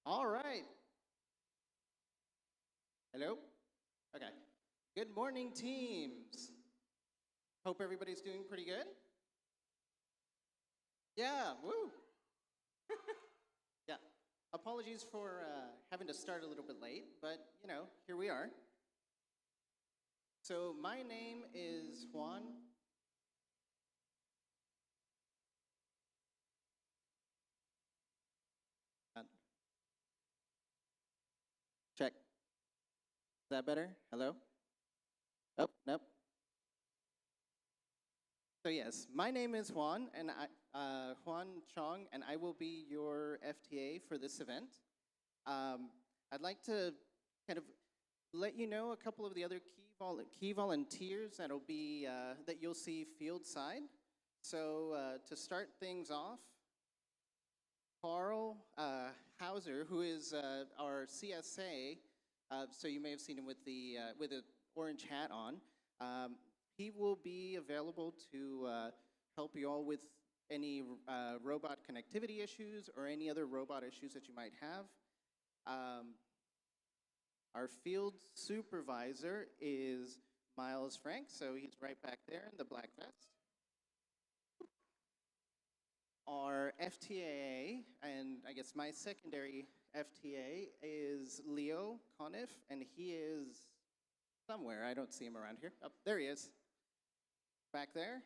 All right. Hello? Okay. Good morning, teams. Hope everybody's doing pretty good. Yeah, woo. Yeah. Apologies for having to start a little bit late, but here we are. So, my name is Juan. Uh, Check. Is that better? Hello? Oh, nope. So, yes, my name is Juan, and Juan Chong, and I will be your FTA for this event. I'd like to kind of let you know a couple of the other key volunteers that you'll see field side. So to start things off, Carl Hauser, who is our CSA, so you may have seen him with an orange hat on. He will be available to help you all with any robot connectivity issues or any other robot issues that you might have. Um, Our field supervisor is Miles Frank, so he's right back there in the black vest. Our FTA, and I guess my secondary FTA, is Leo Conniff, and he is somewhere. I don't see him around here. Oh, there he is, back there.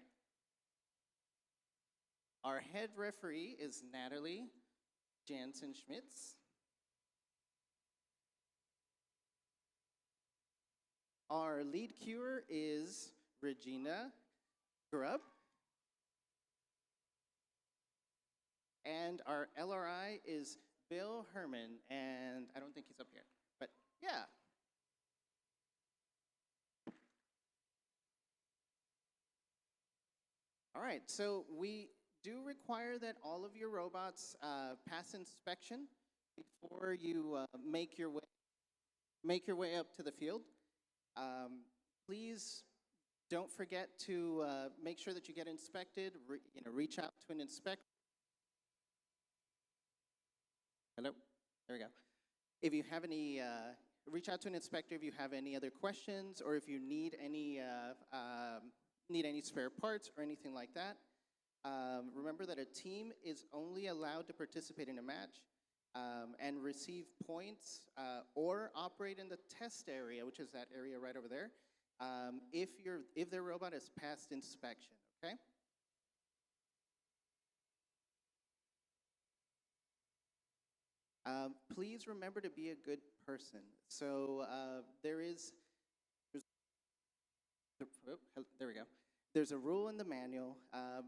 Our head referee is Natalie Jansen Schmitz. Our lead cuer is Regina Grubb. And our LRI is Bill Herman, and I don't think he's up here, but yeah. All right, so we do require that all of your robots pass inspection before you make your way up to the field. Please don't forget to make sure that you get inspected. Reach out to an inspector. Hello? There we go. If you have any, reach out to an inspector if you have any other questions or if you need any spare parts or anything like that. Remember that a team is only allowed to participate in a match and receive points or operate in the test area, which is that area right over there, if their robot has passed inspection, okay? Please remember to be a good person. So there we go. There's a rule in the manual,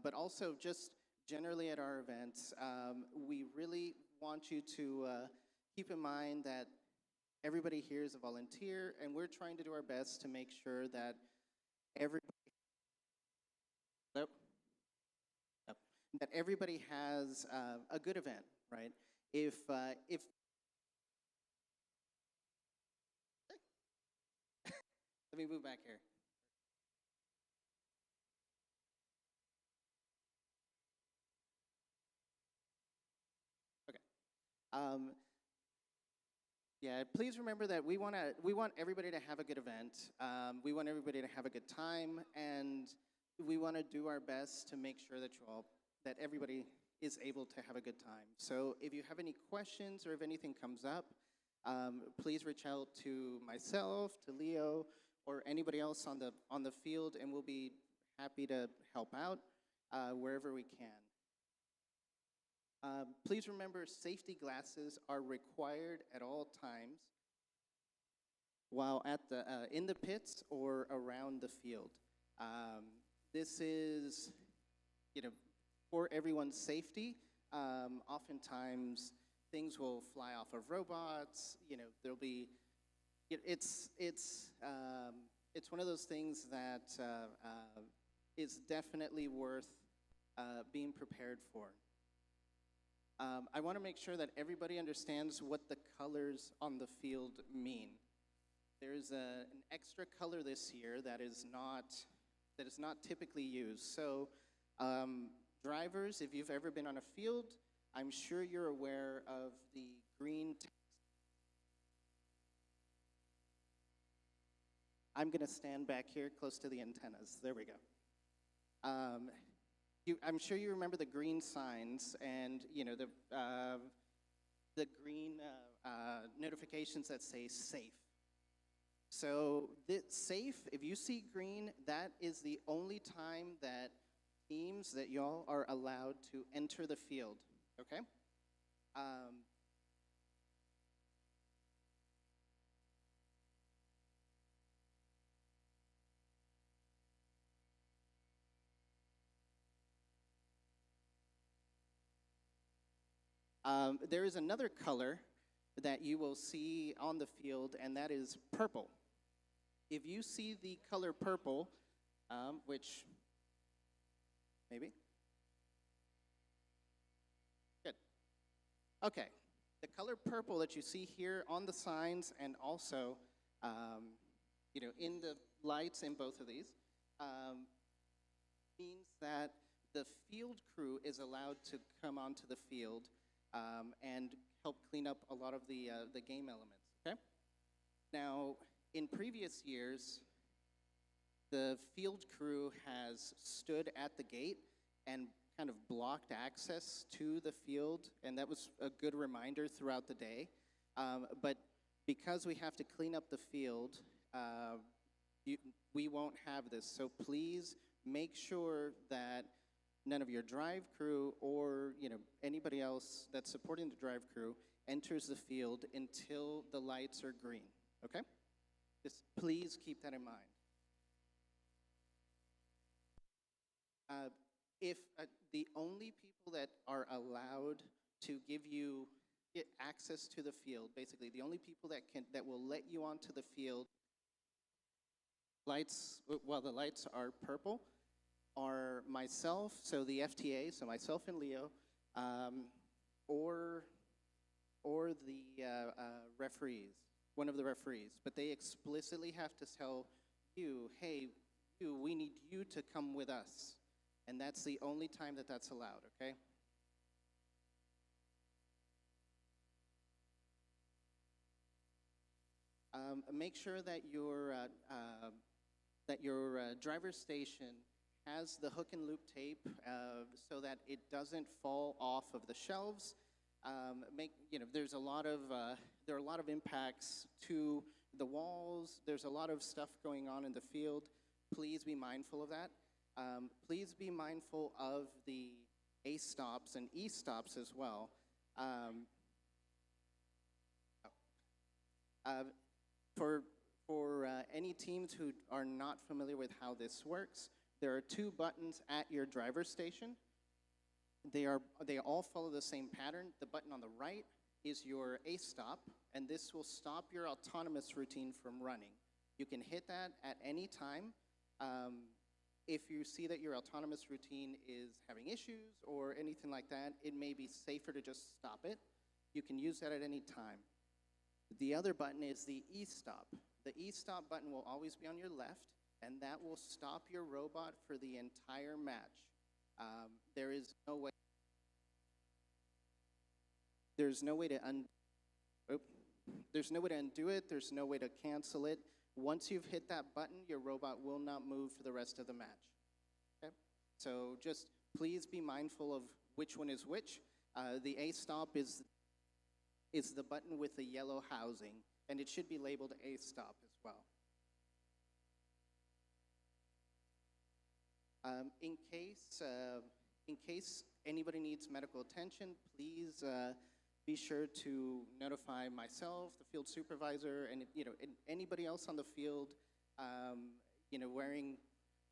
but also just generally at our events, we really want you to keep in mind that everybody here is a volunteer, and we're trying to do our best to make sure that everybody, that everybody has a good event, right? If let me move back here. Okay. Um, yeah, please remember that we want everybody to have a good event. We want everybody to have a good time, and we want to do our best to make sure that everybody is able to have a good time. So if you have any questions or if anything comes up, please reach out to myself, to Leo, or anybody else on the field, and we'll be happy to help out wherever we can. Please remember, safety glasses are required at all times while in the pits or around the field. This is, for everyone's safety. Oftentimes, things will fly off of robots. There'll be. It's one of those things that is definitely worth being prepared for. I want to make sure that everybody understands what the colors on the field mean. There's an extra color this year that is not typically used. So, drivers, if you've ever been on a field, I'm sure you're aware of the green. I'm going to stand back here close to the antennas. There we go. I'm sure you remember the green signs and the green notifications that say safe. So this safe, if you see green, that is the only time that teams that y'all are allowed to enter the field, okay? There is another color that you will see on the field, and that is purple. If you see the color purple, which maybe? Good. Okay. The color purple that you see here on the signs and also, in the lights in both of these, means that the field crew is allowed to come onto the field and help clean up a lot of the game elements, okay? Now, in previous years, the field crew has stood at the gate and kind of blocked access to the field, and that was a good reminder throughout the day. But because we have to clean up the field, we won't have this. So please make sure that none of your drive crew or anybody else that's supporting the drive crew enters the field until the lights are green, okay? Just please keep that in mind. If the only people that are allowed to give you access to the field, basically the only people that will let you onto the field, while the lights are purple, are myself, so the FTA, so myself and Leo, or the referees, one of the referees. But they explicitly have to tell you, hey, we need you to come with us. And that's the only time that that's allowed, okay? Make sure that your driver's station has the hook and loop tape so that it doesn't fall off of the shelves. There are a lot of impacts to the walls. There's a lot of stuff going on in the field. Please be mindful of that. Please be mindful of the A stops and E stops as well. For any teams who are not familiar with how this works, there are two buttons at your driver's station. They all follow the same pattern. The button on the right is your A stop, and this will stop your autonomous routine from running. You can hit that at any time. If you see that your autonomous routine is having issues or anything like that, it may be safer to just stop it. You can use that at any time. The other button is the E-stop. The E-stop button will always be on your left, and that will stop your robot for the entire match. There's no way to undo it. There's no way to cancel it. Once you've hit that button, your robot will not move for the rest of the match. Okay? So just please be mindful of which one is which. The A-stop is the button with the yellow housing, and it should be labeled A-stop as well. In case anybody needs medical attention, please be sure to notify myself, the field supervisor, and anybody else on the field,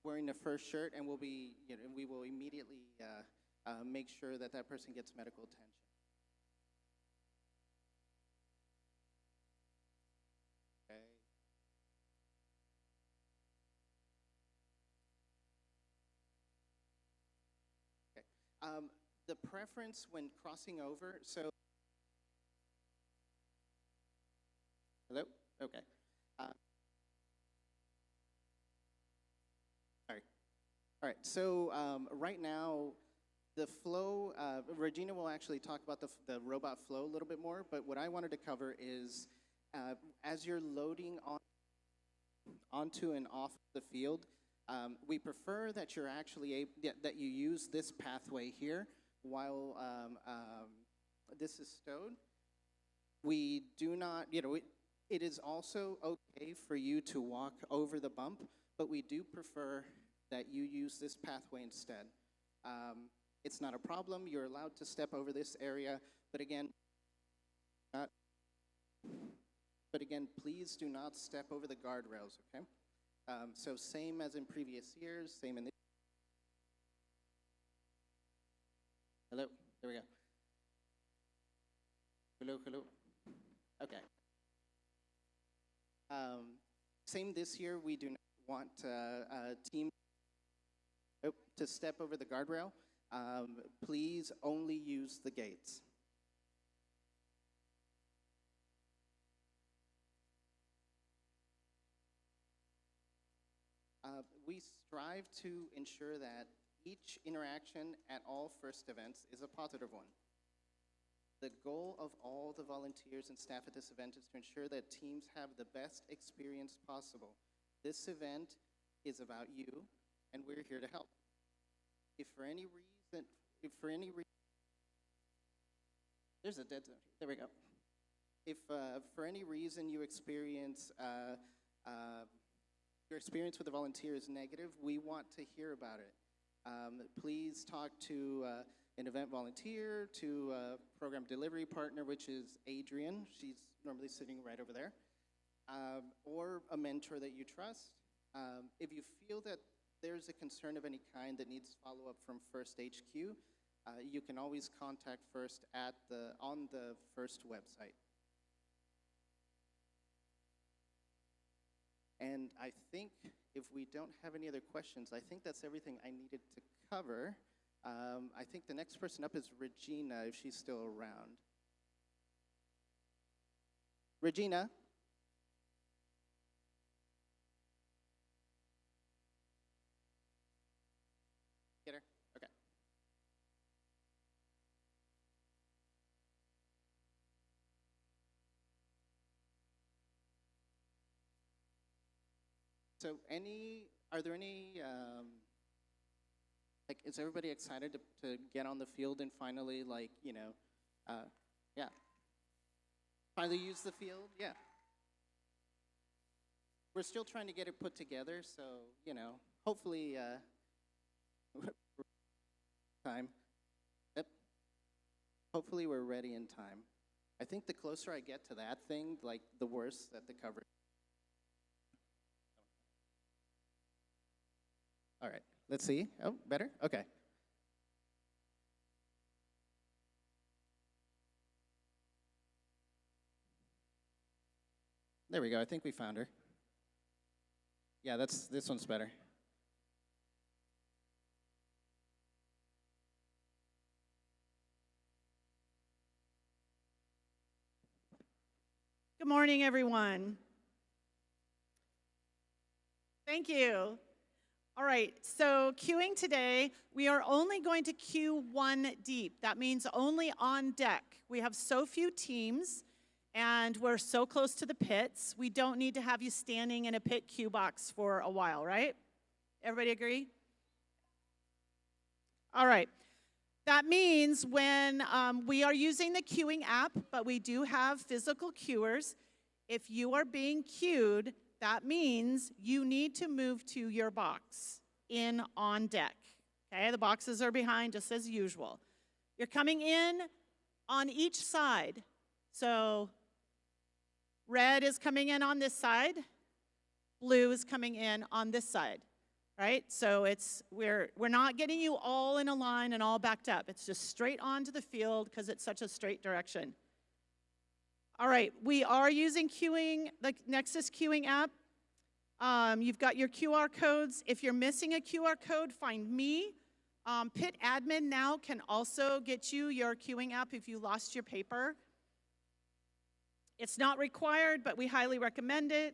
wearing a first shirt, and we will immediately make sure that that person gets medical attention. The preference when crossing over, so, hello? Okay. All right, so right now, The flow, Regina will actually talk about the robot flow a little bit more, but what I wanted to cover is as you're loading onto and off the field, we prefer that you're actually that you use this pathway here while this is stowed. We do not, it is also okay for you to walk over the bump, but we do prefer that you use this pathway instead. It's not a problem. You're allowed to step over this area, but again, please do not step over the guardrails, okay? So same as in previous years, same in this. Hello, there we go. Hello, hello. Okay. Same this year, we do not want team to step over the guardrail. Please only use the gates. We strive to ensure that each interaction at all FIRST events is a positive one. The goal of all the volunteers and staff at this event is to ensure that teams have the best experience possible. This event is about you, and we're here to help. If for any reason, there's a dead zone. There we go. If for any reason you experience your experience with the volunteer is negative, we want to hear about it. Please talk to an event volunteer, to a program delivery partner, which is Adrian. She's normally sitting right over there. Or a mentor that you trust. If you feel that there's a concern of any kind that needs follow-up from FIRST HQ, you can always contact FIRST on the FIRST website. And I think if we don't have any other questions, I think that's everything I needed to cover. I think the next person up is Regina, if she's still around. Regina? Get her? Okay. So are there any, is everybody excited to get on the field and finally, finally use the field? Yeah. We're still trying to get it put together, so, hopefully, time. Yep. Hopefully we're ready in time. I think the closer I get to that thing, the worse that the coverage. All right, let's see. Oh, better? Okay. There we go. I think we found her. Yeah, this one's better. Good morning, everyone. Thank you. All right, so queuing today, we are only going to queue one deep. That means only on deck. We have so few teams, and we're so close to the pits, we don't need to have you standing in a pit queue box for a while, right? Everybody agree? All right. That means when we are using the queuing app, but we do have physical queuers, if you are being queued, that means you need to move to your box in on deck. Okay, the boxes are behind just as usual. You're coming in on each side. So red is coming in on this side, blue is coming in on this side. Right? So we're not getting you all in a line and all backed up. It's just straight onto the field because it's such a straight direction. All right, we are using queuing, the Nexus queuing app. You've got your QR codes. If you're missing a QR code, find me. Pit admin now can also get you your queuing app if you lost your paper. It's not required, but we highly recommend it.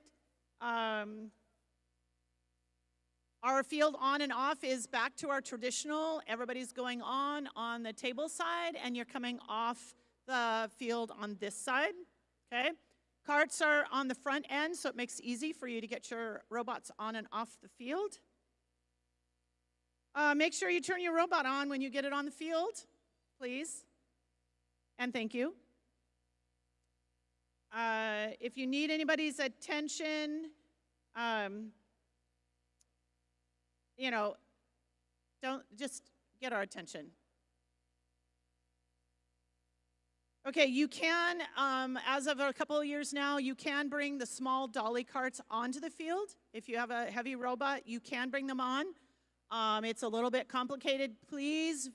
Our field on and off is back to our traditional. Everybody's going on the table side, and you're coming off the field on this side, okay? Carts are on the front end, so it makes it easy for you to get your robots on and off the field. Make sure you turn your robot on when you get it on the field, please. And thank you. If you need anybody's attention, you know, don't just get our attention. Okay, you can, as of a couple of years now, you can bring the small dolly carts onto the field. If you have a heavy robot, you can bring them on. It's a little bit complicated. Please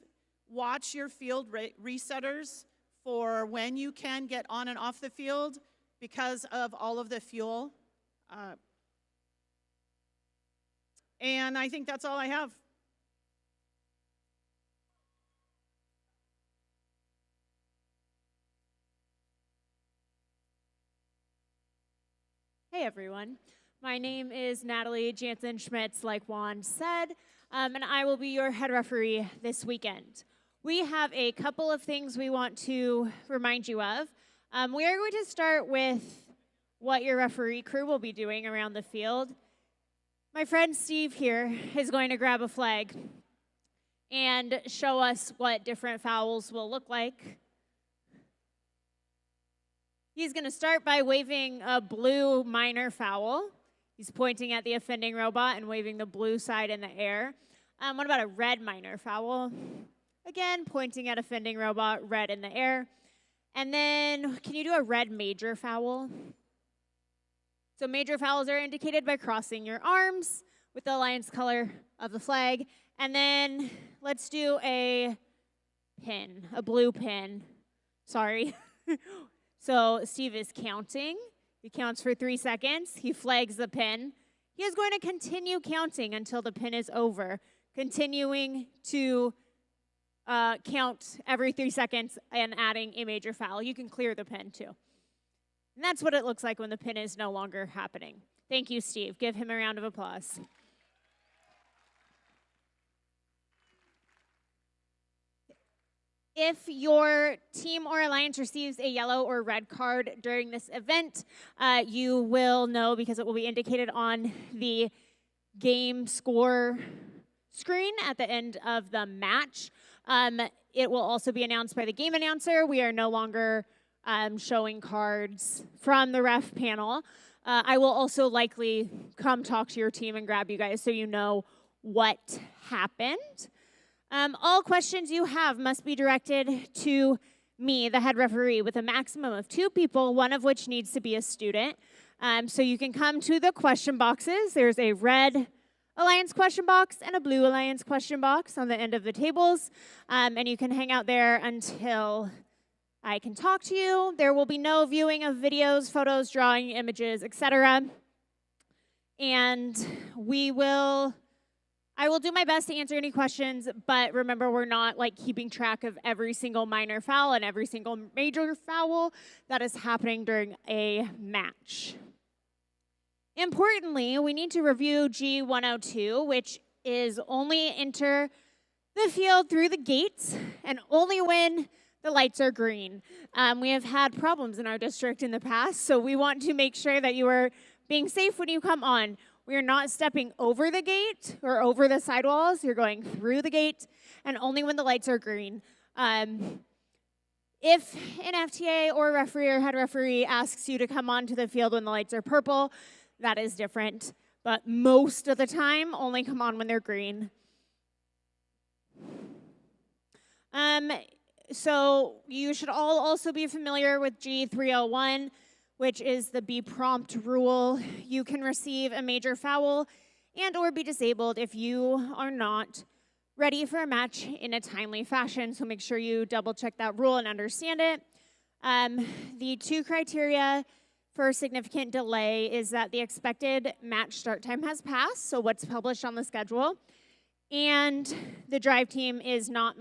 watch your field resetters for when you can get on and off the field because of all of the fuel. And I think that's all I have. Hey everyone, my name is Natalie Jansen-Schmitz, like Juan said, and I will be your head referee this weekend. We have a couple of things we want to remind you of. We are going to start with what your referee crew will be doing around the field. My friend Steve here is going to grab a flag and show us what different fouls will look like. He's going to start by waving a blue minor foul. He's pointing at the offending robot and waving the blue side in the air. What about a red minor foul? Again, pointing at offending robot, red in the air. And then, can you do a red major foul? So major fouls are indicated by crossing your arms with the alliance color of the flag. And then let's do a pin, a blue pin. Sorry. So Steve is counting. He counts for 3 seconds. He flags the pin. He is going to continue counting until the pin is over, continuing to count every 3 seconds and adding a major foul. You can clear the pin too. And that's what it looks like when the pin is no longer happening. Thank you, Steve. Give him a round of applause. If your team or alliance receives a yellow or red card during this event, you will know because it will be indicated on the game score screen at the end of the match. It will also be announced by the game announcer. We are no longer showing cards from the ref panel. I will also likely come talk to your team and grab you guys so you know what happened. All questions you have must be directed to me, the head referee, with a maximum of 2 people, one of which needs to be a student. So you can come to the question boxes. There's a red Alliance question box and a blue Alliance question box on the end of the tables. And you can hang out there until I can talk to you. There will be no viewing of videos, photos, drawing, images, etc. And I will do my best to answer any questions, but remember, we're not like keeping track of every single minor foul and every single major foul that is happening during a match. Importantly, we need to review G102, which is only enter the field through the gates and only when the lights are green. We have had problems in our district in the past, so we want to make sure that you are being safe when you come on. We are not stepping over the gate or over the sidewalls. You're going through the gate and only when the lights are green. If an FTA or referee or head referee asks you to come onto the field when the lights are purple, that is different. But most of the time, only come on when they're green. So you should all also be familiar with G301, which is the be prompt rule. You can receive a major foul and or be disabled if you are not ready for a match in a timely fashion. So make sure you double check that rule and understand it. The 2 criteria for significant delay is that the expected match start time has passed, so what's published on the schedule, and the drive team is not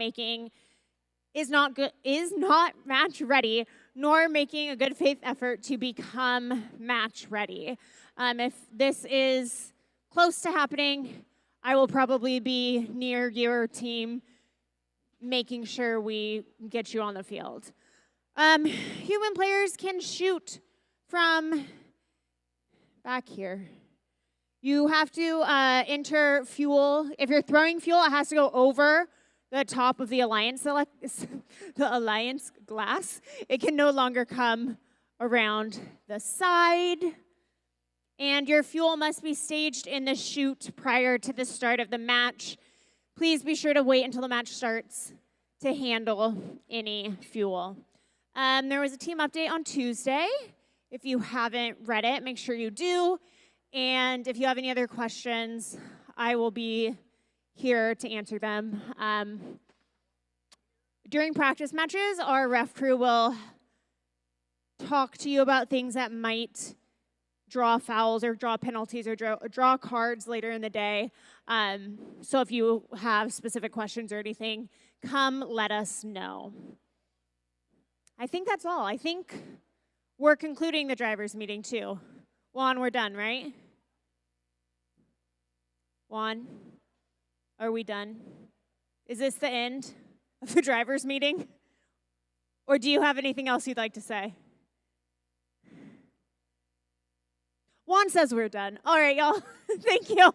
match ready, nor making a good faith effort to become match ready. If this is close to happening, I will probably be near your team making sure we get you on the field. Human players can shoot from back here. You have to enter fuel. If you're throwing fuel, it has to go over the top of the alliance glass. It can no longer come around the side. And your fuel must be staged in the chute prior to the start of the match. Please be sure to wait until the match starts to handle any fuel. There was a team update on Tuesday. If you haven't read it, make sure you do. And if you have any other questions, I will be here to answer them. During practice matches, our ref crew will talk to you about things that might draw fouls or draw penalties or draw cards later in the day. So if you have specific questions or anything, come let us know. I think that's all. I think we're concluding the drivers' meeting too. Juan, we're done, right? Juan, are we done? Is this the end of the drivers' meeting? Or do you have anything else you'd like to say? Juan says we're done. All right, y'all. Thank you.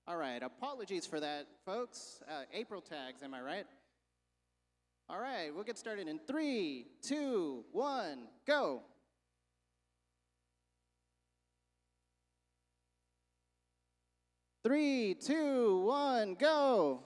All right, apologies for that, folks. April tags, am I right? All right, we'll get started in 3, 2, 1, go. Three, two, one, go.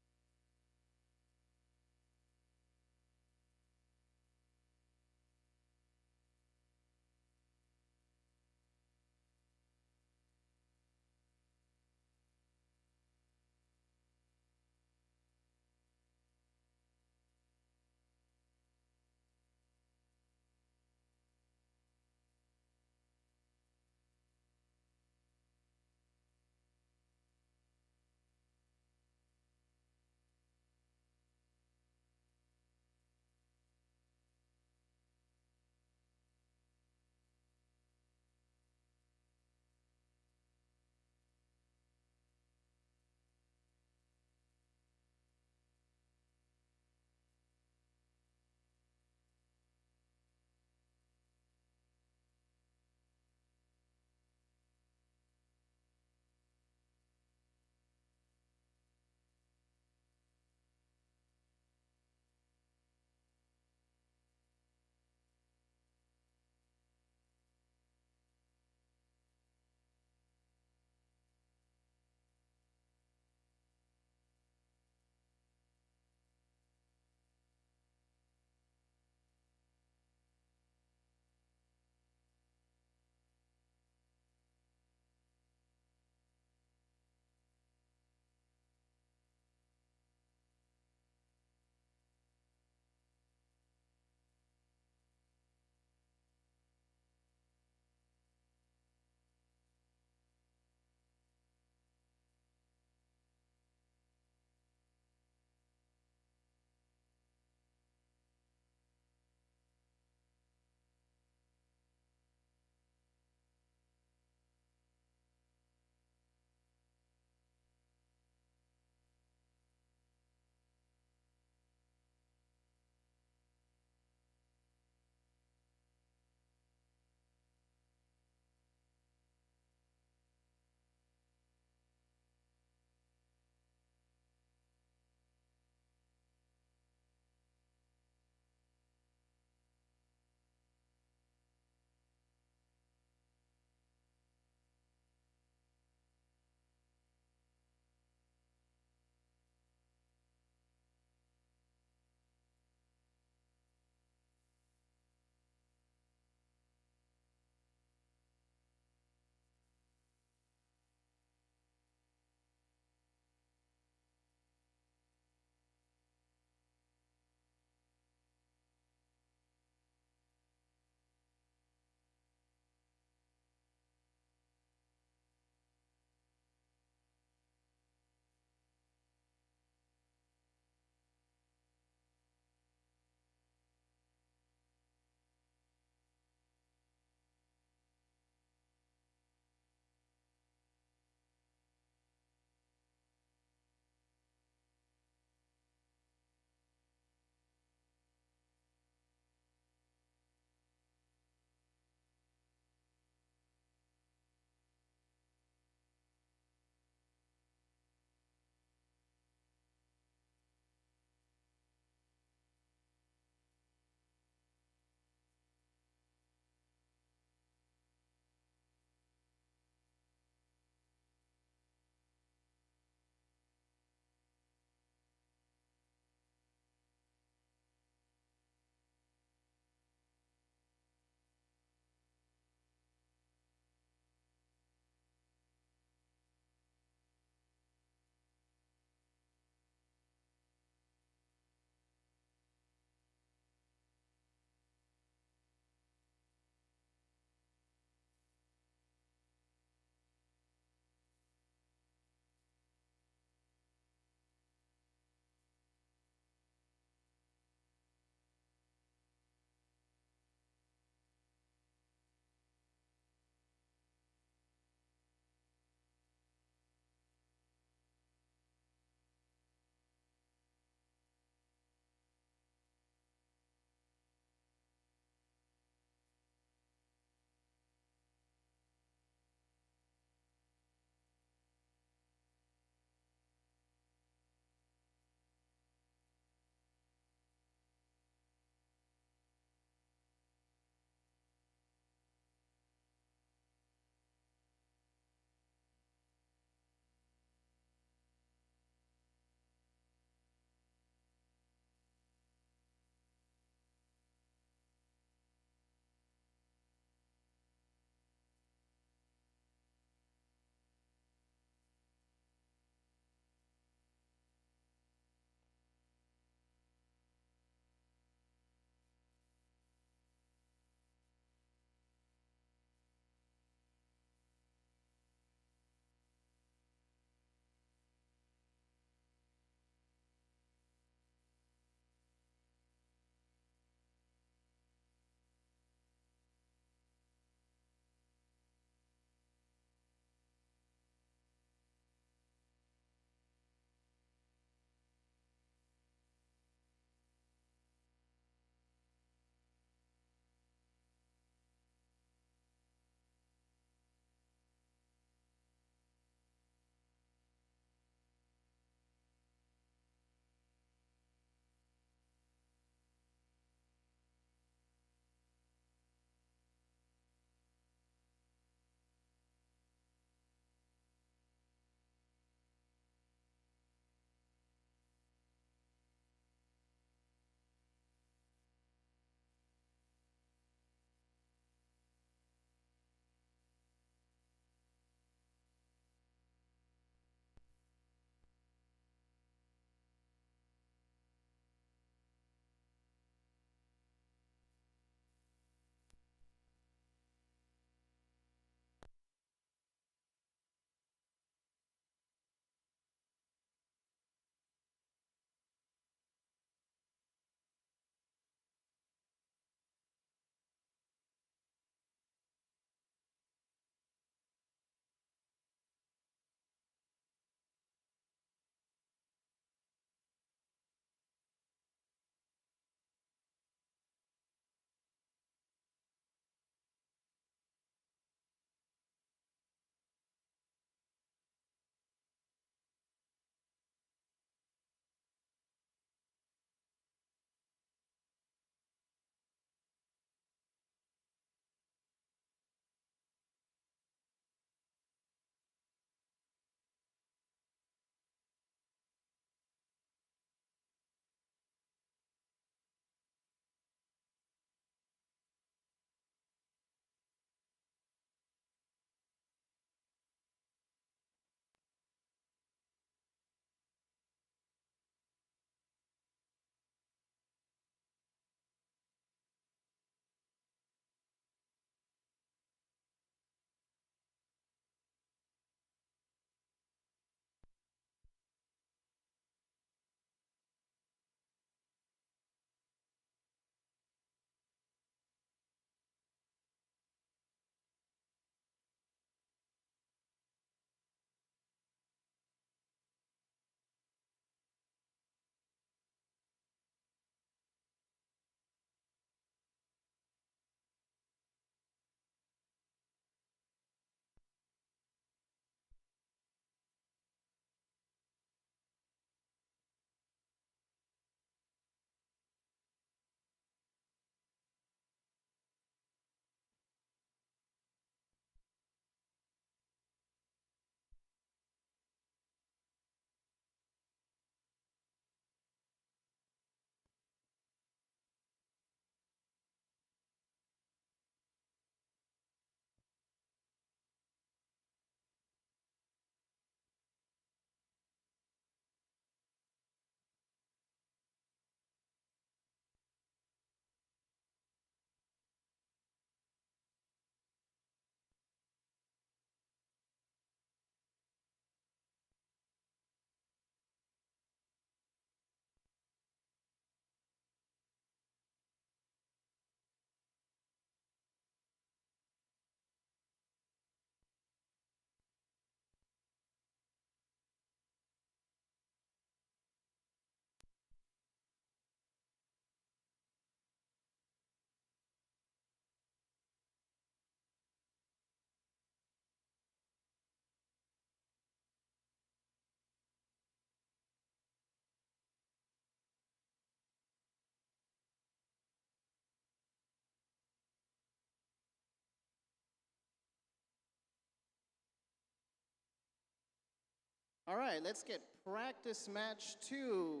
All right, let's get practice match 2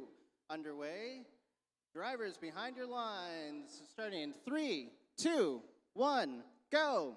underway. Drivers behind your lines, starting in 3, 2, 1, go.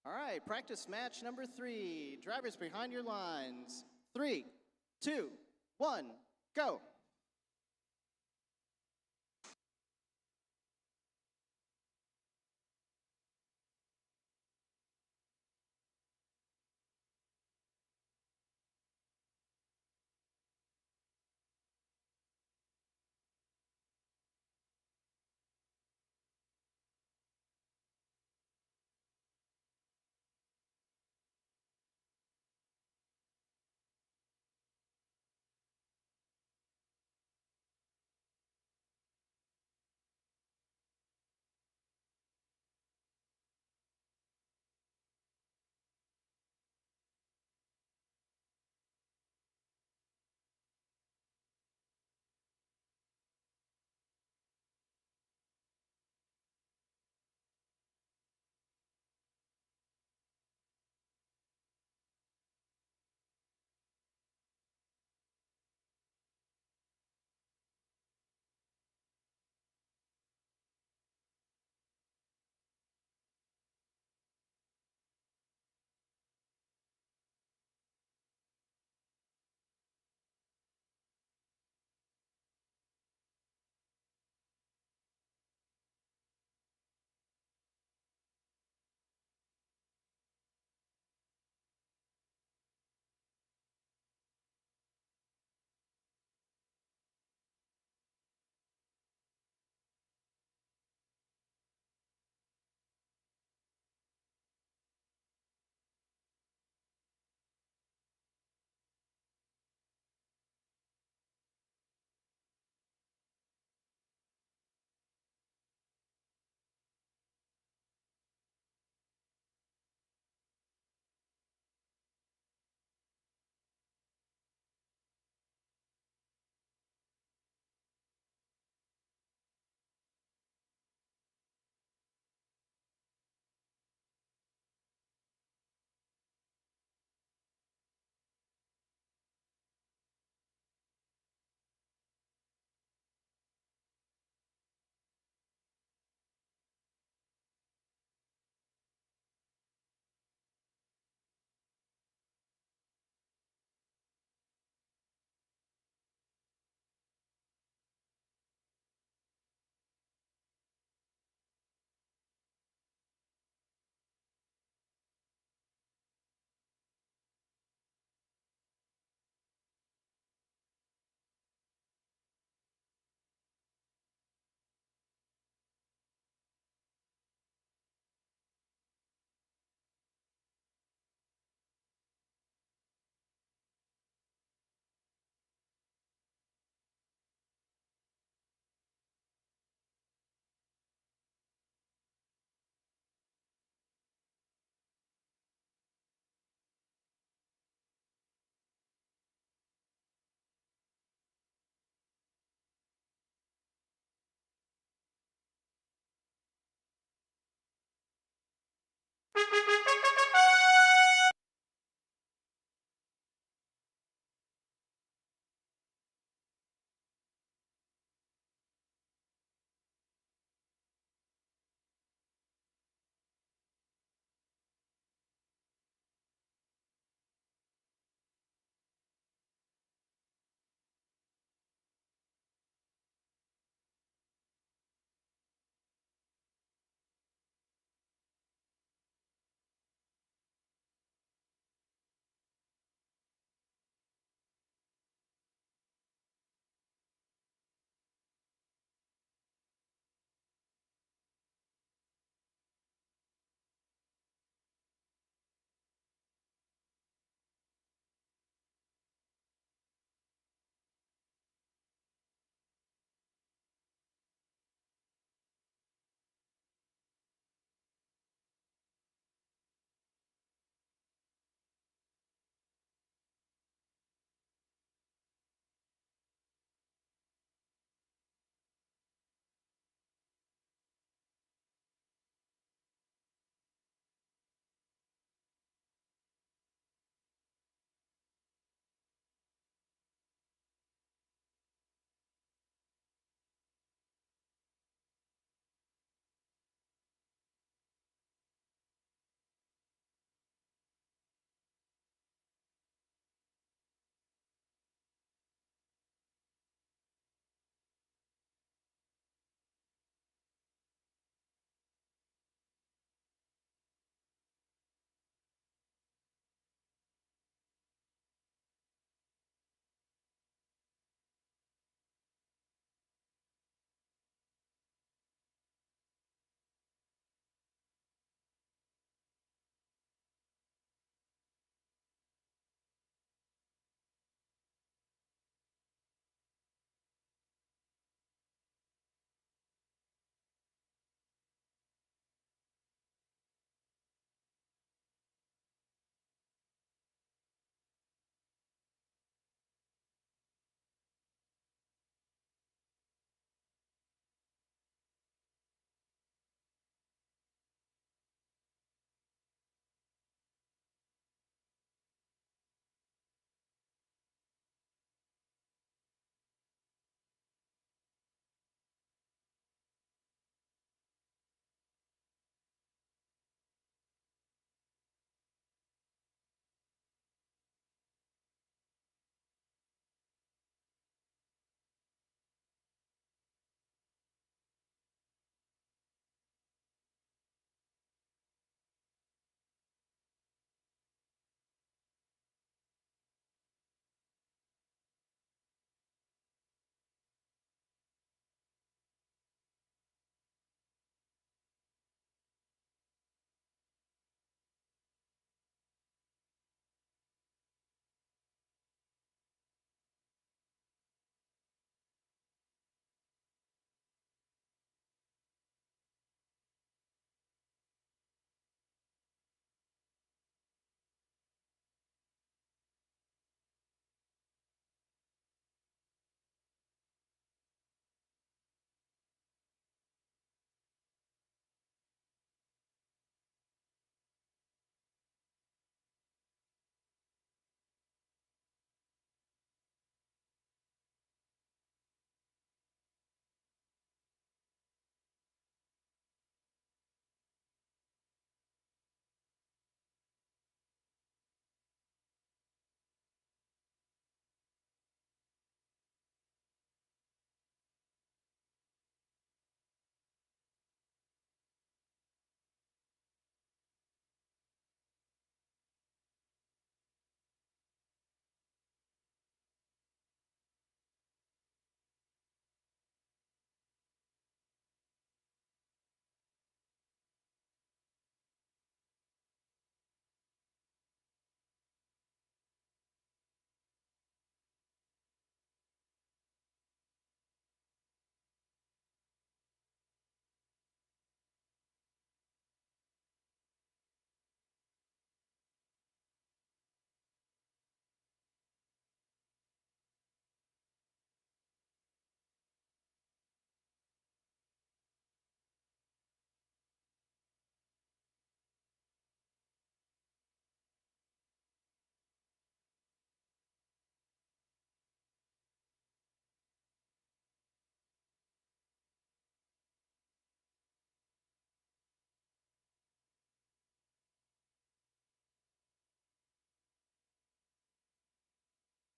All right, practice match number 3. Drivers behind your lines. 3, 2, 1, go.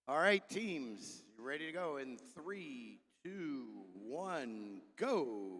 All right, teams, you ready to go in 3, 2, 1, go.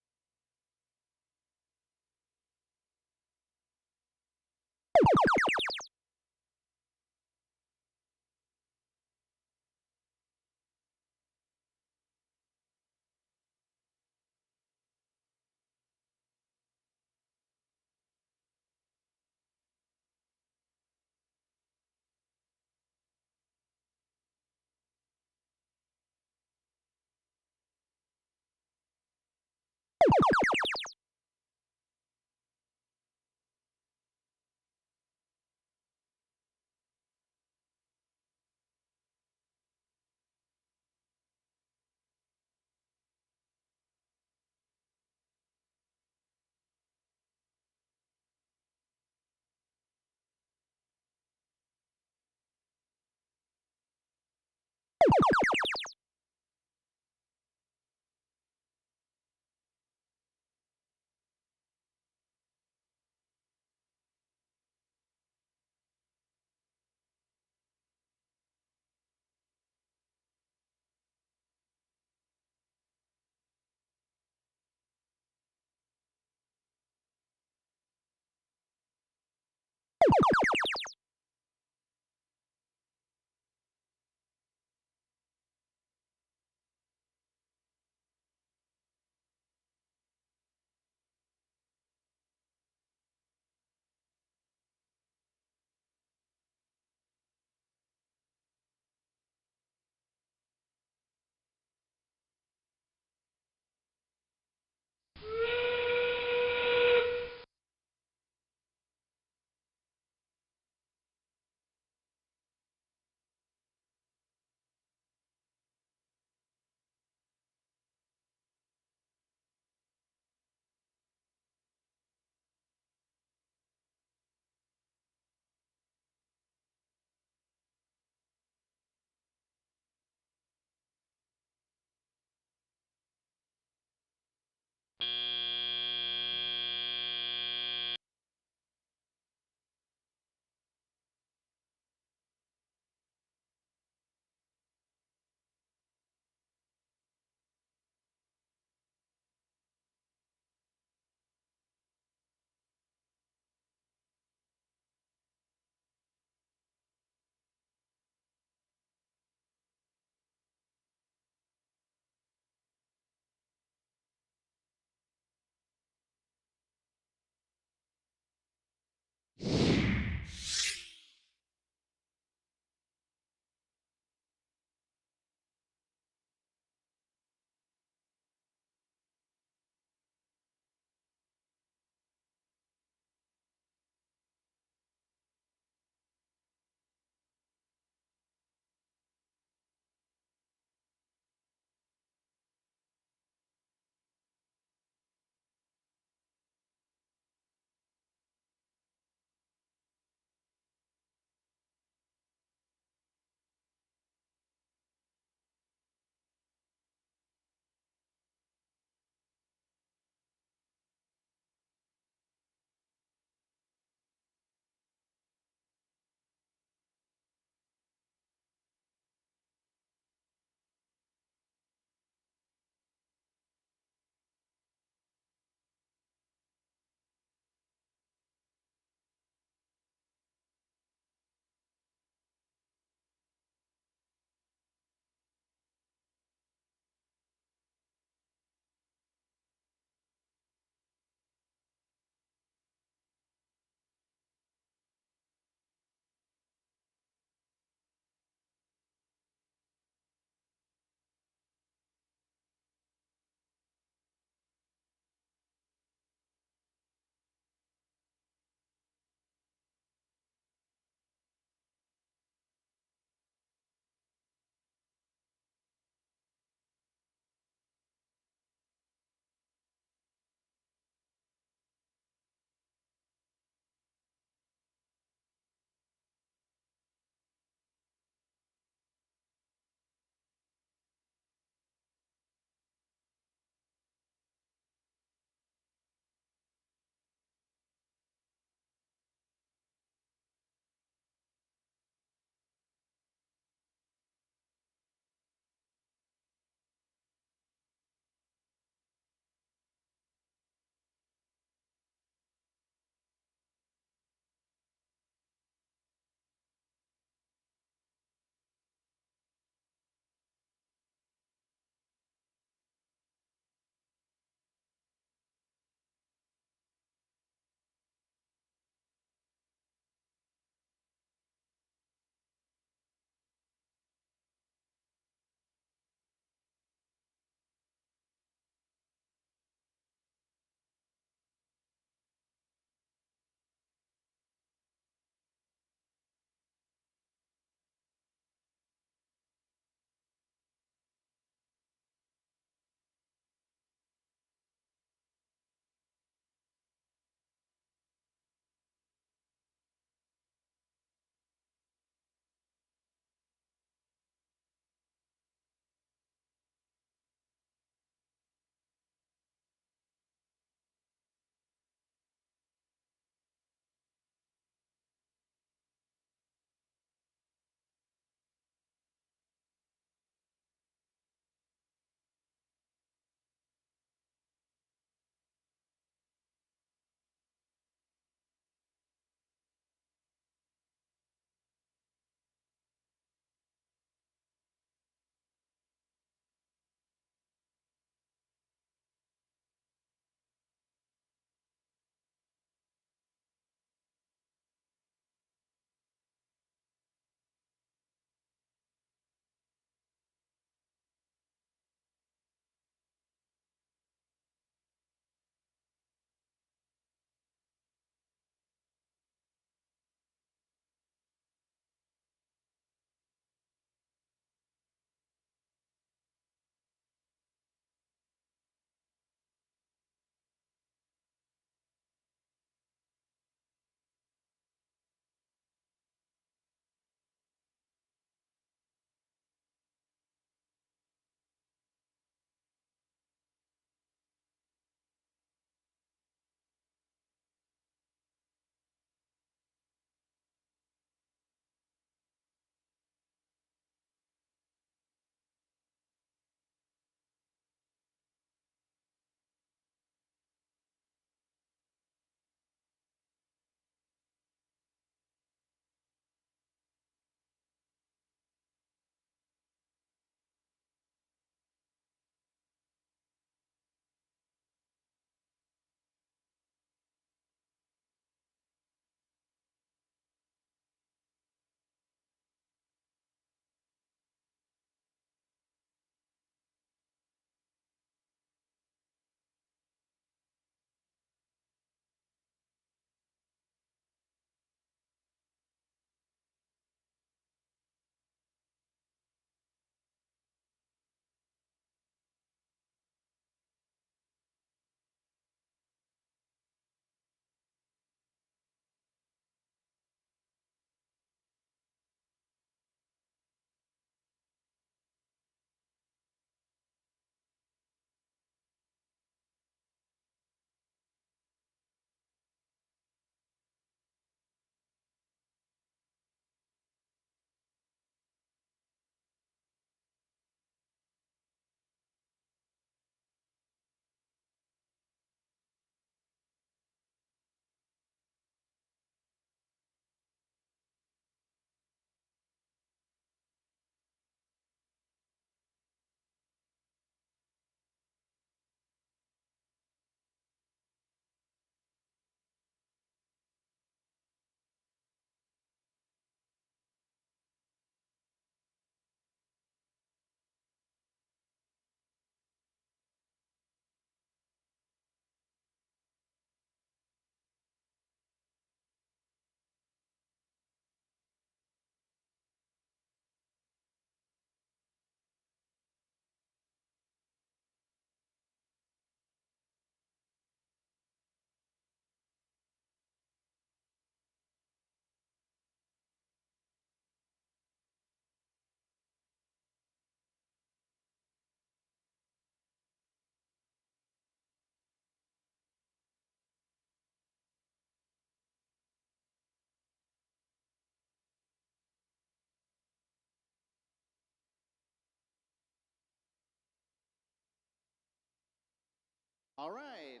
All right,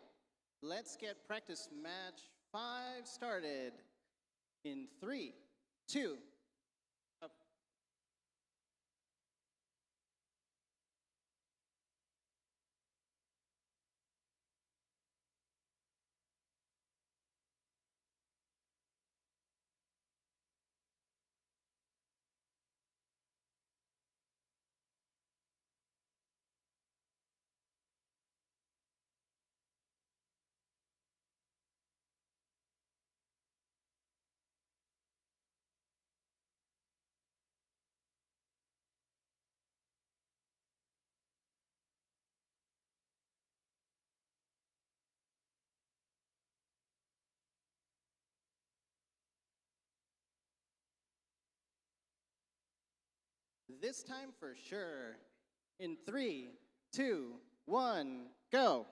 let's get practice match 5 started in 3, 2. This time for sure. In 3, 2, 1, go.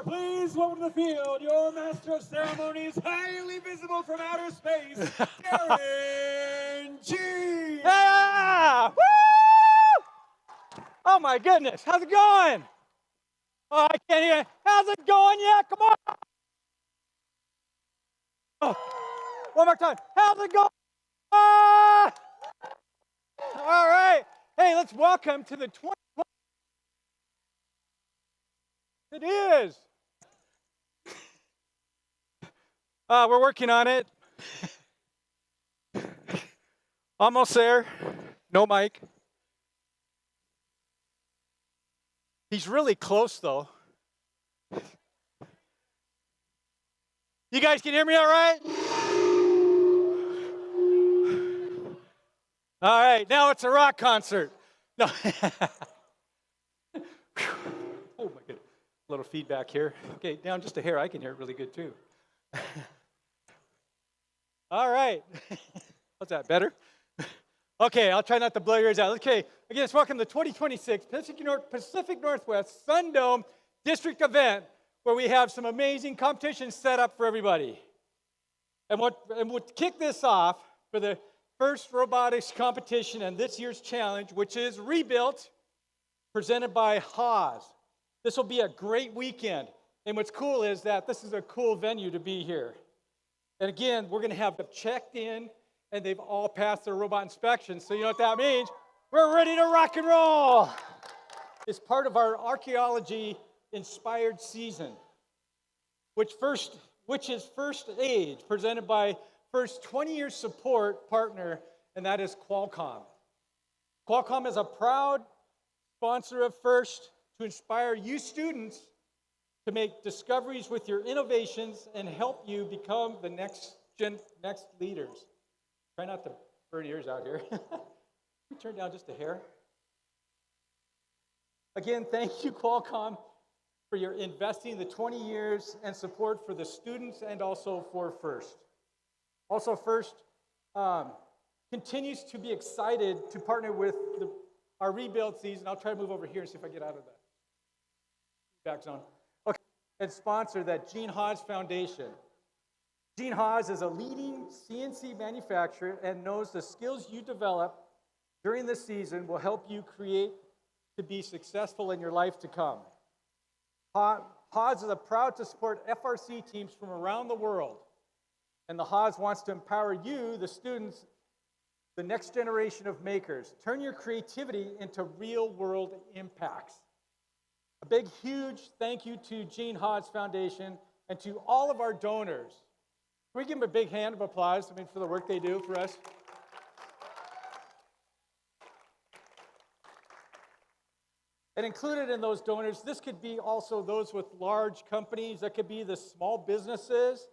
please welcome to the field your master of ceremonies, highly visible from outer space, Darren G. Yeah! Woo! Oh my goodness, how's it going? Oh, I can't hear. How's it going? Yeah, come on. Oh, one more time. How's it going? Ah! All right. Hey, let's welcome to the 20. It is. We're working on it. Almost there. No mic. He's really close, though. You guys can hear me all right? All right, now it's a rock concert. No. Oh, my goodness. A little feedback here. Okay, down just a hair. I can hear it really good, too. All right. What's that, better? Okay, I'll try not to blow your ears out. Okay, again, let's welcome the 2026 Pacific Northwest SunDome District event, where we have some amazing competitions set up for everybody. And we'll kick this off for the first robotics competition and this year's challenge, which is Rebuilt, presented by Haas. This will be a great weekend. And what's cool is that this is a cool venue to be here. And again, we're going to have them checked in, and they've all passed their robot inspection. So you know what that means? We're ready to rock and roll. It's part of our archaeology-inspired season, which is First Age, presented by First 20-year support partner, and that is Qualcomm. Qualcomm is a proud sponsor of First to inspire you students to make discoveries with your innovations and help you become the next leaders. Try not to burn your ears out here. Turn down just a hair. Again, thank you, Qualcomm, for your investing the 20 years and support for the students and also for First. Also, First continues to be excited to partner with our rebuild season. I'll try to move over here and see if I get out of that back zone. Okay, and sponsor that Gene Haas Foundation. Gene Haas is a leading CNC manufacturer and knows the skills you develop during this season will help you create to be successful in your life to come. Haas is proud to support FRC teams from around the world. And the Haas wants to empower you, the students, the next generation of makers. Turn your creativity into real-world impacts. A big, huge thank you to Gene Haas Foundation and to all of our donors. Can we give them a big hand of applause, for the work they do for us? And included in those donors, this could be also those with large companies, that could be the small businesses,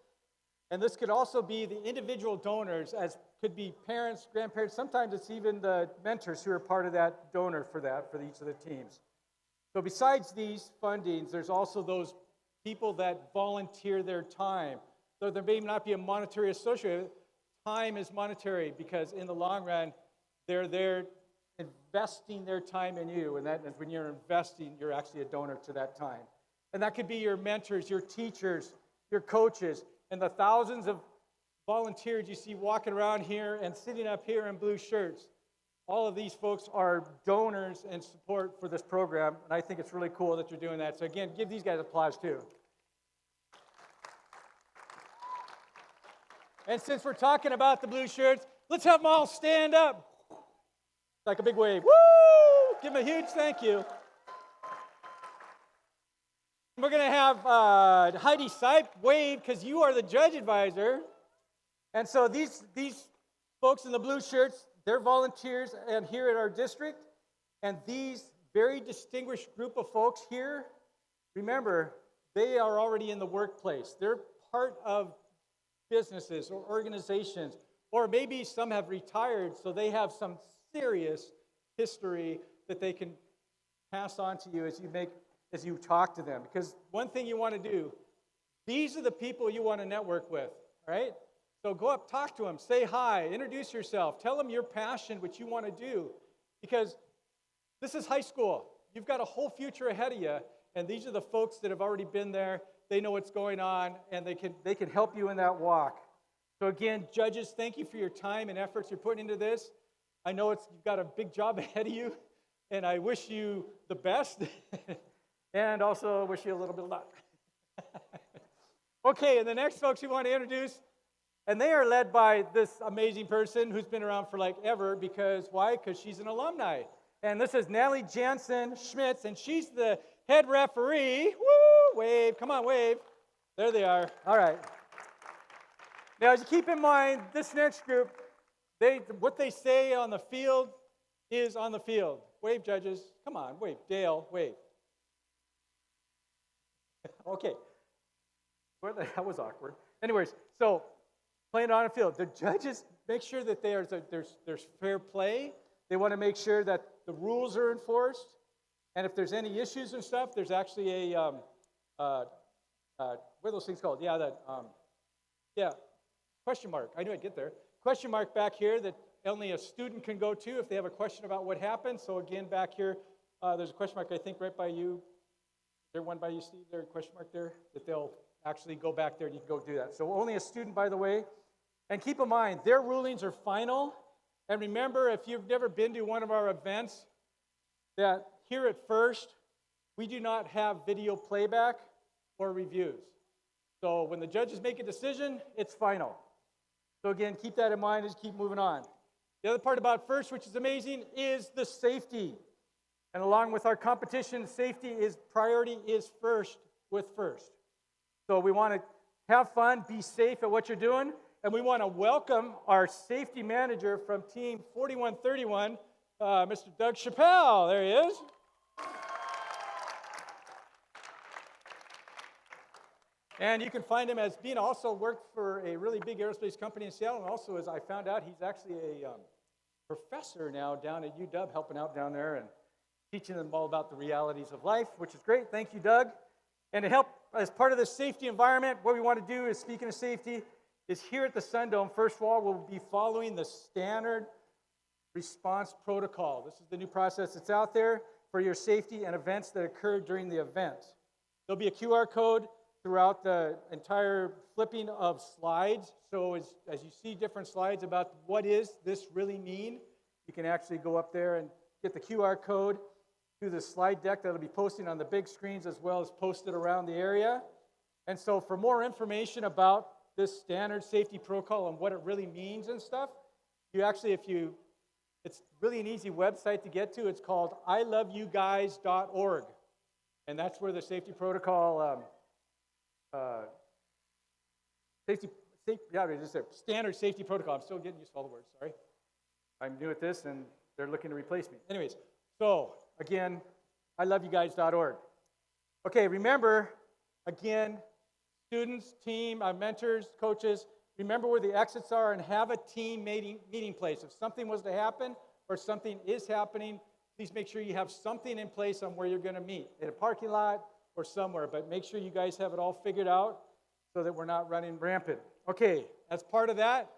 and this could also be the individual donors, as could be parents, grandparents, sometimes it's even the mentors who are part of that donor for each of the teams. So besides these fundings, there's also those people that volunteer their time. So there may not be a monetary associated. Time is monetary because in the long run, they're there investing their time in you. And that is when you're investing, you're actually a donor to that time. And that could be your mentors, your teachers, your coaches, and the thousands of volunteers you see walking around here and sitting up here in blue shirts. All of these folks are donors and support for this program. And I think it's really cool that you're doing that. So again, give these guys applause too. And since we're talking about the blue shirts, let's have them all stand up. Like a big wave. Woo! Give them a huge thank you. We're going to have Heidi Sipe wave because you are the judge advisor. And so these folks in the blue shirts, they're volunteers and here at our district. And these very distinguished group of folks here, remember, they are already in the workplace. They're part of businesses or organizations, or maybe some have retired, so they have some serious history that they can pass on to you as you talk to them. Because one thing you want to do, these are the people you want to network with, right? So go up, talk to them, say hi, introduce yourself, tell them your passion, what you want to do. Because this is high school. You've got a whole future ahead of you, And these are the folks that have already been there. They know what's going on, and they can help you in that walk. So again, judges, thank you for your time and efforts you're putting into this. I know you've got a big job ahead of you, and I wish you the best, and also wish you a little bit of luck. Okay, and the next folks we want to introduce, and they are led by this amazing person who's been around for like ever, because why? Because she's an alumni. And this is Natalie Jansen Schmitz, and she's the head referee. Woo! Wave, come on, wave. There they are. All right. Now, as you keep in mind, this next group, what they say on the field is on the field. Wave, judges. Come on, wave. Dale, wave. Okay. That was awkward. Anyways, so playing on the field. The judges make sure that there's fair play. They want to make sure that the rules are enforced. And if there's any issues and stuff, there's actually a, what are those things called? Yeah, question mark. I knew I'd get there. Question mark back here that only a student can go to if they have a question about what happened. So again, back here, there's a question mark, I think, right by you. Is there one by you, Steve? There's a question mark there that they'll actually go back there and you can go do that. So only a student, by the way. And keep in mind, their rulings are final. And remember, if you've never been to one of our events, that here at First, we do not have video playback or reviews. So when the judges make a decision, it's final. So again, keep that in mind as you keep moving on. The other part about First, which is amazing, is the safety. And along with our competition, safety priority is first with First. So we want to have fun, be safe at what you're doing, and we want to welcome our safety manager from Team 4131, Mr. Doug Chappelle. There he is. And you can find him as being also worked for a really big aerospace company in Seattle, and also, as I found out, he's actually a professor now down at UW, helping out down there and teaching them all about the realities of life, which is great. Thank you, Doug. And to help as part of the safety environment, what we want to do is, speaking of safety, is here at the SunDome, first of all, we'll be following the standard response protocol. This is the new process that's out there for your safety and events that occur during the event. There'll be a QR code throughout the entire flipping of slides. So as you see different slides about what is this really mean, you can actually go up there and get the QR code through the slide deck that'll be posting on the big screens as well as posted around the area. And so for more information about this standard safety protocol and what it really means and stuff, it's really an easy website to get to. It's called iloveyouguys.org. And that's where the safety protocol, standard safety protocol. I'm still getting used to all the words, sorry. I'm new at this and they're looking to replace me. Anyways, so again, iloveyouguys.org. Okay, remember, again, students, team, mentors, coaches, remember where the exits are and have a team meeting place. If something was to happen or something is happening, please make sure you have something in place on where you're going to meet, in a parking lot or somewhere. But make sure you guys have it all figured out so that we're not running rampant. Okay, as part of that,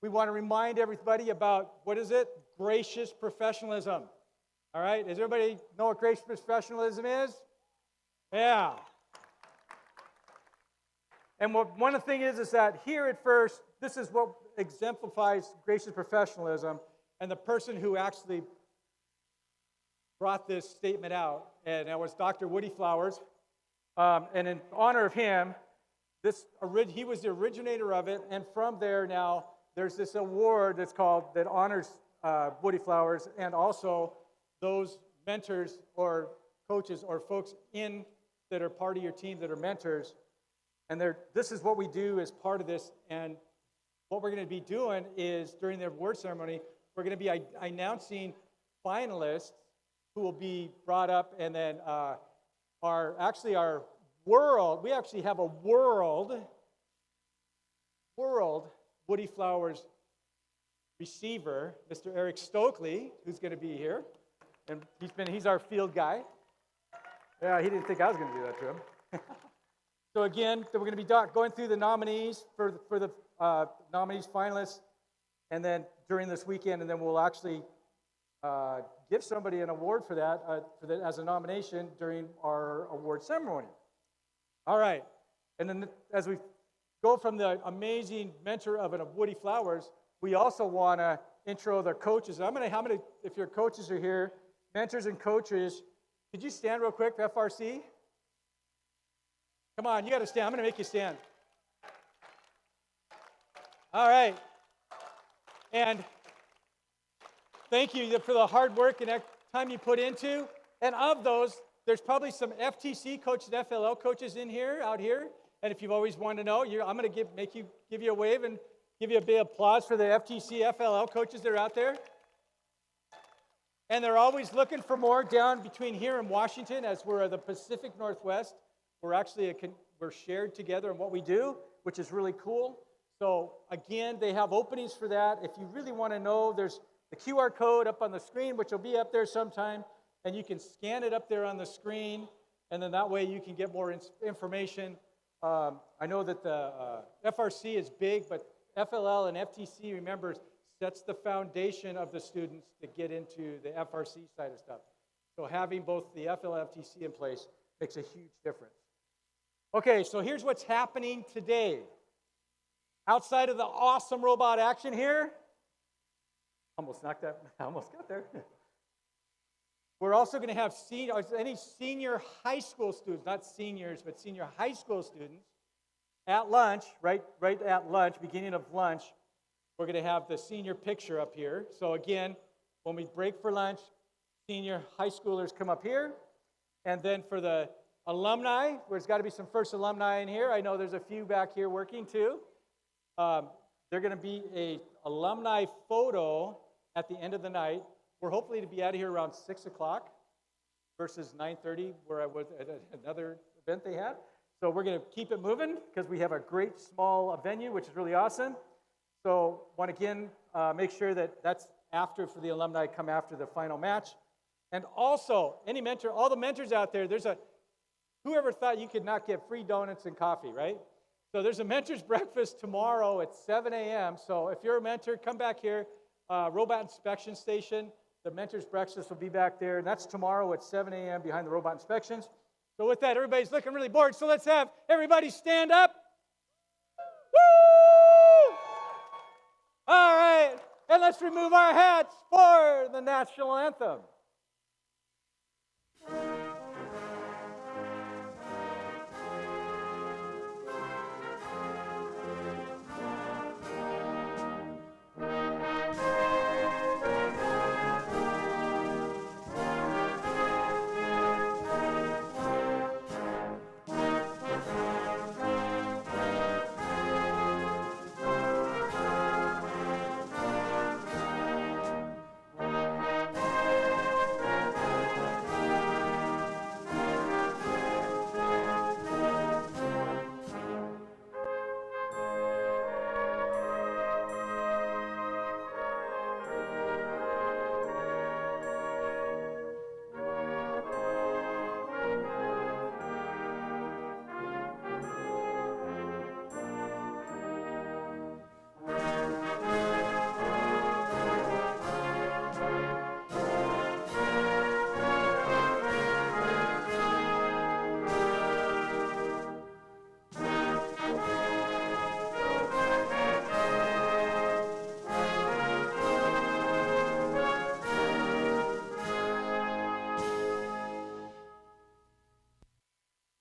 we want to remind everybody about, what is it? Gracious professionalism. All right, does everybody know what gracious professionalism is? Yeah. And one of the things is that here at First, this is what exemplifies gracious professionalism. And the person who actually brought this statement out, and that was Dr. Woody Flowers. And in honor of him, he was the originator of it. And from there now, there's this award that honors Woody Flowers and also those mentors or coaches or folks that are part of your team that are mentors. And this is what we do as part of this. And what we're going to be doing is, during the award ceremony, we're going to be announcing finalists who will be brought up. And then we actually have a world Woody Flowers receiver, Mr. Eric Stokely, who's going to be here. And he's our field guy. Yeah, he didn't think I was going to do that to him. So again, we're going to be going through the nominees for the nominees, finalists, and then during this weekend, and then we'll actually give somebody an award for that, as a nomination during our award ceremony. All right. And then as we go from the amazing mentor of Woody Flowers, we also want to intro the coaches. If your coaches are here, mentors and coaches, could you stand real quick, FRC? Come on, you got to stand. I'm going to make you stand. All right. And thank you for the hard work and time you put into. And of those, there's probably some FTC coaches, FLL coaches out here. And if you've always wanted to know, I'm going to give you a wave and give you a big applause for the FTC, FLL coaches that are out there. And they're always looking for more down between here and Washington, as we're the Pacific Northwest. We're shared together in what we do, which is really cool. So again, they have openings for that. If you really want to know, there's the QR code up on the screen, which will be up there sometime, and you can scan it up there on the screen, and then that way you can get more information. I know that the FRC is big, but FLL and FTC, remember, sets the foundation of the students to get into the FRC side of stuff. So having both the FLL and FTC in place makes a huge difference. Okay, so here's what's happening today. Outside of the awesome robot action here, almost got there. We're also going to have any senior high school students, not seniors, but senior high school students at lunch, right at lunch, beginning of lunch, we're going to have the senior picture up here. So again, when we break for lunch, senior high schoolers come up here. And then for the alumni, there's got to be some first alumni in here. I know there's a few back here working too. They're going to be a alumni photo at the end of the night. We're hopefully to be out of here around 6 o'clock versus 9:30, where I was at another event they had. So we're going to keep it moving because we have a great small venue, which is really awesome. So want to again make sure that that's after for the alumni come after the final match. And also, all the mentors out there, whoever thought you could not get free donuts and coffee, right? So there's a mentor's breakfast tomorrow at 7 a.m. So if you're a mentor, come back here. Robot inspection station, the mentor's breakfast will be back there. And that's tomorrow at 7 a.m. behind the robot inspections. So with that, everybody's looking really bored. So let's have everybody stand up. Woo! All right. And let's remove our hats for the national anthem.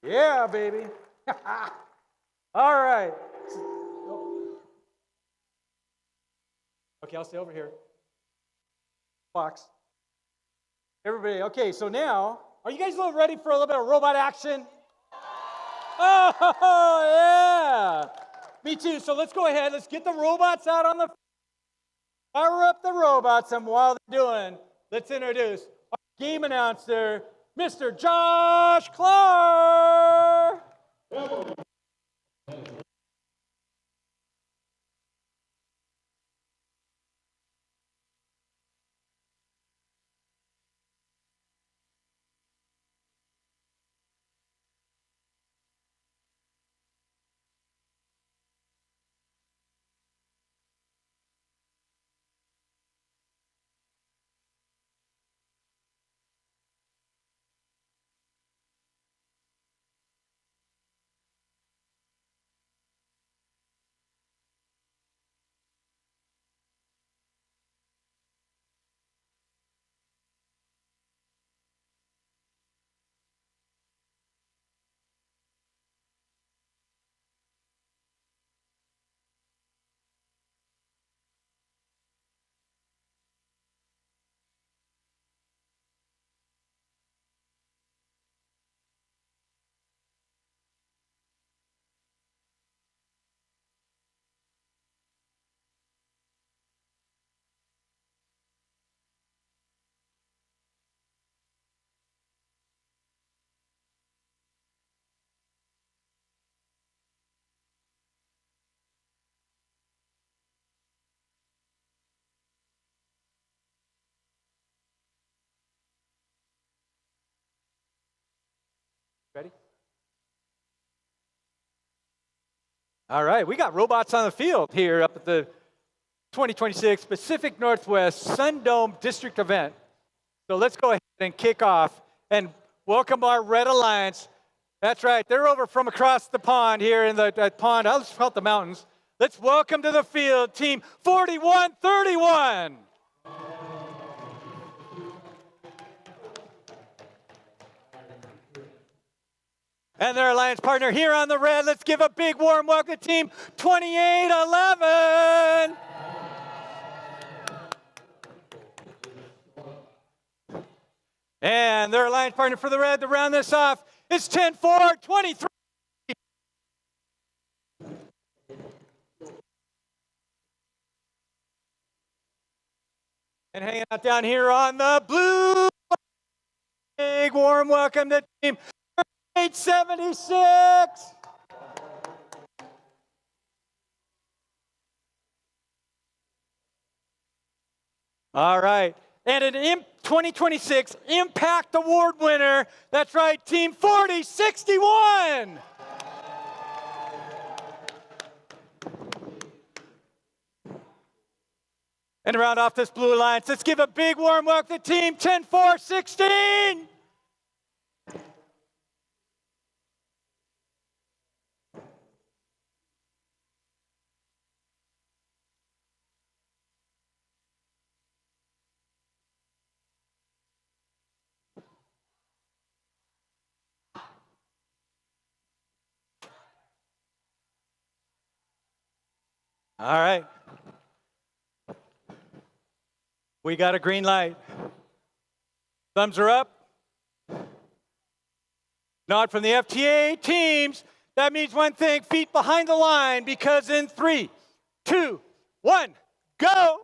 Yeah, baby. All right. Okay, I'll stay over here. Box. Everybody, okay, so now, are you guys a little ready for a little bit of robot action? Oh, yeah. Me too. So let's go ahead. Let's get the robots out on the fire up the robots. And while they're doing, let's introduce our game announcer, Mr. Josh Clark. Ready? All right, we got robots on the field here up at the 2026 Pacific Northwest SunDome District event. So let's go ahead and kick off and welcome our Red Alliance. That's right, they're over from across the pond here in the pond. I'll just call it the mountains. Let's welcome to the field Team 4131. And their alliance partner here on the red. Let's give a big warm welcome to Team 2811. And their alliance partner for the red to round this off is 10-4-23. And hanging out down here on the blue, big warm welcome to Team 876. All right. And an 2026 Impact Award winner. That's right, Team 4061. And to round off this blue alliance, let's give a big warm welcome to Team 10416. All right. We got a green light. Thumbs are up. Nod from the FTA teams. That means one thing, feet behind the line, because in 3, 2, 1, go.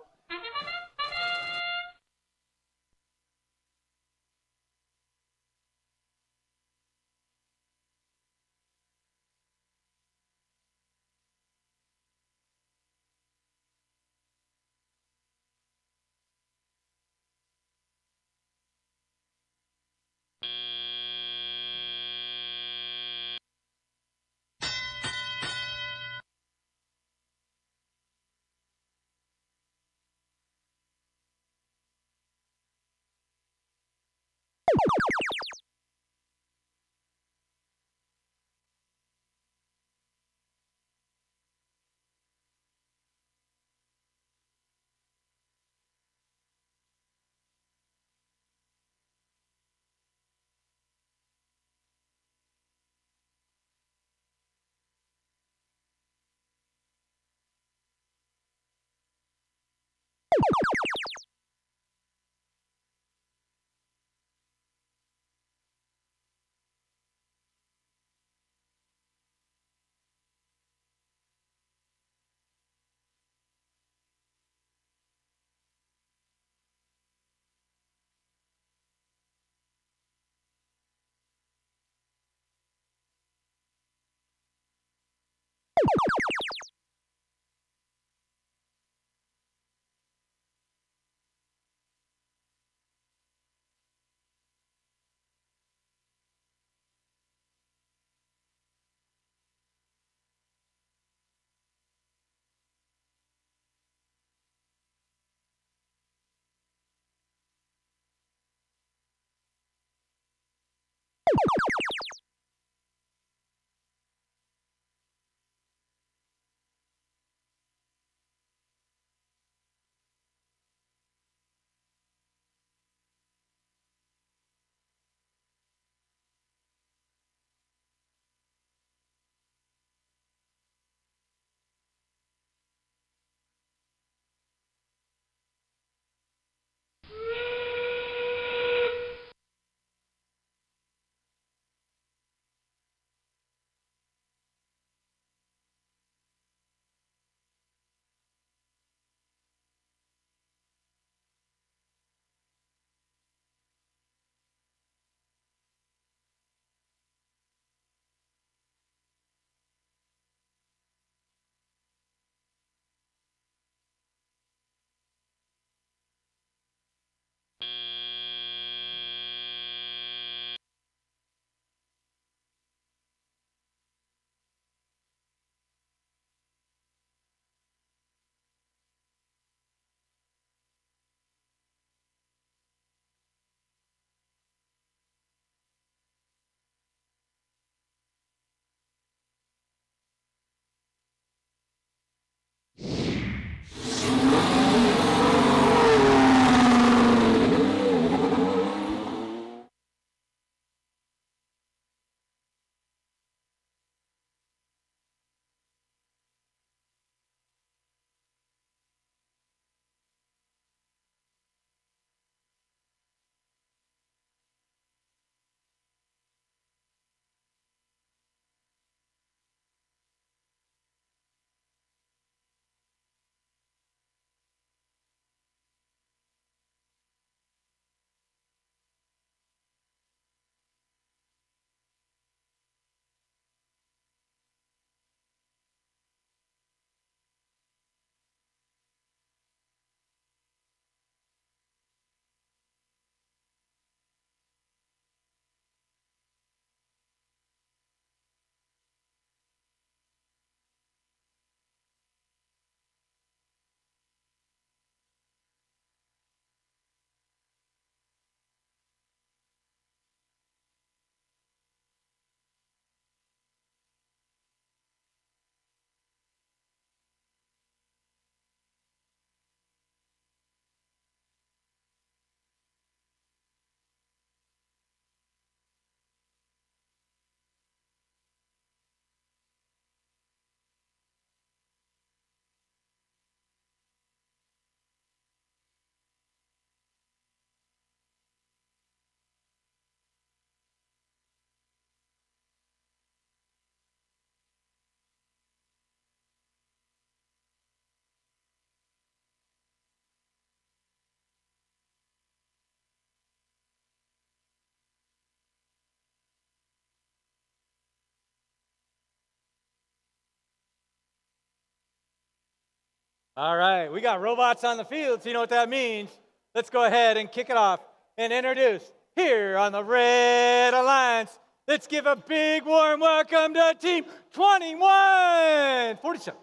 All right, we got robots on the field, so you know what that means. Let's go ahead and kick it off and introduce here on the Red Alliance. Let's give a big warm welcome to Team 2147.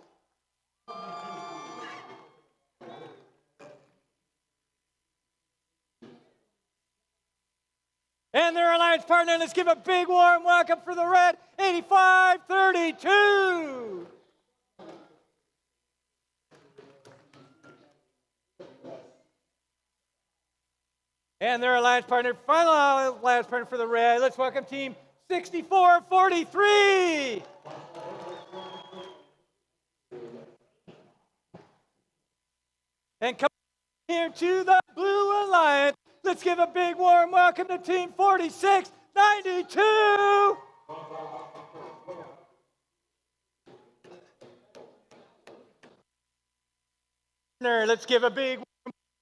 And their alliance partner, let's give a big warm welcome for the Red 8532. And their alliance partner, final alliance partner for the Red, let's welcome Team 6443. And come here to the Blue Alliance. Let's give a big warm welcome to Team 4692. Let's give a big warm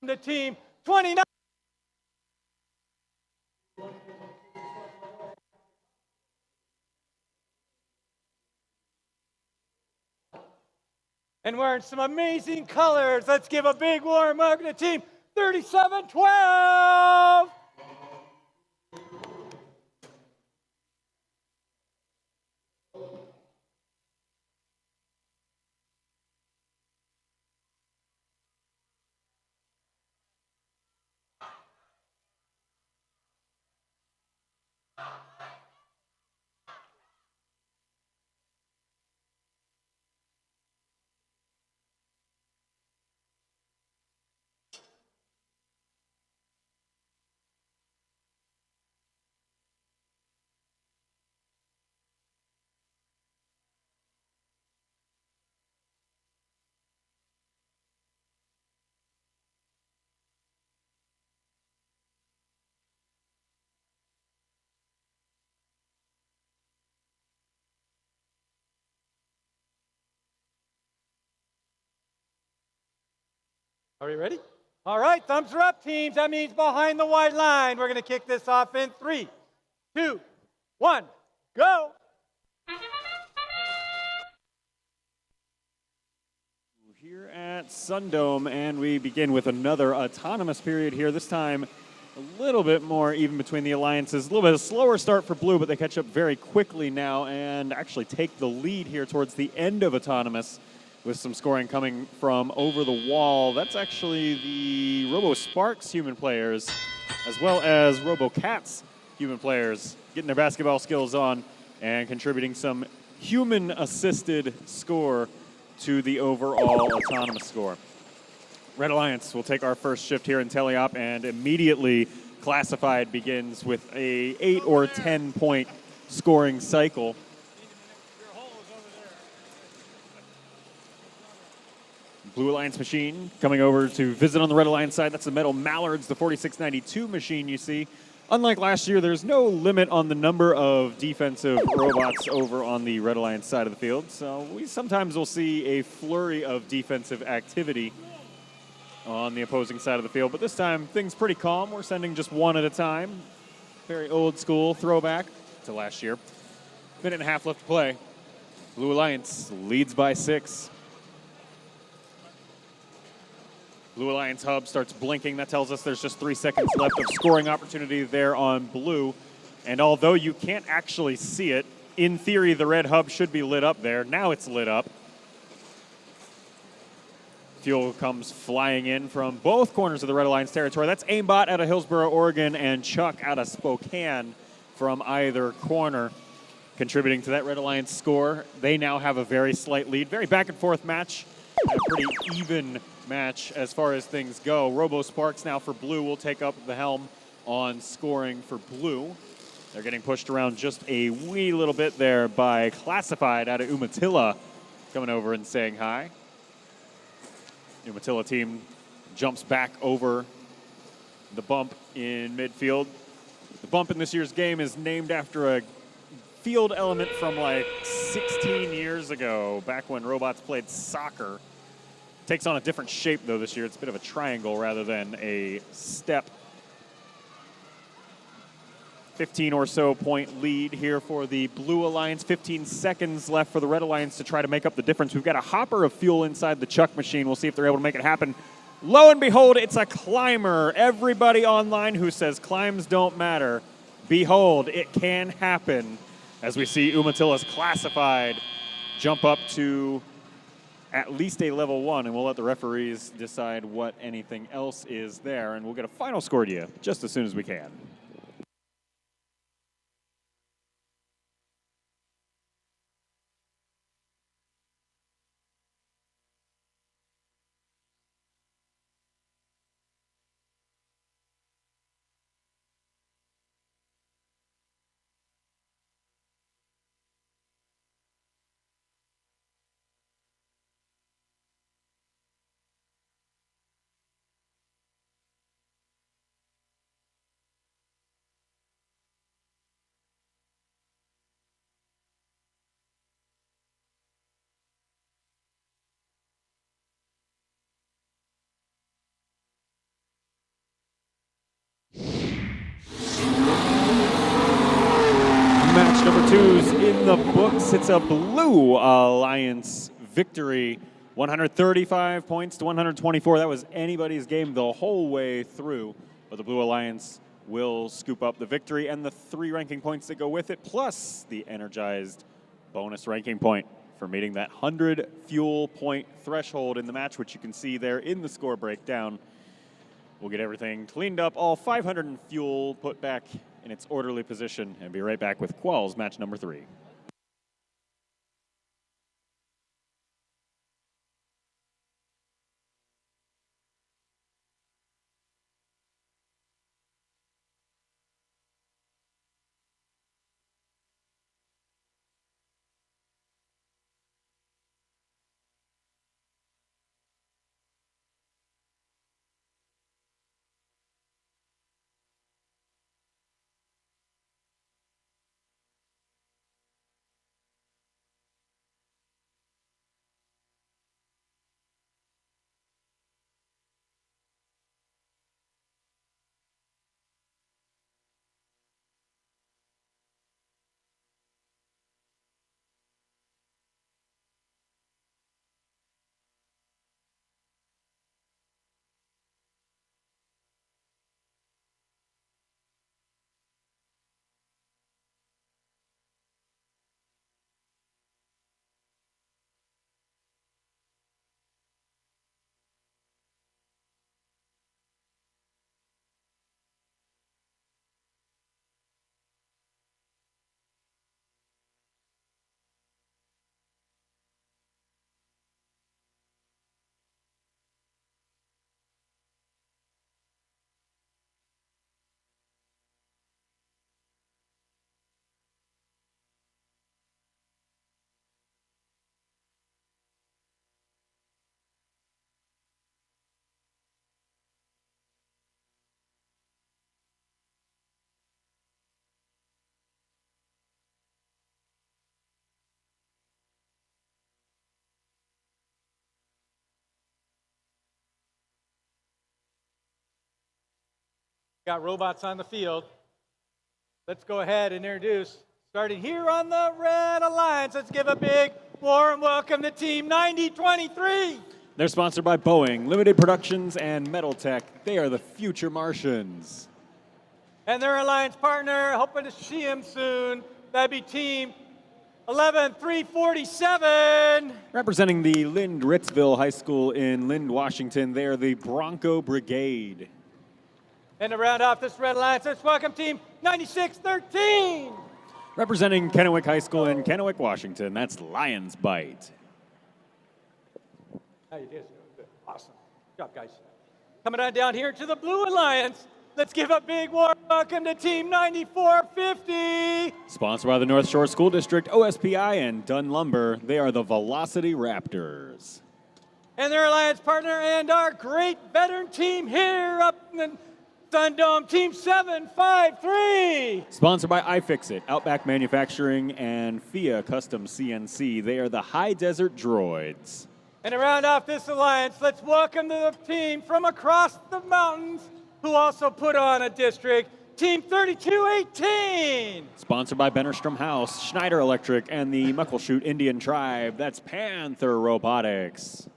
welcome to Team 29. And wearing some amazing colors. Let's give a big warm welcome to Team 3712. Are we ready? All right, thumbs are up, teams. That means behind the white line. We're going to kick this off in 3, 2, 1, go. Here at SunDome, and we begin with another autonomous period here. This time, a little bit more even between the alliances. A little bit of a slower start for Blue, but they catch up very quickly now and actually take the lead here towards the end of autonomous, with some scoring coming from over the wall. That's actually the Robo Sparks human players, as well as Robo Cats human players, getting their basketball skills on and contributing some human-assisted score to the overall autonomous score. Red Alliance will take our first shift here in Teleop, and immediately Classified begins with a 8 or 10 point scoring cycle. Blue Alliance machine coming over to visit on the Red Alliance side. That's the Metal Mallards, the 4692 machine you see. Unlike last year, there's no limit on the number of defensive robots over on the Red Alliance side of the field. So we sometimes will see a flurry of defensive activity on the opposing side of the field. But this time, things pretty calm. We're sending just one at a time. Very old school throwback to last year. Minute and a half left to play. Blue Alliance leads by 6. Blue Alliance hub starts blinking. That tells us there's just 3 seconds left of scoring opportunity there on Blue. And although you can't actually see it, in theory, the red hub should be lit up there. Now it's lit up. Fuel comes flying in from both corners of the Red Alliance territory. That's Aimbot out of Hillsboro, Oregon, and Chuck out of Spokane from either corner, contributing to that Red Alliance score. They now have a very slight lead. Very back and forth match. A pretty even match as far as things go. Robo Sparks now for Blue will take up the helm on scoring for Blue. They're getting pushed around just a wee little bit there by Classified out of Umatilla, coming over and saying hi. Umatilla team jumps back over the bump in midfield. The bump in this year's game is named after a field element from like 16 years ago, back when robots played soccer. Takes on a different shape, though, this year. It's a bit of a triangle rather than a step. 15 or so point lead here for the Blue Alliance. 15 seconds left for the Red Alliance to try to make up the difference. We've got a hopper of fuel inside the chuck machine. We'll see if they're able to make it happen. Lo and behold, it's a climber. Everybody online who says climbs don't matter, behold, it can happen. As we see Umatila's classified jump up to at least a level 1, and we'll let the referees decide what anything else is there, and we'll get a final score to you just as soon as we can. Match number 2's in the books. It's a Blue Alliance victory, 135 points to 124. That was anybody's game the whole way through, but the Blue Alliance will scoop up the victory and the 3 ranking points that go with it, plus the energized bonus ranking point for meeting that 100 fuel point threshold in the match, which you can see there in the score breakdown. We'll get everything cleaned up, all 500 in fuel put back in its orderly position, and be right back with Qualls match number 3. Got robots on the field. Let's go ahead and introduce, starting here on the Red Alliance, let's give a big warm welcome to Team 9023. They're sponsored by Boeing, Limited Productions, and Metal Tech. They are the future Martians. And their alliance partner, hoping to see him soon, that'd be Team 11347. Representing the Lind Ritzville High School in Lind, Washington, they are the Bronco Brigade. And to round off this Red Alliance, let's welcome Team 9613. Representing Kennewick High School in Kennewick, Washington, that's Lions Bite. How you doing? Good. Awesome. Good job, guys. Coming on down here to the Blue Alliance, let's give a big warm welcome to Team 9450. Sponsored by the North Shore School District, OSPI, and Dunn Lumber. They are the Velocity Raptors. And their alliance partner and our great veteran team here up in the SunDome, Team 753. Sponsored by iFixit, Outback Manufacturing, and FIA Custom CNC. They are the High Desert Droids. And to round off this alliance, let's welcome the team from across the mountains who also put on a district, Team 3218. Sponsored by Bennerstrom House, Schneider Electric, and the Muckleshoot Indian Tribe. That's Panther Robotics.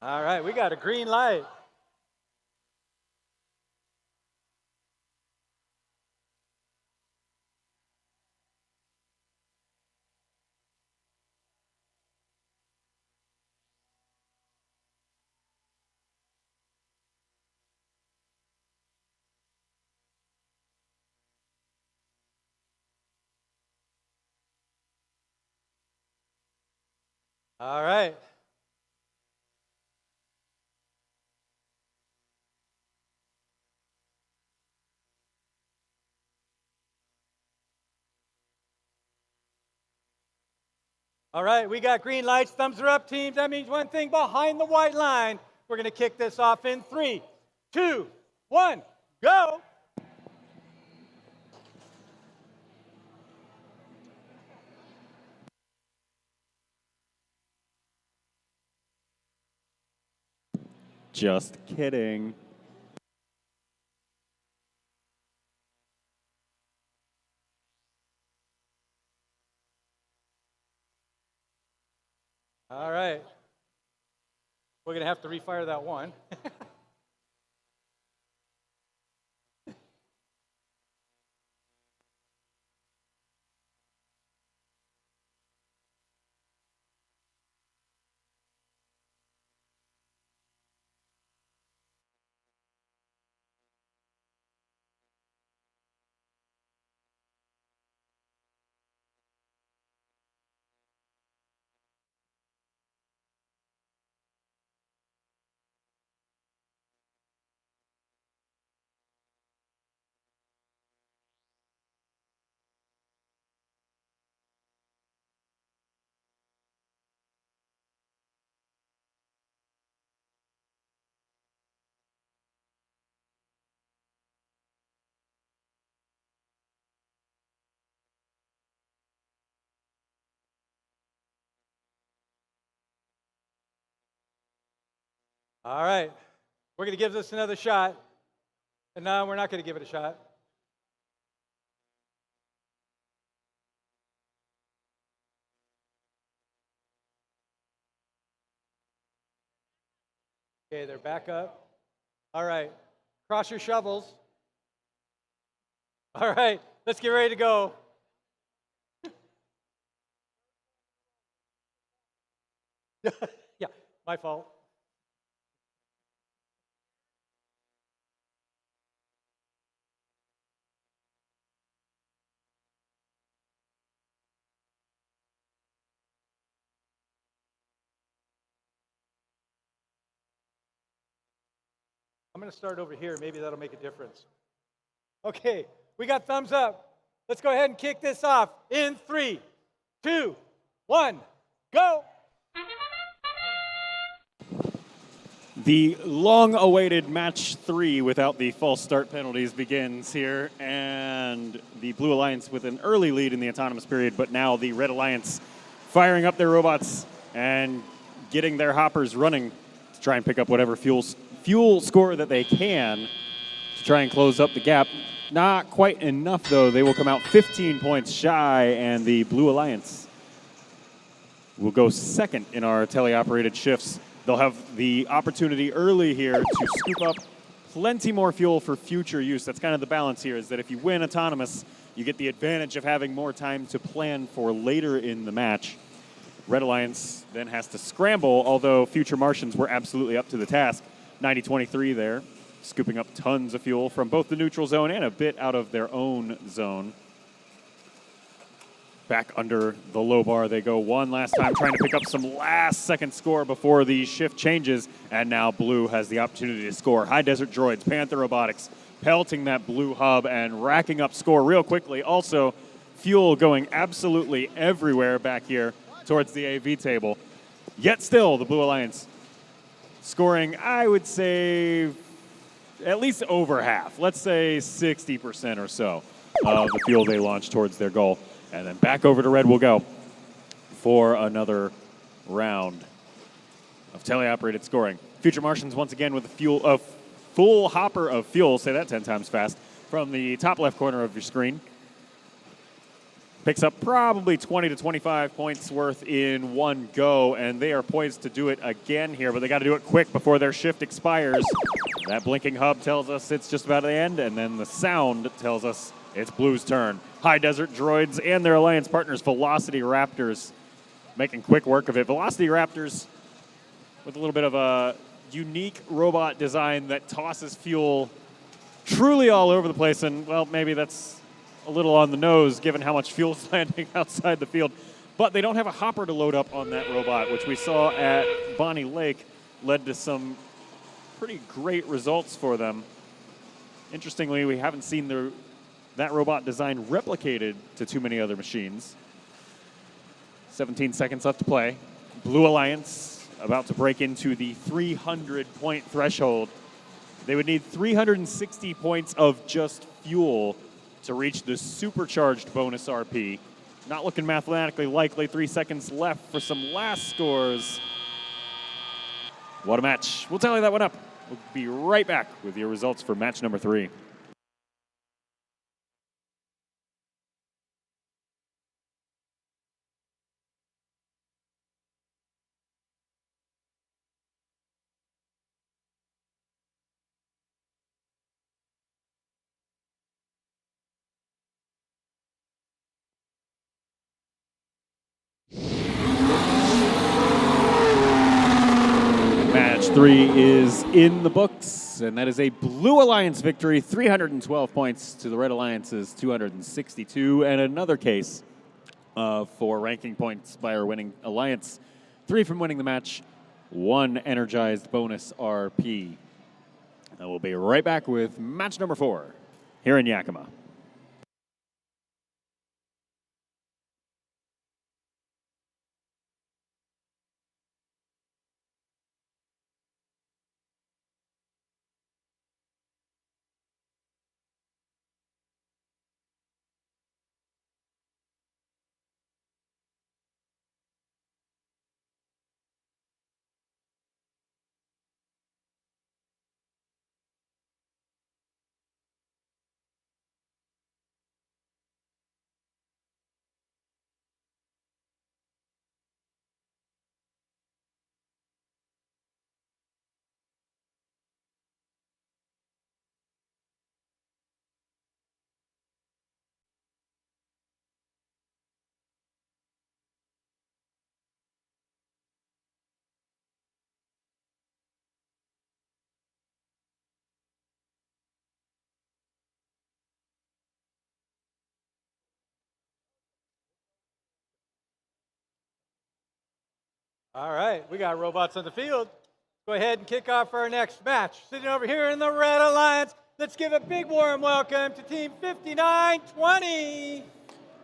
All right, we got a green light. All right. All right, we got green lights. Thumbs are up, teams. That means one thing behind the white line. We're going to kick this off in 3, 2, 1, go. Just kidding. All right. We're going to have to refire that one. All right. We're going to give this another shot. And no, we're not going to give it a shot. Okay, they're back up. All right. Cross your shovels. All right. Let's get ready to go. Yeah, my fault. I'm going to start over here. Maybe that'll make a difference. Okay, we got thumbs up. Let's go ahead and kick this off in 3, 2, 1, go. The long-awaited match 3 without the false start penalties begins here, and the Blue Alliance with an early lead in the autonomous period, but now the Red Alliance firing up their robots and getting their hoppers running to try and pick up whatever fuel score that they can to try and close up the gap. Not quite enough, though. They will come out 15 points shy, and the Blue Alliance will go second in our teleoperated shifts. They'll have the opportunity early here to scoop up plenty more fuel for future use. That's kind of the balance here, is that if you win autonomous, you get the advantage of having more time to plan for later in the match. Red Alliance then has to scramble, although Future Martians were absolutely up to the task. 90-23 there, scooping up tons of fuel from both the neutral zone and a bit out of their own zone. Back under the low bar they go one last time, trying to pick up some last-second score before the shift changes, and now Blue has the opportunity to score. High Desert Droids, Panther Robotics, pelting that Blue hub and racking up score real quickly. Also, fuel going absolutely everywhere back here towards the AV table. Yet still, the Blue Alliance scoring, I would say, at least over half. Let's say 60% or so of the fuel they launch towards their goal. And then back over to Red we'll go for another round of teleoperated scoring. Future Martians once again with a full hopper of fuel, say that 10 times fast, from the top left corner of your screen. Picks up probably 20 to 25 points worth in one go, and they are poised to do it again here, but they got to do it quick before their shift expires. That blinking hub tells us it's just about to end, and then the sound tells us it's Blue's turn. High Desert Droids and their alliance partners, Velocity Raptors, making quick work of it. Velocity Raptors with a little bit of a unique robot design that tosses fuel truly all over the place, and, well, maybe that's a little on the nose given how much fuel is landing outside the field. But they don't have a hopper to load up on that robot, which we saw at Bonnie Lake led to some pretty great results for them. Interestingly, we haven't seen that robot design replicated to too many other machines. 17 seconds left to play. Blue Alliance about to break into the 300-point threshold. They would need 360 points of just fuel to reach the supercharged bonus RP. Not looking mathematically likely. 3 seconds left for some last scores. What a match. We'll tally that one up. We'll be right back with your results for match number 3. Match 3 is in the books, and that is a Blue Alliance victory, 312 points to the Red Alliance's 262, and another case for ranking points by our winning Alliance. 3 from winning the match, 1 energized bonus RP. And we'll be right back with match number 4 here in Yakima. All right, we got robots on the field. Go ahead and kick off our next match. Sitting over here in the Red Alliance, let's give a big warm welcome to Team 5920.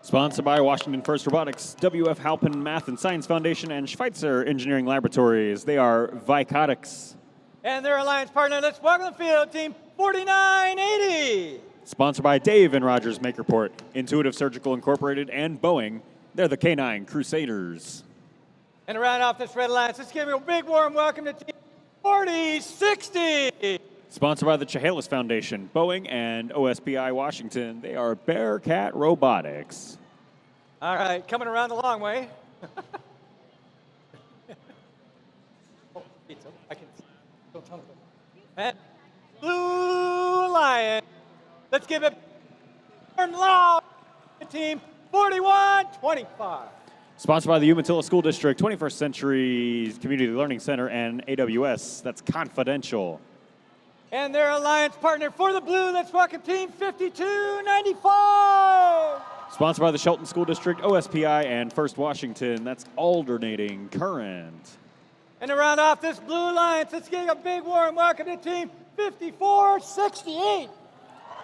Sponsored by Washington First Robotics, W.F. Halpin Math and Science Foundation, and Schweitzer Engineering Laboratories. They are Vicotics. And their alliance partner, let's welcome to the field, Team 4980. Sponsored by Dave and Rogers Makerport, Intuitive Surgical Incorporated, and Boeing. They're the Canine Crusaders. And to round off this Red Alliance, let's give a big warm welcome to Team 4060. Sponsored by the Chehalis Foundation, Boeing, and OSPI Washington. They are Bearcat Robotics. All right, coming around the long way. Oh, pizza. I can. Don't tell me. And Blue Alliance. Let's give it warm loud to Team 4125. Sponsored by the Umatilla School District, 21st Century Community Learning Center, and AWS. That's confidential. And their alliance partner for the blue, let's welcome Team 5295. Sponsored by the Shelton School District, OSPI, and First Washington. That's alternating current. And to round off this blue alliance, let's give a big warm welcome to Team 5468.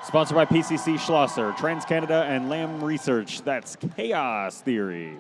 Sponsored by PCC Schlosser, TransCanada, and Lamb Research. That's Chaos Theory.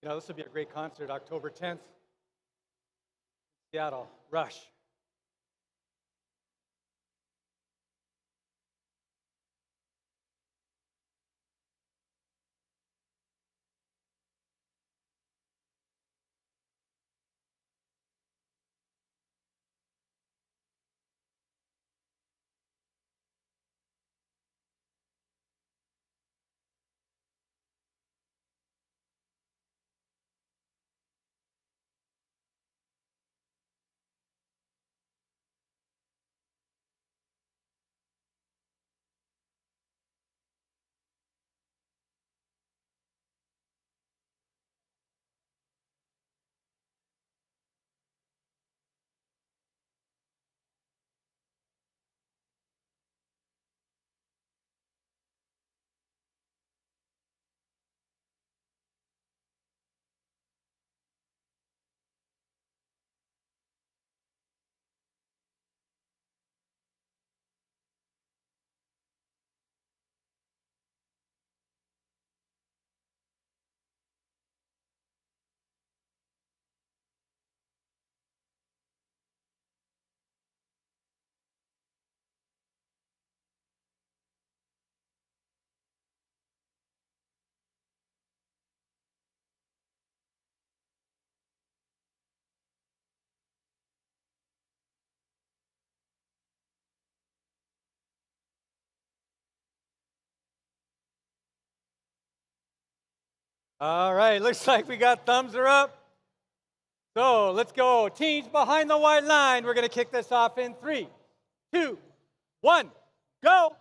You know, this will be a great concert, October 10th, Seattle, Rush. All right, looks like we got thumbs are up. So let's go. Teams behind the white line. We're going to kick this off in 3, 2, 1, go.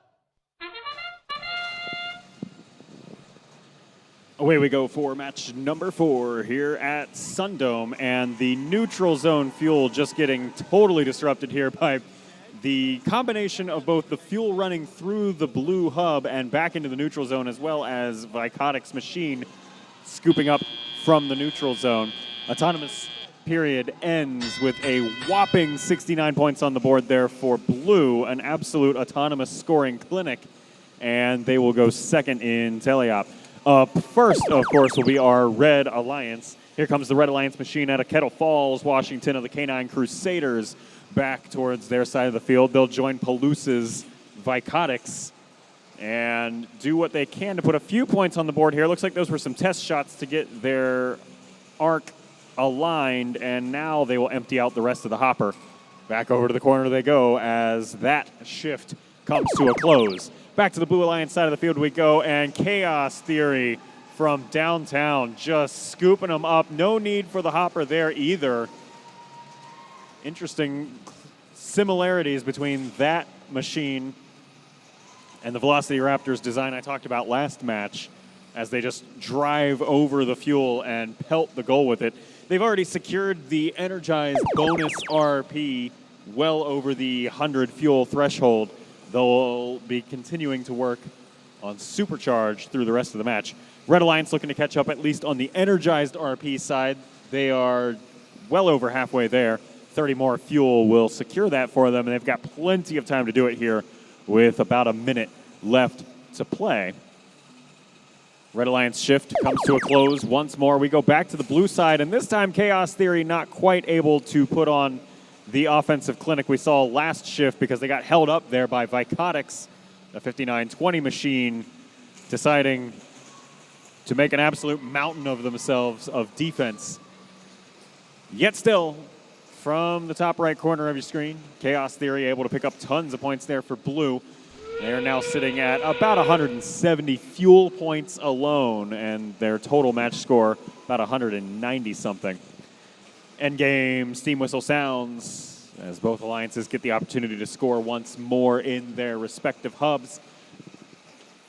Away we go for match number 4 here at SunDome, and the neutral zone fuel just getting totally disrupted here by the combination of both the fuel running through the blue hub and back into the neutral zone, as well as Vicotics machine scooping up from the neutral zone. Autonomous period ends with a whopping 69 points on the board there for blue, an absolute autonomous scoring clinic, and they will go second in teleop. Up first, of course, will be our Red Alliance. Here comes the Red Alliance machine out of Kettle Falls, Washington, of the Canine Crusaders back towards their side of the field. They'll join Palouse's Vicotics and do what they can to put a few points on the board here. Looks like those were some test shots to get their arc aligned, and now they will empty out the rest of the hopper. Back over to the corner they go as that shift comes to a close. Back to the Blue Alliance side of the field we go, and Chaos Theory from downtown just scooping them up. No need for the hopper there either. Interesting similarities between that machine and the Velocity Raptors design I talked about last match, as they just drive over the fuel and pelt the goal with it. They've already secured the energized bonus RP well over the 100 fuel threshold. They'll be continuing to work on Supercharge through the rest of the match. Red Alliance looking to catch up at least on the energized RP side. They are well over halfway there. 30 more fuel will secure that for them, and they've got plenty of time to do it here with about a minute left to play. Red Alliance shift comes to a close once more. We go back to the blue side, and this time Chaos Theory not quite able to put on the offensive clinic we saw last shift because they got held up there by Vicotics, a 59-20 machine, deciding to make an absolute mountain of themselves of defense. Yet still, from the top right corner of your screen, Chaos Theory able to pick up tons of points there for blue. They are now sitting at about 170 fuel points alone, and their total match score about 190-something. Endgame steam whistle sounds as both alliances get the opportunity to score once more in their respective hubs.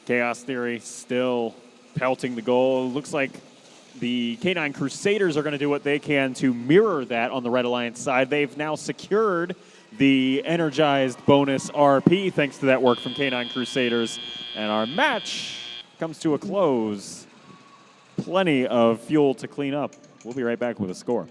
Chaos Theory still pelting the goal. Looks like the Canine Crusaders are going to do what they can to mirror that on the Red Alliance side. They've now secured the energized bonus RP thanks to that work from Canine Crusaders. And our match comes to a close. Plenty of fuel to clean up. We'll be right back with a score.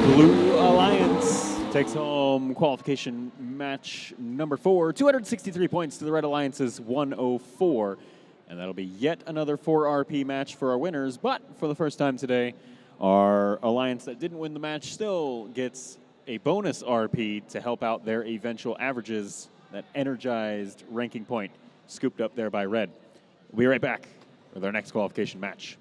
Blue Alliance takes home qualification match number 4, 263 points to the Red Alliance's 104. And that'll be yet another 4 RP match for our winners. But for the first time today, our alliance that didn't win the match still gets a bonus RP to help out their eventual averages, that energized ranking point scooped up there by Red. We'll be right back with our next qualification match.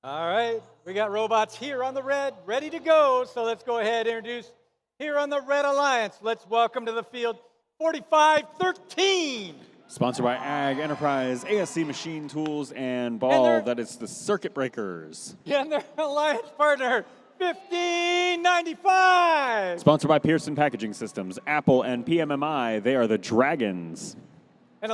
All right, we got robots here on the red, ready to go. So let's go ahead and introduce here on the Red Alliance. Let's welcome to the field 4513. Sponsored by Ag Enterprise, ASC Machine Tools, and Ball. That is the Circuit Breakers. And their alliance partner, 1595. Sponsored by Pearson Packaging Systems, Apple, and PMMI. They are the Dragons. And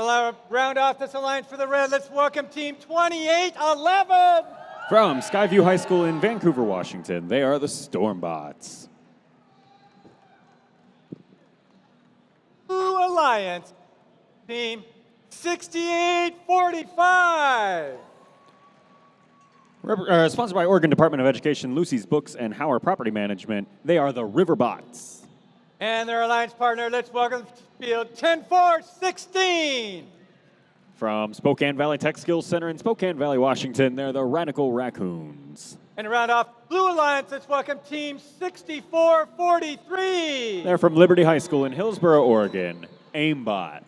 round off this alliance for the red, let's welcome team 2811. From Skyview High School in Vancouver, Washington, they are the Stormbots. Blue Alliance, team 6845. Sponsored by Oregon Department of Education, Lucy's Books, and Hauer Property Management, they are the Riverbots. And their alliance partner, let's welcome to the field 10416. From Spokane Valley Tech Skills Center in Spokane Valley, Washington, they're the Radical Raccoons. And to round off Blue Alliance, let's welcome team 6443. They're from Liberty High School in Hillsboro, Oregon, Aimbot.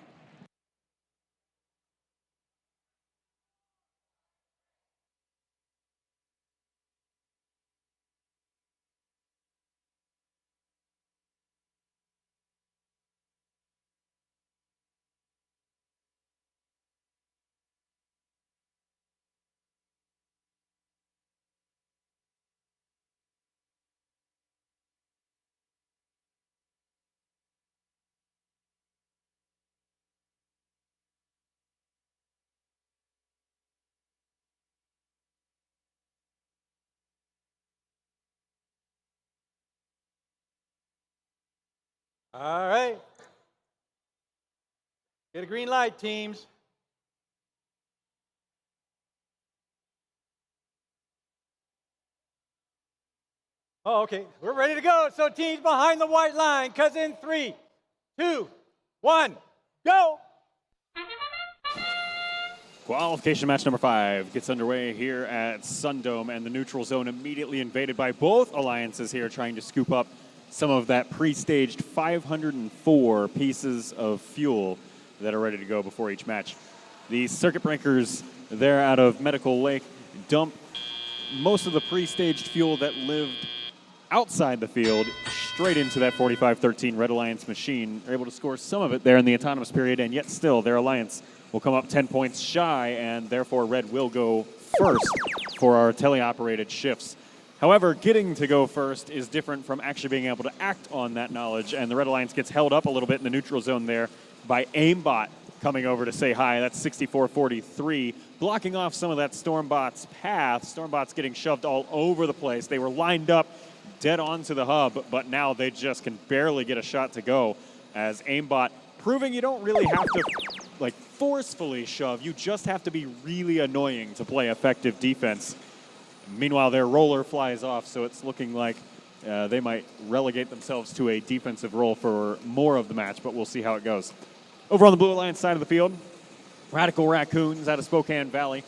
All right. Get a green light, teams. Oh, okay. We're ready to go. So teams behind the white line, because in 3, 2, 1, go. Qualification match number 5 gets underway here at SunDome, and the neutral zone immediately invaded by both alliances here, trying to scoop up some of that pre-staged 504 pieces of fuel that are ready to go before each match. The circuit breakers, they're out of Medical Lake, dump most of the pre-staged fuel that lived outside the field straight into that 4513 Red Alliance machine. They're able to score some of it there in the autonomous period, and yet still their alliance will come up 10 points shy, and therefore Red will go first for our teleoperated shifts. However, getting to go first is different from actually being able to act on that knowledge, and the Red Alliance gets held up a little bit in the neutral zone there by aimbot coming over to say hi. That's 64-43, blocking off some of that Stormbot's path. Stormbot's getting shoved all over the place. They were lined up dead onto the hub, but now they just can barely get a shot to go as aimbot proving you don't really have to like forcefully shove. You just have to be really annoying to play effective defense. Meanwhile, their roller flies off, so it's looking like they might relegate themselves to a defensive role for more of the match, but we'll see how it goes. Over on the Blue Alliance side of the field, Radical Raccoons out of Spokane Valley.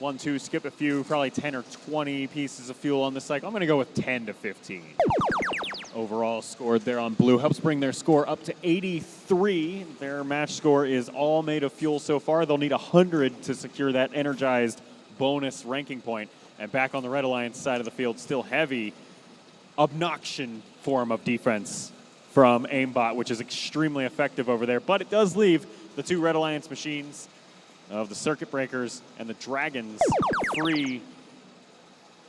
1, 2, skip a few, probably 10 or 20 pieces of fuel on this cycle. I'm going to go with 10 to 15. Overall scored there on Blue. Helps bring their score up to 83. Their match score is all made of fuel so far. They'll need 100 to secure that energized bonus ranking point. And back on the Red Alliance side of the field, still heavy, obnoxious form of defense from aimbot, which is extremely effective over there. But it does leave the 2 Red Alliance machines of the Circuit Breakers and the Dragons free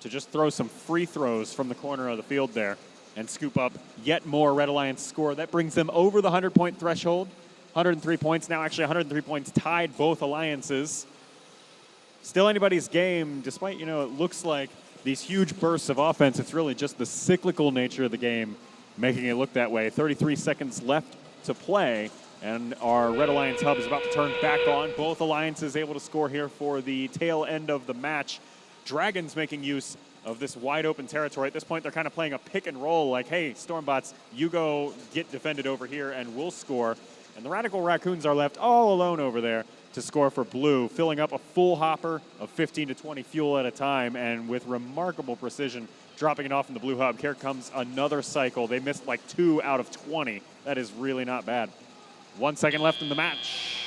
to just throw some free throws from the corner of the field there and scoop up yet more Red Alliance score. That brings them over the 100-point threshold. 103 points now, actually 103 points tied both alliances. Still anybody's game, despite, it looks like these huge bursts of offense. It's really just the cyclical nature of the game making it look that way. 33 seconds left to play, and our Red Alliance hub is about to turn back on. Both alliances able to score here for the tail end of the match. Dragons making use of this wide open territory. At this point, they're kind of playing a pick and roll, like, hey, Stormbots, you go get defended over here and we'll score. And the Radical Raccoons are left all alone over there to score for Blue, filling up a full hopper of 15 to 20 fuel at a time, and with remarkable precision, dropping it off in the Blue hub. Here comes another cycle. They missed like 2 out of 20. That is really not bad. 1 second left in the match.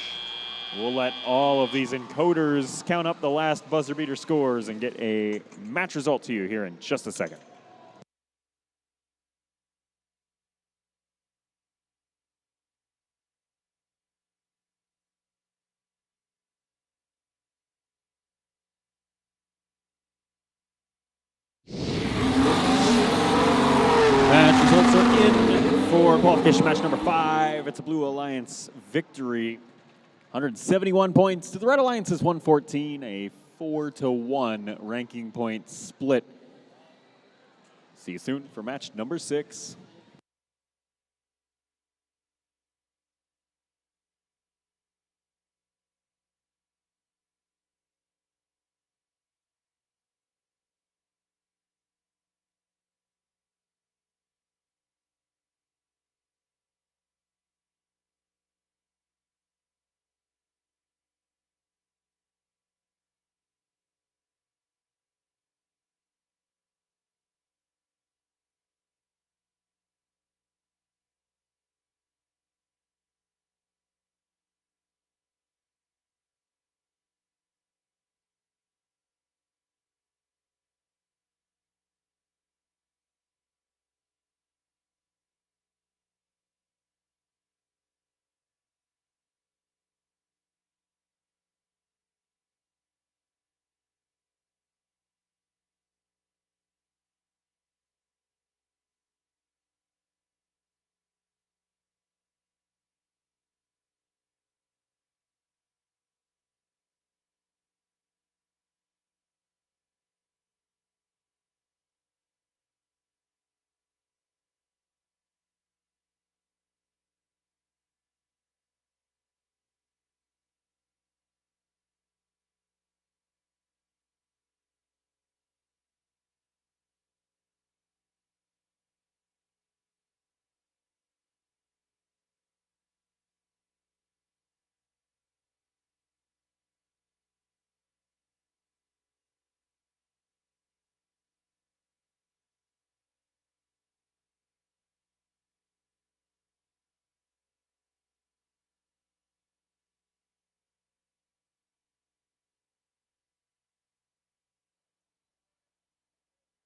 We'll let all of these encoders count up the last buzzer beater scores and get a match result to you here in just a second. Match results are in for qualification match number 5. It's a Blue Alliance victory. 171 points to the Red Alliance's 114, a 4-1 ranking point split. See you soon for match number 6.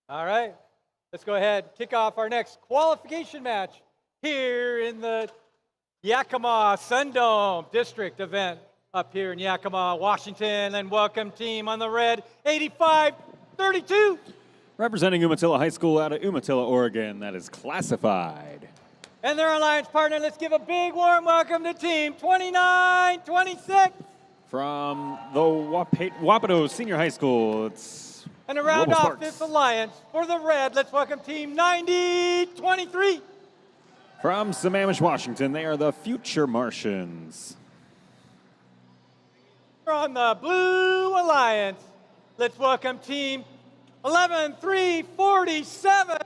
All right, let's go ahead and kick off our next qualification match here in the Yakima SunDome District event up here in Yakima, Washington. And welcome team on the red, 85-32. Representing Umatilla High School out of Umatilla, Oregon, that is Classified. and their alliance partner. Let's give a big warm welcome to Team 2926. From the Wapato Senior High School, it's And to round off RoboSparks. this alliance, for the red, let's welcome Team 9023. From Sammamish, Washington, they are the Future Martians. From the blue alliance, let's welcome Team 11347.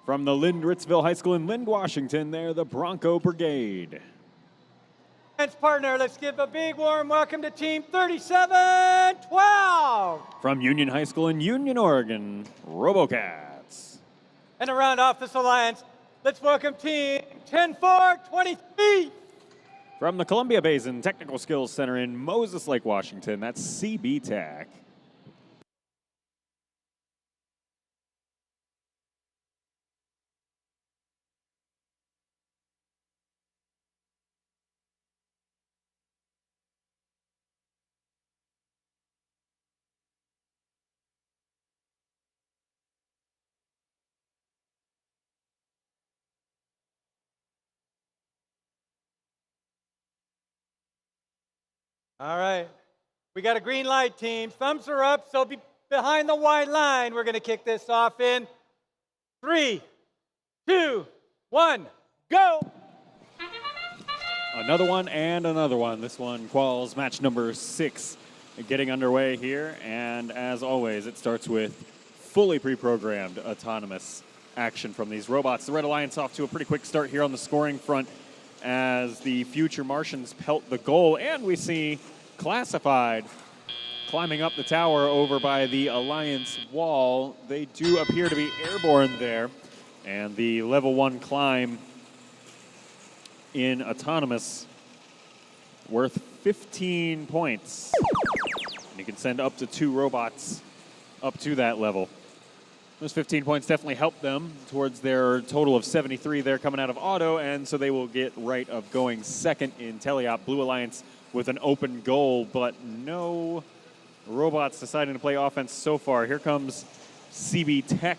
From the Lind-Ritzville High School in Lind, Washington, they're the Bronco Brigade. Alliance partner, let's give a big warm welcome to Team 3712. From Union High School in Union, Oregon, RoboCats. And to round off this alliance, let's welcome Team 10423. From the Columbia Basin Technical Skills Center in Moses Lake, Washington, that's CB Tech. All right. We got a green light, team. Thumbs are up, so be behind the white line. We're going to kick this off in 3, 2, 1, go. Another one and another one. This one quals match number 6 getting underway here. And as always, it starts with fully pre-programmed autonomous action from these robots. The Red Alliance off to a pretty quick start here on the scoring front as the Future Martians pelt the goal. And we see Classified climbing up the tower over by the Alliance wall. They do appear to be airborne there. And the level 1 climb in autonomous worth 15 points. And you can send up to 2 robots up to that level. Those 15 points definitely help them towards their total of 73 there coming out of auto, and so they will get right of going second in Teleop. Blue Alliance with an open goal, but no robots deciding to play offense so far. Here comes CB Tech.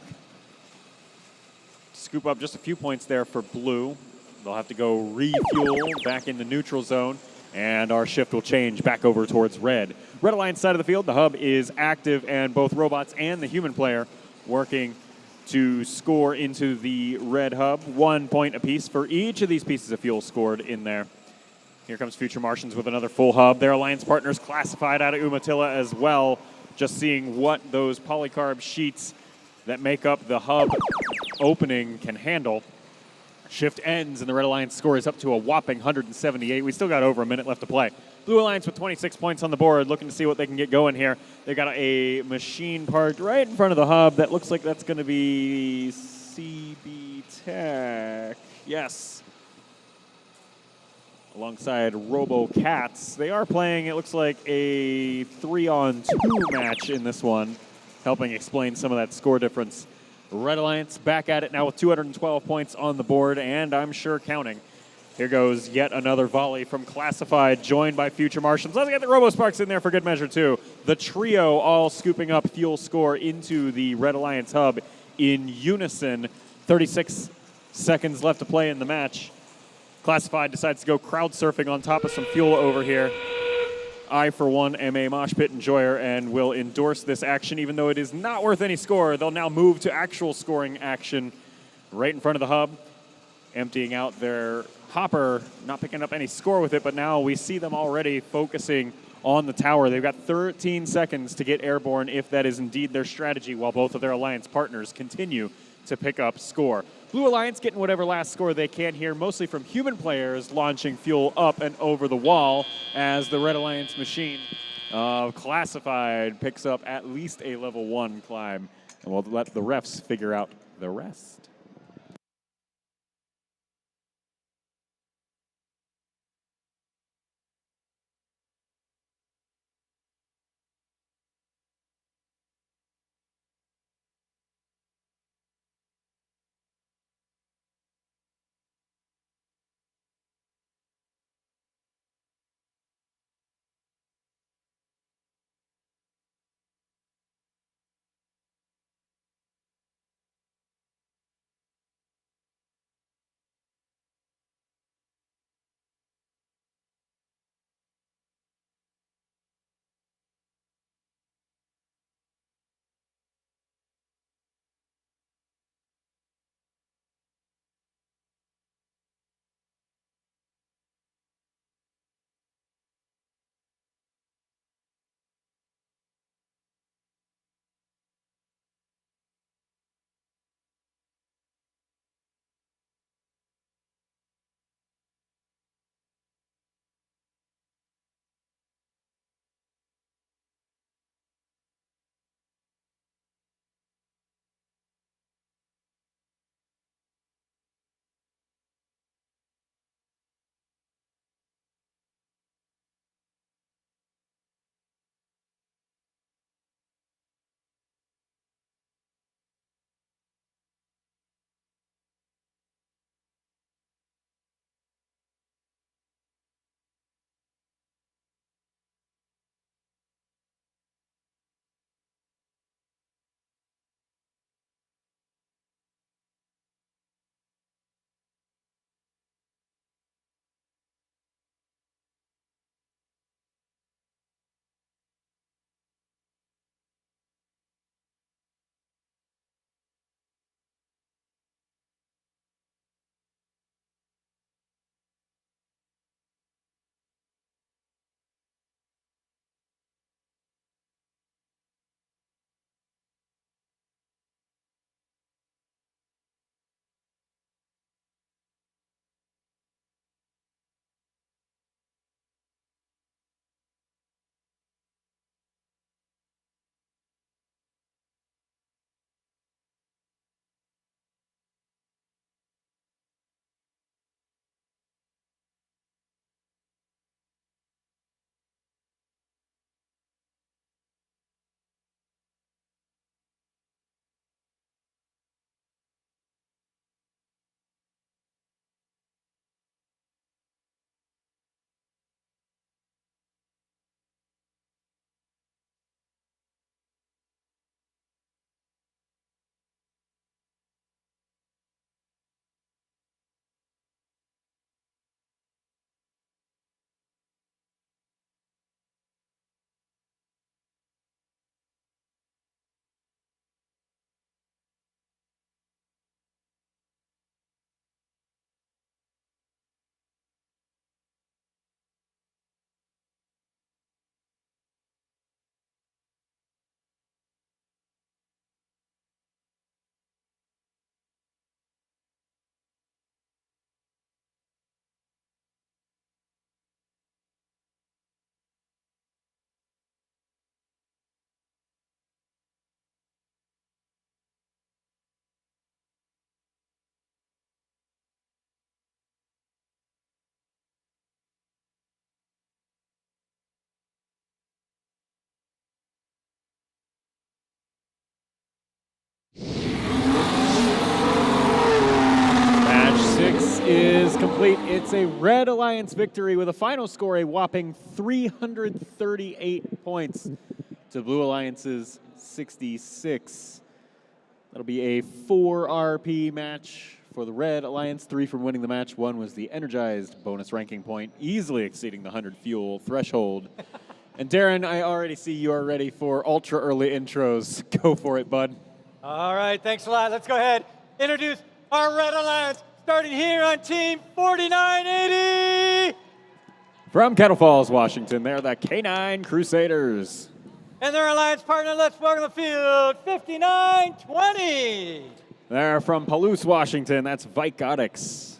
Scoop up just a few points there for Blue. They'll have to go refuel back into neutral zone, and our shift will change back over towards Red. Red Alliance side of the field, the hub is active, and both robots and the human player working to score into the Red hub. 1 point apiece for each of these pieces of fuel scored in there. Here comes Future Martians with another full hub. Their alliance partners classified out of Umatilla as well. Just seeing what those polycarb sheets that make up the hub opening can handle. Shift ends, and the Red Alliance score is up to a whopping 178. We still got over a minute left to play. Blue Alliance with 26 points on the board, looking to see what they can get going here. They got a machine parked right in front of the hub. That looks like that's going to be CB Tech. Yes. Alongside RoboCats. They are playing, it looks like, a 3-on-2 match in this one, helping explain some of that score difference. Red Alliance back at it now with 212 points on the board, and I'm sure counting. Here goes yet another volley from Classified, joined by Future Martians. Let's get the RoboSparks in there for good measure, too. The trio all scooping up fuel score into the Red Alliance hub in unison. 36 seconds left to play in the match. Classified decides to go crowd surfing on top of some fuel over here. I, for one, am a mosh pit enjoyer and will endorse this action, even though it is not worth any score. They'll now move to actual scoring action right in front of the hub, emptying out their hopper, not picking up any score with it, but now we see them already focusing on the tower. They've got 13 seconds to get airborne if that is indeed their strategy, while both of their alliance partners continue to pick up score. Blue Alliance getting whatever last score they can here, mostly from human players launching fuel up and over the wall as the Red Alliance machine Classified picks up at least a level 1 climb. And we'll let the refs figure out the rest. complete. It's a Red Alliance victory with a final score a whopping 338 points to Blue Alliance's 66. That'll be a 4 RP match for the Red Alliance. 3 from winning the match. 1 was the energized bonus ranking point, easily exceeding the 100 fuel threshold. And Darren, I already see you are ready for ultra early intros. Go for it, bud. All right, thanks a lot. Let's go ahead. Introduce our Red Alliance, starting here on team 4980. From Kettle Falls, Washington, they're the Canine Crusaders. And their alliance partner, let's welcome the field, 5920. They're from Palouse, Washington, that's Robotics.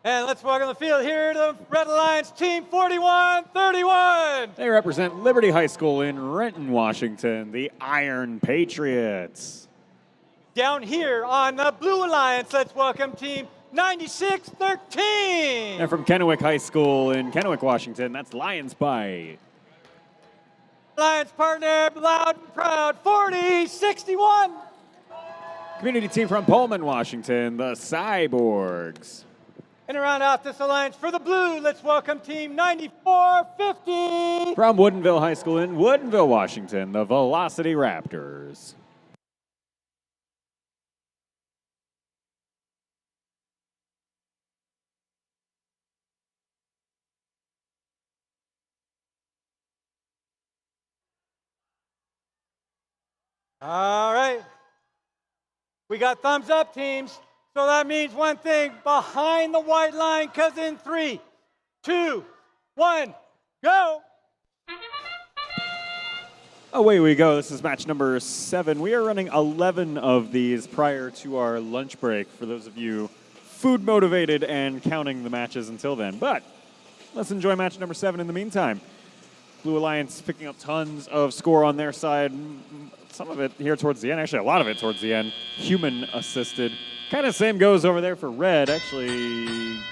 And let's welcome the field here to the Red Alliance, team 4131. They represent Liberty High School in Renton, Washington, the Iron Patriots. Down here on the Blue Alliance, let's welcome team 9613. And from Kennewick High School in Kennewick, Washington, that's Lions Bite. Alliance partner, loud and proud, 4061. Community team from Pullman, Washington, the Cyborgs. And to round out this alliance for the blue, let's welcome team 9450. From Woodinville High School in Woodinville, Washington, the Velocity Raptors. All right. We got thumbs up, teams. So that means one thing, behind the white line, because in 3, 2, 1, go. Away we go. This is match number 7. We are running 11 of these prior to our lunch break for those of you food motivated and counting the matches until then. But let's enjoy match number 7 in the meantime. Blue Alliance picking up tons of score on their side. Some of it here towards the end, actually a lot of it towards the end, human assisted. Kind of same goes over there for Red, actually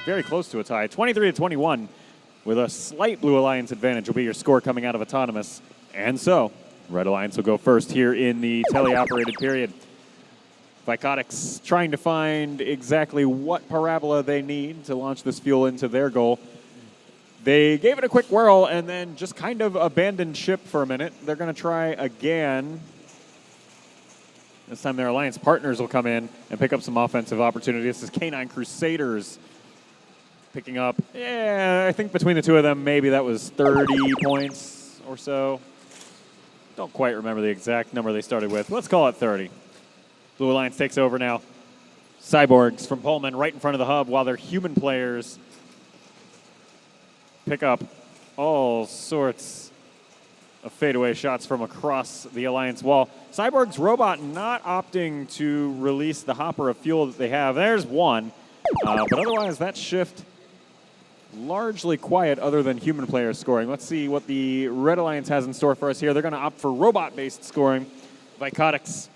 very close to a tie. 23-21 with a slight Blue Alliance advantage will be your score coming out of Autonomous. And so, Red Alliance will go first here in the teleoperated period. Robotics trying to find exactly what parabola they need to launch this fuel into their goal. They gave it a quick whirl and then just kind of abandoned ship for a minute. They're going to try again. This time their alliance partners will come in and pick up some offensive opportunities. This is Canine Crusaders picking up, I think between the two of them, maybe that was 30 points or so. Don't quite remember the exact number they started with. Let's call it 30. Blue Alliance takes over now. Cyborgs from Pullman right in front of the hub while their human players pick up all sorts of fadeaway shots from across the Alliance wall. Cyborg's robot not opting to release the hopper of fuel that they have. There's one, but otherwise that shift largely quiet other than human players scoring. Let's see what the Red Alliance has in store for us here. They're going to opt for robot-based scoring. Robotics,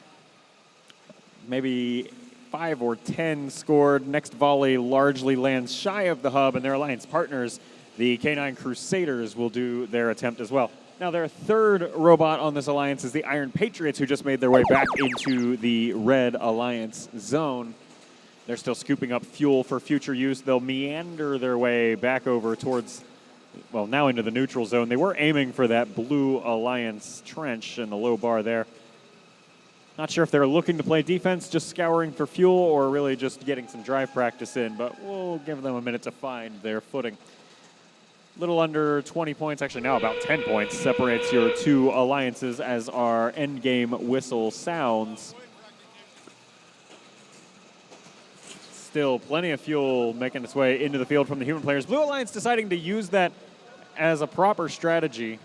maybe 5 or 10 scored. Next volley largely lands shy of the hub, and their Alliance partners, the Canine Crusaders, will do their attempt as well. Now, their third robot on this alliance is the Iron Patriots, who just made their way back into the Red Alliance zone. They're still scooping up fuel for future use. They'll meander their way back over towards, well, now into the neutral zone. They were aiming for that Blue Alliance trench and the low bar there. Not sure if they're looking to play defense, just scouring for fuel, or really just getting some drive practice in, but we'll give them a minute to find their footing. Little under 20 points, actually now about 10 points, separates your two alliances as our endgame whistle sounds. Still plenty of fuel making its way into the field from the human players. Blue Alliance deciding to use that as a proper strategy.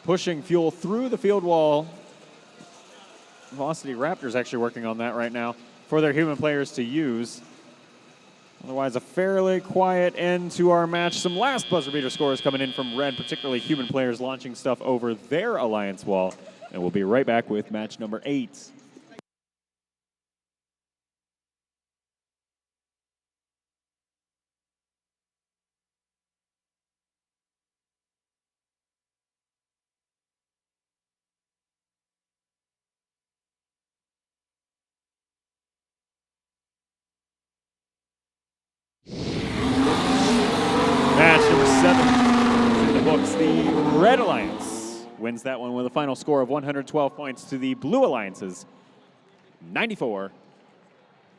Pushing fuel through the field wall. Velocity Raptors actually working on that right now for their human players to use. Otherwise, a fairly quiet end to our match. Some last buzzer beater scores coming in from Red, particularly human players launching stuff over their alliance wall. And we'll be right back with match number 8. the Red Alliance wins that one with a final score of 112 points to the Blue Alliance's 94.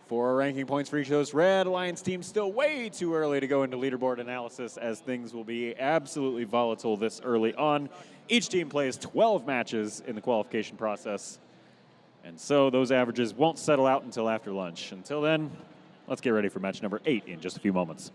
4 ranking points for each of those Red Alliance teams. Still way too early to go into leaderboard analysis, as things will be absolutely volatile this early on. Each team plays 12 matches in the qualification process, and so those averages won't settle out until after lunch. Until then, let's get ready for match number 8 in just a few moments.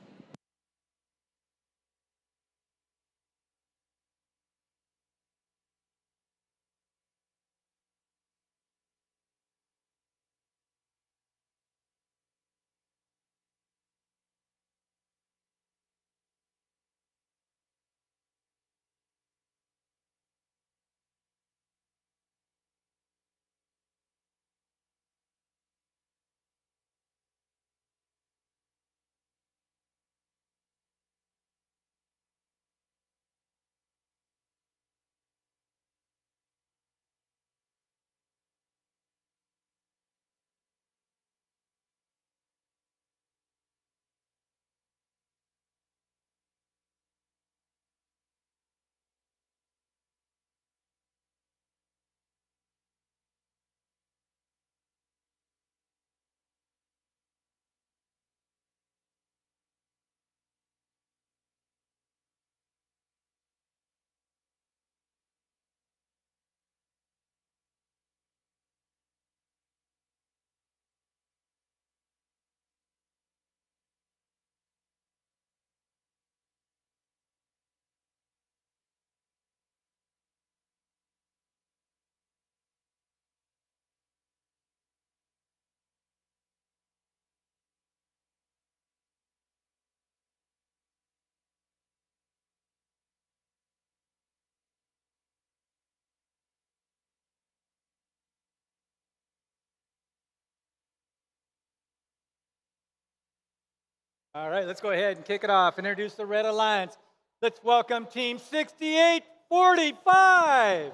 All right, let's go ahead and kick it off and introduce the Red Alliance. Let's welcome Team 6845.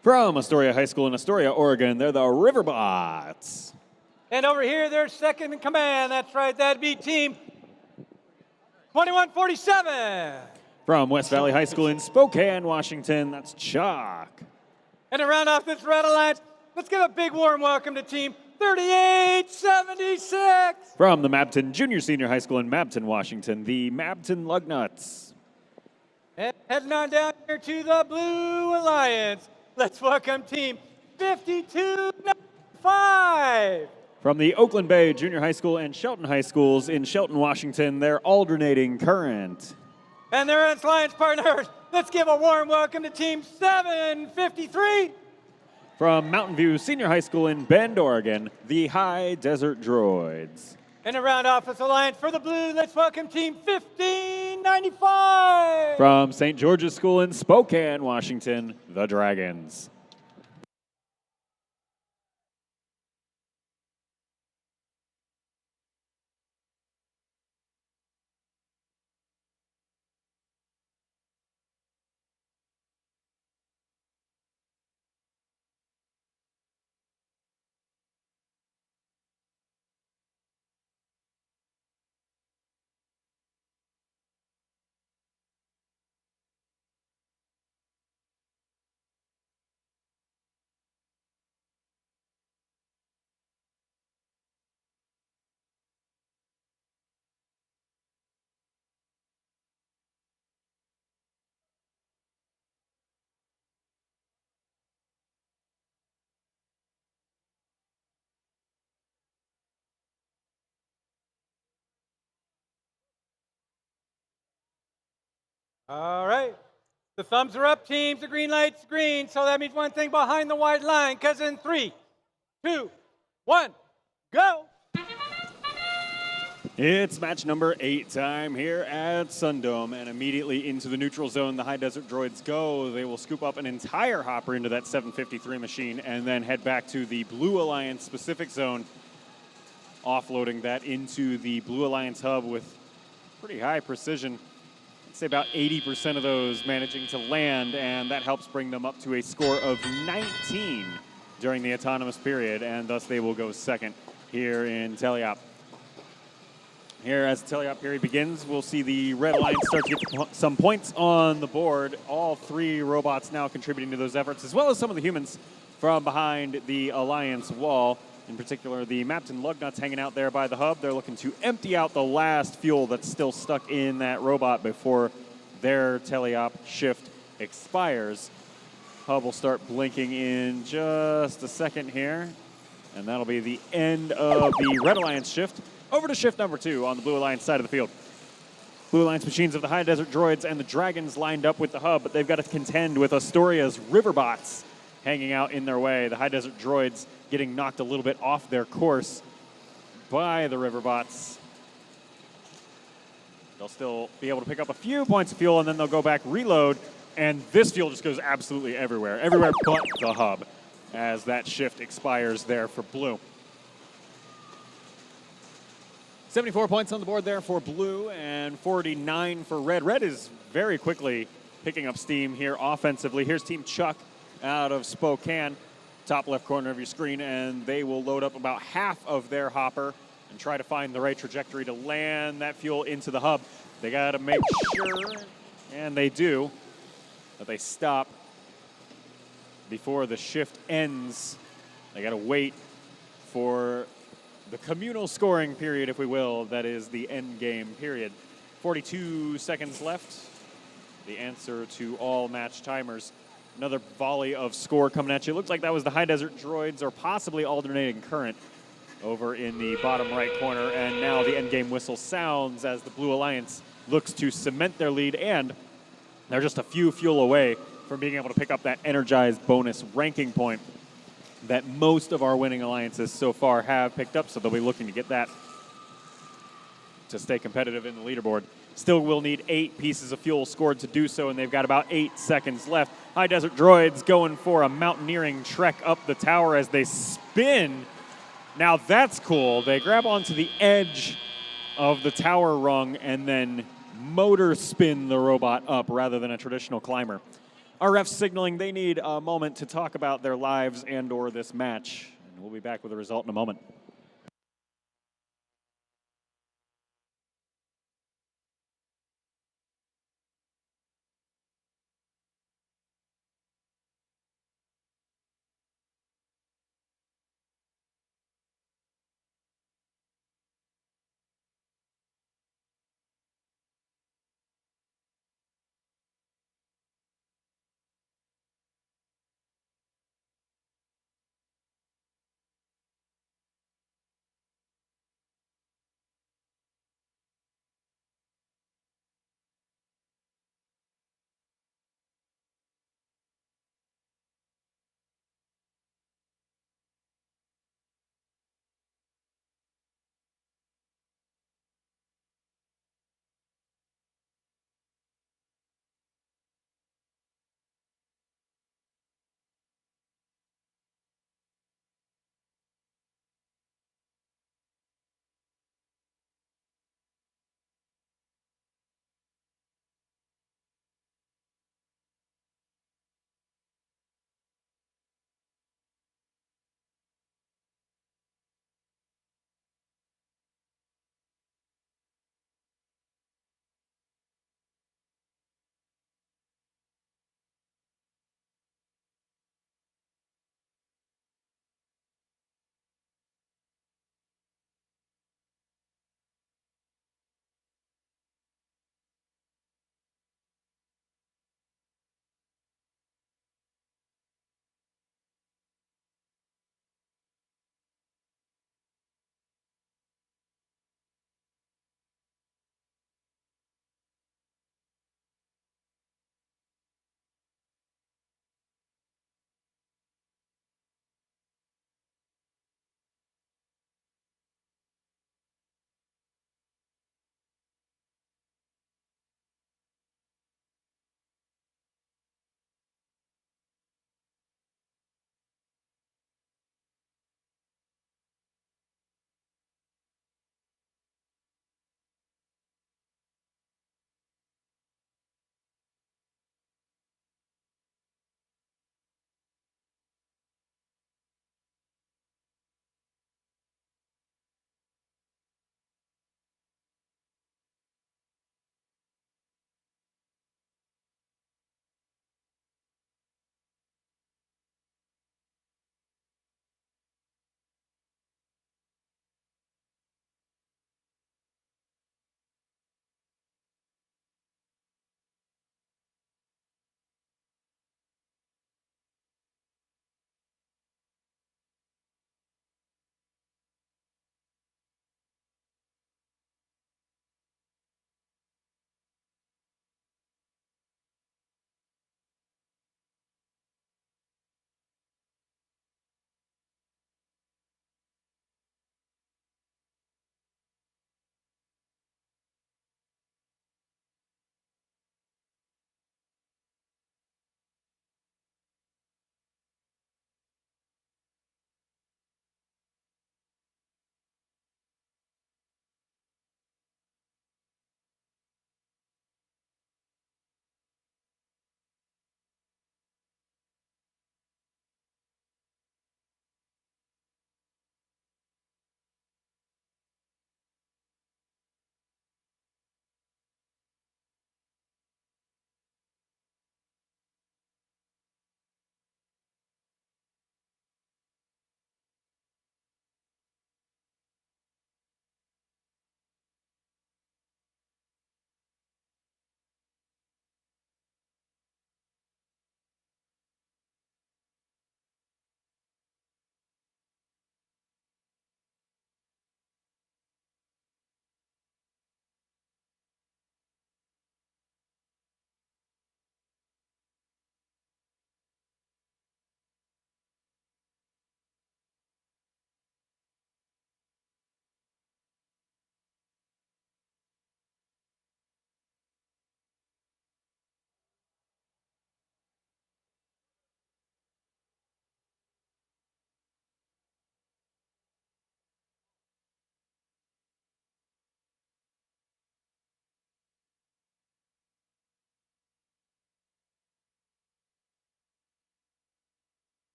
From Astoria High School in Astoria, Oregon, they're the Riverbots. And over here, their second in command. That's right, that'd be Team 2147. From West Valley High School in Spokane, Washington, that's Chalk. And to round off this Red Alliance, let's give a big warm welcome to Team 3876. From the Mabton Junior Senior High School in Mabton, Washington, the Mabton Lugnuts. And heading on down here to the Blue Alliance, let's welcome Team 5295. From the Oakland Bay Junior High School and Shelton High Schools in Shelton, Washington, they're Alternating Current. And their alliance partners, let's give a warm welcome to Team 753. From Mountain View Senior High School in Bend, Oregon, the High Desert Droids. And to round off this alliance for the Blue, let's welcome Team 1595. From St. George's School in Spokane, Washington, the Dragons. All right. The thumbs are up, teams. The green light's green. So that means one thing behind the white line. Because in 3, 2, 1, go. It's match number 8 time here at SunDome, and immediately into the neutral zone, the High Desert Droids go. They will scoop up an entire hopper into that 753 machine and then head back to the Blue Alliance specific zone, offloading that into the Blue Alliance hub with pretty high precision. I'd say about 80% of those managing to land, and that helps bring them up to a score of 19 during the autonomous period, and thus they will go second here in Teleop. Here, as the teleop period begins, we'll see the Red Alliance start to get some points on the board. All 3 robots now contributing to those efforts, as well as some of the humans from behind the Alliance wall. In particular, the Mapton Lugnuts hanging out there by the hub. They're looking to empty out the last fuel that's still stuck in that robot before their teleop shift expires. Hub will start blinking in just a second here, and that'll be the end of the Red Alliance shift. Over to shift number 2 on the Blue Alliance side of the field. Blue Alliance machines of the High Desert Droids and the Dragons lined up with the hub, but they've got to contend with Astoria's Riverbots hanging out in their way. The High Desert Droids getting knocked a little bit off their course by the Riverbots. They'll still be able to pick up a few points of fuel, and then they'll go back, reload, and this fuel just goes absolutely everywhere. Everywhere but the hub as that shift expires there for Blue. 74 points on the board there for Blue and 49 for Red. Red is very quickly picking up steam here offensively. Here's Team Chuck out of Spokane, top left corner of your screen, and they will load up about half of their hopper and try to find the right trajectory to land that fuel into the hub. They got to make sure, and they do, that they stop before the shift ends. They got to wait for the communal scoring period, if we will, that is the end game period. 42 seconds left. The answer to all match timers. Another volley of score coming at you. It looks like that was the High Desert Droids or possibly alternating current over in the bottom right corner. And now the end game whistle sounds as the Blue Alliance looks to cement their lead, and they're just a few fuel away from being able to pick up that energized bonus ranking point that most of our winning alliances so far have picked up, so they'll be looking to get that to stay competitive in the leaderboard. Still will need 8 pieces of fuel scored to do so, and they've got about 8 seconds left. High Desert Droids going for a mountaineering trek up the tower as they spin. Now that's cool. They grab onto the edge of the tower rung and then motor spin the robot up rather than a traditional climber. Our refs signaling they need a moment to talk about their lives and or this match. And we'll be back with the result in a moment.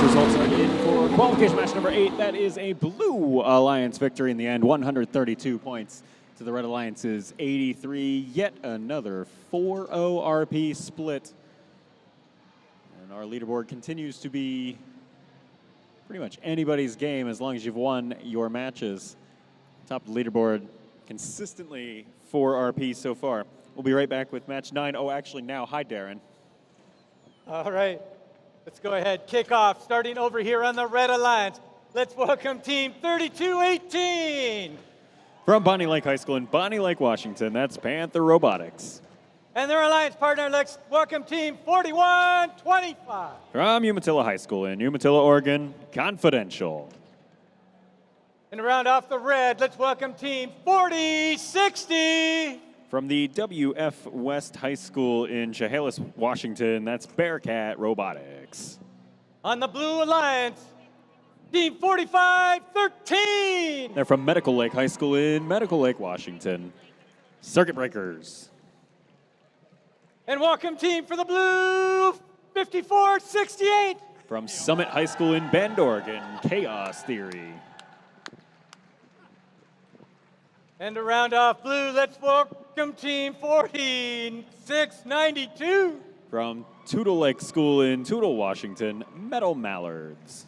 results are in for qualification match number 8. That is a Blue Alliance victory in the end, 132 points to the Red Alliance's 83. Yet another 4-0 RP split. And our leaderboard continues to be pretty much anybody's game as long as you've won your matches. Top of the leaderboard consistently 4 RP so far. We'll be right back with match 9. Oh, actually now, hi Darren. All right, let's go ahead, kick off, starting over here on the Red Alliance. Let's welcome team 3218. From Bonnie Lake High School in Bonnie Lake, Washington, that's Panther Robotics. And their alliance partner, let's welcome team 4125. From Umatilla High School in Umatilla, Oregon, Confidential. And to round off the red, let's welcome team 4060. From the WF West High School in Chehalis, Washington, that's Bearcat Robotics. On the blue alliance, team 4513. They're from Medical Lake High School in Medical Lake, Washington, Circuit Breakers. And welcome team for the blue, 5468. From Summit High School in Bend, Oregon, Chaos Theory. And to round off blue, let's welcome team 14692. From Toutle Lake School in Toutle, Washington, Metal Mallards.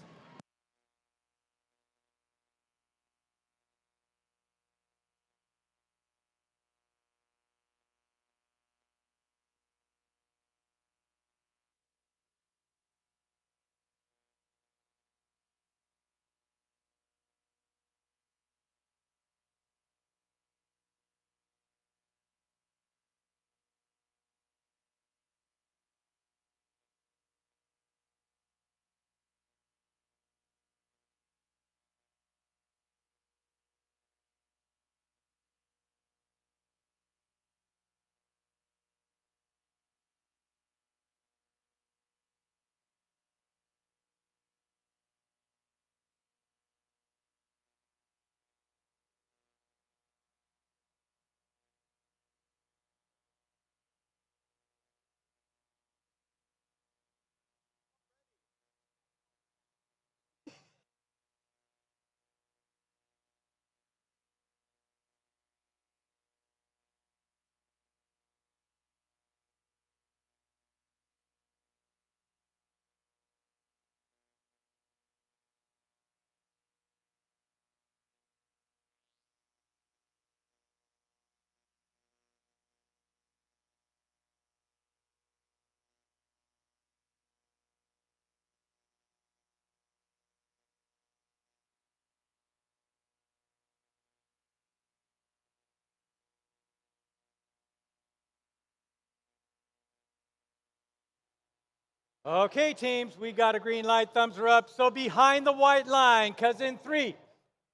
Okay, teams, we got a green light, thumbs are up. So behind the white line, because in 3,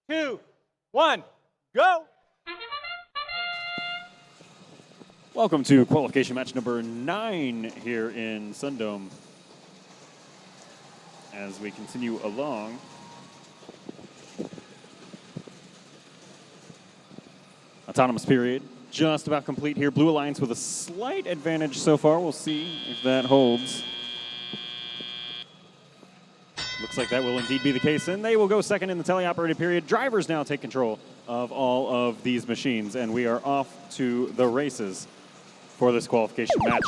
2, 1, go. Welcome to qualification match number 9 here in SunDome. As we continue along, autonomous period just about complete here. Blue Alliance with a slight advantage so far. We'll see if that holds. Looks like that will indeed be the case, and they will go second in the teleoperated period. Drivers now take control of all of these machines, and we are off to the races for this qualification match.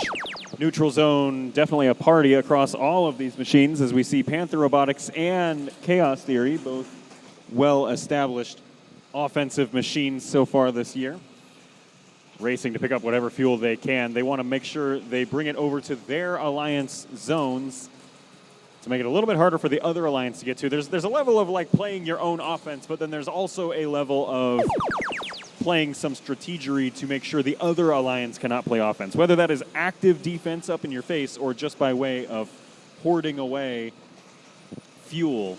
Neutral zone, definitely a party across all of these machines as we see Panther Robotics and Chaos Theory, both well-established offensive machines so far this year. Racing to pick up whatever fuel they can. They want to make sure they bring it over to their alliance zones to make it a little bit harder for the other alliance to get to. There's a level of like playing your own offense, but then there's also a level of playing some strategery to make sure the other alliance cannot play offense, whether that is active defense up in your face or just by way of hoarding away fuel.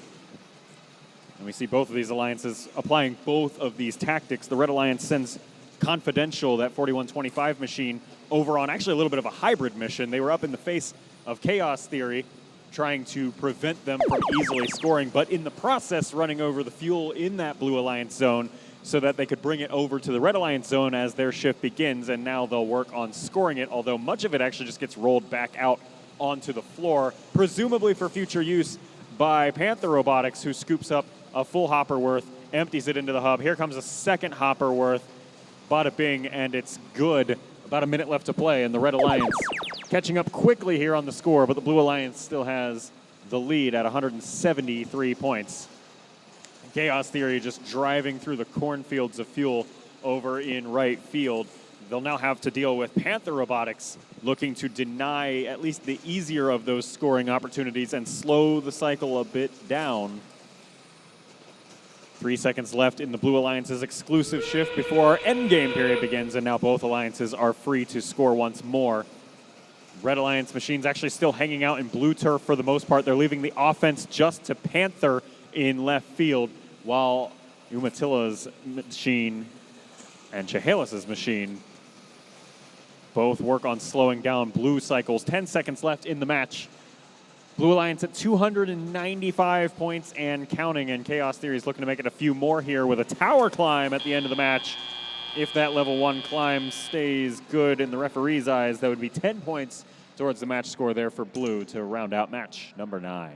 And we see both of these alliances applying both of these tactics. The Red Alliance sends Confidential, that 4125 machine, over on actually a little bit of a hybrid mission. They were up in the face of Chaos Theory, trying to prevent them from easily scoring, but in the process running over the fuel in that Blue Alliance zone so that they could bring it over to the Red Alliance zone as their shift begins, and now they'll work on scoring it, although much of it actually just gets rolled back out onto the floor, presumably for future use by Panther Robotics, who scoops up a full hopper worth, empties it into the hub. Here comes a second hopper worth. Bada bing, and it's good. About a minute left to play, and the Red Alliance catching up quickly here on the score, but the Blue Alliance still has the lead at 173 points. Chaos Theory just driving through the cornfields of fuel over in right field. They'll now have to deal with Panther Robotics looking to deny at least the easier of those scoring opportunities and slow the cycle a bit down. 3 seconds left in the Blue Alliance's exclusive shift before our endgame period begins, and now both alliances are free to score once more. Red Alliance machines actually still hanging out in blue turf for the most part. They're leaving the offense just to Panther in left field, while Umatila's machine and Chehalis' machine both work on slowing down blue cycles. 10 seconds left in the match. Blue Alliance at 295 points and counting, and Chaos Theory is looking to make it a few more here with a tower climb at the end of the match. If that level 1 climb stays good in the referee's eyes, that would be 10 points towards the match score there for Blue to round out match number 9.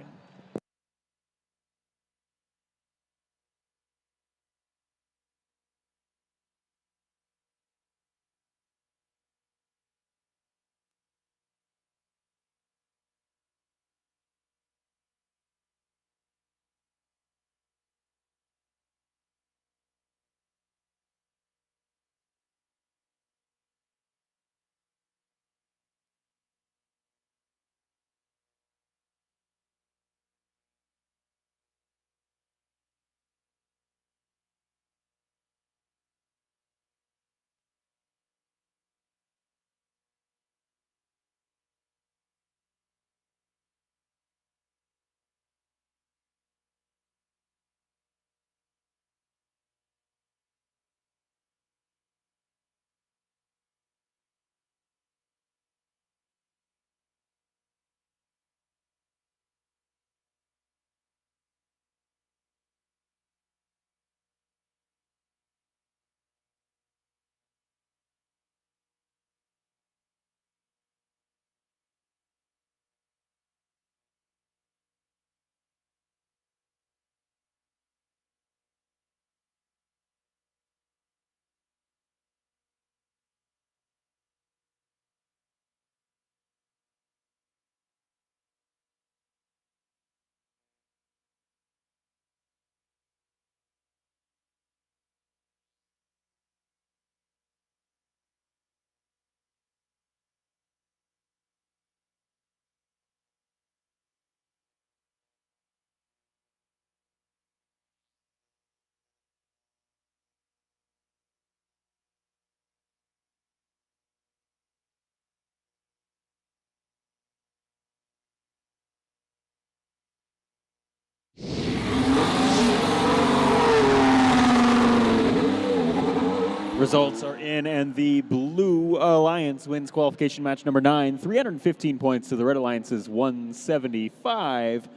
Results are in, and the Blue Alliance wins qualification match number 9, 315 points to the Red Alliance's 175.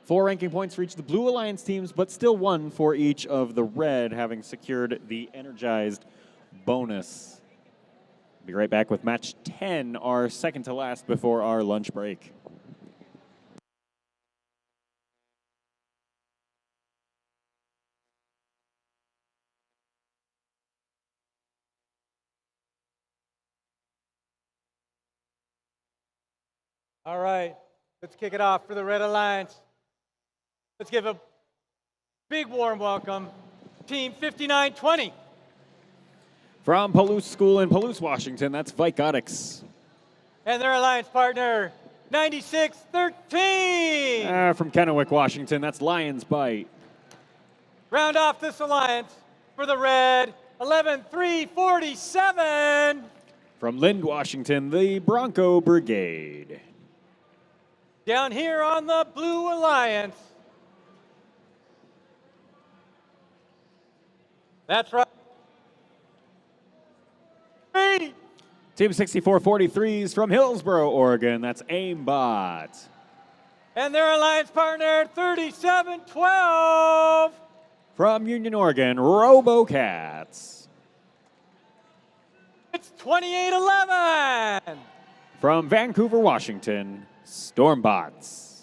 4 ranking points for each of the Blue Alliance teams, but still 1 for each of the Red, having secured the energized bonus. Be right back with match 10, our second to last before our lunch break. All right, let's kick it off for the Red Alliance. Let's give a big warm welcome, Team 5920. From Palouse School in Palouse, Washington, that's Robotics. And their alliance partner, 9613. From Kennewick, Washington, that's Lions Bite. Round off this alliance for the Red, 11347. From Lind, Washington, the Bronco Brigade. Down here on the Blue Alliance. That's right. Team 6443s from Hillsboro, Oregon, that's Aimbot. And their alliance partner, 3712. From Union, Oregon, RoboCats. It's 2811. From Vancouver, Washington, Stormbots.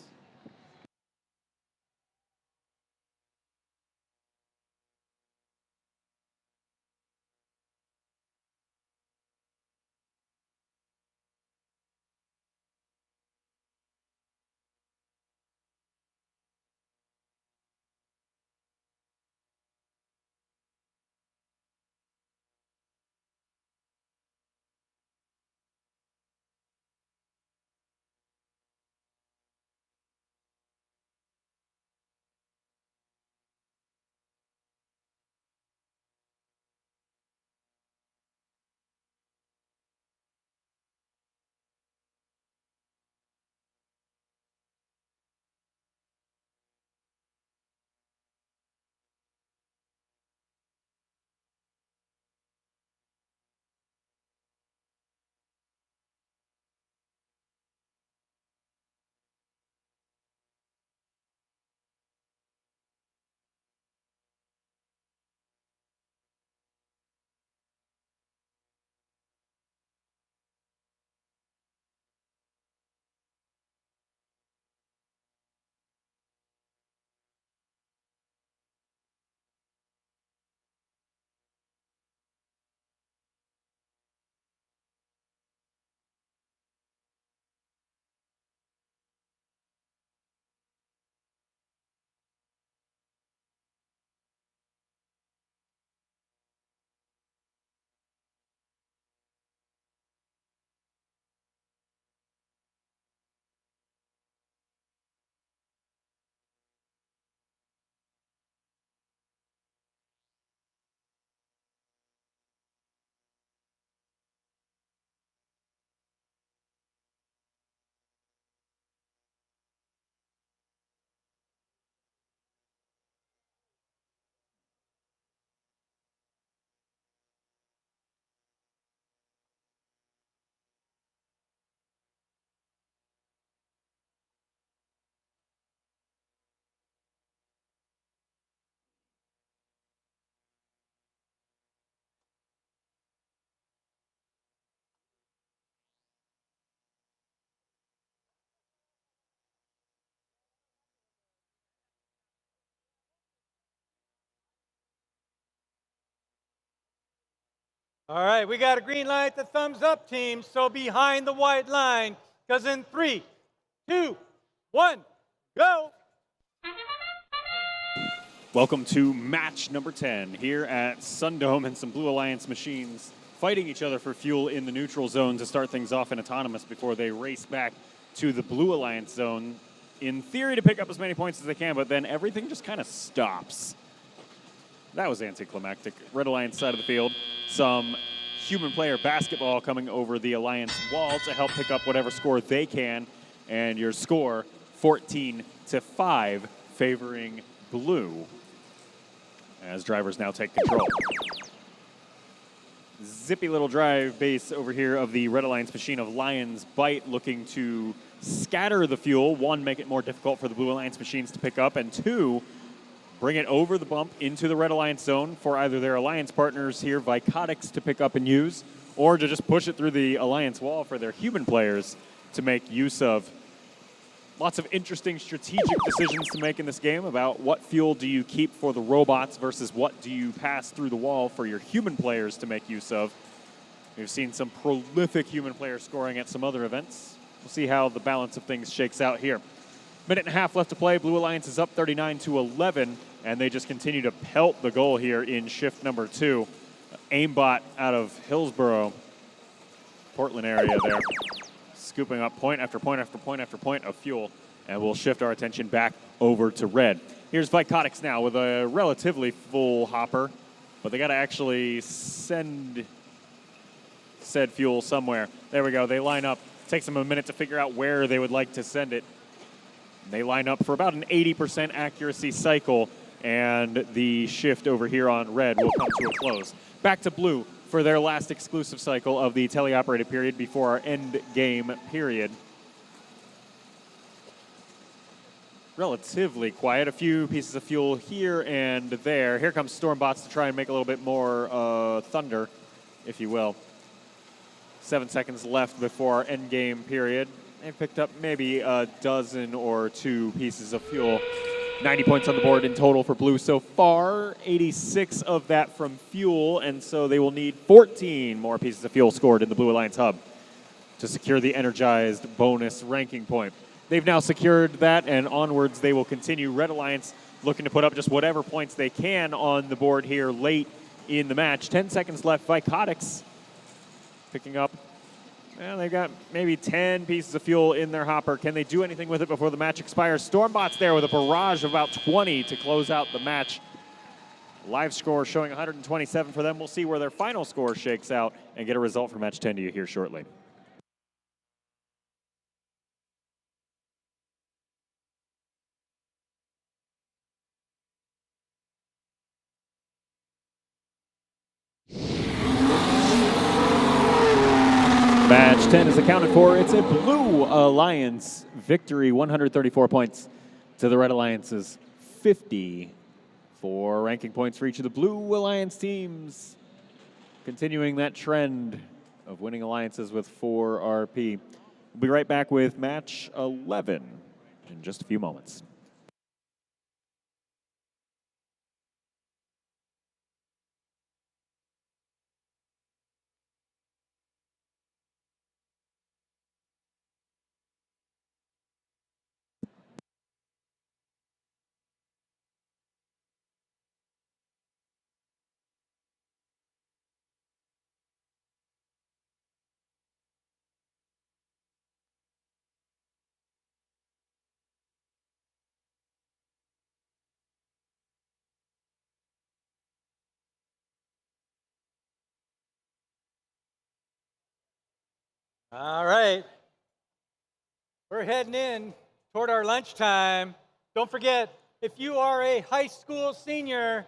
All right, we got a green light, the thumbs up team, so behind the white line, because in 3, 2, 1, go! Welcome to match number 10 here at SunDome, and some Blue Alliance machines fighting each other for fuel in the neutral zone to start things off in autonomous before they race back to the Blue Alliance zone, in theory to pick up as many points as they can, but then everything just kind of stops. That was anticlimactic. Red Alliance side of the field, some human player basketball coming over the Alliance wall to help pick up whatever score they can, and your score 14-5 favoring Blue, as drivers now take control. Zippy little drive base over here of the Red Alliance machine of Lion's Bite, looking to scatter the fuel. 1, make it more difficult for the Blue Alliance machines to pick up, and 2, bring it over the bump into the Red Alliance zone for either their Alliance partners here, Robotics, to pick up and use, or to just push it through the Alliance wall for their human players to make use of. Lots of interesting strategic decisions to make in this game about what fuel do you keep for the robots versus what do you pass through the wall for your human players to make use of. We've seen some prolific human player scoring at some other events. We'll see how the balance of things shakes out here. Minute and a half left to play. Blue Alliance is up 39-11, and they just continue to pelt the goal here in shift number 2. Aimbot out of Hillsboro, Portland area there, scooping up point after point after point after point of fuel, and we'll shift our attention back over to red. Here's Robotics now with a relatively full hopper, but they got to actually send said fuel somewhere. There we go. They line up. Takes them a minute to figure out where they would like to send it. They line up for about an 80% accuracy cycle, and the shift over here on red will come to a close. Back to blue for their last exclusive cycle of the teleoperated period before our end game period. Relatively quiet. A few pieces of fuel here and there. Here comes Stormbots to try and make a little bit more thunder, if you will. 7 seconds left before our end game period. They've picked up maybe a dozen or 2 pieces of fuel. 90 points on the board in total for blue so far. 86 of that from fuel, and so they will need 14 more pieces of fuel scored in the Blue Alliance hub to secure the energized bonus ranking point. They've now secured that, and onwards they will continue. Red Alliance looking to put up just whatever points they can on the board here late in the match. 10 seconds left. Robotics picking up. Well, they've got maybe 10 pieces of fuel in their hopper. Can they do anything with it before the match expires? Stormbot's there with a barrage of about 20 to close out the match. Live score showing 127 for them. We'll see where their final score shakes out and get a result for match 10 to you here shortly. Match 10 is accounted for. It's a Blue Alliance victory, 134 points to the Red Alliance's 50. 4 ranking points for each of the Blue Alliance teams. Continuing that trend of winning alliances with 4 RP. We'll be right back with match 11 in just a few moments. All right. We're heading in toward our lunchtime. Don't forget, if you are a high school senior,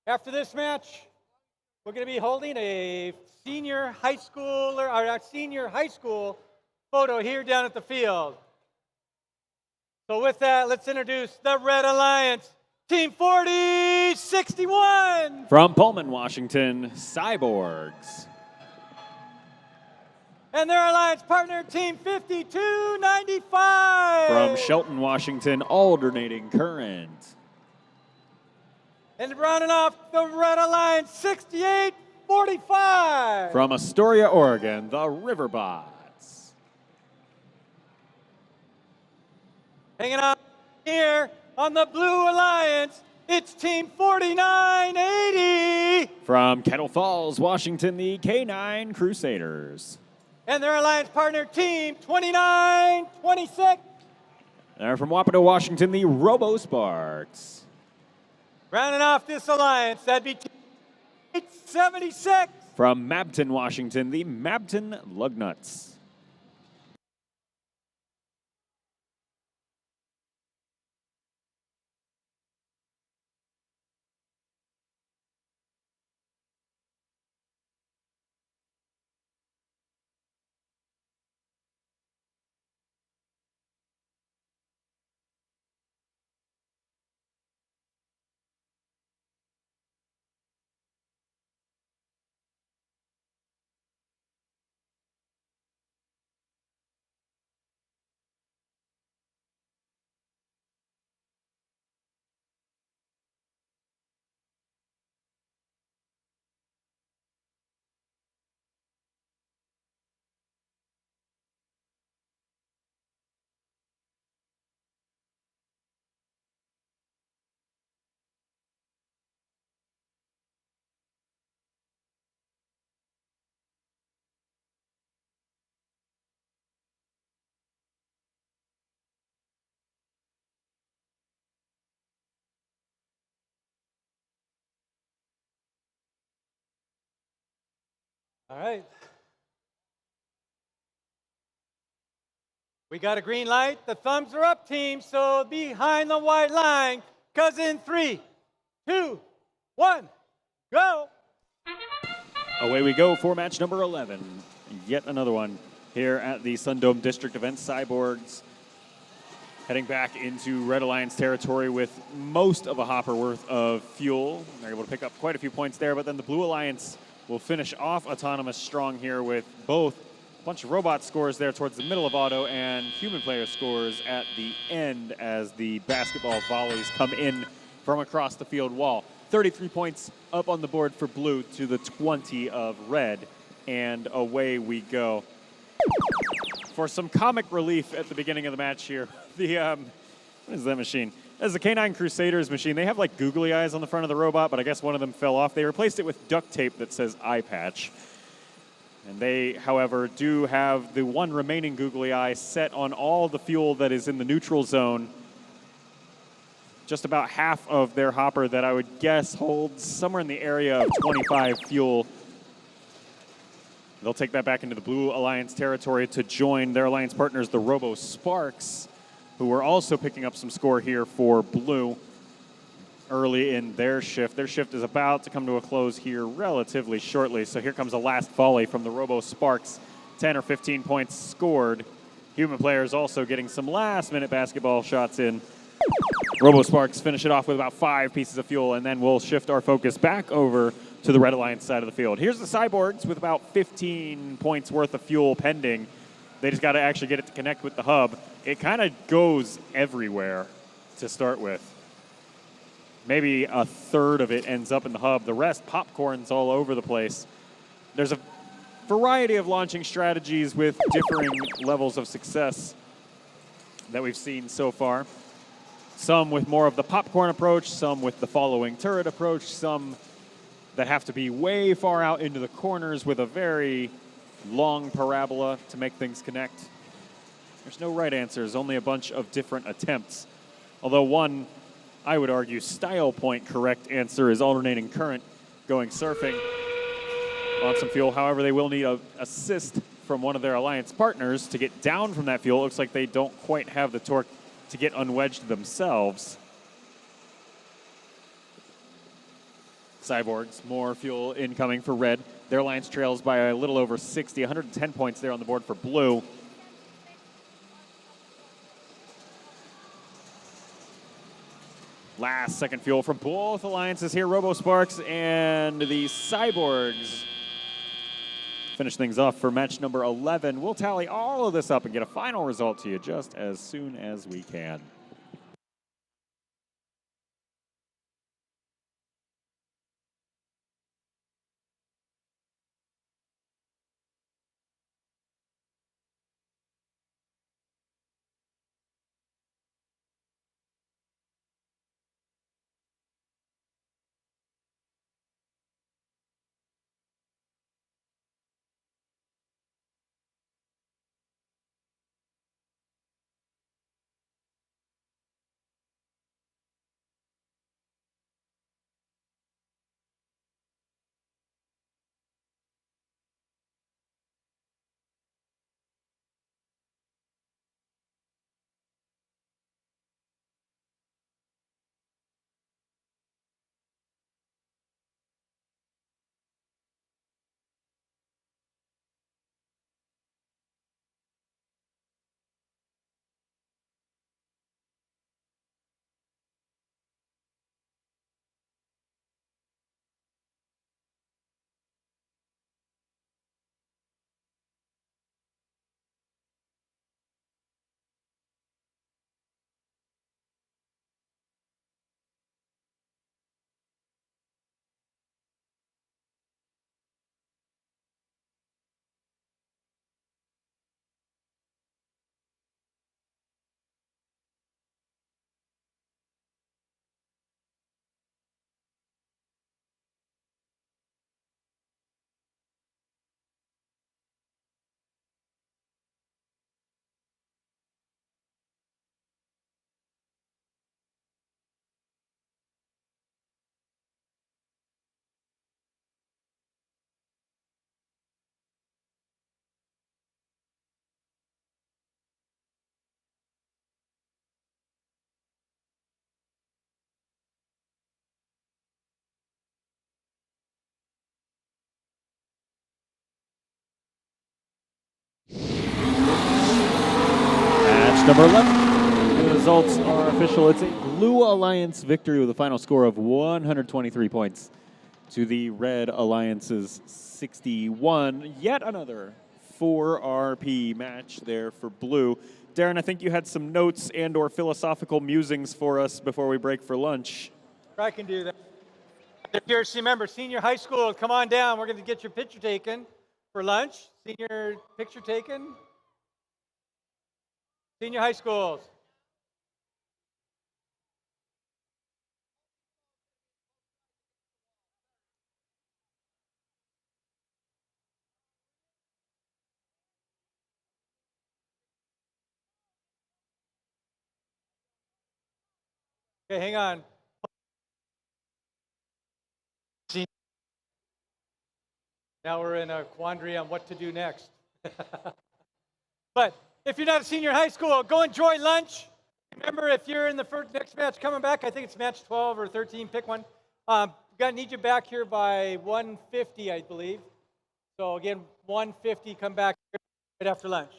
after this match, we're going to be holding a senior high school or a senior high school photo here down at the field. So with that, let's introduce the Red Alliance, Team 4061. From Pullman, Washington, Cyborgs. And their alliance partner, Team 5295. From Shelton, Washington, Alternating Current. And rounding off the Red Alliance, 68 45. From Astoria, Oregon, the Riverbots. Hanging out here on the Blue Alliance, it's Team 4980. From Kettle Falls, Washington, the K9 Crusaders. And their alliance partner, Team 2926. And from Wapato, Washington, the Robo Sparks. Rounding off this alliance, that'd be Team 876. From Mabton, Washington, the Mabton Lugnuts. All right. We got a green light. The thumbs are up, team. So behind the white line, because in 3, 2, 1, go. Away we go for match number 11. Yet another one here at the SunDome District event. Cyborgs heading back into Red Alliance territory with most of a hopper worth of fuel. They're able to pick up quite a few points there, but then the Blue Alliance will finish off Autonomous strong here with both a bunch of robot scores there towards the middle of auto and human player scores at the end as the basketball volleys come in from across the field wall. 33 points up on the board for blue to the 20 of red, and away we go. For some comic relief at the beginning of the match here, the, what is that machine? That's the K9 Crusaders machine. They have like googly eyes on the front of the robot, but I guess one of them fell off. They replaced it with duct tape that says eye patch. And they, however, do have the one remaining googly eye set on all the fuel that is in the neutral zone. Just about half of their hopper that I would guess holds somewhere in the area of 25 fuel. They'll take that back into the Blue Alliance territory to join their alliance partners, the Robo Sparks, who are also picking up some score here for blue early in their shift. Their shift is about to come to a close here relatively shortly. So here comes a last volley from the Robo Sparks. 10 or 15 points scored. Human players also getting some last-minute basketball shots in. Robo Sparks finish it off with about 5 pieces of fuel, and then we'll shift our focus back over to the Red Alliance side of the field. Here's the Cyborgs with about 15 points worth of fuel pending. They just got to actually get it to connect with the hub. It kind of goes everywhere to start with. Maybe a third of it ends up in the hub. The rest, popcorn's all over the place. There's a variety of launching strategies with differing levels of success that we've seen so far. Some with more of the popcorn approach, some with the following turret approach, some that have to be way far out into the corners with a very long parabola to make things connect. There's no right answers, only a bunch of different attempts. Although one, I would argue, style point correct answer is alternating current going surfing on some fuel. However, they will need an assist from one of their alliance partners to get down from that fuel. It looks like they don't quite have the torque to get unwedged themselves. Cyborgs, more fuel incoming for red. Their alliance trails by a little over 60, 110 points there on the board for blue. Last second fuel from both alliances here. Robo Sparks and the Cyborgs finish things off for match number 11. We'll tally all of this up and get a final result to you just as soon as we can. number 11. The results are official. It's a Blue Alliance victory with a final score of 123 points to the Red Alliance's 61. Yet another 4RP match there for Blue. Darren, I think you had some notes and or philosophical musings for us before we break for lunch. I can do that. If you're, remember, senior high school, come on down. We're going to get your picture taken for lunch. Senior picture taken. Senior high schools. Okay, hang on. Now we're in a quandary on what to do next. But if you're not a senior high school, go enjoy lunch. Remember, if you're in the next match coming back, I think it's match 12 or 13, pick one. We're going to need you back here by 1:50, I believe. So again, 1:50, come back right after lunch.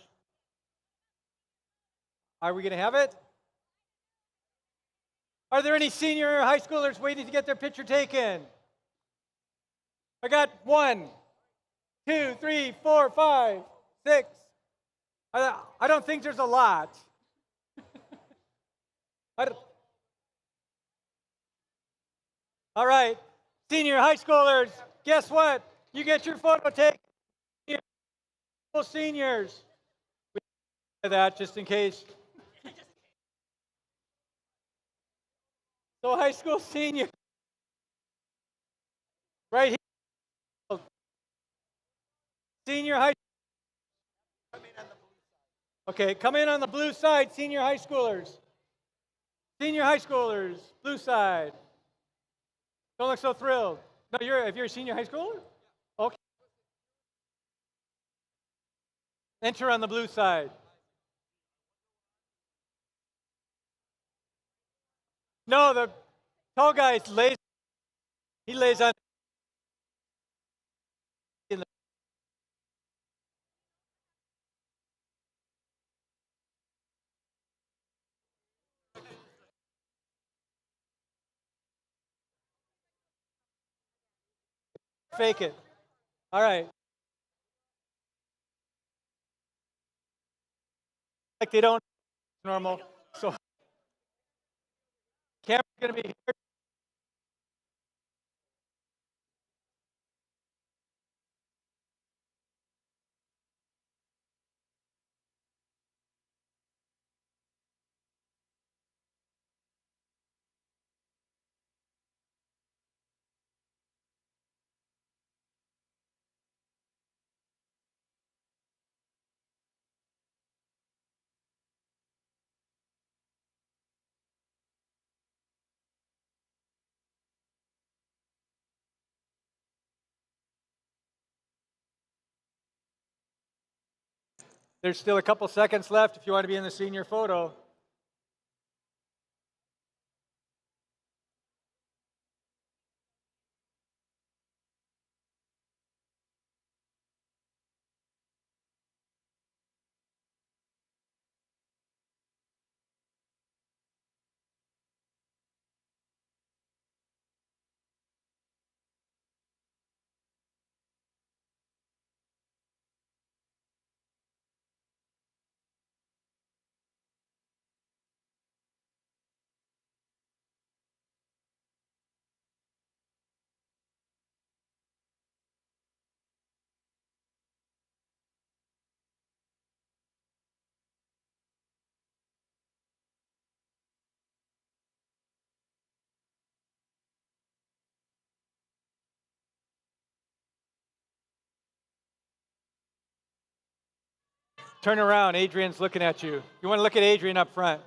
Are we going to have it? Are there any senior high schoolers waiting to get their picture taken? I got 1, 2, 3, 4, 5, 6. I don't think there's a lot. All right, senior high schoolers, guess what? You get your photo taken. Seniors. We do that just in case. So high school senior. Right here. Senior high. Okay, come in on the blue side, senior high schoolers. Senior high schoolers, blue side. Don't look so thrilled. No, if you're a senior high schooler? Okay. Enter on the blue side. No, the tall guy lays. He lays on. Fake it. All right. Like they don't normal. So camera's gonna be here. There's still a couple seconds left if you want to be in the senior photo. Turn around. Adrian's looking at you. You want to look at Adrian up front.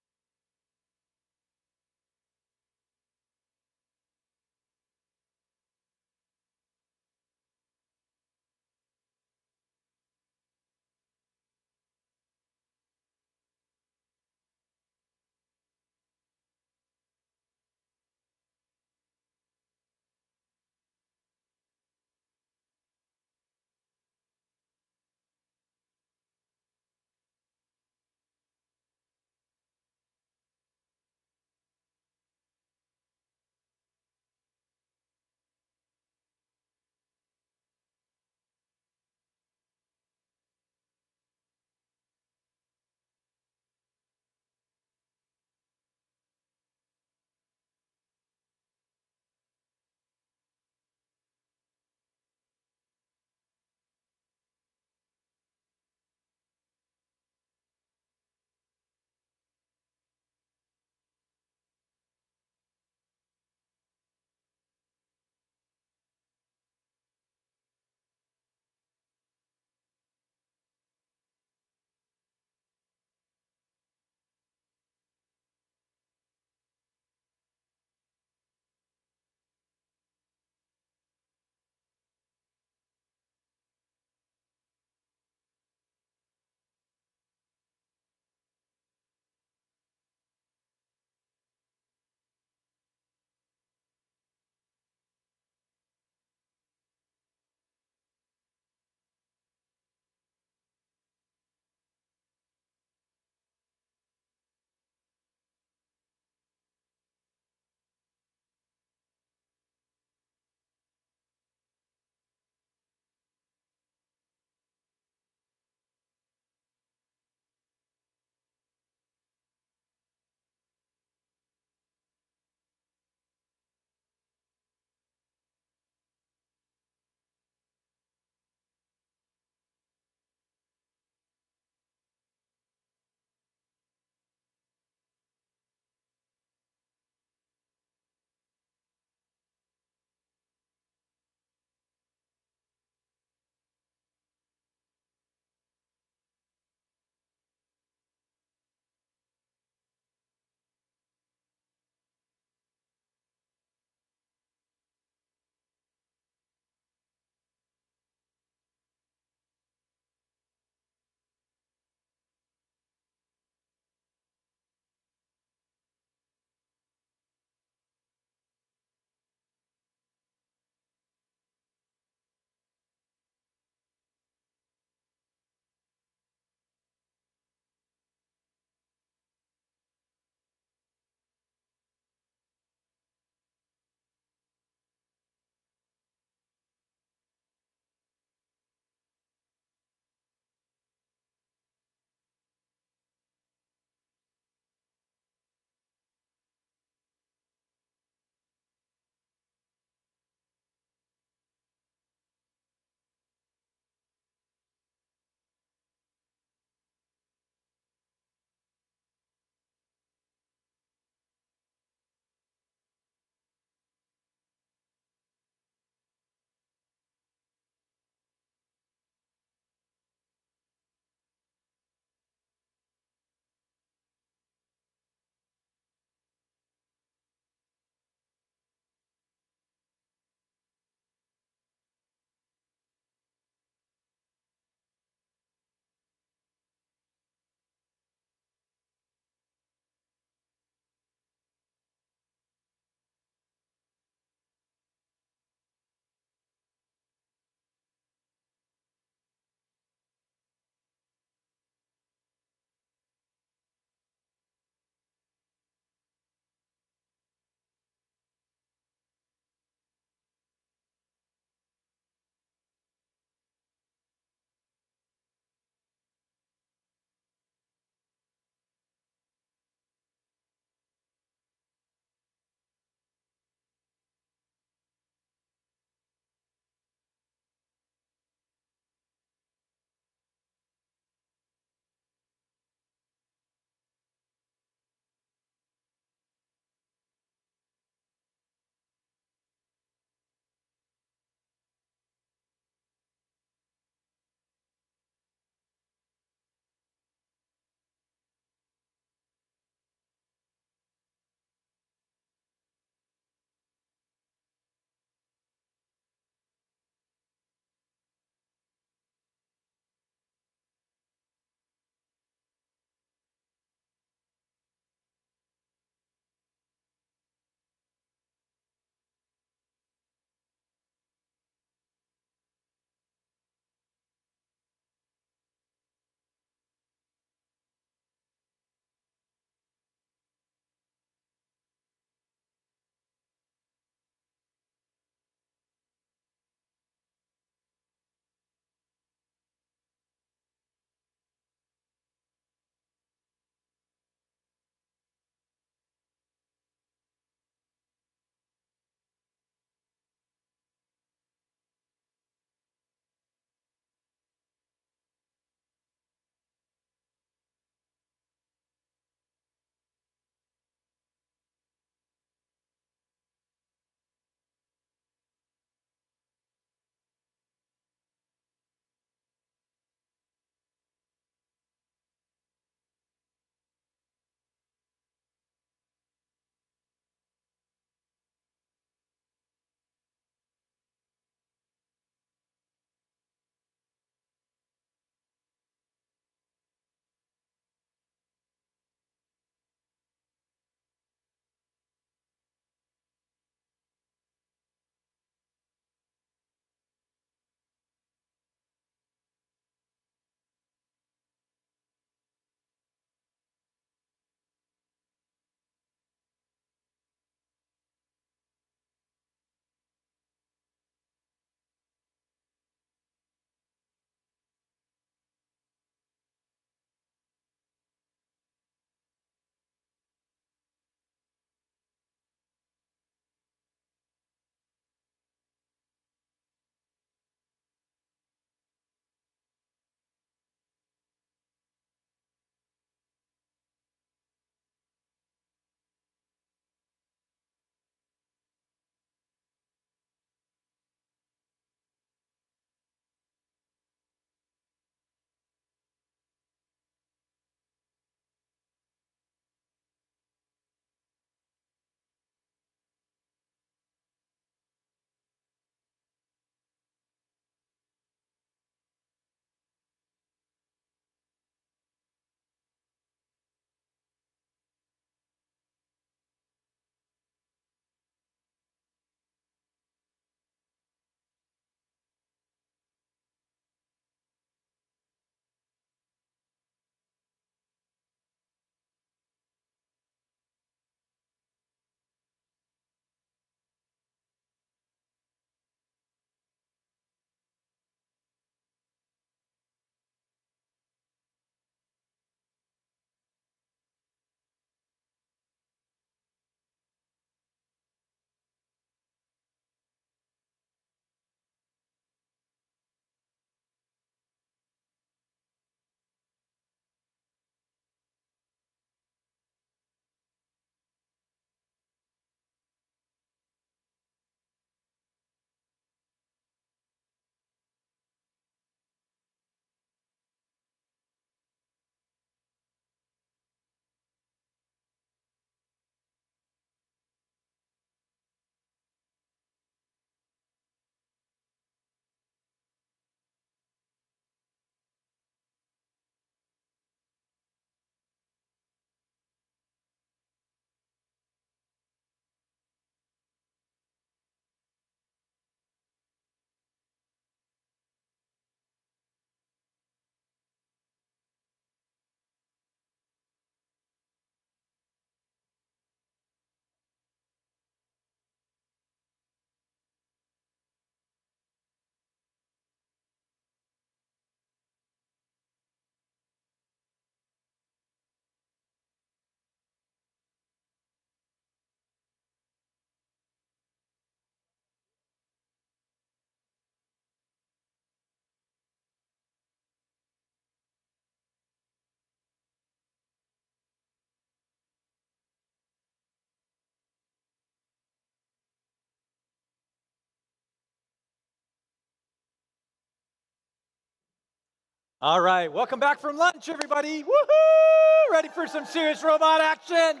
All right, welcome back from lunch, everybody. Woohoo! Ready for some serious robot action?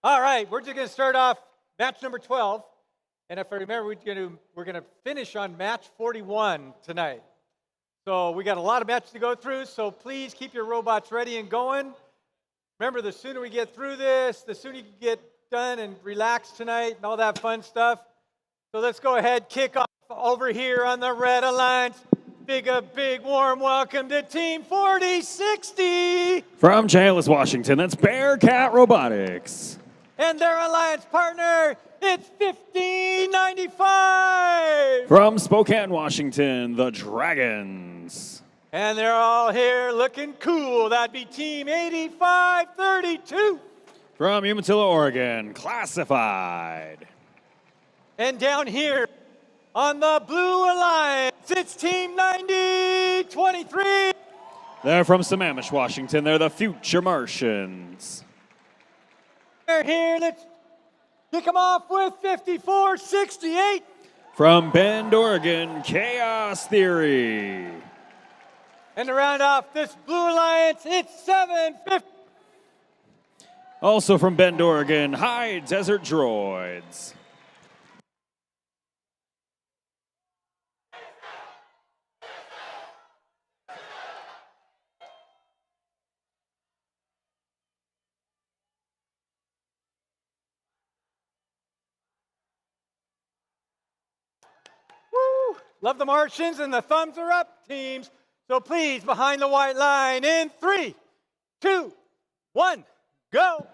All right, we're just going to start off match number 12. And if I remember, we're gonna finish on match 41 tonight. So we got a lot of matches to go through, so please keep your robots ready and going. Remember, the sooner we get through this, the sooner you can get done and relax tonight and all that fun stuff. So let's go ahead, kick off over here on the Red Alliance. Big warm welcome to Team 4060. From Chehalis, Washington, that's Bearcat Robotics. And their alliance partner, it's 1595. From Spokane, Washington, the Dragons. And they're all here looking cool. That'd be Team 8532. From Umatilla, Oregon, Classified. And down here on the Blue Alliance, it's Team 9023. They're from Sammamish, Washington. They're the Future Martians. They're here. Let's kick them off with 5468. From Bend, Oregon, Chaos Theory. And to round off this Blue Alliance, it's 750. Also from Bend, Oregon, High Desert Droids. Woo! Love the Martians and the thumbs are up, teams. So please, behind the white line in 3, 2, 1, go.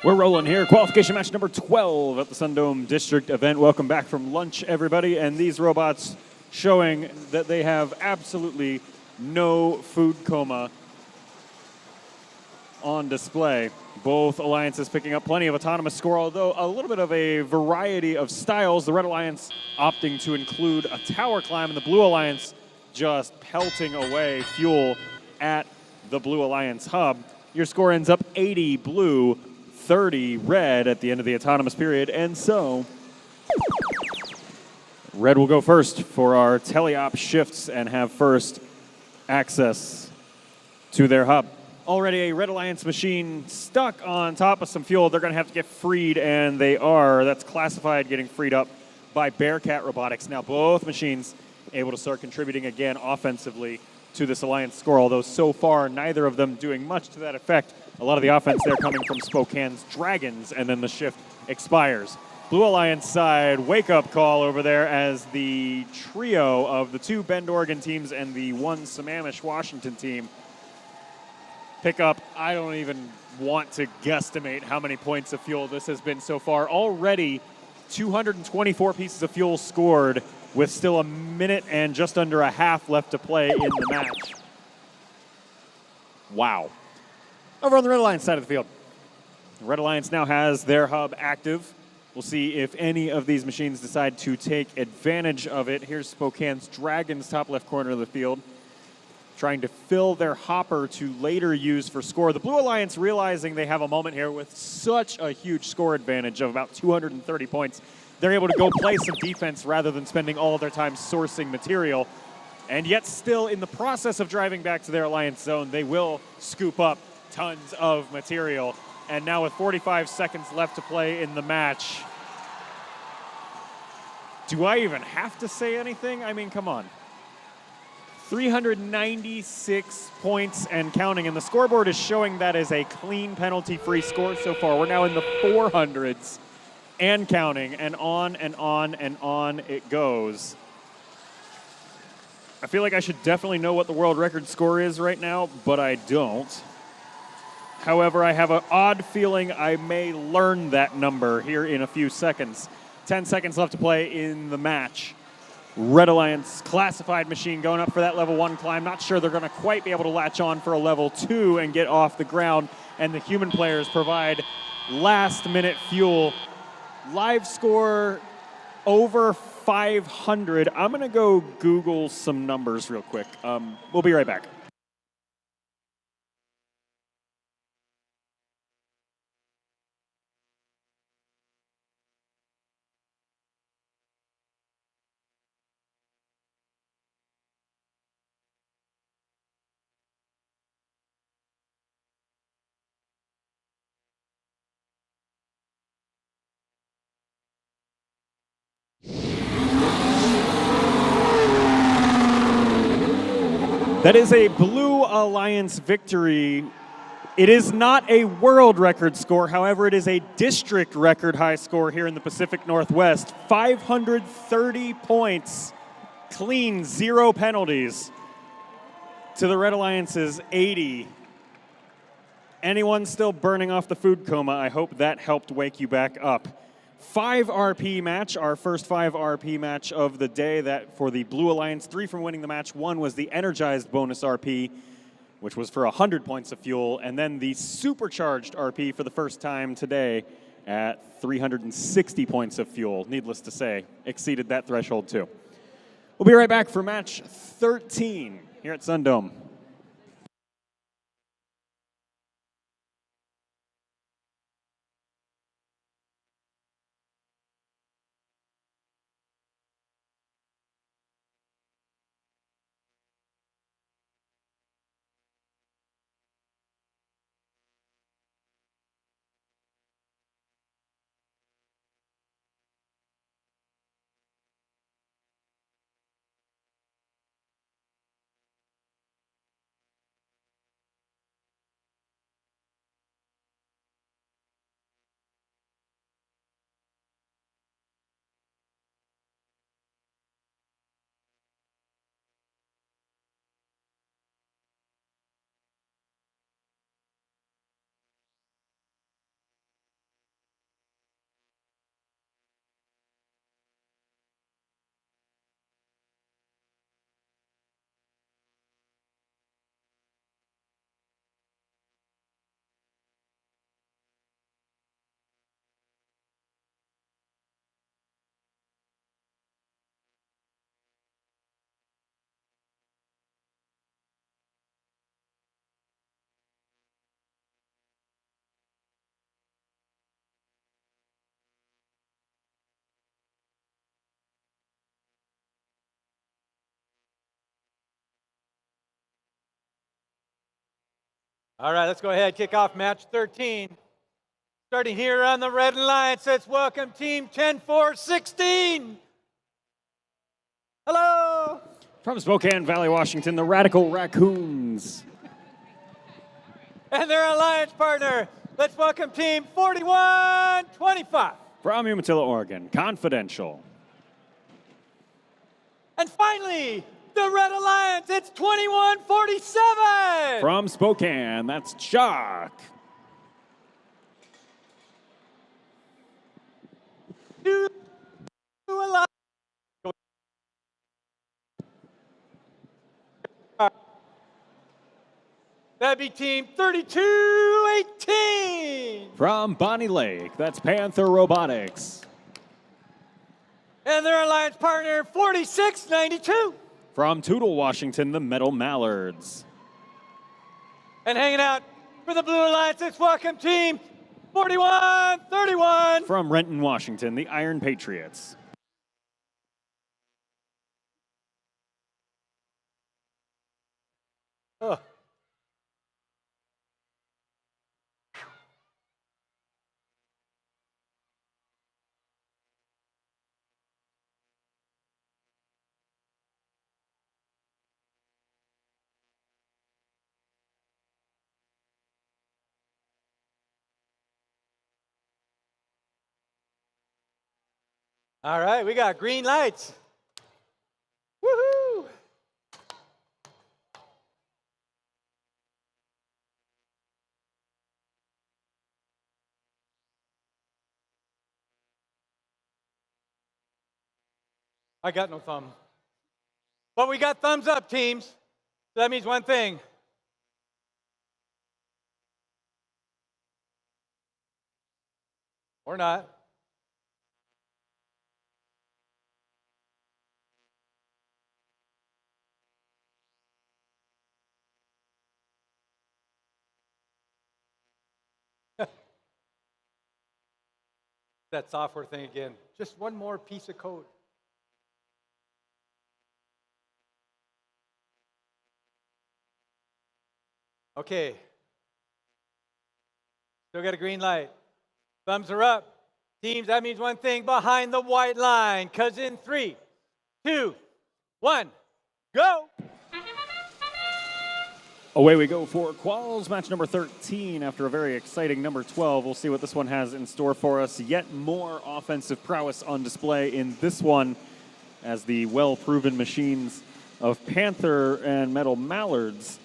We're rolling here. Qualification match number 12 at the SunDome District event. Welcome back from lunch, everybody. And these robots showing that they have absolutely no food coma on display. Both alliances picking up plenty of autonomous score, although a little bit of a variety of styles. The Red Alliance opting to include a tower climb, and the Blue Alliance just pelting away fuel at the Blue Alliance hub. Your score ends up 80 blue, 30 red at the end of the autonomous period, and so red will go first for our teleop shifts and have first access to their hub. Already a Red Alliance machine stuck on top of some fuel. They're going to have to get freed, and they are. That's Classified getting freed up by Bearcat Robotics. Now both machines able to start contributing again offensively to this Alliance score, although so far neither of them doing much to that effect. A lot of the offense there coming from Spokane's Dragons, and then the shift expires. Blue Alliance side, wake-up call over there as the trio of the 2 Bend, Oregon teams and the 1 Sammamish, Washington team pick up. I don't even want to guesstimate how many points of fuel this has been so far. Already 224 pieces of fuel scored with still a minute and just under a half left to play in the match. Wow. Over on the Red Alliance side of the field, the Red Alliance now has their hub active. We'll see if any of these machines decide to take advantage of it. Here's Spokane's Dragons, top left corner of the field, trying to fill their hopper to later use for score. The Blue Alliance realizing they have a moment here with such a huge score advantage of about 230 points. They're able to go play some defense rather than spending all of their time sourcing material. And yet still in the process of driving back to their Alliance zone, they will scoop up tons of material. And now with 45 seconds left to play in the match, do I even have to say anything? I mean, come on. 396 points and counting, and the scoreboard is showing that as a clean penalty-free score so far. We're now in the 400s and counting, and on and on and on it goes. I feel like I should definitely know what the world record score is right now, but I don't. However, I have an odd feeling I may learn that number here in a few seconds. 10 seconds left to play in the match. Red Alliance Classified machine going up for that level 1 climb. Not sure they're going to quite be able to latch on for a level 2 and get off the ground. And the human players provide last-minute fuel. Live score over 500. I'm going to go Google some numbers real quick. We'll be right back. That is a Blue Alliance victory. It is not a world record score, however, it is a district record high score here in the Pacific Northwest. 530 points, clean, 0 penalties, to the Red Alliance's 80. Anyone still burning off the food coma, I hope that helped wake you back up. 5 RP match, our first 5 RP match of the day. That for the Blue Alliance, 3 from winning the match. 1 was the energized bonus RP, which was for 100 points of fuel, and then the supercharged RP for the first time today at 360 points of fuel. Needless to say, exceeded that threshold too. We'll be right back for match 13 here at SunDome. All right, let's go ahead, kick off match 13. Starting here on the Red Alliance, let's welcome team 10-4-16. Hello. From Spokane Valley, Washington, the Radical Raccoons. And their alliance partner, let's welcome team 41-25. From Umatilla, Oregon, Confidential. And finally, the Red Alliance, it's 21-47. From Spokane, that's Jock. New Alliance. That'd be team 32-18. From Bonnie Lake, that's Panther Robotics. And their alliance partner, 46-92. From Toutle, Washington, the Metal Mallards. And hanging out for the Blue Alliance, let's welcome team 41-31. From Renton, Washington, the Iron Patriots. Oh. All right, we got green lights. Woohoo! I got no thumb. But we got thumbs up, teams. So that means one thing. Or not. That software thing again. Just one more piece of code. Okay. Still got a green light. Thumbs are up. Teams, that means one thing, behind the white line. Because in 3, 2, 1, go. Away we go for quals match number 13 after a very exciting number 12. We'll see what this one has in store for us. Yet more offensive prowess on display in this one as the well-proven machines of Panther and Metal Mallards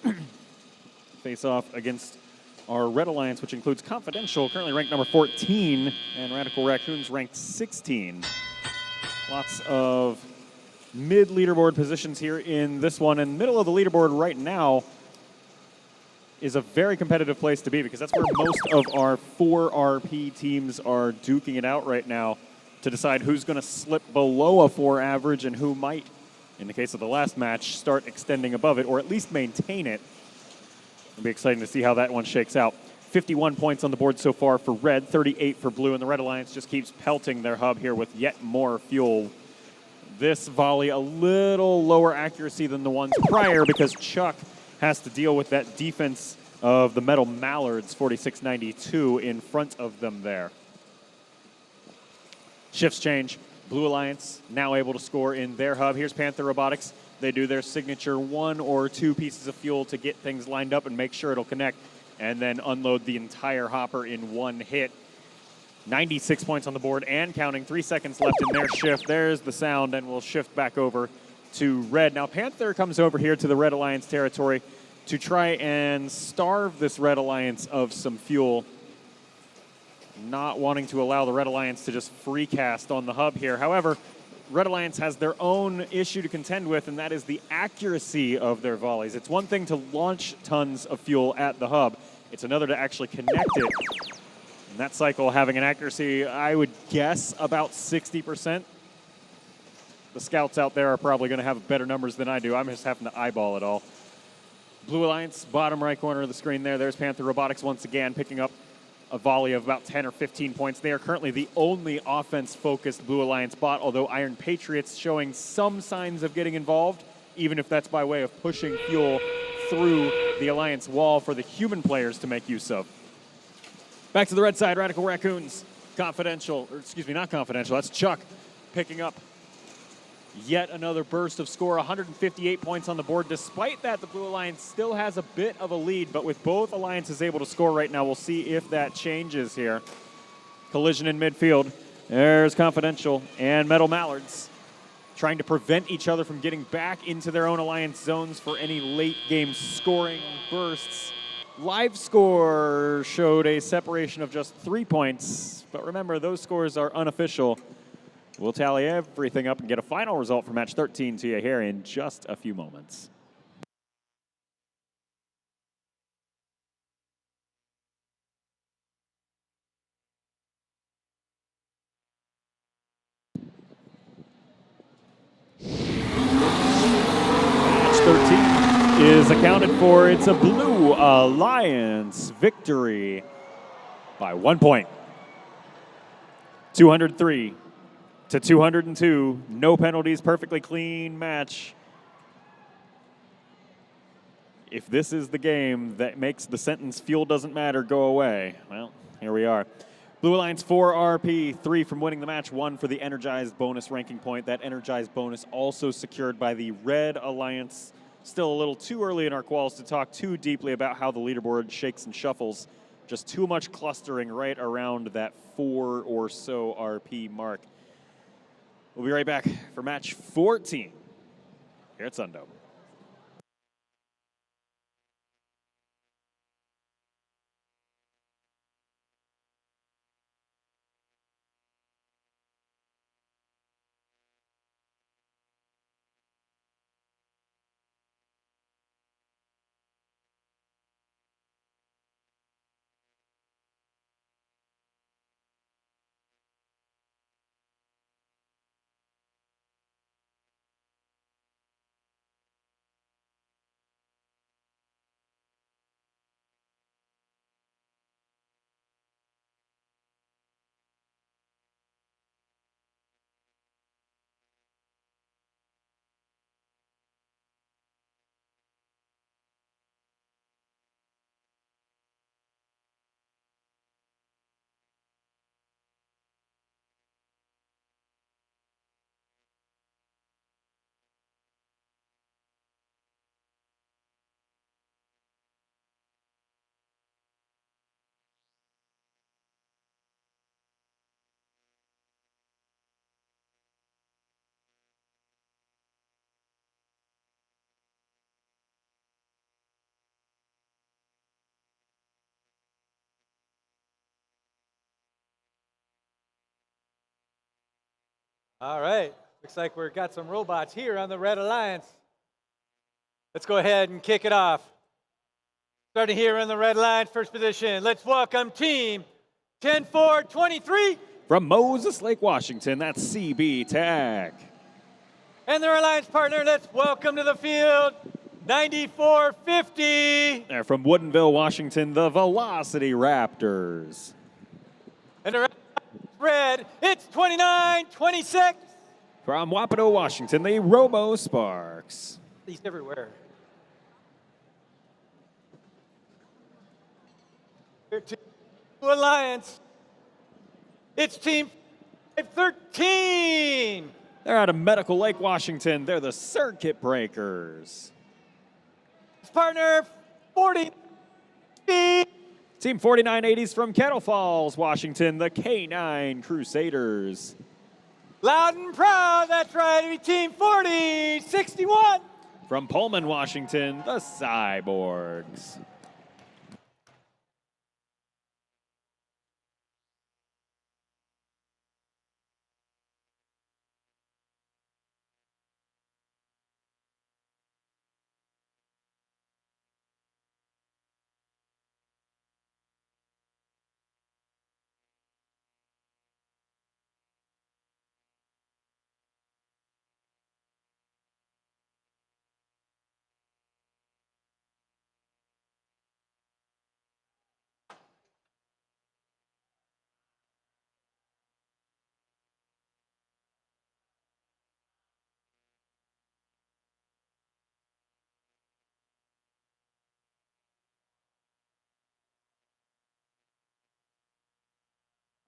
face off against our Red Alliance, which includes Confidential, currently ranked number 14, and Radical Raccoons ranked 16. Lots of mid-leaderboard positions here in this one, and middle of the leaderboard right now is a very competitive place to be because that's where most of our 4 RP teams are duking it out right now to decide who's going to slip below a 4 average and who might, in the case of the last match, start extending above it or at least maintain it. It'll be exciting to see how that one shakes out. 51 points on the board so far for Red, 38 for Blue, and the Red Alliance just keeps pelting their hub here with yet more fuel. This volley a little lower accuracy than the ones prior because Chuck has to deal with that defense of the Metal Mallards, 4692, in front of them there. Shifts change. Blue Alliance now able to score in their hub. Here's Panther Robotics. They do their signature 1 or 2 pieces of fuel to get things lined up and make sure it'll connect, and then unload the entire hopper in one hit. 96 points on the board and counting. 3 seconds left in their shift. There's the sound, and we'll shift back over to Red. Now, Panther comes over here to the Red Alliance territory to try and starve this Red Alliance of some fuel, not wanting to allow the Red Alliance to just free cast on the hub here. However, Red Alliance has their own issue to contend with, and that is the accuracy of their volleys. It's one thing to launch tons of fuel at the hub. It's another to actually connect it. And that cycle having an accuracy, I would guess, about 60%. The scouts out there are probably going to have better numbers than I do. I'm just having to eyeball it all. Blue Alliance, bottom right corner of the screen there. There's Panther Robotics once again picking up a volley of about 10 or 15 points. They are currently the only offense-focused Blue Alliance bot, although Iron Patriots showing some signs of getting involved, even if that's by way of pushing fuel through the Alliance wall for the human players to make use of. Back to the red side, Radical Raccoons. Confidential, or excuse me, not Confidential, that's Chuck picking up yet another burst of score, 158 points on the board. Despite that, the Blue Alliance still has a bit of a lead, but with both alliances able to score right now, we'll see if that changes here. Collision in midfield. There's Confidential and Metal Mallards trying to prevent each other from getting back into their own alliance zones for any late game scoring bursts. Live score showed a separation of just 3 points, but remember, those scores are unofficial. We'll tally everything up and get a final result for match 13 to you here in just a few moments. Match 13 is accounted for. It's a Blue Alliance victory by 1 point. 203 to 202, no penalties, perfectly clean match. If this is the game that makes the sentence "fuel doesn't matter" go away, well, here we are. Blue Alliance 4 RP, 3 from winning the match, 1 for the Energized bonus ranking point. That Energized bonus also secured by the Red Alliance. Still a little too early in our quals to talk too deeply about how the leaderboard shakes and shuffles. Just too much clustering right around that 4 or so RP mark. We'll be right back for match 14 here at SunDome. All right. Looks like we've got some robots here on the Red Alliance. Let's go ahead and kick it off. Starting here in the Red Alliance, first position. Let's welcome team 10-4-23. From Moses Lake, Washington, that's CB Tech. And their alliance partner, let's welcome to the field 9450. They're from Woodinville, Washington, the Velocity Raptors. And the red, it's 29-26. From Wapato, Washington, the Robo Sparks. These everywhere. Here to Alliance. It's team 13. They're out of Medical Lake, Washington. They're the Circuit Breakers. His partner 40. Team 4980s from Kettle Falls, Washington, the K9 Crusaders. Loud and proud, that's right, team 40-61. From Pullman, Washington, the Cyborgs.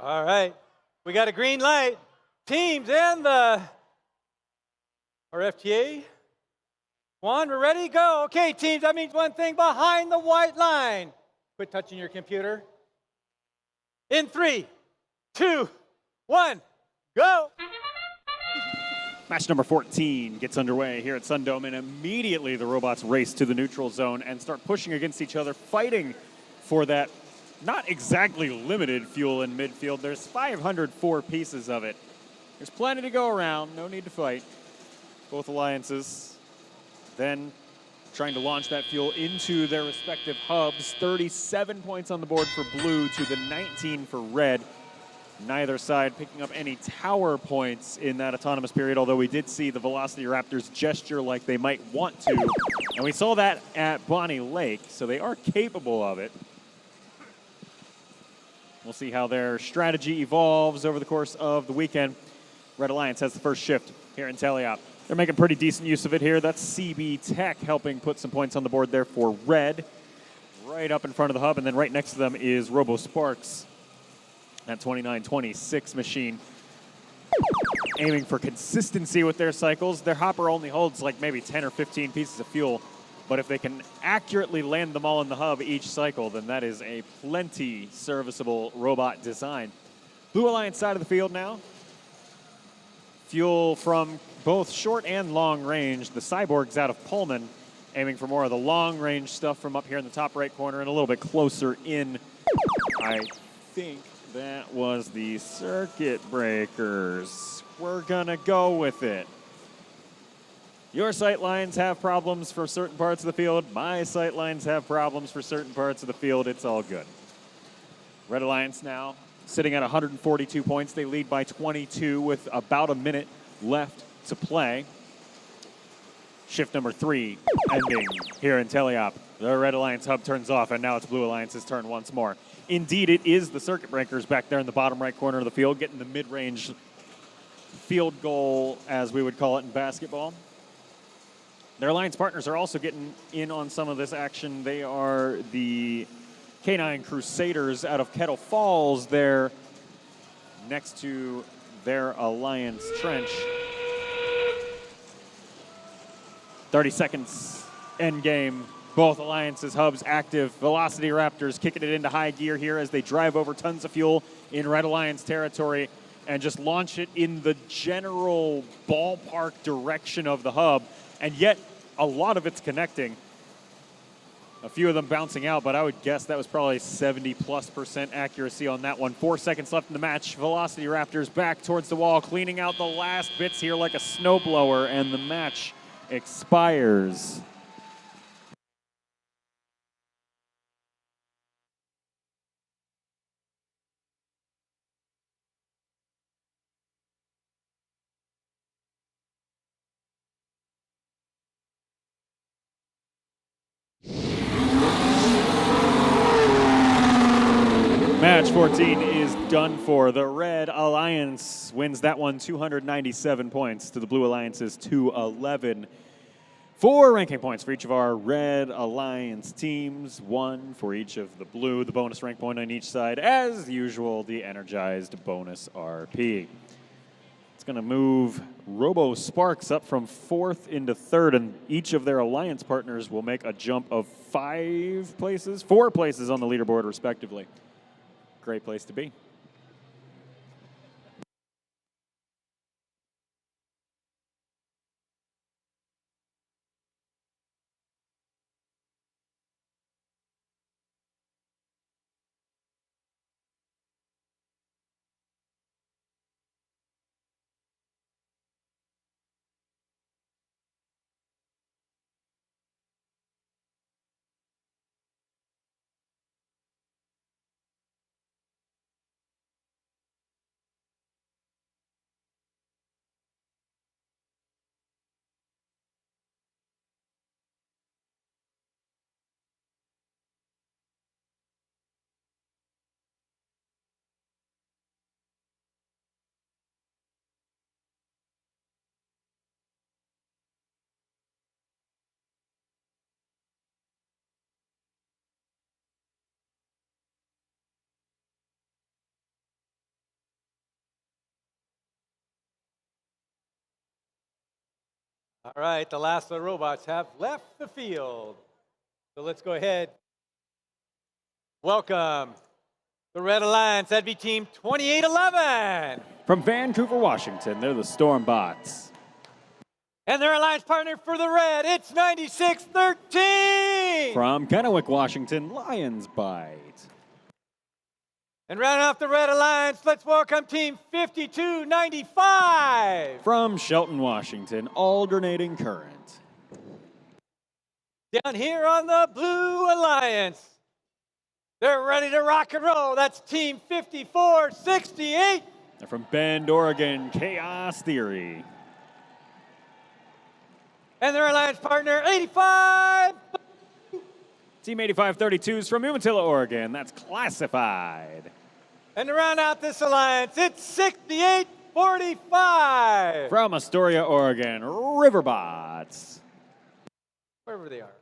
All right, we got a green light. Teams and the RFTA. Juan, we're ready? Go. Okay, teams, that means one thing, behind the white line. Quit touching your computer. In 3, 2, 1, go. Match number 14 gets underway here at SunDome, and immediately the robots race to the neutral zone and start pushing against each other, fighting for that not exactly limited fuel in midfield. There's 504 pieces of it. There's plenty to go around, no need to fight. Both alliances then trying to launch that fuel into their respective hubs. 37 points on the board for blue to the 19 for red. Neither side picking up any tower points in that autonomous period, although we did see the Velocity Raptors gesture like they might want to. And we saw that at Bonnie Lake, so they are capable of it. We'll see how their strategy evolves over the course of the weekend. Red Alliance has the first shift here in Teleop. They're making pretty decent use of it here. That's CB Tech helping put some points on the board there for red. Right up in front of the hub, and then right next to them is Robo Sparks. That 29-26 machine. Aiming for consistency with their cycles. Their hopper only holds like maybe 10 or 15 pieces of fuel. But if they can accurately land them all in the hub each cycle, then that is a plenty serviceable robot design. Blue Alliance side of the field now. Fuel from both short and long range. The Cyborgs out of Pullman, aiming for more of the long range stuff from up here in the top right corner and a little bit closer in. I think that was the Circuit Breakers. We're gonna go with it. Your sight lines have problems for certain parts of the field. My sight lines have problems for certain parts of the field. It's all good. Red Alliance now sitting at 142 points. They lead by 22 with about a minute left to play. Shift number 3 ending here in Teleop. The Red Alliance hub turns off, and now it's Blue Alliance's turn once more. Indeed, it is the Circuit Breakers back there in the bottom right corner of the field, getting the mid-range field goal, as we would call it in basketball. Their alliance partners are also getting in on some of this action. They are the K9 Crusaders out of Kettle Falls there next to their alliance trench. 30 seconds, end game. Both alliances hubs active. Velocity Raptors kicking it into high gear here as they drive over tons of fuel in Red Alliance territory and just launch it in the general ballpark direction of the hub. And yet, a lot of it's connecting. A few of them bouncing out, but I would guess that was probably 70+% accuracy on that one. 4 seconds left in the match. Velocity Raptors back towards the wall, cleaning out the last bits here like a snowblower, and the match expires. Match 14 is done for. The Red Alliance wins that one 297 points to the Blue Alliance's 211. 4 ranking points for each of our Red Alliance teams, 1 for each of the Blue, the bonus rank point on each side. As usual, the energized bonus RP. It's going to move Robo Sparks up from 4th into 3rd, and each of their alliance partners will make a jump of 4 places on the leaderboard, respectively. Great place to be. All right, the last of the robots have left the field. So let's go ahead. Welcome the Red Alliance. That'd be Team 2811. From Vancouver, Washington, they're the Stormbots. And their alliance partner for the Red, it's 9613. From Kennewick, Washington, Lions Bite. And rounding off the Red Alliance, let's welcome Team 5295. From Shelton, Washington, Alternating Current. Down here on the Blue Alliance, they're ready to rock and roll. That's Team 5468. They're from Bend, Oregon, Chaos Theory. And their alliance partner, 85. Team 8532 is from Umatilla, Oregon. That's Classified. And to round out this alliance, it's 6845. From Astoria, Oregon, Riverbots. Wherever they are.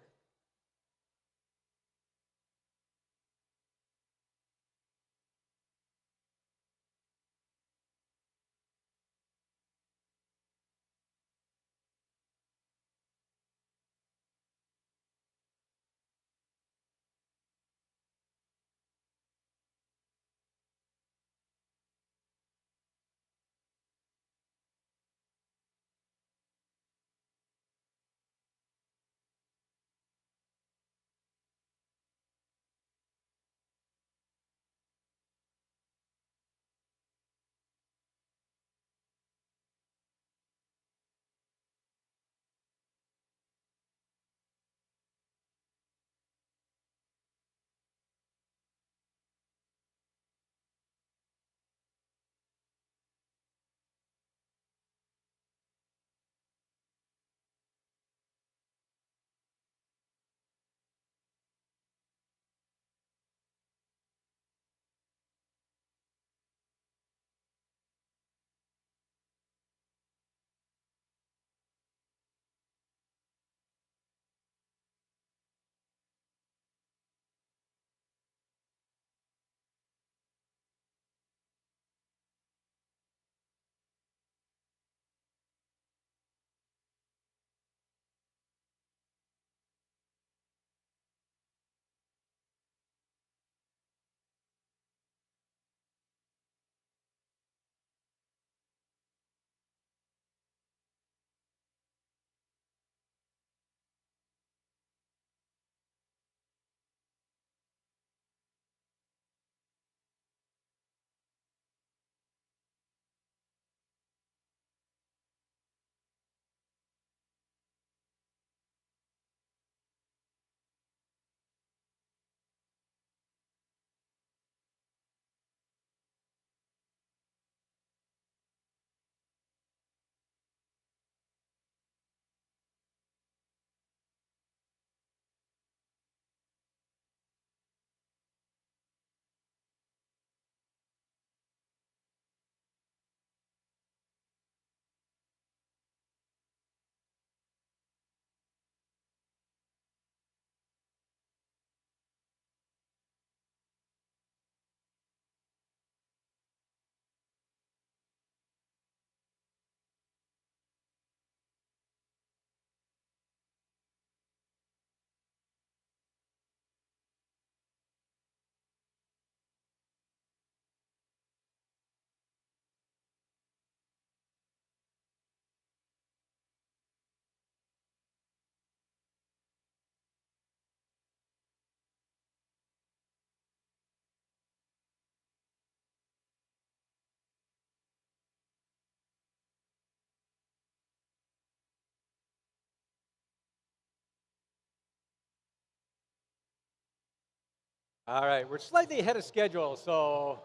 All right, we're slightly ahead of schedule, so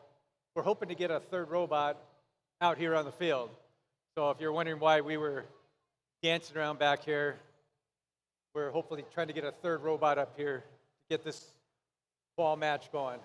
we're hoping to get a third robot out here on the field. So if you're wondering why we were dancing around back here, we're hopefully trying to get a third robot up here to get this fall match going.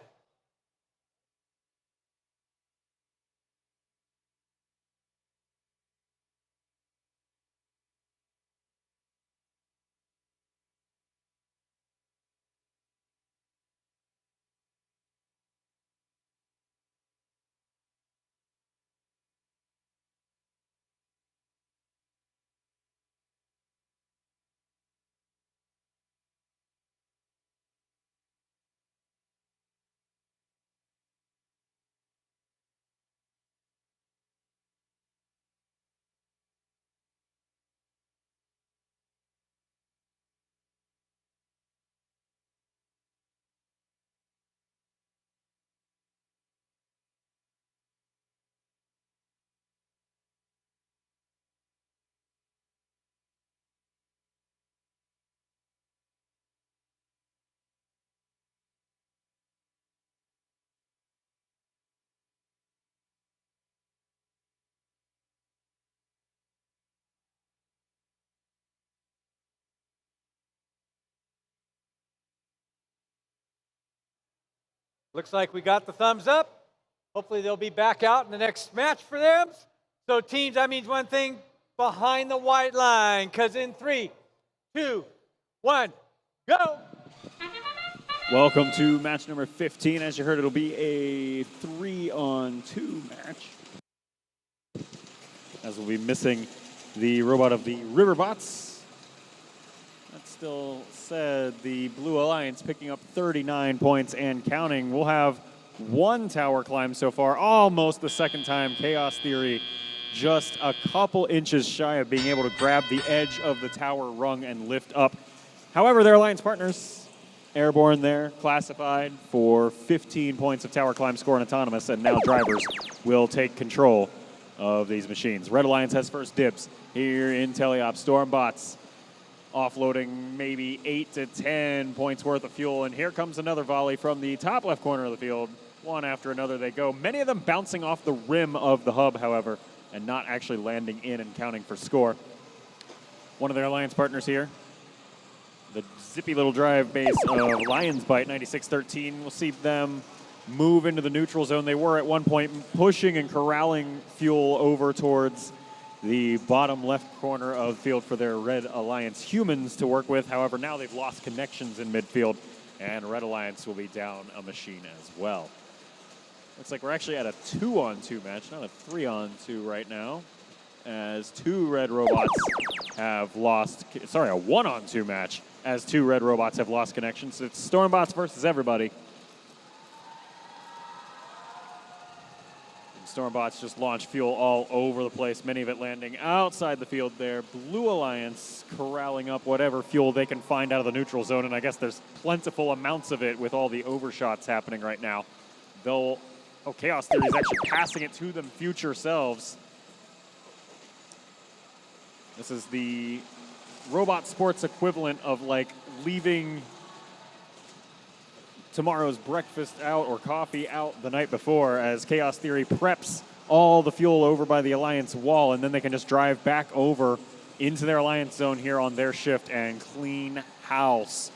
Looks like we got the thumbs up. Hopefully they'll be back out in the next match for them. So teams, that means one thing, behind the white line, because in 3, 2, 1, go. Welcome to match number 15. As you heard, it'll be a 3-on-2 match, as we'll be missing the robot of the Riverbots. That still said, the Blue Alliance picking up 39 points and counting. We'll have one tower climb so far, almost the second time. Chaos Theory just a couple inches shy of being able to grab the edge of the tower rung and lift up. However, their Alliance partners, Airborne there, classified for 15 points of tower climb score and autonomous, and now drivers will take control of these machines. Red Alliance has first dibs here in Teleop. Stormbots offloading maybe 8 to 10 points worth of fuel, and here comes another volley from the top left corner of the field. One after another they go, many of them bouncing off the rim of the hub, however, and not actually landing in and counting for score. One of their Alliance partners here, the zippy little drive base of Lion's Bite 9613. We'll see them move into the neutral zone. They were at one point pushing and corralling fuel over towards the bottom left corner of the field for their Red Alliance humans to work with. However, now they've lost connections in midfield, and Red Alliance will be down a machine as well. Looks like we're actually at a 2-on-2 match, not a 3-on-2 right now, as two red robots have lost, sorry, a 1-on-2 match, as two red robots have lost connections. It's Stormbots versus everybody. Stormbots just launch fuel all over the place, many of it landing outside the field there. Blue Alliance corralling up whatever fuel they can find out of the neutral zone, and I guess there's plentiful amounts of it with all the overshots happening right now. They'll, oh, Chaos Theory is actually passing it to them future selves. This is the robot sports equivalent of like leaving tomorrow's breakfast out or coffee out the night before, as Chaos Theory preps all the fuel over by the Alliance wall, and then they can just drive back over into their Alliance zone here on their shift and clean house,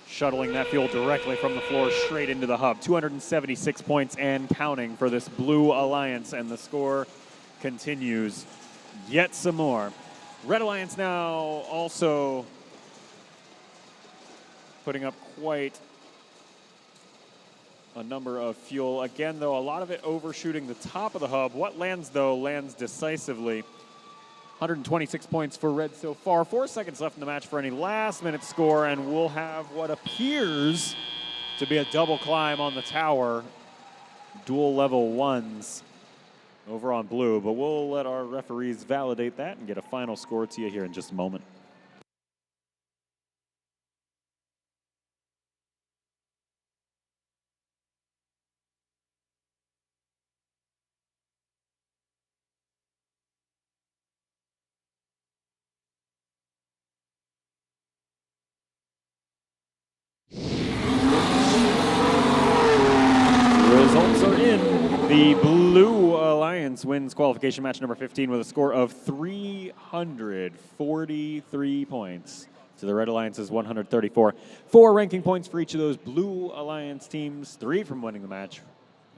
shuttling that fuel directly from the floor straight into the hub. 276 points and counting for this Blue Alliance, and the score continues yet some more. Red Alliance now also putting up quite a number of fuel. Again, though, a lot of it overshooting the top of the hub. What lands, though, lands decisively. 126 points for Red so far. 4 seconds left in the match for any last-minute score, and we'll have what appears to be a double climb on the tower. Dual level ones over on blue, but we'll let our referees validate that and get a final score to you here in just a moment. The Blue Alliance wins qualification match number 15 with a score of 343 points to the Red Alliance's 134. 4 ranking points for each of those Blue Alliance teams, 3 from winning the match,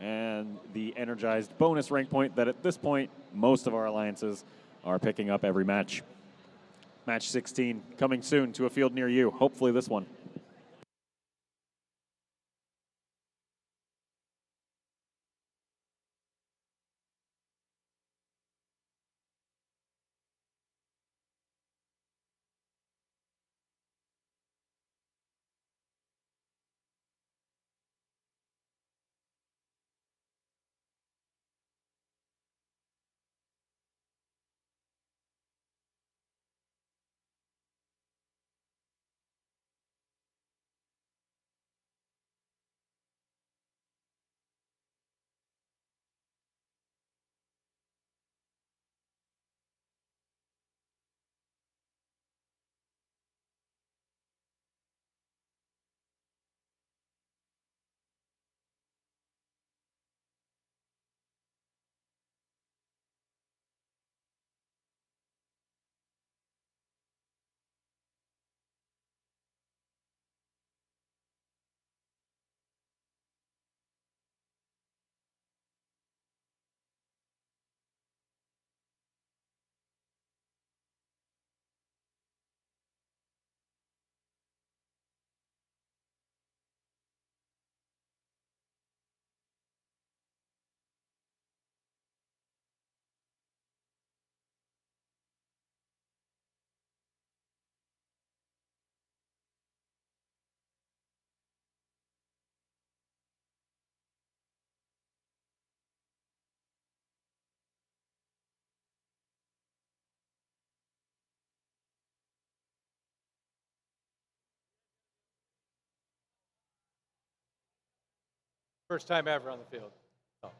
and the energized bonus rank point that at this point, most of our alliances are picking up every match. Match 16 coming soon to a field near you, hopefully this one. First time ever on the field. Oh.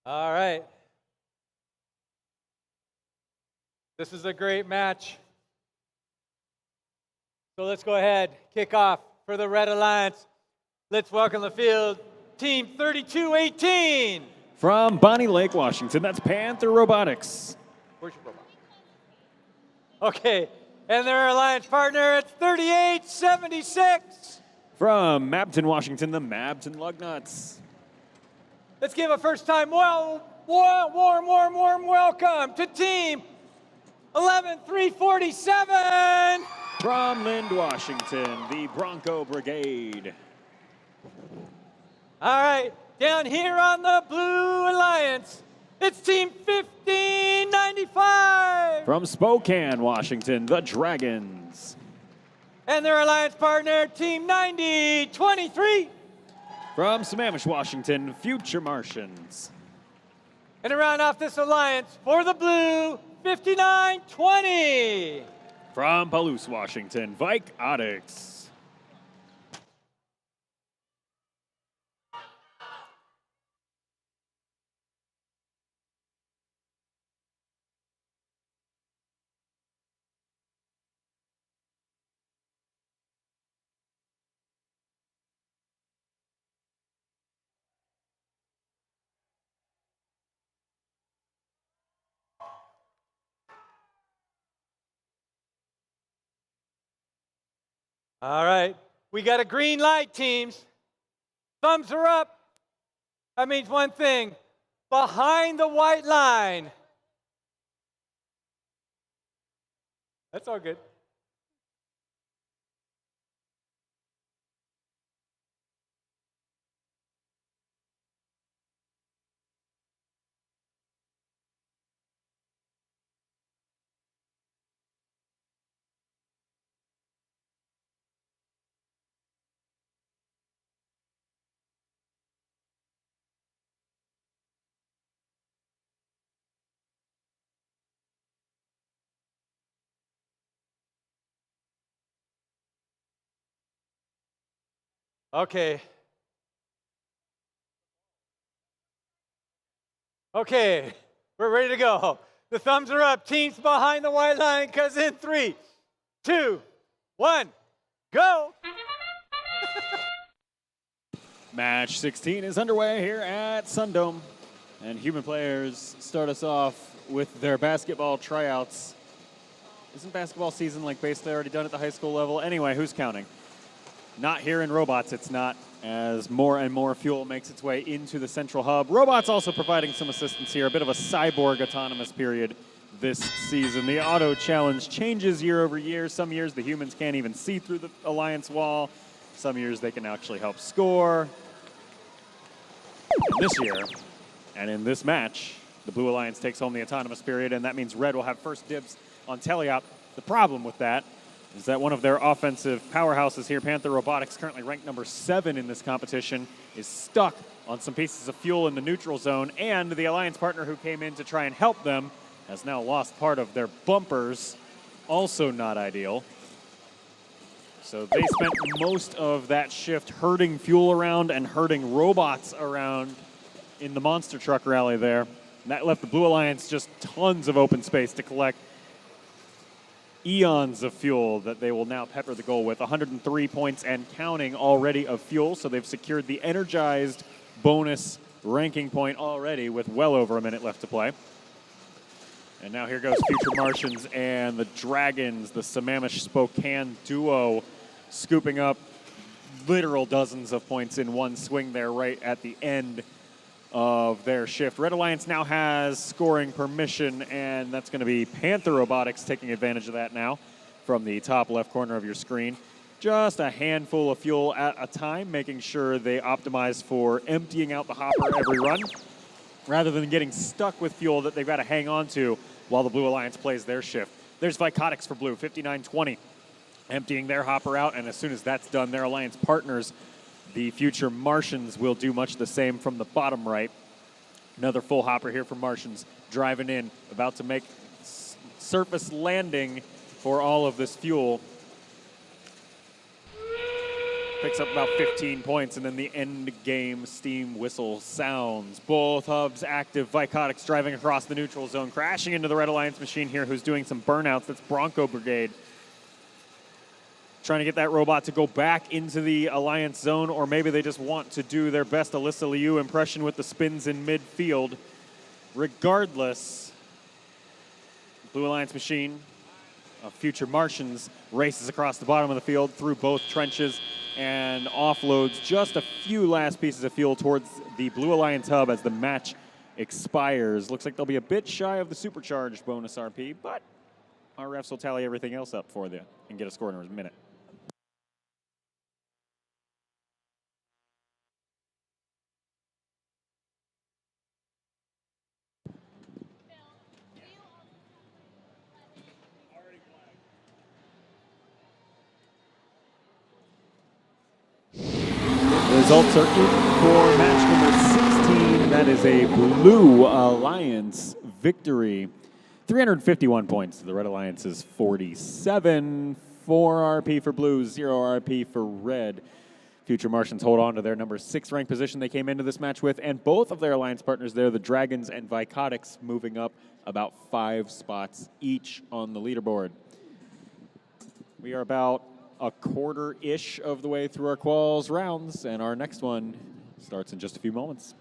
All right. This is a great match. So let's go ahead, kick off for the Red Alliance. Let's welcome the field, Team 3218. From Bonnie Lake, Washington, that's Panther Robotics. Where's your robot? Okay, and their alliance partner, it's 3876. From Mabton, Washington, the Mabton Lugnuts. Let's give a first-time warm welcome to Team 11347. From Lind, Washington, the Bronco Brigade. All right, down here on the Blue Alliance, it's Team 1595. From Spokane, Washington, the Dragons. And their alliance partner, Team 9023. From Sammamish, Washington, Future Martians. And to round off this alliance for the Blue, 5920. From Palouse, Washington, Robotics. All right. We got a green light, teams. Thumbs are up. That means one thing. Behind the white line. That's all good. Okay. Okay. We're ready to go. The thumbs are up. Teams behind the white line, because in 3, 2, 1, go. Match 16 is underway here at SunDome. And human players start us off with their basketball tryouts. Isn't basketball season like basically already done at the high school level? Anyway, who's counting? Not here in Robots, it's not, as more and more fuel makes its way into the central hub. Robots also providing some assistance here, a bit of a cyborg autonomous period this season. The auto challenge changes year over year. Some years the humans can't even see through the alliance wall. Some years they can actually help score. And this year, and in this match, the Blue Alliance takes home the autonomous period, and that means Red will have first dibs on Teleop. The problem with that is that one of their offensive powerhouses here, Panther Robotics, currently ranked number 7 in this competition, is stuck on some pieces of fuel in the neutral zone, and the alliance partner who came in to try and help them has now lost part of their bumpers. Also not ideal. So they spent most of that shift herding fuel around and herding robots around in the monster truck rally there. And that left the Blue Alliance just tons of open space to collect eons of fuel that they will now pepper the goal with. 103 points and counting already of fuel, so they've secured the energized bonus ranking point already with well over a minute left to play. And now here goes Future Martians and the Dragons, the Sammamish Spokane duo, scooping up literal dozens of points in one swing there right at the end of their shift. Red Alliance now has scoring permission, and that's going to be Panther Robotics taking advantage of that now from the top left corner of your screen. Just a handful of fuel at a time, making sure they optimize for emptying out the hopper every run, rather than getting stuck with fuel that they've got to hang on to while the Blue Alliance plays their shift. There's Robotics for Blue, 59-20, emptying their hopper out, and as soon as that's done, their alliance partners, the Future Martians, will do much the same from the bottom right. Another full hopper here for Martians, driving in, about to make surface landing for all of this fuel. Picks up about 15 points, and then the end game steam whistle sounds. Both hubs active. Robotics driving across the neutral zone, crashing into the Red Alliance machine here, who's doing some burnouts. That's Bronco Brigade. Trying to get that robot to go back into the Alliance zone, or maybe they just want to do their best Alyssa Liu impression with the spins in midfield. Regardless, Blue Alliance machine of Future Martians races across the bottom of the field through both trenches and offloads just a few last pieces of fuel towards the Blue Alliance hub as the match expires. Looks like they'll be a bit shy of the supercharged bonus RP, but our refs will tally everything else up for you and get a score in a minute. Results are in for match number 16. That is a Blue Alliance victory. 351 points to the Red Alliance's 47. 4 RP for Blue, 0 RP for Red. Future Martians hold on to their number 6 ranked position they came into this match with, and both of their alliance partners there, the Dragons and Robotics, moving up about 5 spots each on the leaderboard. We are about a quarter-ish of the way through our quals rounds, and our next one starts in just a few moments.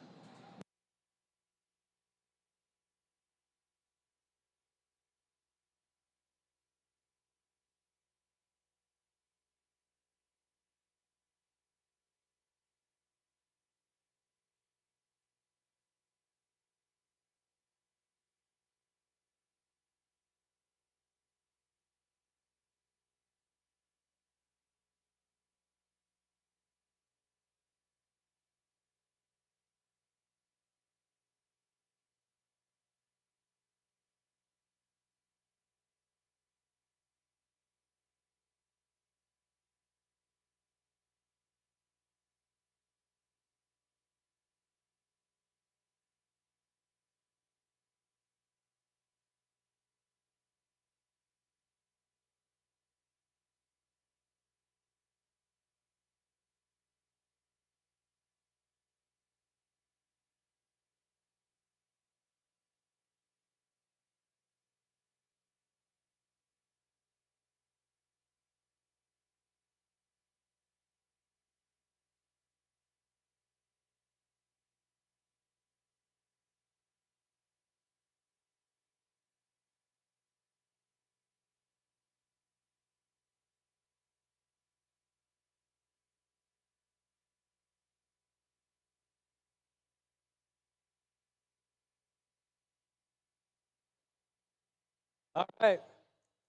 All right,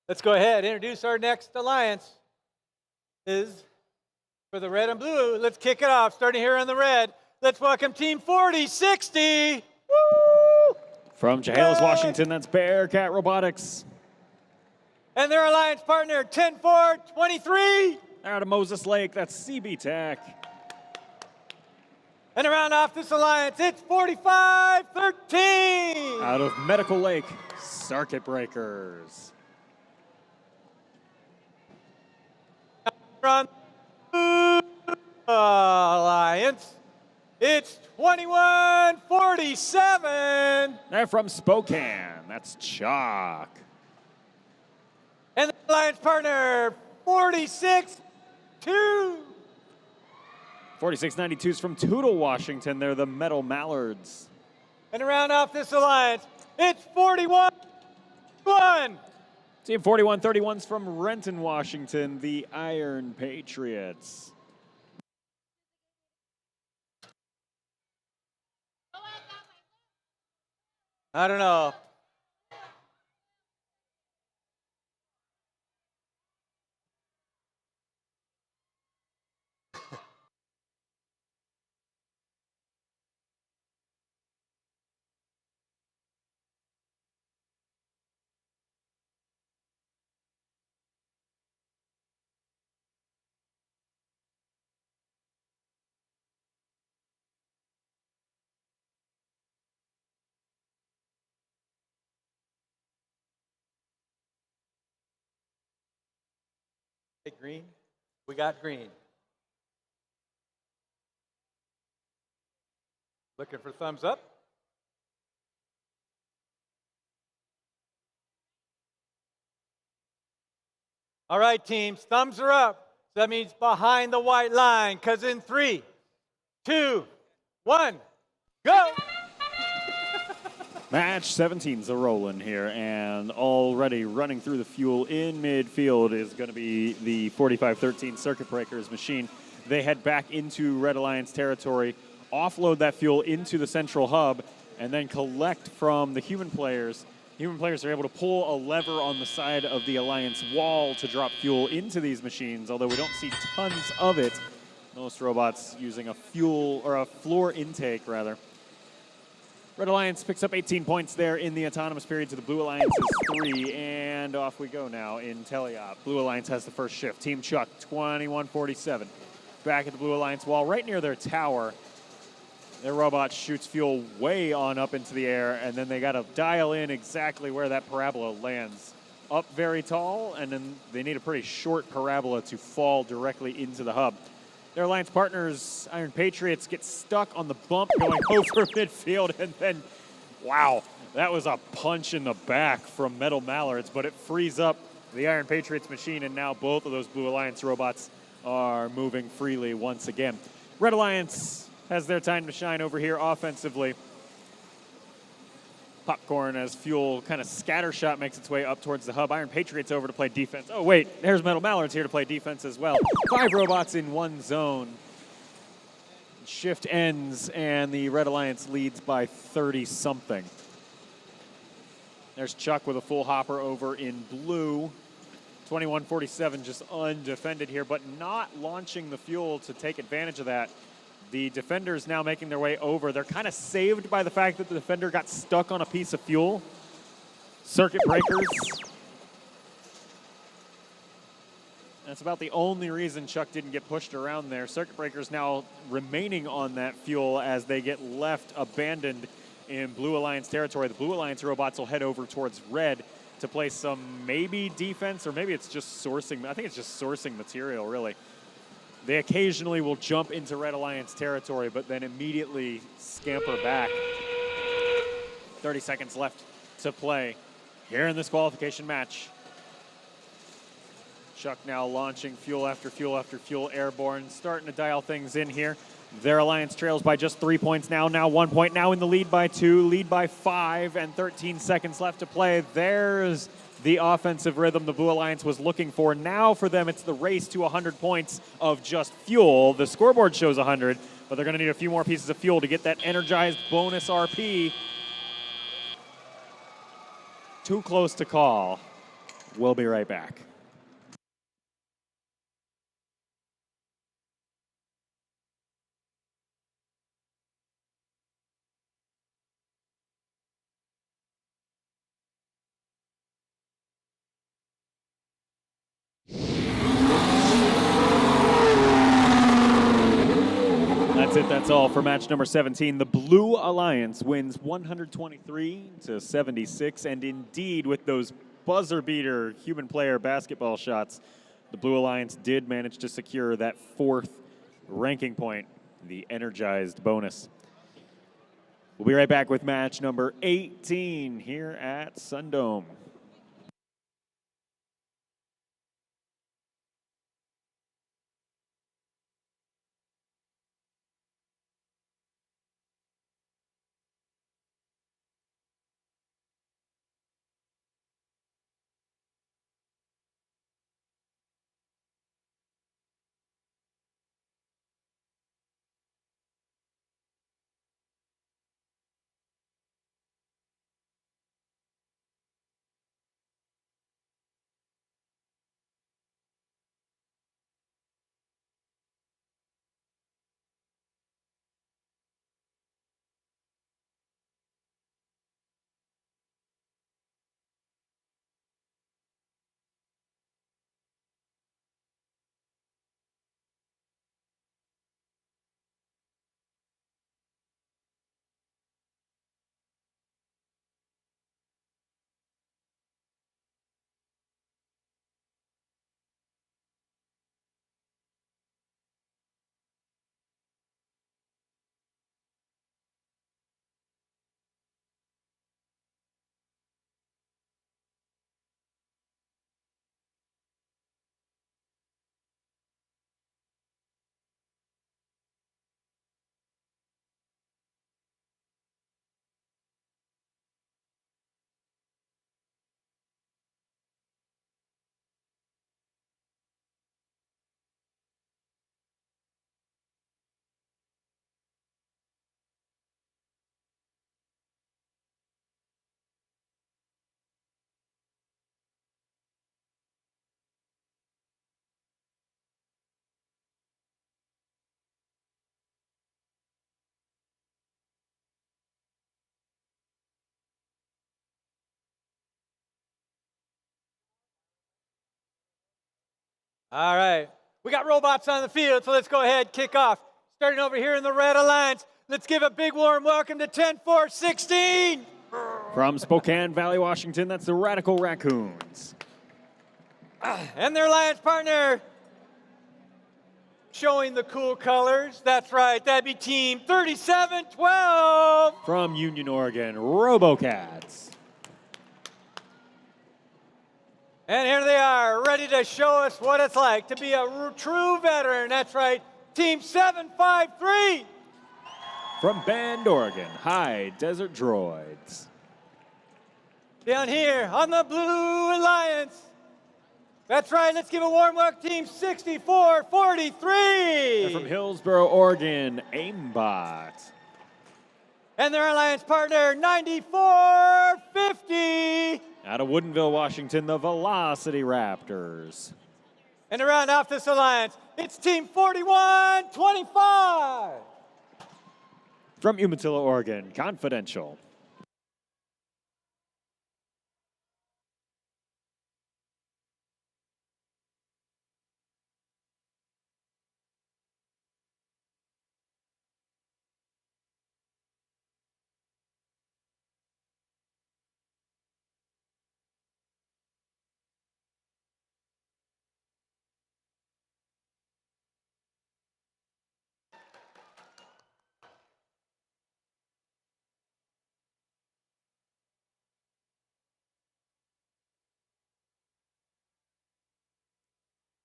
let's go ahead. Introduce our next alliance. Is for the red and blue. Let's kick it off. Starting here on the red. Let's welcome Team 4060. Woo! From Chehalis, Washington, that's Bearcat Robotics. And their alliance partner, 10423. Out of Moses Lake, that's CB Tech. And around off this alliance, it's 4513. Out of Medical Lake, Circuit Breakers. From alliance, it's 2147. They're from Spokane, that's Chalk. And the alliance partner, 462. 4692 is from Toutle, Washington. They're the Metal Mallards. And around off this alliance, it's 41-1. Team 4131 is from Renton, Washington, the Iron Patriots. I don't know. Green. We got green. Looking for thumbs up. All right, teams, thumbs are up. So that means behind the white line, because in 3, 2, 1, go! Match 17's a rolling here, and already running through the fuel in midfield is going to be the 4513 Circuit Breakers machine. They head back into Red Alliance territory, offload that fuel into the central hub, and then collect from the human players. Human players are able to pull a lever on the side of the Alliance wall to drop fuel into these machines, although we don't see tons of it. Most robots using a fuel, or a floor intake, rather. Red Alliance picks up 18 points there in the autonomous period to the Blue Alliance's 3, and off we go now in teleop. Blue Alliance has the first shift. Team Chuck, 2147. Back at the Blue Alliance wall, right near their tower. Their robot shoots fuel way on up into the air, and then they got to dial in exactly where that parabola lands. Up very tall, and then they need a pretty short parabola to fall directly into the hub. Their alliance partners, Iron Patriots, get stuck on the bump going over midfield, and then, wow, that was a punch in the back from Metal Mallards, but it frees up the Iron Patriots machine, and now both of those Blue Alliance robots are moving freely once again. Red Alliance has their time to shine over here offensively. Popcorn as fuel kind of scattershot makes its way up towards the hub. Iron Patriots over to play defense. Oh, wait, there's Metal Mallards here to play defense as well. 5 robots in one zone. Shift ends, and the Red Alliance leads by 30-something. There's Chuck with a full hopper over in blue. 2147 just undefended here, but not launching the fuel to take advantage of that. The defenders now making their way over. They're kind of saved by the fact that the defender got stuck on a piece of fuel. Circuit breakers. That's about the only reason Chuck didn't get pushed around there. Circuit breakers now remaining on that fuel as they get left abandoned in Blue Alliance territory. The Blue Alliance robots will head over towards red to play some maybe defense, or maybe it's just sourcing. I think it's just sourcing material, really. They occasionally will jump into Red Alliance territory, but then immediately scamper back. 30 seconds left to play here in this qualification match. Chuck now launching fuel after fuel after fuel airborne, starting to dial things in here. Their Alliance trails by just 3 points now 1 point, now in the lead by 2, lead by 5, and 13 seconds left to play. There's the offensive rhythm the Blue Alliance was looking for. Now for them, it's the race to 100 points of just fuel. The scoreboard shows 100, but they're going to need a few more pieces of fuel to get that energized bonus RP. too close to call. We'll be right back. That's it. That's all for match number 17. The Blue Alliance wins 123-76, and indeed, with those buzzer beater human player basketball shots, the Blue Alliance did manage to secure that 4th ranking point, the energized bonus. We'll be right back with match number 18 here at SunDome. All right. We got robots on the field, so let's go ahead and kick off. Starting over here in the Red Alliance, let's give a big warm welcome to 10-4-16. From Spokane Valley, Washington, that's the Radical Raccoons. And their alliance partner, showing the cool colors. That's right, that'd be Team 37-12. From Union, Oregon, RoboCats. And here they are, ready to show us what it's like to be a true veteran. That's right, Team 753. From Bend, Oregon, High Desert Droids. Down here on the Blue Alliance. That's right, let's give a warm welcome to Team 6443. And from Hillsboro, Oregon, Aimbot. And their alliance partner, 9450. Out of Woodinville, Washington, the Velocity Raptors. And to round off this alliance, it's Team 4125. From Umatilla, Oregon, Confidential.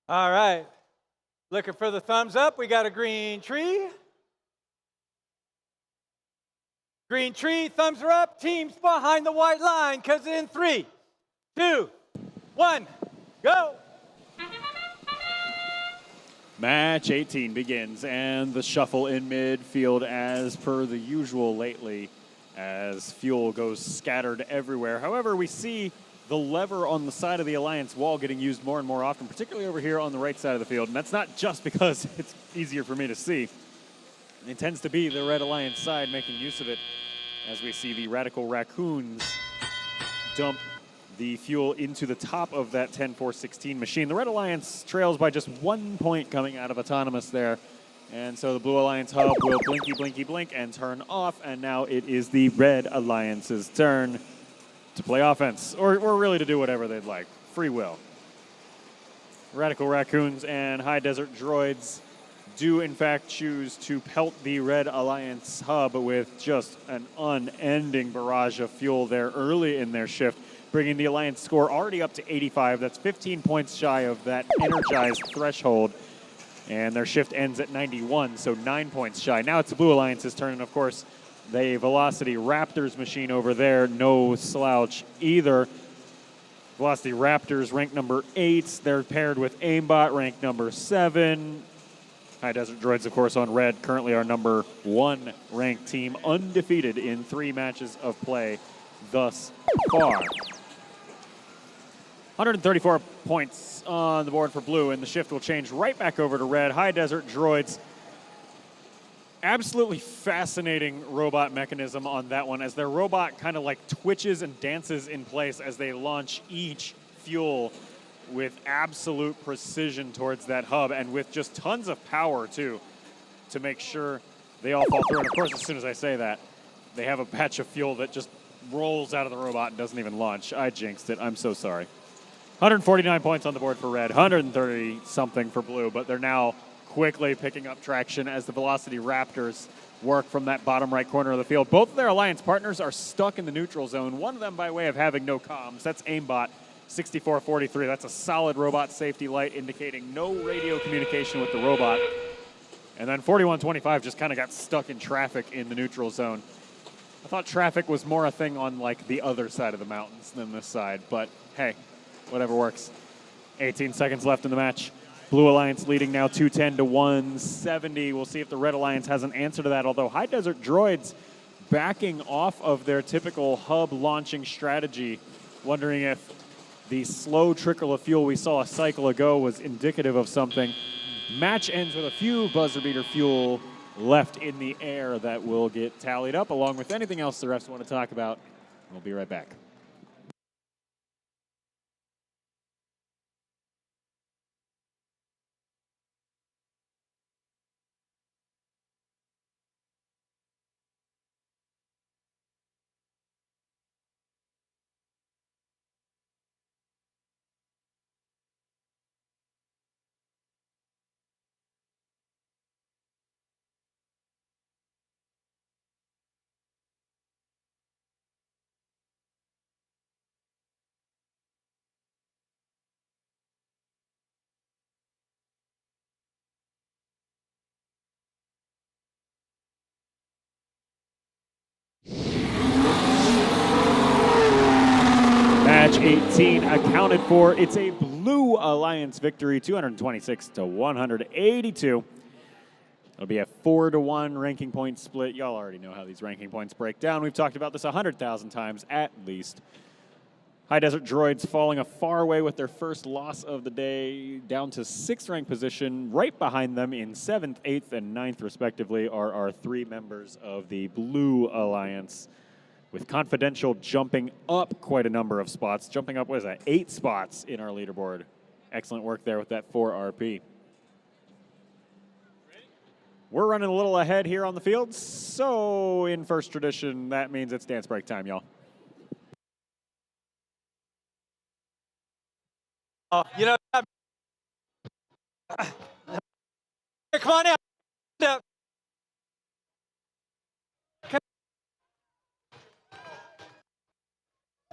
All right. Looking for the thumbs up. We got a green tree. Green tree, thumbs are up. Teams behind the white line, because in 3, 2, 1, go. Match 18 begins, and the shuffle in midfield, as per the usual lately. as fuel goes scattered everywhere. However, we see the lever on the side of the Alliance wall getting used more and more often, particularly over here on the right side of the field. And that's not just because it's easier for me to see. It tends to be the Red Alliance side making use of it, as we see the Radical Raccoons dump the fuel into the top of that 10-4-16 machine. The Red Alliance trails by just 1 point coming out of Autonomous there. And so the Blue Alliance hub will blinky, blinky, blink and turn off. And now it is the Red Alliance's turn to play offense, or really to do whatever they'd like. Free will. Radical Raccoons and High Desert Droids do in fact choose to pelt the Red Alliance hub with just an unending barrage of fuel there early in their shift, bringing the Alliance score already up to 85. That's 15 points shy of that energized threshold. And their shift ends at 91, so 9 points shy. Now it's the Blue Alliance's turn, and of course, the Velocity Raptors machine over there, no slouch either. Velocity Raptors ranked number 8. They're paired with Aimbot, ranked number 7. High Desert Droids, of course, on red, currently our number 1 ranked team, undefeated in 3 matches of play thus far. 134 points on the board for blue, and the shift will change right back over to red. High Desert Droids, absolutely fascinating robot mechanism on that one, as their robot kind of like twitches and dances in place as they launch each fuel with absolute precision towards that hub, and with just tons of power, too, to make sure they all fall through. And, of course, as soon as I say that, they have a batch of fuel that just rolls out of the robot and doesn't even launch. I jinxed it. I'm so sorry. 149 points on the board for red, 130-something for blue, but they're now quickly picking up traction as the Velocity Raptors work from that bottom right corner of the field. Both of their Alliance partners are stuck in the neutral zone, one of them by way of having no comms. That's Aimbot, 6443. That's a solid robot safety light indicating no radio communication with the robot. And then 4125 just kind of got stuck in traffic in the neutral zone. I thought traffic was more a thing on like the other side of the mountains than this side, but hey, whatever works. 18 seconds left in the match. Blue Alliance leading now 210 to 170. We'll see if the Red Alliance has an answer to that, although High Desert Droids backing off of their typical hub launching strategy, wondering if the slow trickle of fuel we saw a cycle ago was indicative of something. Match ends with a few buzzer beater fuel left in the air that will get tallied up, along with anything else the refs want to talk about. We'll be right back. Match 18 accounted for. It's a Blue Alliance victory, 226 to 182. It'll be a 4-to-1 ranking point split. Y'all already know how these ranking points break down. We've talked about this 100,000 times at least. High Desert Droids falling a far way with their first loss of the day, down to 6th ranked position. Right behind them in 7th, 8th, and 9th respectively are our 3 members of the Blue Alliance, with Confidential jumping up quite a number of spots, jumping up, 8 spots in our leaderboard. Excellent work there with that 4 RP. We're running a little ahead here on the field, so in first tradition, that means it's dance break time, y'all. You know, come on out.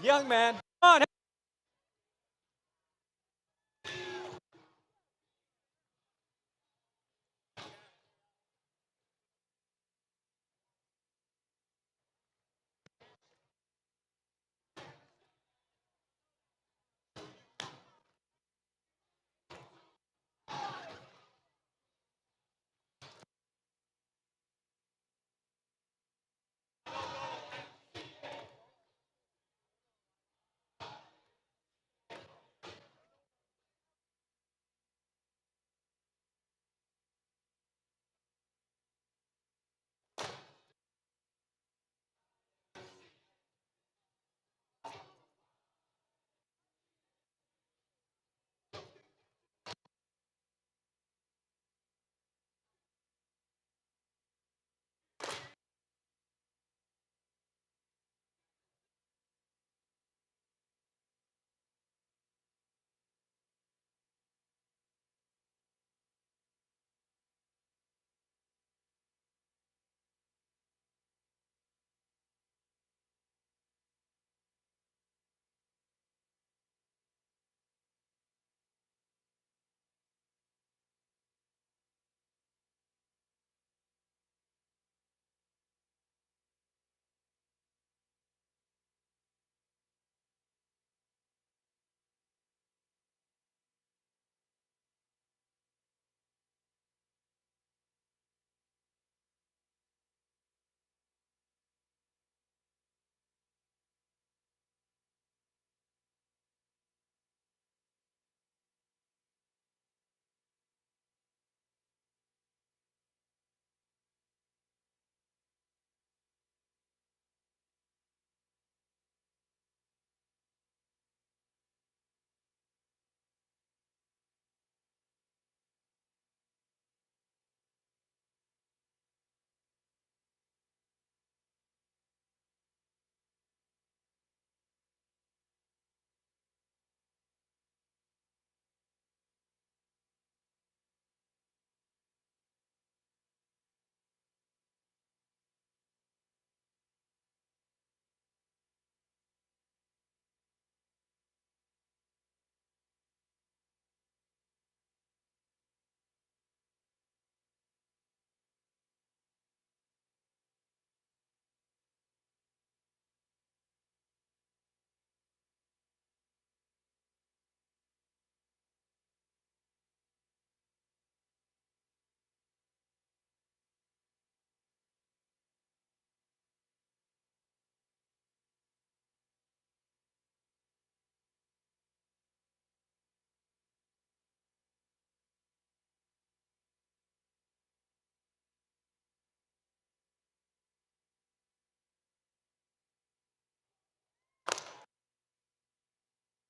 Young man, come on.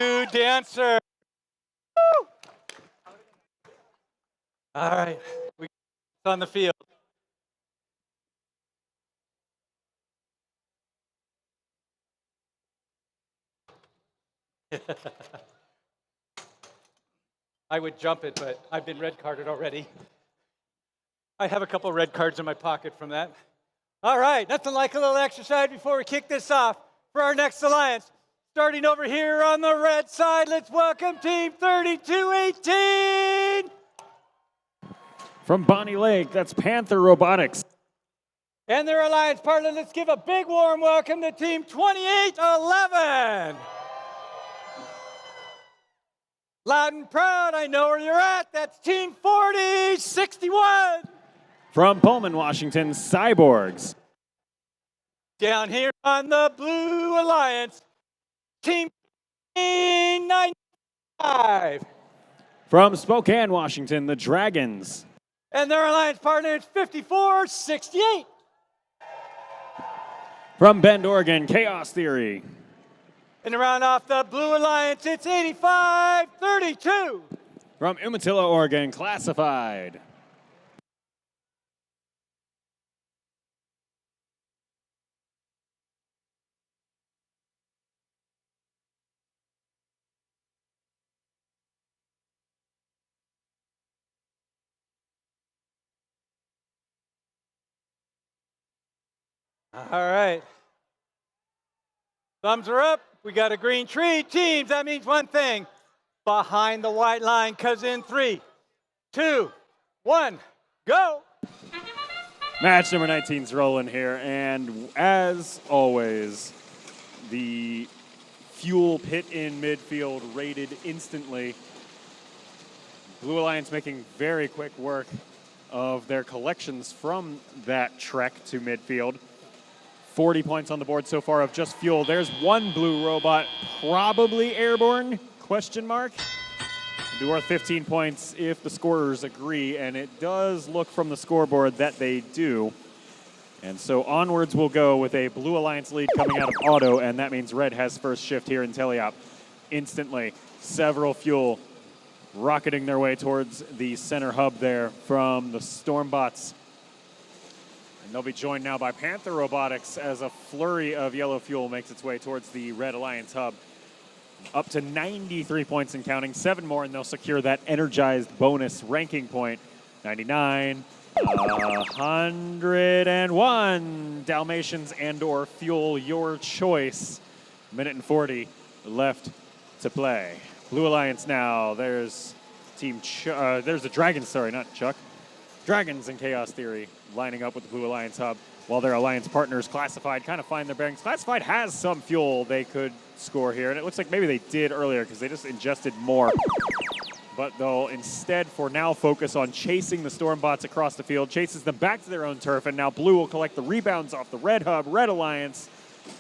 New dancer. Woo! All right, we're on the field. I would jump it, but I've been red carded already. I have a couple red cards in my pocket from that. All right, nothing like a little exercise before we kick this off for our next alliance. Starting over here on the red side, let's welcome Team 3218. From Bonnie Lake, that's Panther Robotics. And their alliance partner, let's give a big warm welcome to Team 2811. Loud and proud, I know where you're at. That's Team 4061. From Pullman, Washington, Cyborgs. Down here on the Blue Alliance, Team 95. From Spokane, Washington, the Dragons. And their alliance partner is 5468. From Bend, Oregon, Chaos Theory. And to round off the Blue Alliance, it's 8532. From Umatilla, Oregon, Classified. All right. Thumbs are up. We got a green tree. Teams, that means one thing. Behind the white line, because in 3, 2, 1, go. Match number 19's rolling here, and as always, the fuel pit in midfield rated instantly. Blue Alliance making very quick work of their collections from that trek to midfield. 40 points on the board so far of just fuel. There's one blue robot, probably airborne, question mark. It'd be worth 15 points if the scorers agree, and it does look from the scoreboard that they do. And so onwards we'll go with a Blue Alliance lead coming out of auto, and that means red has first shift here in Teleop. Instantly, several fuel rocketing their way towards the center hub there from the Stormbots. And they'll be joined now by Panther Robotics as a flurry of yellow fuel makes its way towards the Red Alliance hub. Up to 93 points and counting, 7 more, and they'll secure that energized bonus ranking point. 99, 101. Dalmatians and or fuel, your choice. Minute and 40 left to play. Blue Alliance now. There's there's the Dragons, sorry, not Chuck. Dragons and Chaos Theory lining up with the Blue Alliance hub, while their alliance partners, Classified, kind of find their bearings. Classified has some fuel they could score here, and it looks like maybe they did earlier because they just ingested more. But they'll instead for now focus on chasing the Stormbots across the field, chases them back to their own turf, and now Blue will collect the rebounds off the Red hub. Red Alliance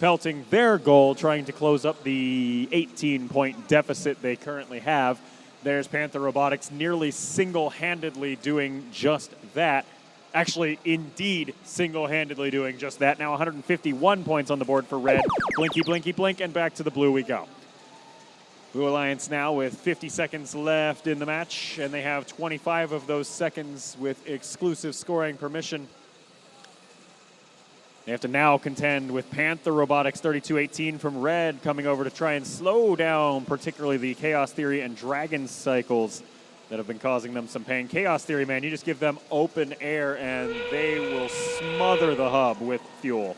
pelting their goal, trying to close up the 18-point deficit they currently have. There's Panther Robotics nearly single-handedly doing just that. Actually, indeed, single-handedly doing just that. Now 151 points on the board for red. Blinky, blinky, blink, and back to the blue we go. Blue Alliance now with 50 seconds left in the match, and they have 25 of those seconds with exclusive scoring permission. They have to now contend with Panther Robotics 3218 from red coming over to try and slow down particularly the Chaos Theory and Dragon cycles that have been causing them some pain. Chaos Theory, man, you just give them open air and they will smother the hub with fuel.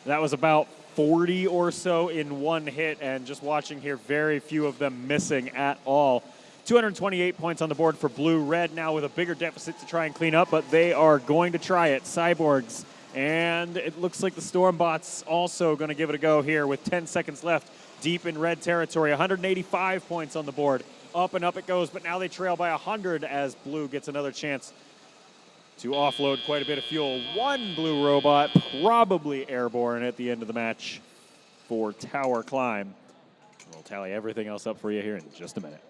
That was about 40 or so in one hit, and just watching here, very few of them missing at all. 228 points on the board for blue. Red now with a bigger deficit to try and clean up, but they are going to try it. Cyborgs, and it looks like the Stormbots also going to give it a go here with 10 seconds left. Deep in red territory, 185 points on the board. Up and up it goes, but now they trail by 100 as blue gets another chance to offload quite a bit of fuel. One blue robot, probably airborne at the end of the match for Tower Climb. We'll tally everything else up for you here in just a minute.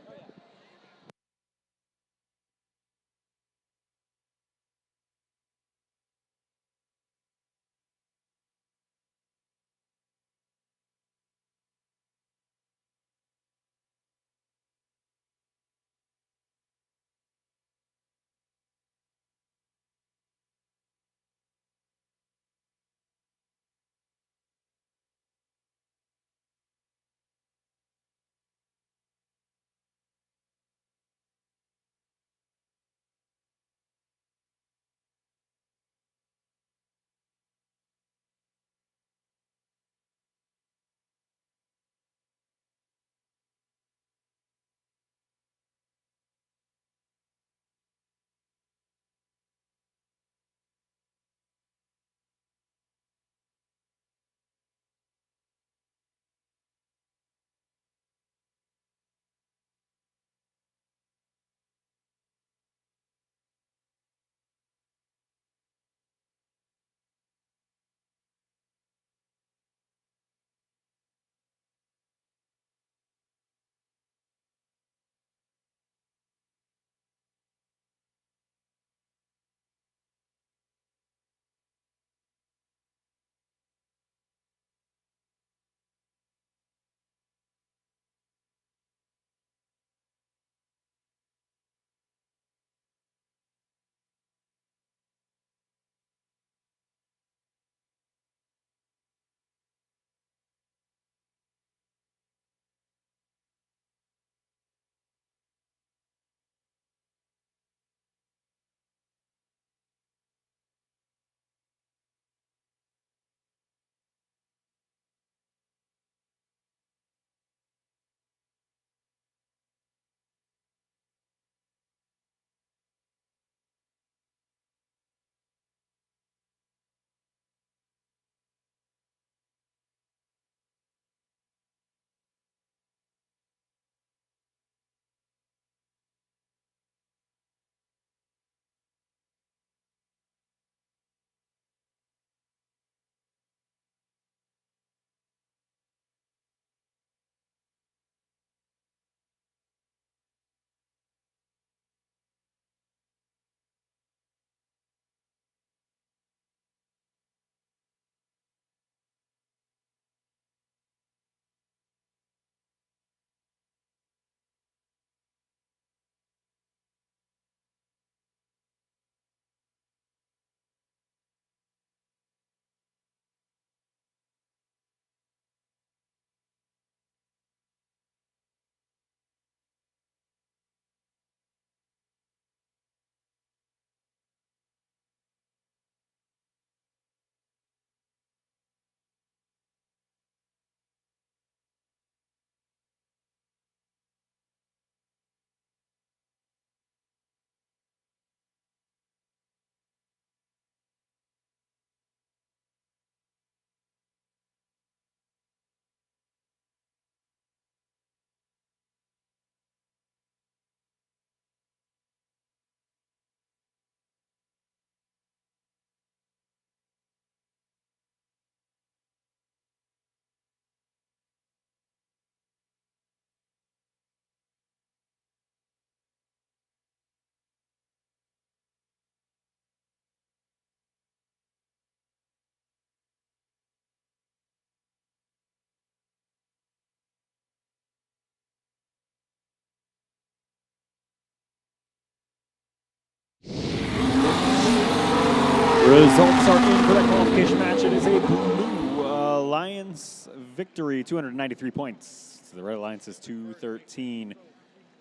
Results are in for that qualification match. It is a Blue Alliance victory, 293 points. The Red Alliance is 213.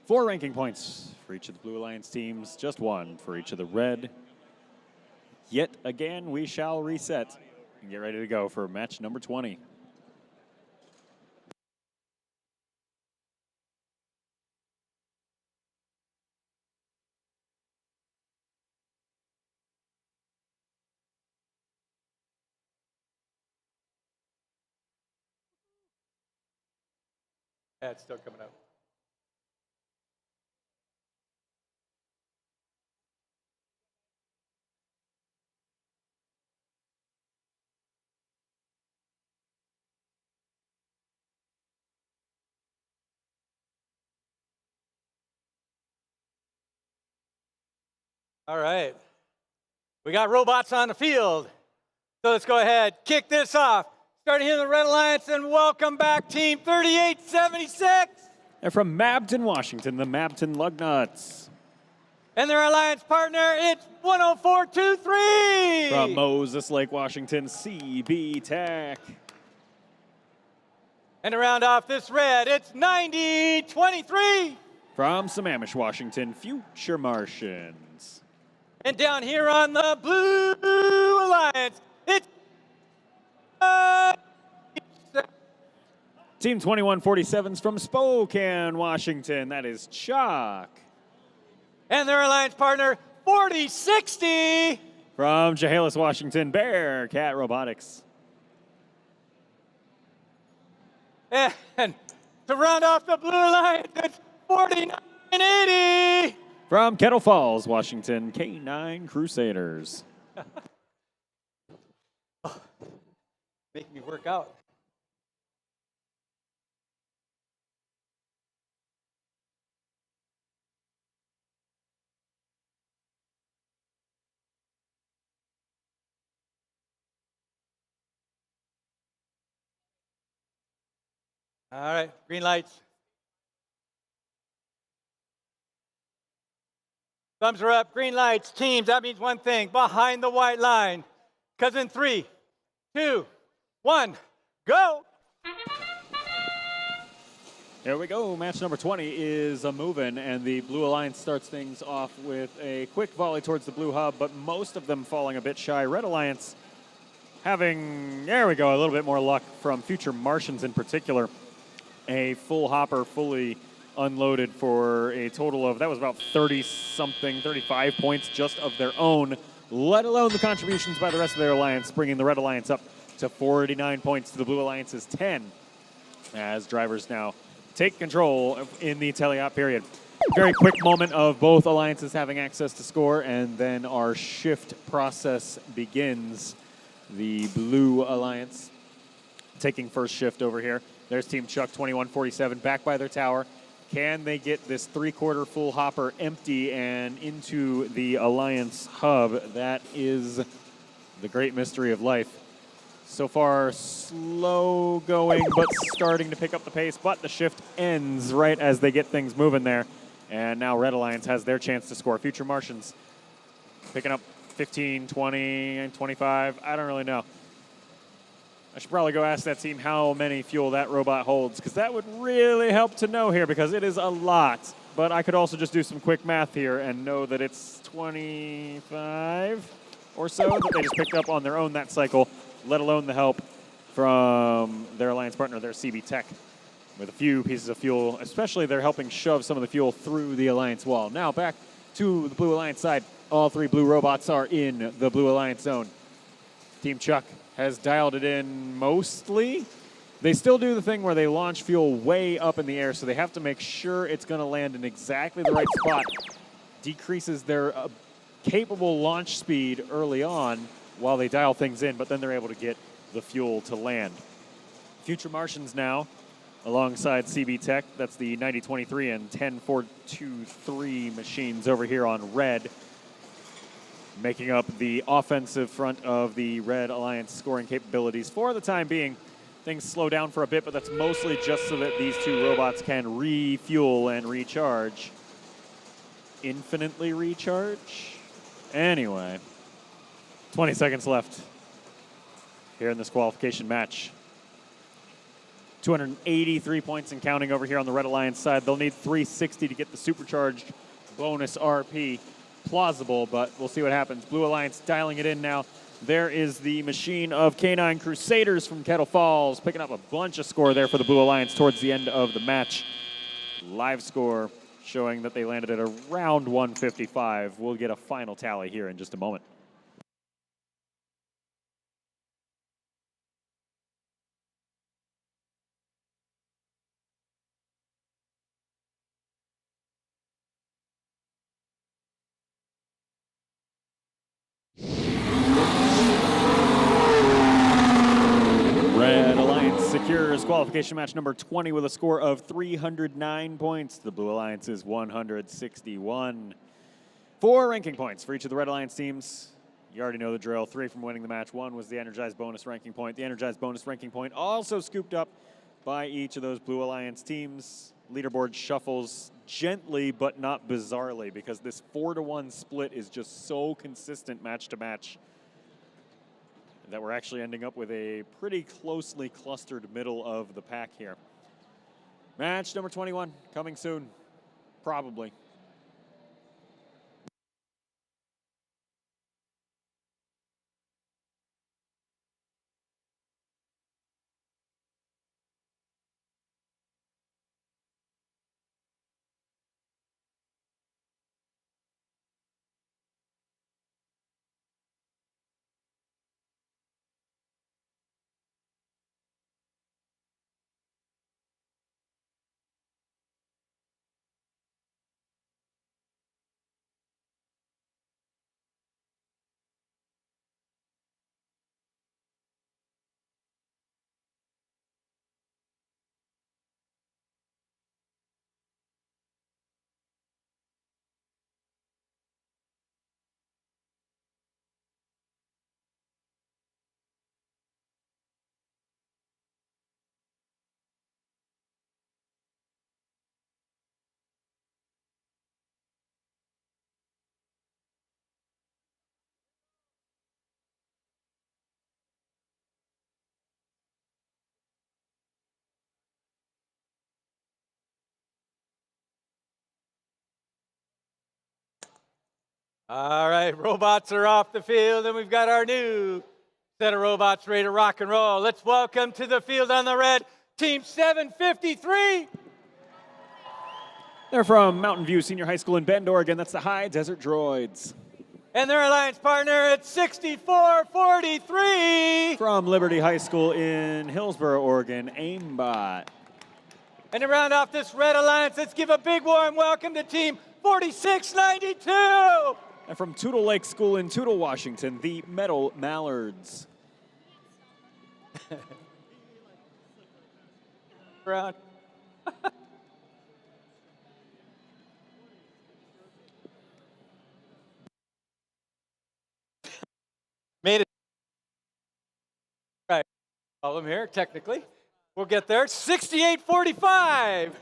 4 ranking points for each of the Blue Alliance teams, just 1 for each of the Red. Yet again, we shall reset and get ready to go for match number 20. Yeah, it's still coming up. All right. We got robots on the field. So let's go ahead, kick this off. Starting here in the Red Alliance, and welcome back, Team 3876. And from Mabton, Washington, the Mabton Lugnuts. And their alliance partner, it's 10423. From Moses Lake, Washington, CB Tech. And to round off this red, it's 9023. From Sammamish, Washington, Future Martians. And down here on the Blue Alliance, it's Team 2147's from Spokane, Washington. That is Chalk. and their alliance partner, 4060. From Chehalis, Washington, Bearcat Robotics. And to round off the Blue Alliance, it's 4980. From Kettle Falls, Washington, K9 Crusaders. Make me work out. All right, green lights. Thumbs are up, green lights. Teams, that means one thing, behind the white line. Because in 3, 2, 1, go! Here we go. Match number 20 is a moving, and the Blue Alliance starts things off with a quick volley towards the blue hub, but most of them falling a bit shy. Red Alliance having, there we go, a little bit more luck from Future Martians in particular. A full hopper, fully unloaded for a total of, that was about 30-something, 35 points just of their own, let alone the contributions by the rest of their alliance, bringing the Red Alliance up to 49 points to the Blue Alliance's 10, as drivers now take control in the teleop period. Very quick moment of both alliances having access to score, and then our shift process begins. The Blue Alliance taking first shift over here. There's Team Chuck 2147 back by their tower. Can they get this 3/4 full hopper empty and into the Alliance hub? That is the great mystery of life. So far, slow going, but starting to pick up the pace, but the shift ends right as they get things moving there. And now Red Alliance has their chance to score. Future Martians picking up 15, 20, and 25. I don't really know. I should probably go ask that team how many fuel that robot holds, because that would really help to know here, because it is a lot. But I could also just do some quick math here and know that it's 25 or so that they just picked up on their own that cycle, let alone the help from their alliance partner, their CB Tech, with a few pieces of fuel. Especially they're helping shove some of the fuel through the alliance wall. Now back to the Blue Alliance side. All 3 blue robots are in the Blue Alliance zone. Team Chuck has dialed it in mostly. They still do the thing where they launch fuel way up in the air, so they have to make sure it's going to land in exactly the right spot. Decreases their capable launch speed early on while they dial things in, but then they're able to get the fuel to land. Future Martians now, alongside CB Tech. That's the 9023 and 10423 machines over here on red, making up the offensive front of the Red Alliance scoring capabilities. For the time being, things slow down for a bit, but that's mostly just so that these 2 robots can refuel and recharge. Infinitely recharge? Anyway, 20 seconds left here in this qualification match. 283 points and counting over here on the Red Alliance side. They'll need 360 to get the supercharged bonus RP. Plausible, but we'll see what happens. Blue Alliance dialing it in now. There is the machine of K9 Crusaders from Kettle Falls, picking up a bunch of score there for the Blue Alliance towards the end of the match. Live score showing that they landed at around 155. We'll get a final tally here in just a moment. Red Alliance secures qualification match number 20 with a score of 309 points. The Blue Alliance is 161. 4 ranking points for each of the Red Alliance teams. You already know the drill. 3 from winning the match. 1 was the Energized bonus ranking point. The Energized bonus ranking point also scooped up by each of those Blue Alliance teams. Leaderboard shuffles gently but not bizarrely because this 4-to-1 split is just so consistent match to match that we're actually ending up with a pretty closely clustered middle of the pack here. Match number 21 coming soon, probably. All right, robots are off the field, and we've got our new set of robots ready to rock and roll. Let's welcome to the field on the red, Team 753. They're from Mountain View Senior High School in Bend, Oregon. That's the High Desert Droids. And their alliance partner at 6443. From Liberty High School in Hillsboro, Oregon, Aimbot. And to round off this red alliance, let's give a big warm welcome to Team 4692. And from Tootle Lake School in Tootle, Washington, the Metal Mallards. Round. Made it. Right. All of them here, technically. We'll get there. 6845.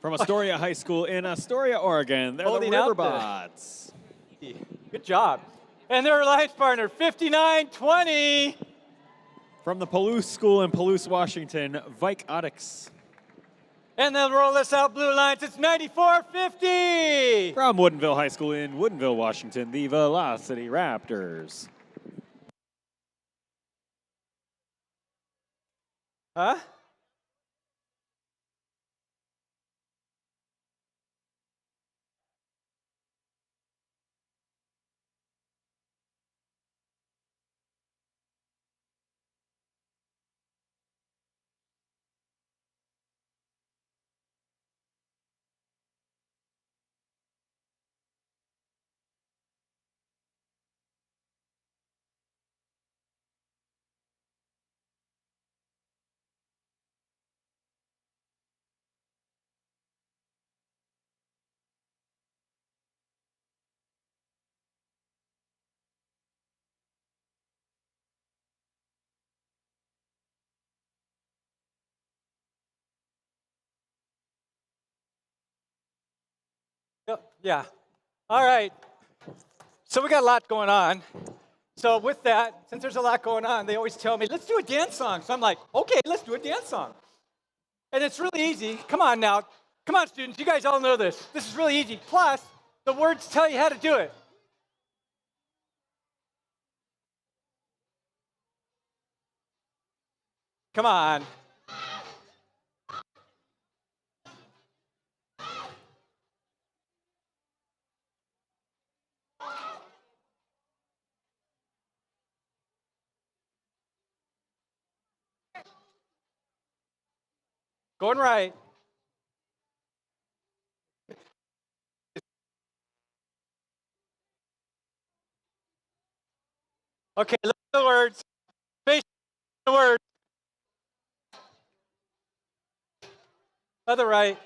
From Astoria High School in Astoria, Oregon, they're Holding the out Riverbots. Good job. And their alliance partner, 5920. From the Palouse School in Palouse, Washington, Viciotics. And they'll roll this out, Blue Alliance. It's 9450. From Woodinville High School in Woodinville, Washington, the Velocity Raptors. Huh? Yeah. All right. So we got a lot going on. So with that, since there's a lot going on, they always tell me, let's do a dance song. So I'm like, okay, let's do a dance song. And it's really easy. Come on now. Come on, students. You guys all know this. This is really easy. Plus, the words tell you how to do it. Come on. Going right. Okay, look at the words. Face the words. Other right.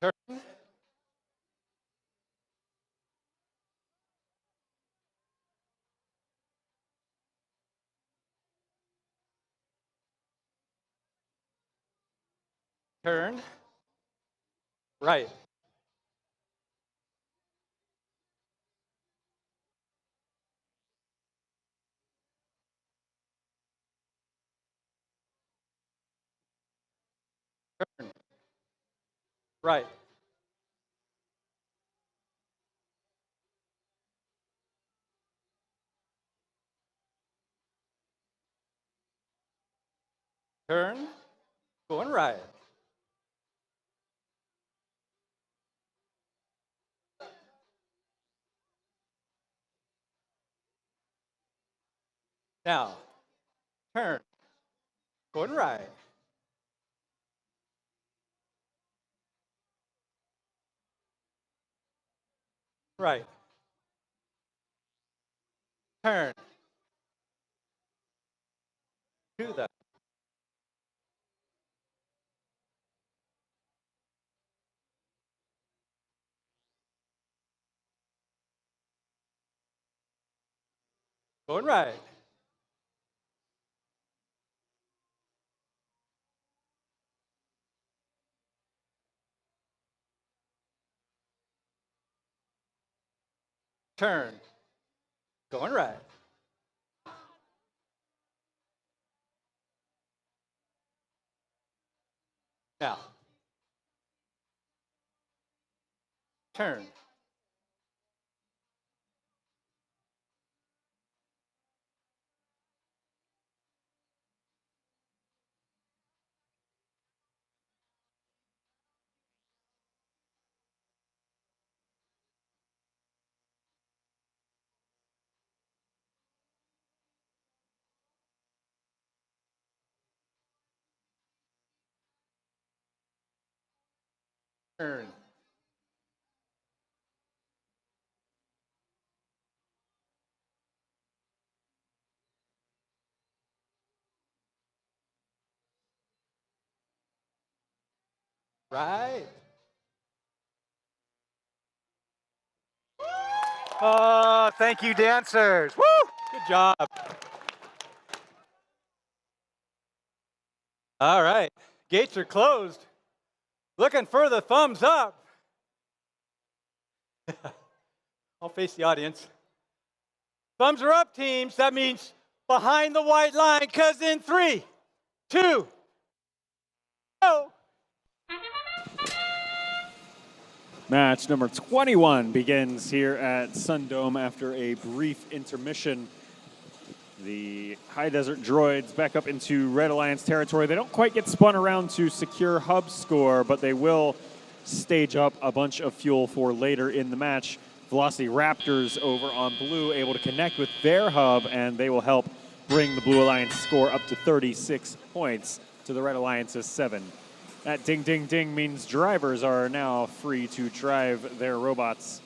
Turn. Turn. Right. Turn. Right. Turn. Going right. Now, turn. Going right. Right. Turn. To the. Going right. Turn. Going right. Now, turn. Turn. Right. Oh, thank you, dancers. Woo! Good job. All right. Gates are closed. Looking for the thumbs up. I'll face the audience. Thumbs are up, teams. That means behind the white line, because in 3, 2, go. Match number 21 begins here at SunDome after a brief intermission. The High Desert Droids back up into Red Alliance territory. They don't quite get spun around to secure hub score, but they will stage up a bunch of fuel for later in the match. Velocity Raptors over on blue able to connect with their hub, and they will help bring the Blue Alliance score up to 36 points to the Red Alliance's 7. That ding, ding, ding means drivers are now free to drive their robots.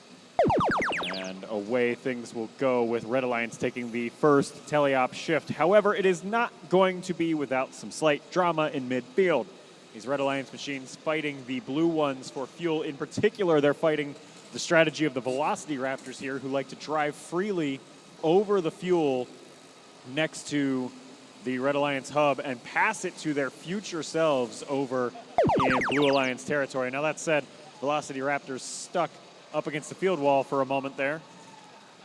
And away things will go with Red Alliance taking the first teleop shift. However, it is not going to be without some slight drama in midfield. These Red Alliance machines fighting the blue ones for fuel. In particular, they're fighting the strategy of the Velocity Raptors here, who like to drive freely over the fuel next to the Red Alliance hub and pass it to their future selves over in Blue Alliance territory. Now that said, Velocity Raptors stuck up against the field wall for a moment there.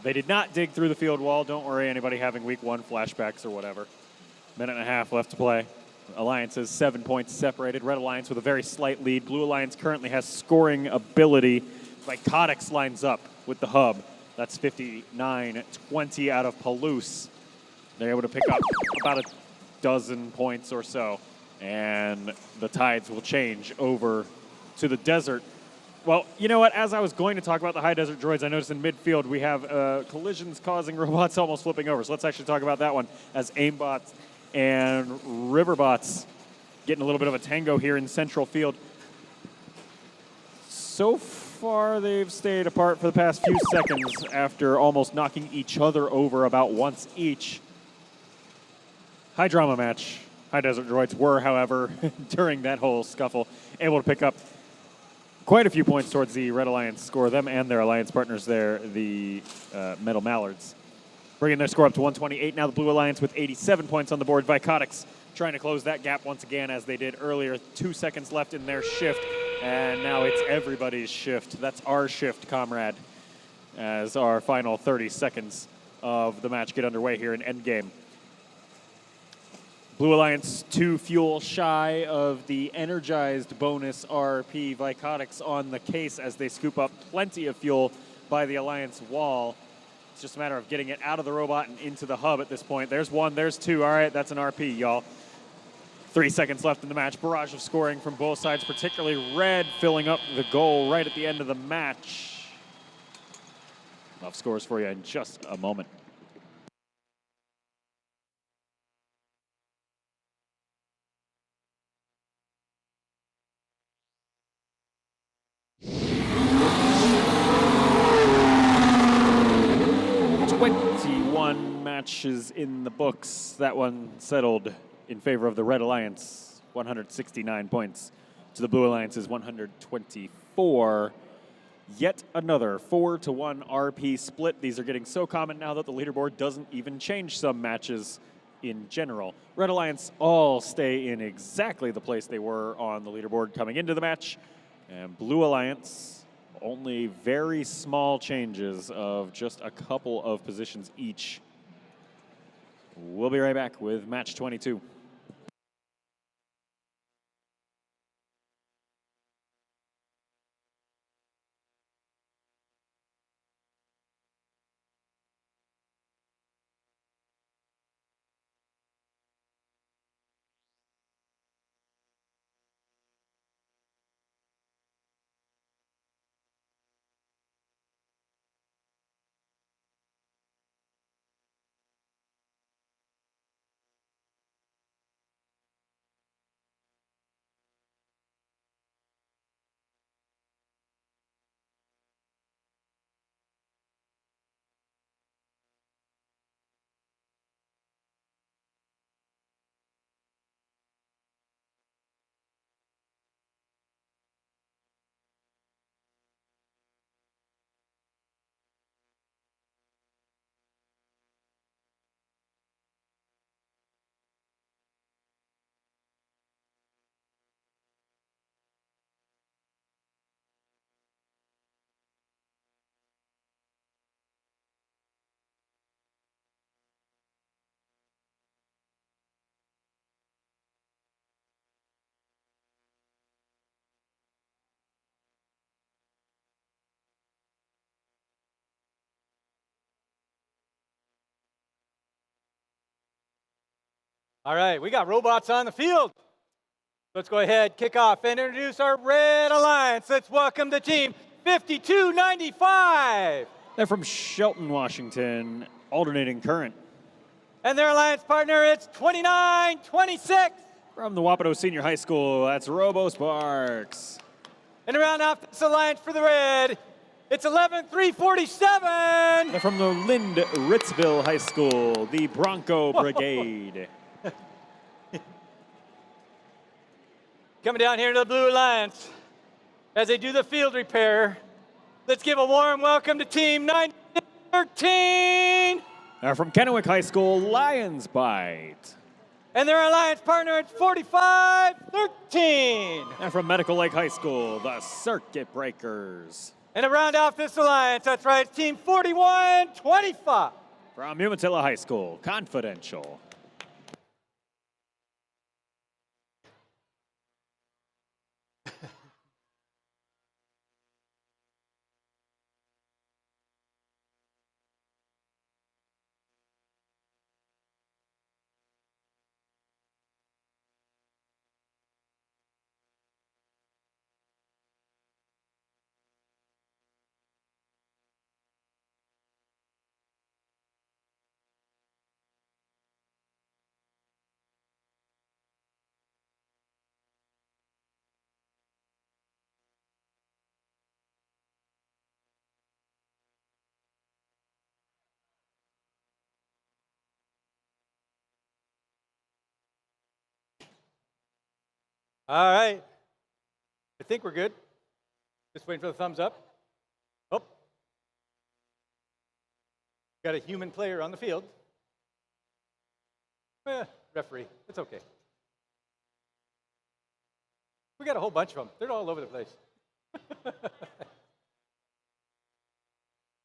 They did not dig through the field wall. Don't worry, anybody having week 1 flashbacks or whatever. Minute and a half left to play. Alliances 7 points separated. Red Alliance with a very slight lead. Blue Alliance currently has scoring ability. Robotics lines up with the hub. That's 59-20 out of Palouse. They're able to pick up about a dozen points or so. And the tides will change over to the desert. Well, you know what? As I was going to talk about the high desert droids, I noticed in midfield we have collisions causing robots almost flipping over. So let's actually talk about that one as aimbots and riverbots getting a little bit of a tango here in central field. So far, they've stayed apart for the past few seconds after almost knocking each other over about once each. High drama match. High desert droids were, however, during that whole scuffle, able to pick up quite a few points towards the Red Alliance score. Them and their alliance partners there, the Metal Mallards, bringing their score up to 128. Now the Blue Alliance with 87 points on the board. Robotics trying to close that gap once again as they did earlier. 2 seconds left in their shift, and now it's everybody's shift. That's our shift, comrade, as our final 30 seconds of the match get underway here in Endgame. Blue Alliance 2 fuel shy of the energized bonus RP. Robotics on the case as they scoop up plenty of fuel by the Alliance wall. It's just a matter of getting it out of the robot and into the hub at this point. There's 1, there's 2. All right, that's an RP, y'all. 3 seconds left in the match. Barrage of scoring from both sides, particularly Red filling up the goal right at the end of the match. Enough scores for you in just a moment. Matches in the books. That one settled in favor of the Red Alliance, 169 points to the Blue Alliance's 124. Yet another 4-1 RP split. These are getting so common now that the leaderboard doesn't even change some matches in general. Red Alliance all stay in exactly the place they were on the leaderboard coming into the match, and Blue Alliance only very small changes of just a couple of positions each. We'll be right back with match 22. All right, we got robots on the field. Let's go ahead, kick off, and introduce our Red Alliance. Let's welcome the team 5295. They're from Shelton, Washington, alternating current. And their alliance partner, it's 2926. From the Wapato Senior High School, that's Robo Sparks. And around off this alliance for the Red, it's 11347. They're from the Lind Ritzville High School, the Bronco Brigade. Coming down here to the Blue Alliance as they do the field repair. Let's give a warm welcome to Team 913. They're from Kennewick High School, Lions Bite. And their alliance partner, it's 45-13. And from Medical Lake High School, the Circuit Breakers. And to round off this alliance, that's right, it's Team 41-25. From Umatilla High School, Confidential. All right. I think we're good. Just waiting for the thumbs up. Oh. Got a human player on the field. Referee, it's okay. We got a whole bunch of them. They're all over the place.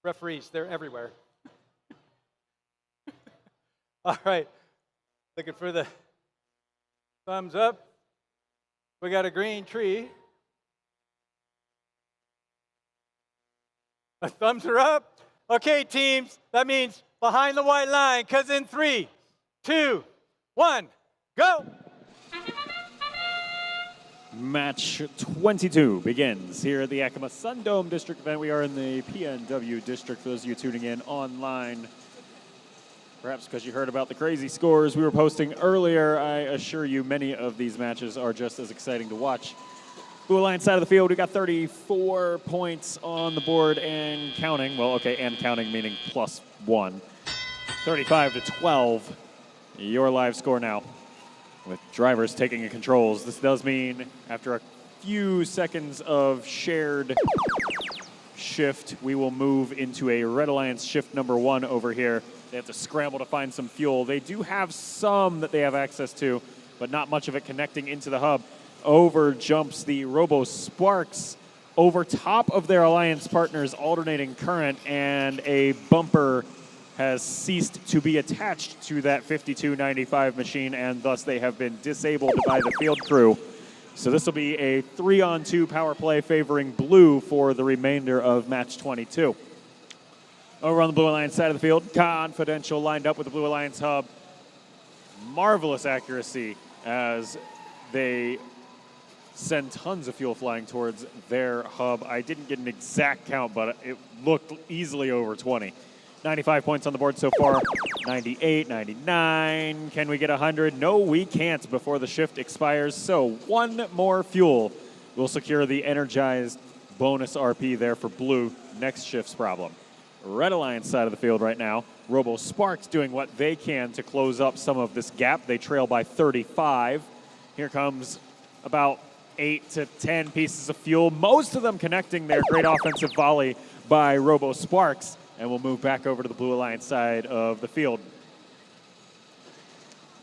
Referees, they're everywhere. All right. Looking for the thumbs up. We got a green tree. The thumbs are up. Okay, teams, that means behind the white line, because in 3, 2, 1, go. Match 22 begins here at the Yakima SunDome District event. We are in the PNW District for those of you tuning in online. Perhaps because you heard about the crazy scores we were posting earlier, I assure you many of these matches are just as exciting to watch. Blue Alliance side of the field, we got 34 points on the board and counting. Well, okay, and counting meaning +1. 35-12, your live score now. With drivers taking the controls. This does mean after a few seconds of shared shift, we will move into a Red Alliance shift number 1 over here. They have to scramble to find some fuel. They do have some that they have access to, but not much of it connecting into the hub. Over jumps the Robo Sparks over top of their Alliance partners' alternating current, and a bumper has ceased to be attached to that 5295 machine, and thus they have been disabled by the field crew. So this will be a 3-on-2 power play favoring blue for the remainder of match 22. Over on the Blue Alliance side of the field, Confidential lined up with the Blue Alliance hub. Marvelous accuracy as they send tons of fuel flying towards their hub. I didn't get an exact count, but it looked easily over 20. 95 points on the board so far. 98, 99. Can we get 100? No, we can't before the shift expires. So one more fuel will secure the energized bonus RP there for blue. Next shift's problem. Red Alliance side of the field right now. Robo Sparks doing what they can to close up some of this gap. They trail by 35. Here comes about 8 to 10 pieces of fuel, most of them connecting their great offensive volley by Robo Sparks. And we'll move back over to the Blue Alliance side of the field.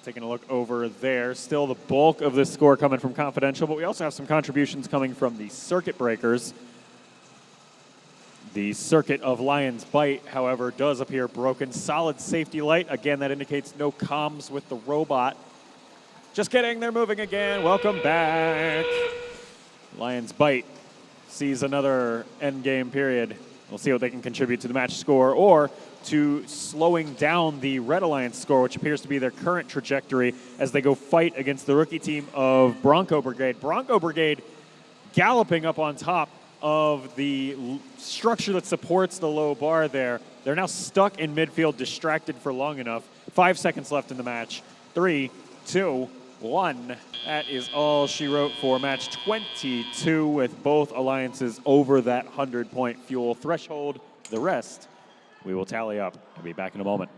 Taking a look over there. Still the bulk of this score coming from Confidential, but we also have some contributions coming from the Circuit Breakers. The Circuit of Lion's Bite, however, does appear broken. Solid safety light. Again, that indicates no comms with the robot. Just kidding, they're moving again. Welcome back. Lion's Bite sees another endgame period. We'll see what they can contribute to the match score or to slowing down the Red Alliance score, which appears to be their current trajectory as they go fight against the rookie team of Bronco Brigade. Bronco Brigade galloping up on top of the structure that supports the low bar there. They're now stuck in midfield, distracted for long enough. 5 seconds left in the match. 3, 2, 1. That is all she wrote for match 22 with both alliances over that 100-point fuel threshold. The rest we will tally up. I'll be back in a moment.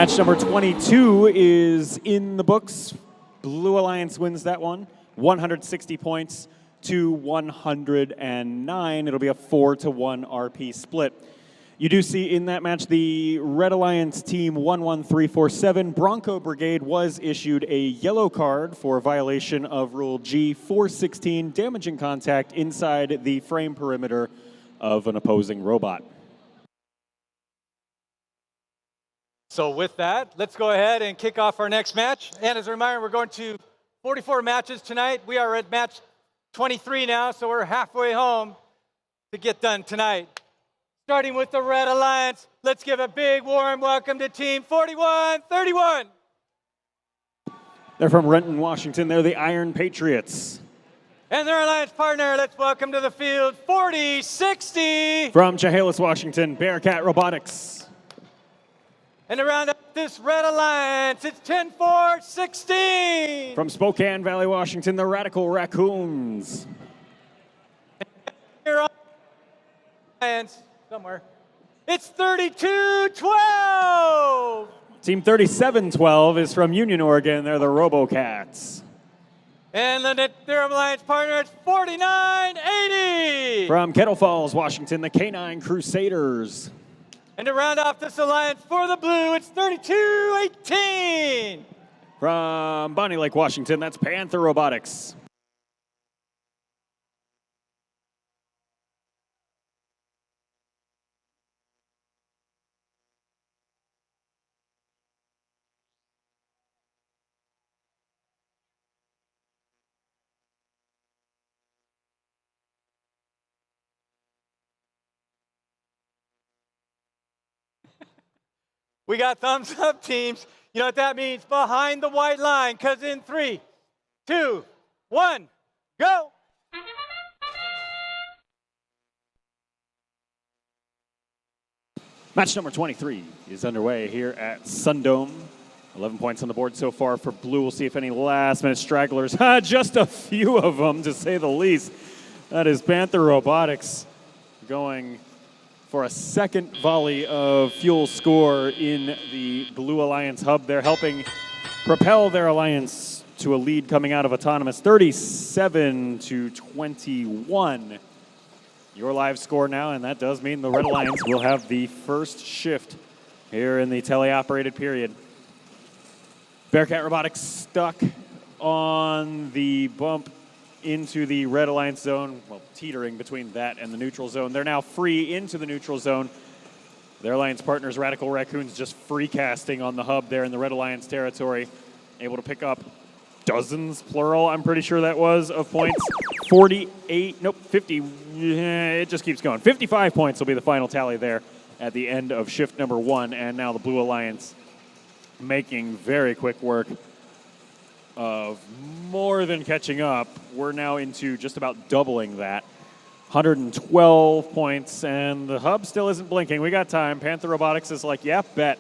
Match number 22 is in the books. Blue Alliance wins that one, 160 points to 109. It'll be a 4-to-1 RP split. You do see in that match the Red Alliance team 11347 Bronco Brigade was issued a yellow card for violation of Rule G416, damaging contact inside the frame perimeter of an opposing robot. So with that, let's go ahead and kick off our next match. And as a reminder, we're going to 44 matches tonight. We are at match 23 now, so we're halfway home to get done tonight. Starting with the Red Alliance, let's give a big warm welcome to Team 4131. They're from Renton, Washington. They're the Iron Patriots. And their alliance partner, let's welcome to the field 4060. From Chehalis, Washington, Bearcat Robotics. And to round up this Red Alliance, it's 10416. From Spokane Valley, Washington, the Radical Raccoons. Here on Alliance, somewhere, it's 3212. Team 3712 is from Union, Oregon. They're the RoboCats. And their alliance partner, it's 4980. From Kettle Falls, Washington, the Canine Crusaders. And to round off this alliance for the blue, it's 3218. From Bonnie Lake, Washington, that's Panther Robotics. We got thumbs up, teams. You know what that means? Behind the white line, because in 3, 2, 1, go. Match number 23 is underway here at SunDome. 11 points on the board so far for blue. We'll see if any last-minute stragglers. Just a few of them, to say the least. That is Panther Robotics going for a second volley of fuel score in the Blue Alliance hub. They're helping propel their alliance to a lead coming out of Autonomous, 37-21. Your live score now, and that does mean the Red Alliance will have the first shift here in the teleoperated period. Bearcat Robotics stuck on the bump into the Red Alliance zone, well, teetering between that and the neutral zone. They're now free into the neutral zone. Their alliance partners, Radical Raccoons, just free casting on the hub there in the Red Alliance territory, able to pick up dozens, plural, I'm pretty sure that was, of points. 48, nope, 50, it just keeps going. 55 points will be the final tally there at the end of shift number 1, and now the Blue Alliance making very quick work of more than catching up. We're now into just about doubling that. 112 points, and the hub still isn't blinking. We got time. Panther Robotics is like, yeah, bet,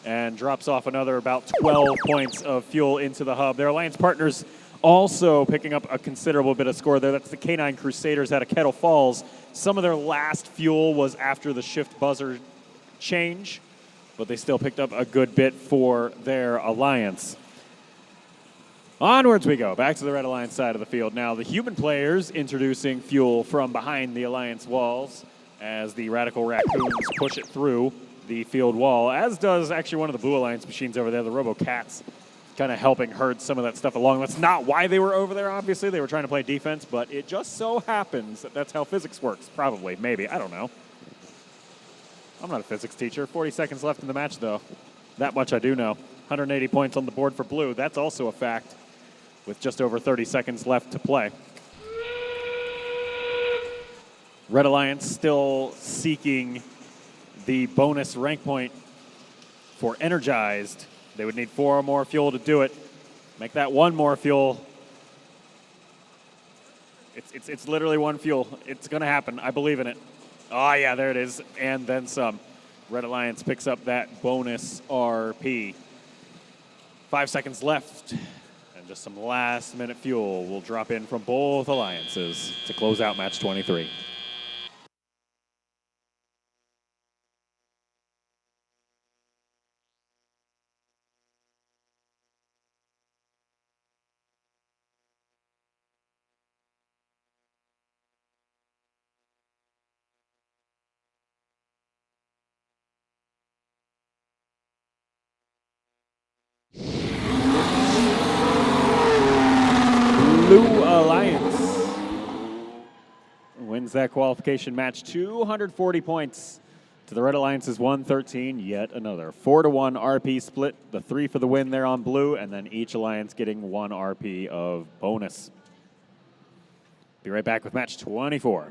and drops off another about 12 points of fuel into the hub. Their alliance partners also picking up a considerable bit of score there. That's the Canine Crusaders out of Kettle Falls. Some of their last fuel was after the shift buzzer change, but they still picked up a good bit for their alliance. Onwards we go, back to the Red Alliance side of the field. Now the human players introducing fuel from behind the Alliance walls as the Radical Raccoons push it through the field wall, as does actually one of the Blue Alliance machines over there, the RoboCats, kind of helping herd some of that stuff along. That's not why they were over there, obviously. They were trying to play defense, but it just so happens that that's how physics works. Probably, maybe, I don't know. I'm not a physics teacher. 40 seconds left in the match, though. That much I do know. 180 points on the board for blue. That's also a fact, with just over 30 seconds left to play. Red Alliance still seeking the bonus rank point for Energized. They would need 4 more fuel to do it. Make that 1 more fuel. It's literally 1 fuel. It's going to happen. I believe in it. Oh, yeah, there it is. And then some. Red Alliance picks up that bonus RP. 5 seconds left. And just some last-minute fuel will drop in from both alliances to close out match 23. wins that qualification match, 240 points. To the Red Alliance's 113, yet another 4-1 RP split. The 3 for the win there on blue, and then each alliance getting 1 RP of bonus. Be right back with match 24.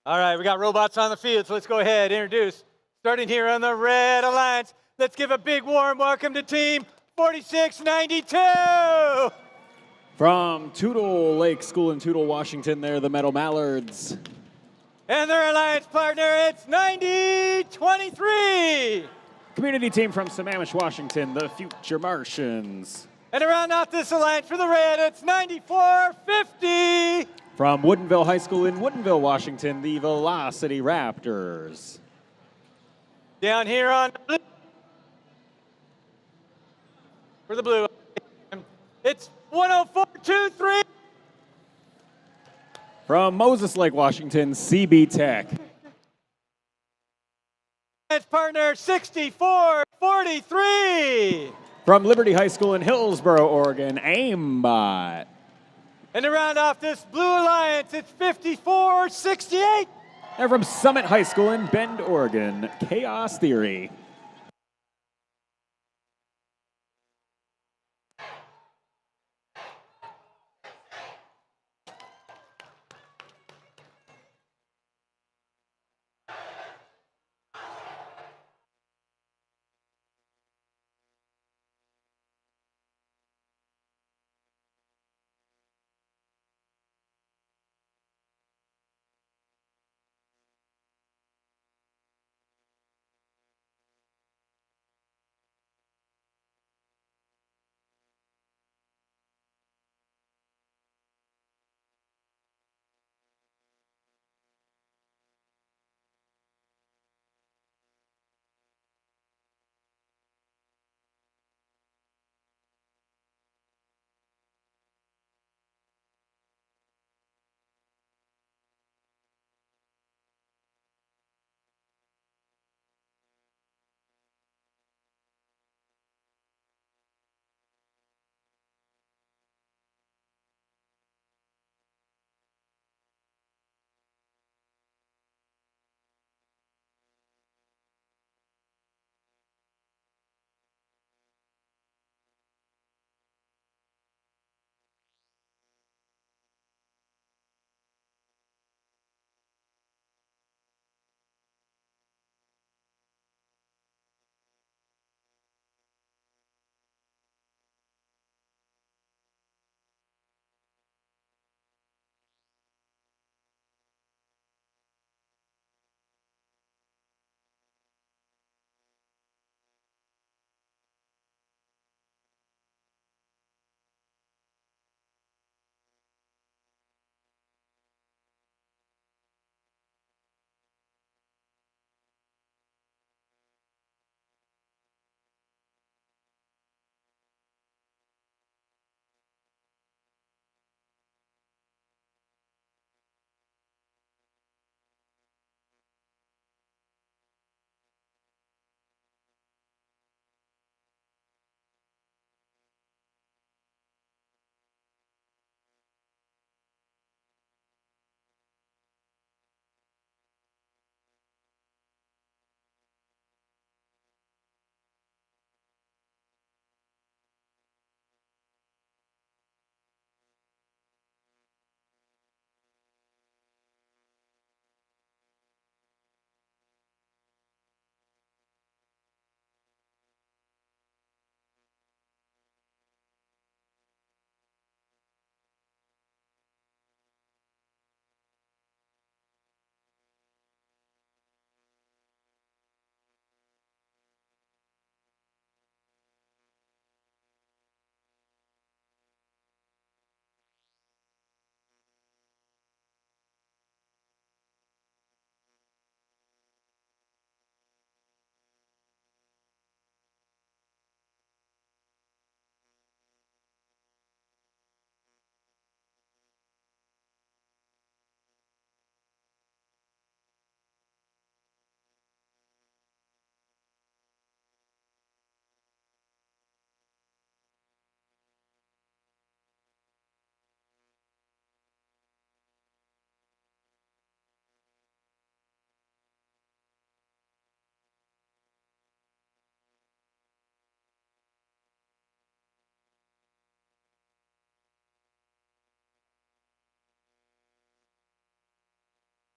All right, we got robots on the field, so let's go ahead, introduce. Starting here on the Red Alliance, let's give a big warm welcome to Team 4692. From Tootle Lake School in Tootle, Washington, they're the Metal Mallards. And their alliance partner, it's 9023. Community team from Sammamish, Washington, the Future Martians. And to round out this alliance for the Red, it's 9450. From Woodinville High School in Woodinville, Washington, the Velocity Raptors. Down here on blue, for the blue, it's 10423. From Moses Lake, Washington, CB Tech. Its partner 6443. From Liberty High School in Hillsboro, Oregon, Aimbot. And to round off this blue alliance, it's 5468. And from Summit High School in Bend, Oregon, Chaos Theory.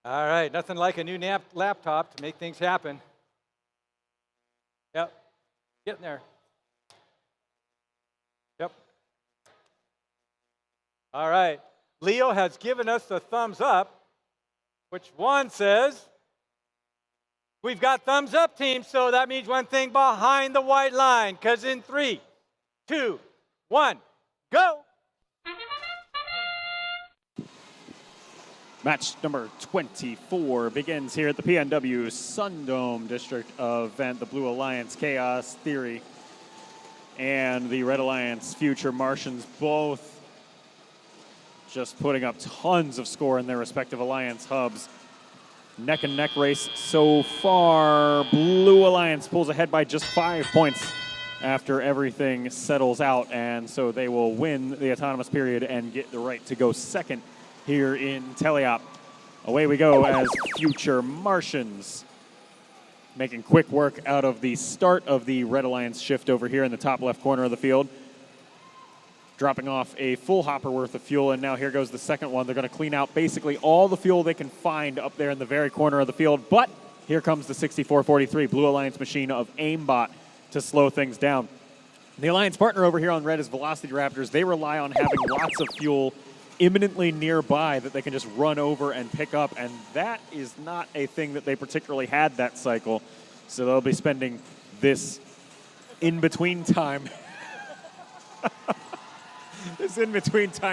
All right, nothing like a new laptop to make things happen. Yep, getting there. Yep. All right, Leo has given us the thumbs up, which Juan says, we've got thumbs up, team, so that means one thing behind the white line, because in 3, 2, 1, go! Match number 24 begins here at the PNW SunDome District event. The Blue Alliance Chaos Theory and the Red Alliance Future Martians both just putting up tons of score in their respective alliance hubs. Neck and neck race so far. Blue Alliance pulls ahead by just 5 points after everything settles out, and so they will win the autonomous period and get the right to go second here in Teleop. Away we go as Future Martians making quick work out of the start of the Red Alliance shift over here in the top left corner of the field. Dropping off a full hopper worth of fuel, and now here goes the second one. They're going to clean out basically all the fuel they can find up there in the very corner of the field, but here comes the 6443 Blue Alliance machine of aimbot to slow things down. The Alliance partner over here on red is Velocity Raptors. They rely on having lots of fuel imminently nearby that they can just run over and pick up, and that is not a thing that they particularly had that cycle. So they'll be spending this in-between time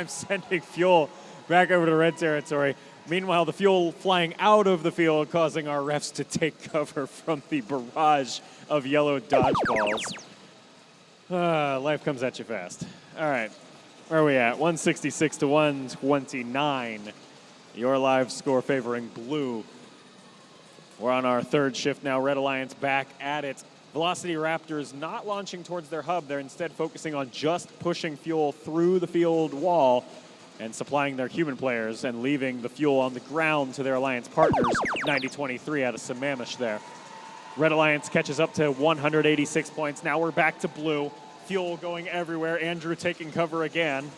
sending fuel back over to red territory. Meanwhile, the fuel flying out of the field, causing our refs to take cover from the barrage of yellow dodgeballs. Life comes at you fast. All right. Where are we at? 166 to 129. Your live score favoring blue. We're on our third shift now. Red Alliance back at it. Velocity Raptors not launching towards their hub. They're instead focusing on just pushing fuel through the field wall and supplying their human players and leaving the fuel on the ground to their Alliance partners. 90-23 out of Sammamish there. Red Alliance catches up to 186 points. Now we're back to blue. Fuel going everywhere. Andrew taking cover again.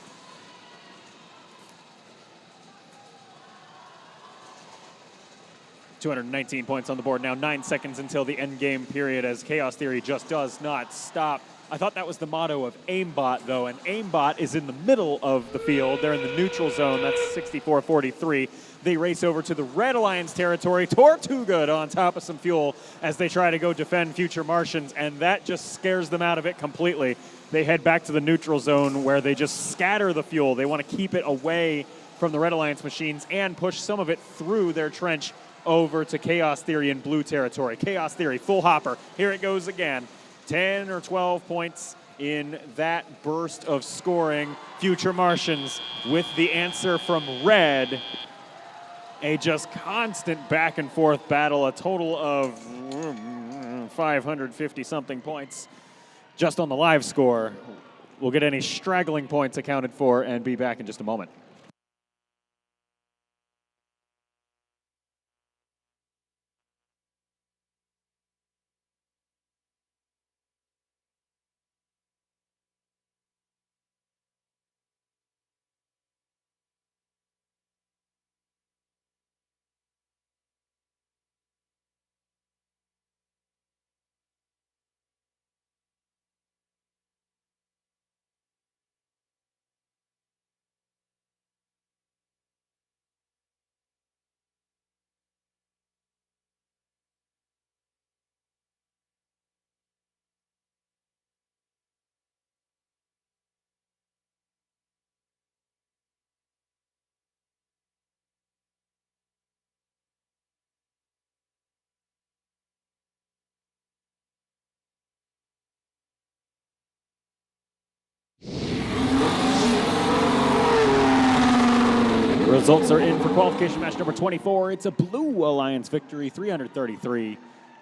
$219 points on the board now. 9 seconds until the end game period as Chaos Theory just does not stop. I thought that was the motto of aimbot, though, and aimbot is in the middle of the field. They're in the neutral zone. That's 64-43. They race over to the Red Alliance territory. Tortuga on top of some fuel as they try to go defend Future Martians, and that just scares them out of it completely. They head back to the neutral zone where they just scatter the fuel. They want to keep it away from the Red Alliance machines and push some of it through their trench over to Chaos Theory in blue territory. Chaos Theory, full hopper. Here it goes again. 10 or 12 points in that burst of scoring. Future Martians with the answer from red. A just constant back and forth battle. A total of 550-something points just on the live score. We'll get any straggling points accounted for and be back in just a moment. Results are in for qualification match number 24. It's a Blue Alliance victory, 333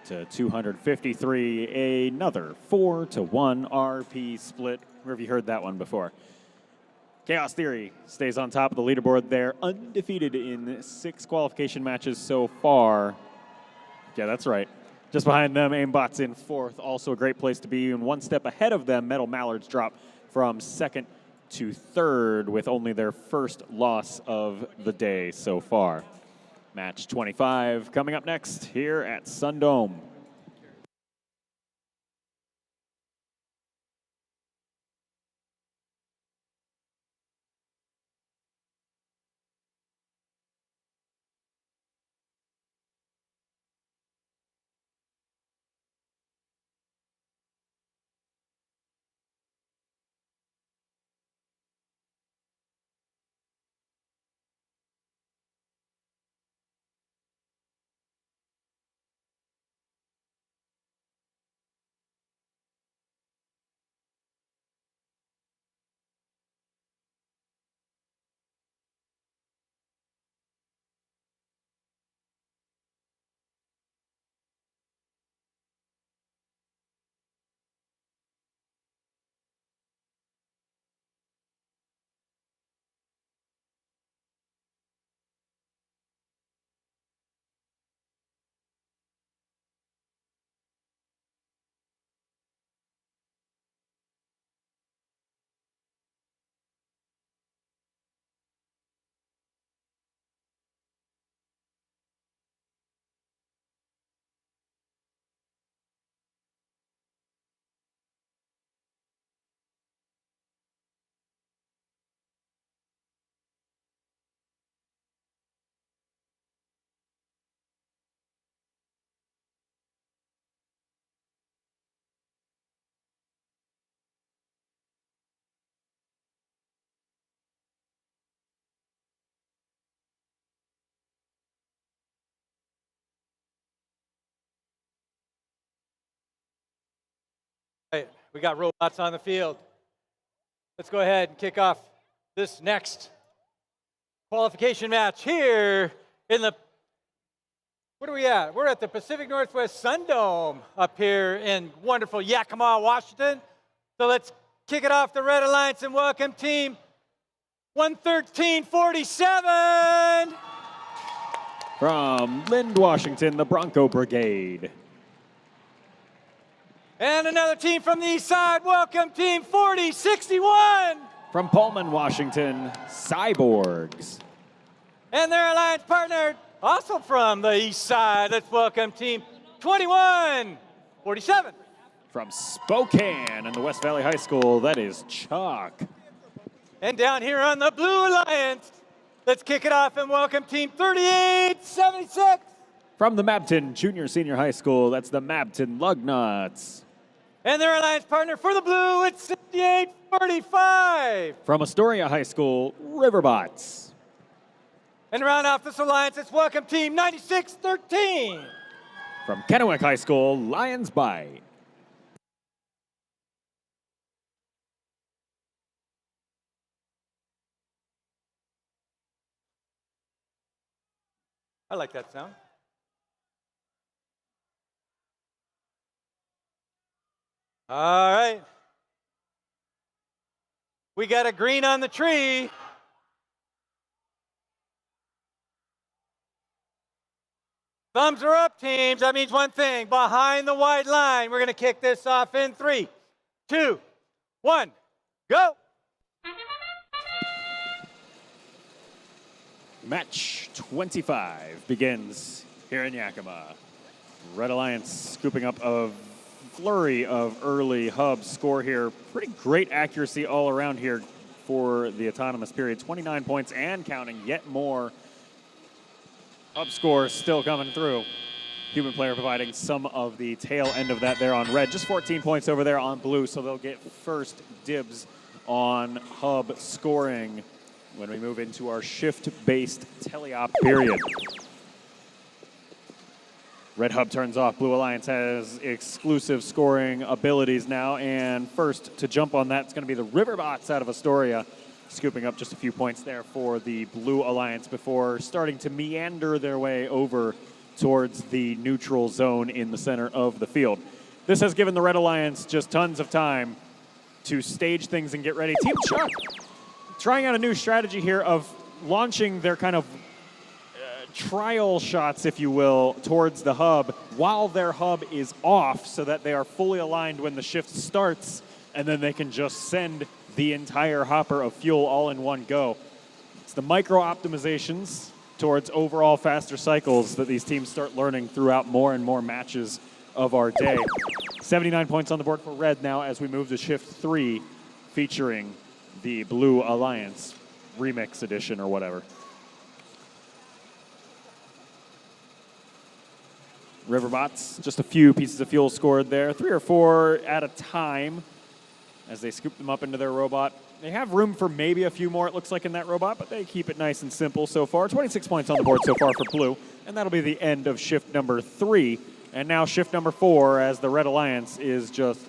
to 253. Another 4-1 RP split. Where have you heard that one before? Chaos Theory stays on top of the leaderboard. They're undefeated in 6 qualification matches so far. Yeah, that's right. Just behind them, Aimbot's in 4th. Also a great place to be. And 1 step ahead of them, Metal Mallards drop from 2nd to 3rd with only their first loss of the day so far. Match 25 coming up next here at SunDome. Right, we got robots on the field. Let's go ahead and kick off this next qualification match here in the, what are we at? We're at the Pacific Northwest SunDome up here in wonderful Yakima, Washington. So let's kick it off the Red Alliance and welcome team 11347. From Lind, Washington, the Bronco Brigade. And another team from the east side, welcome team 4061. From Pullman, Washington, Cyborgs. And their alliance partner, also from the east side, let's welcome team 2147. From Spokane and the West Valley High School, that is Chuck. And down here on the Blue Alliance, let's kick it off and welcome team 3876. From the Mabton Junior Senior High School, that's the Mabton Lugnuts. And their alliance partner for the Blue, it's 6845. From Astoria High School, Riverbots. And to round off this alliance, let's welcome team 9613. From Kennewick High School, Lions Bite. I like that sound. All right. We got a green on the tree. Thumbs are up, teams. That means one thing. Behind the white line. We're going to kick this off in 3, 2, 1, go. Match 25 begins here in Yakima. Red Alliance scooping up a flurry of early hub score here. Pretty great accuracy all around here for the autonomous period. 29 points and counting, yet more. Hub score still coming through. Human player providing some of the tail end of that there on red. Just 14 points over there on blue, so they'll get first dibs on hub scoring when we move into our shift-based teleop period. Red Hub turns off. Blue Alliance has exclusive scoring abilities now, and first to jump on that is going to be the Riverbots out of Astoria, scooping up just a few points there for the Blue Alliance before starting to meander their way over towards the neutral zone in the center of the field. This has given the Red Alliance just tons of time to stage things and get ready. Team Chuck trying out a new strategy here of launching their kind of trial shots, if you will, towards the hub while their hub is off so that they are fully aligned when the shift starts, and then they can just send the entire hopper of fuel all in one go. It's the micro optimizations towards overall faster cycles that these teams start learning throughout more and more matches of our day. 79 points on the board for red now as we move to shift 3, featuring the Blue Alliance remix edition or whatever. Riverbots, just a few pieces of fuel scored there, 3 or 4 at a time as they scoop them up into their robot. They have room for maybe a few more, it looks like, in that robot, but they keep it nice and simple so far. 26 points on the board so far for blue, and that'll be the end of shift number 3. And now shift number 4 as the Red Alliance is just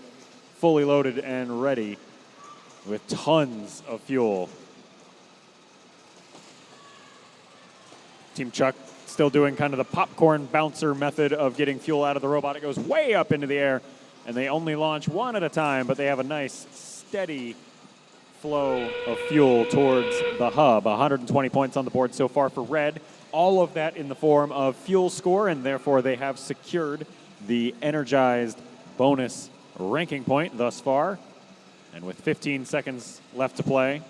fully loaded and ready with tons of fuel. Team Chuck still doing kind of the popcorn bouncer method of getting fuel out of the robot. It goes way up into the air, and they only launch one at a time, but they have a nice, steady flow of fuel towards the hub. 120 points on the board so far for red. All of that in the form of fuel score, and therefore they have secured the energized bonus ranking point thus far. And with 15 seconds left to play,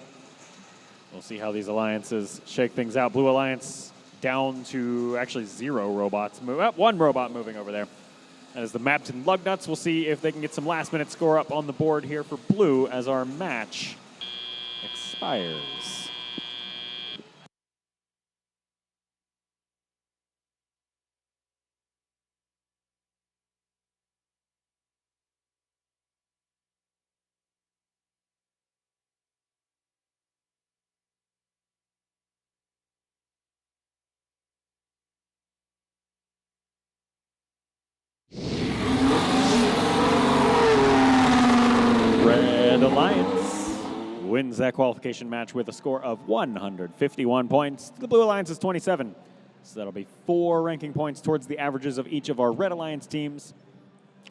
we'll see how these alliances shake things out. Blue Alliance down to actually 0 robots. One robot moving over there. That is the Mapton Lugnuts. We'll see if they can get some last-minute score up on the board here for blue as our match expires. Red Alliance wins that qualification match with a score of 151 points. The Blue Alliance is 27. So that'll be 4 ranking points towards the averages of each of our Red Alliance teams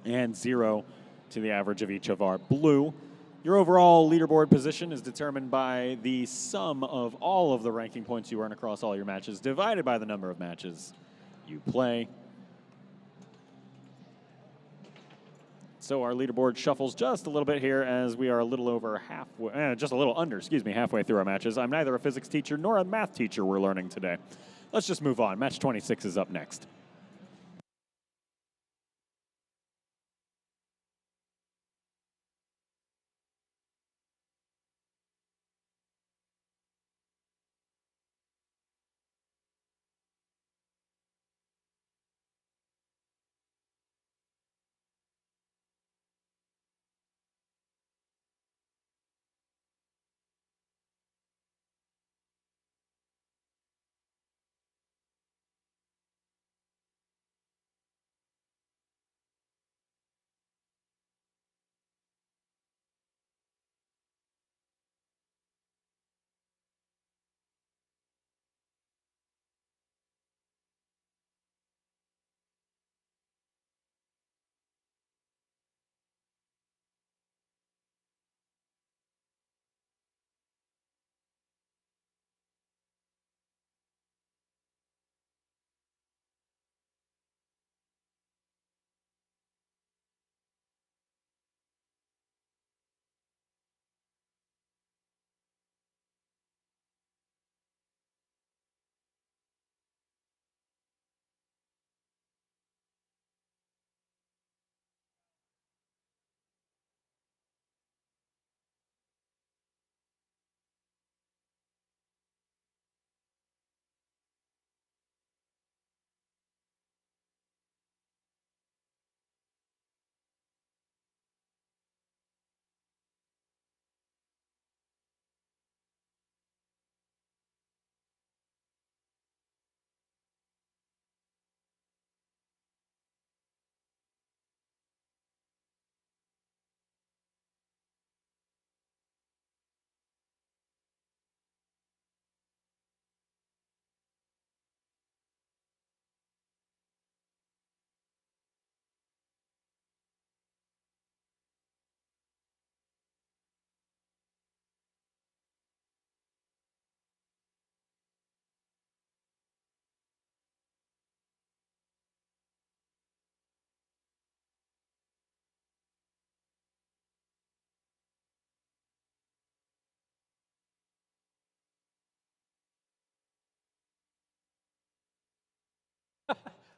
and 0 to the average of each of our blue. Your overall leaderboard position is determined by the sum of all of the ranking points you earn across all your matches divided by the number of matches you play. So our leaderboard shuffles just a little bit here as we are a little over halfway, just a little under, halfway through our matches. I'm neither a physics teacher nor a math teacher we're learning today. Let's just move on. Match 26 is up next.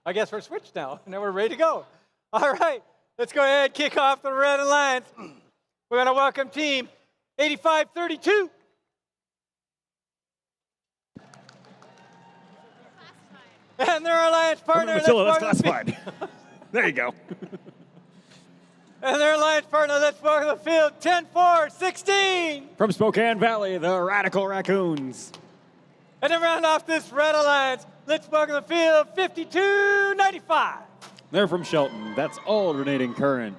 I guess we're switched now. Now we're ready to go. All right, let's go ahead and kick off the Red Alliance. We're going to welcome team 8532. And their alliance partner. Matilda, that's classified. There you go. And their alliance partner, let's welcome the field, 10-4-16. From Spokane Valley, the Radical Raccoons. And to round off this Red Alliance, let's welcome the field, 52-95. They're from Shelton. That's alternating current.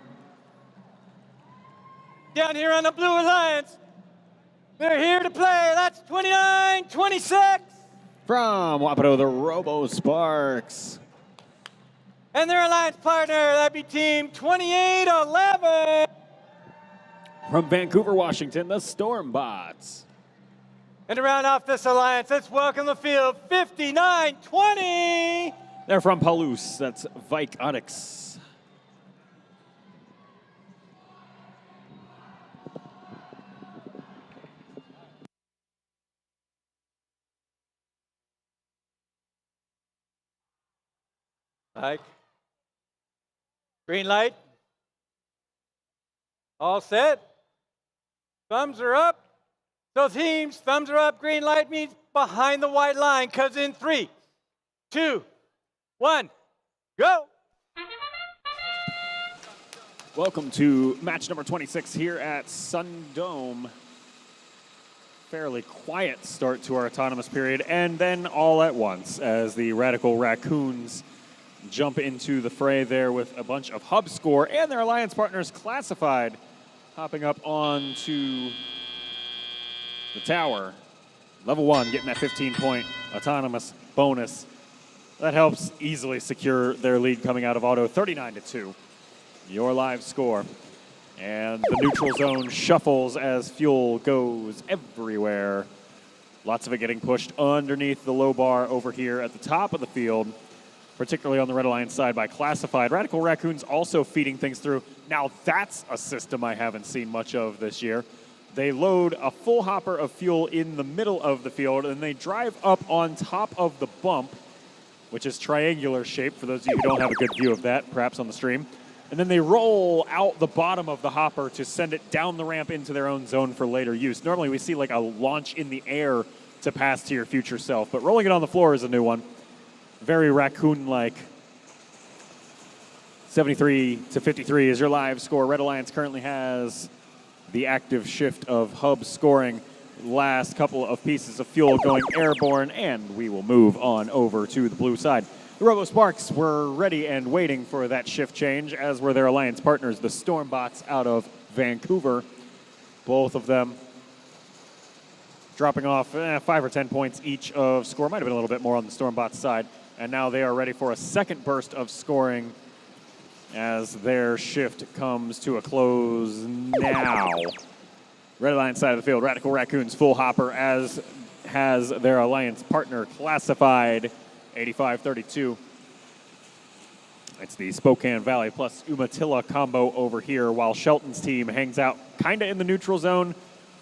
Down here on the Blue Alliance, they're here to play. That's 29-26. From Wapato, the Robo Sparks. And their alliance partner, that'd be team 28-11. From Vancouver, Washington, the Stormbots. And to round off this alliance, let's welcome the field, 59-20. They're from Palouse. That's Robotics. Mike. Green light. All set. Thumbs are up. So teams, thumbs are up. Green light means behind the white line. Because in 3, 2, 1, go. Welcome to match number 26 here at SunDome. Fairly quiet start to our autonomous period, and then all at once as the Radical Raccoons jump into the fray there with a bunch of hub score and their alliance partners classified, hopping up onto the tower. Level 1 getting that 15-point autonomous bonus. That helps easily secure their lead coming out of auto, 39-2. Your live score. And the neutral zone shuffles as fuel goes everywhere. Lots of it getting pushed underneath the low bar over here at the top of the field, particularly on the Red Alliance side by Classified. Radical Raccoons also feeding things through. Now that's a system I haven't seen much of this year. They load a full hopper of fuel in the middle of the field, and they drive up on top of the bump, which is triangular shaped for those of you who don't have a good view of that, perhaps on the stream. And then they roll out the bottom of the hopper to send it down the ramp into their own zone for later use. Normally we see like a launch in the air to pass to your future self, but rolling it on the floor is a new one. Very raccoon-like. 73-53 is your live score. Red Alliance currently has the active shift of hub scoring. Last couple of pieces of fuel going airborne, and we will move on over to the blue side. The Robo Sparks were ready and waiting for that shift change, as were their alliance partners, the Stormbots out of Vancouver. Both of them dropping off 5 or 10 points each of score. Might have been a little bit more on the Stormbots side. And now they are ready for a second burst of scoring as their shift comes to a close now. Red Alliance side of the field, Radical Raccoons full hopper, as has their alliance partner Classified, 85-32. It's the Spokane Valley plus Umatilla combo over here, while Shelton's team hangs out kind of in the neutral zone.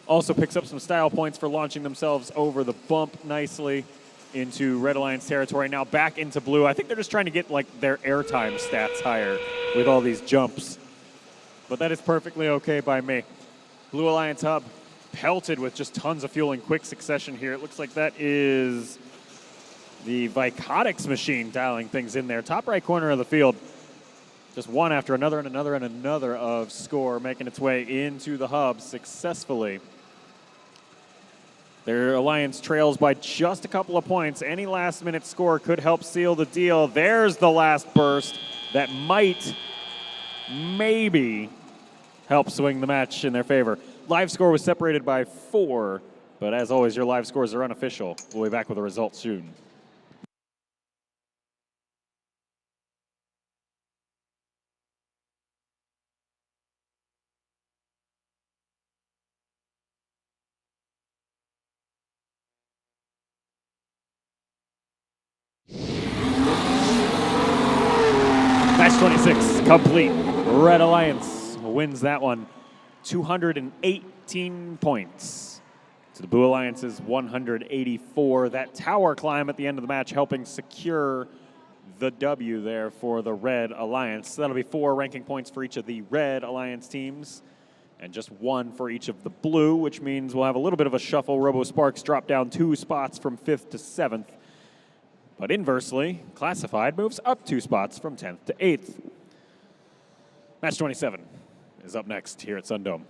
Also picks up some style points for launching themselves over the bump nicely into Red Alliance territory. Now back into blue. I think they're just trying to get like their airtime stats higher with all these jumps. But that is perfectly okay by me. Blue Alliance hub pelted with just tons of fuel in quick succession here. It looks like that is the Robotics machine dialing things in there. Top right corner of the field. Just one after another and another and another of score making its way into the hub successfully. Their alliance trails by just a couple of points. Any last-minute score could help seal the deal. There's the last burst that might, maybe, help swing the match in their favor. Live score was separated by 4, but as always, your live scores are unofficial. We'll be back with the results soon. Match 26 complete. Red Alliance wins that one. 218 points to the Blue Alliance's 184. That tower climb at the end of the match helping secure the W there for the Red Alliance. So that'll be 4 ranking points for each of the Red Alliance teams, and just 1 for each of the Blue, which means we'll have a little bit of a shuffle. Robo Sparks drop down 2 spots from 5th to 7th. But inversely, Classified moves up 2 spots from 10th to 8th. Match 27 is up next here at SunDome.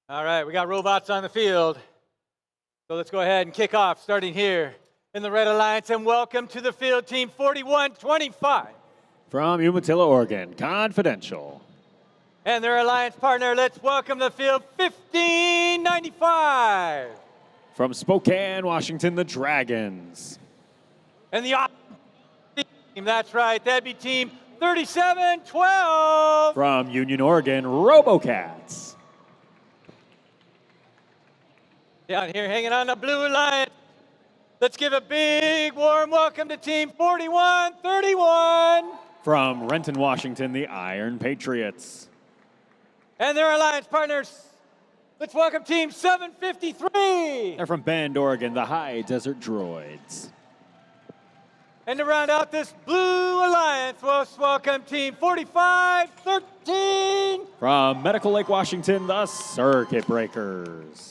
All right, we got robots on the field. So let's go ahead and kick off, starting here in the Red Alliance, and welcome to the field, Team 4125. From Umatilla, Oregon, Confidential. And their alliance partner, let's welcome to the field, 1595. From Spokane, Washington, the Dragons. And the team, that's right, that'd be Team 3712. From Union, Oregon, RoboCats. Down here hanging on the Blue Alliance. Let's give a big warm welcome to Team 4131. From Renton, Washington, the Iron Patriots. And their alliance partners, let's welcome Team 753. They're from Bend, Oregon, the High Desert Droids. And to round out this Blue Alliance, let's welcome Team 4513. From Medical Lake, Washington, the Circuit Breakers.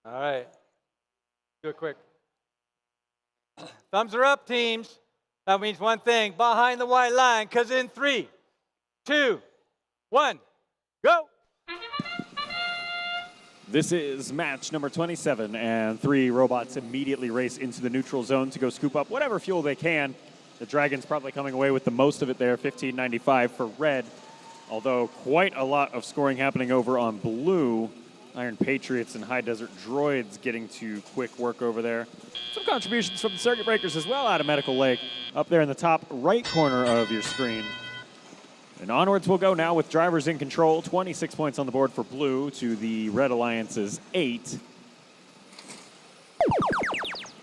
All right, do it quick. Thumbs are up, teams. That means one thing, behind the white line, because in 3, 2, 1, go. This is match number 27, and 3 robots immediately race into the neutral zone to go scoop up whatever fuel they can. The Dragons probably coming away with the most of it there, 1595 for red, although quite a lot of scoring happening over on blue. Iron Patriots and High Desert Droids getting to quick work over there. Some contributions from the Circuit Breakers as well out of Medical Lake, up there in the top right corner of your screen. And onwards we'll go now with drivers in control. 26 points on the board for Blue to the Red Alliance's 8.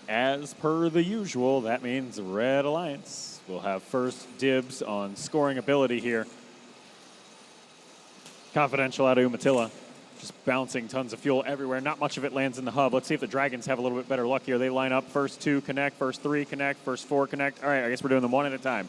As per the usual, that means Red Alliance will have first dibs on scoring ability here. Confidential out of Umatilla. Just bouncing tons of fuel everywhere. Not much of it lands in the hub. Let's see if the Dragons have a little bit better luck here. They line up. First 2 connect, first 3 connect, first 4 connect. All right, I guess we're doing them one at a time.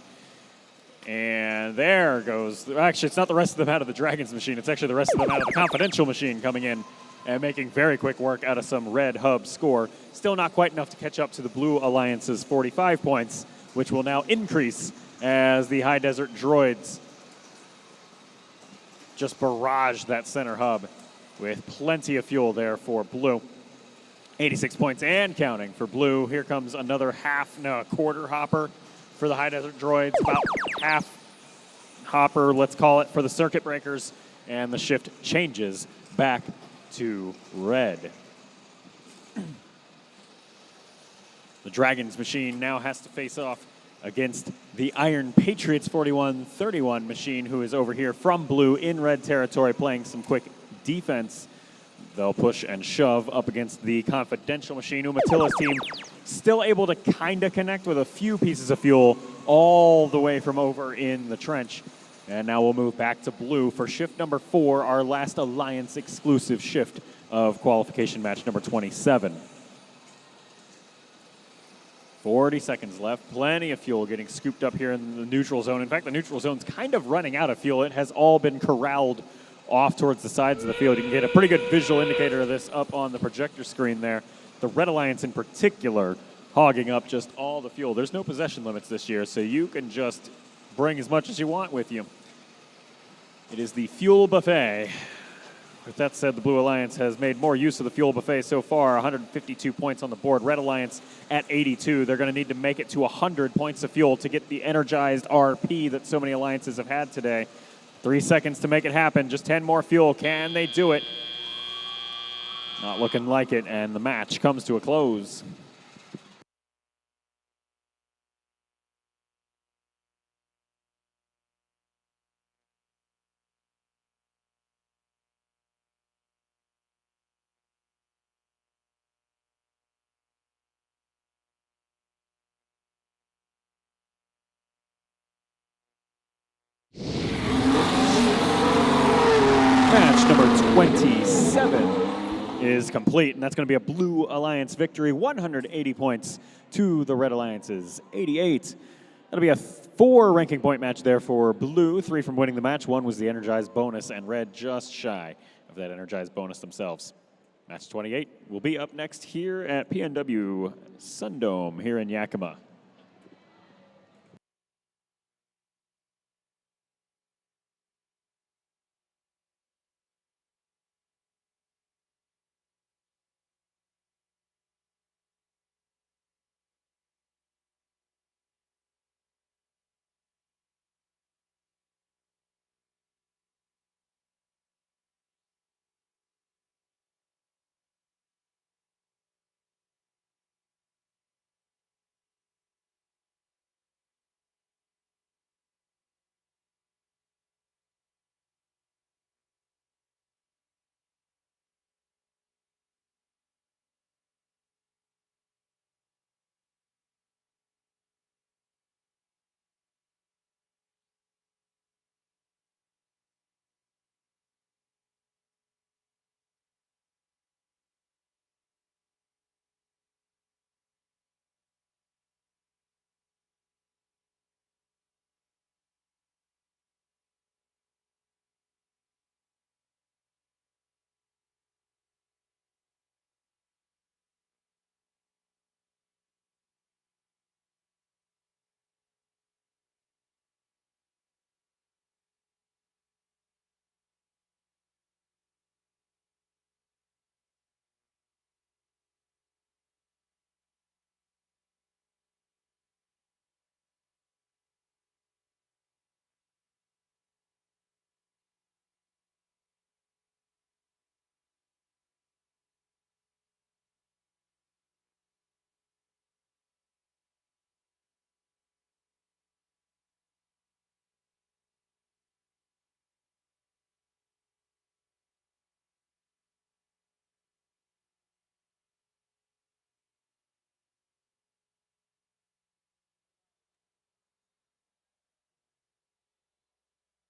And there goes. Actually, it's not the rest of them out of the Dragons machine. It's actually the rest of them out of the Confidential machine coming in and making very quick work out of some Red hub score. Still not quite enough to catch up to the Blue Alliance's 45 points, which will now increase as the High Desert Droids just barrage that center hub with plenty of fuel there for Blue. 86 points and counting for Blue. Here comes another quarter hopper for the High Desert Droids. About half hopper, let's call it, for the circuit breakers. And the shift changes back to Red. The Dragons machine now has to face off against the Iron Patriots 41-31 machine, who is over here from Blue in Red territory playing some quick defense. They'll push and shove up against the Confidential machine. Umatilla's team still able to kind of connect with a few pieces of fuel all the way from over in the trench. And now we'll move back to Blue for shift number 4, our last Alliance exclusive shift of qualification match number 27. 40 seconds left. Plenty of fuel getting scooped up here in the neutral zone. In fact, the neutral zone's kind of running out of fuel. It has all been corralled off towards the sides of the field. You can get a pretty good visual indicator of this up on the projector screen there. The Red Alliance in particular hogging up just all the fuel. There's no possession limits this year, so you can just bring as much as you want with you. It is the fuel buffet. With that said, the Blue Alliance has made more use of the fuel buffet so far. 152 points on the board. Red Alliance at 82. They're going to need to make it to 100 points of fuel to get the energized RP that so many alliances have had today. 3 seconds to make it happen. Just 10 more fuel. Can they do it? Not looking like it, and the match comes to a close. Match number 27 is complete, and that's going to be a Blue Alliance victory. 180 points to the Red Alliance's 88. That'll be a 4 ranking point match there for Blue. 3 from winning the match. 1 was the energized bonus, and Red just shy of that energized bonus themselves. Match 28 will be up next here at PNW SunDome here in Yakima.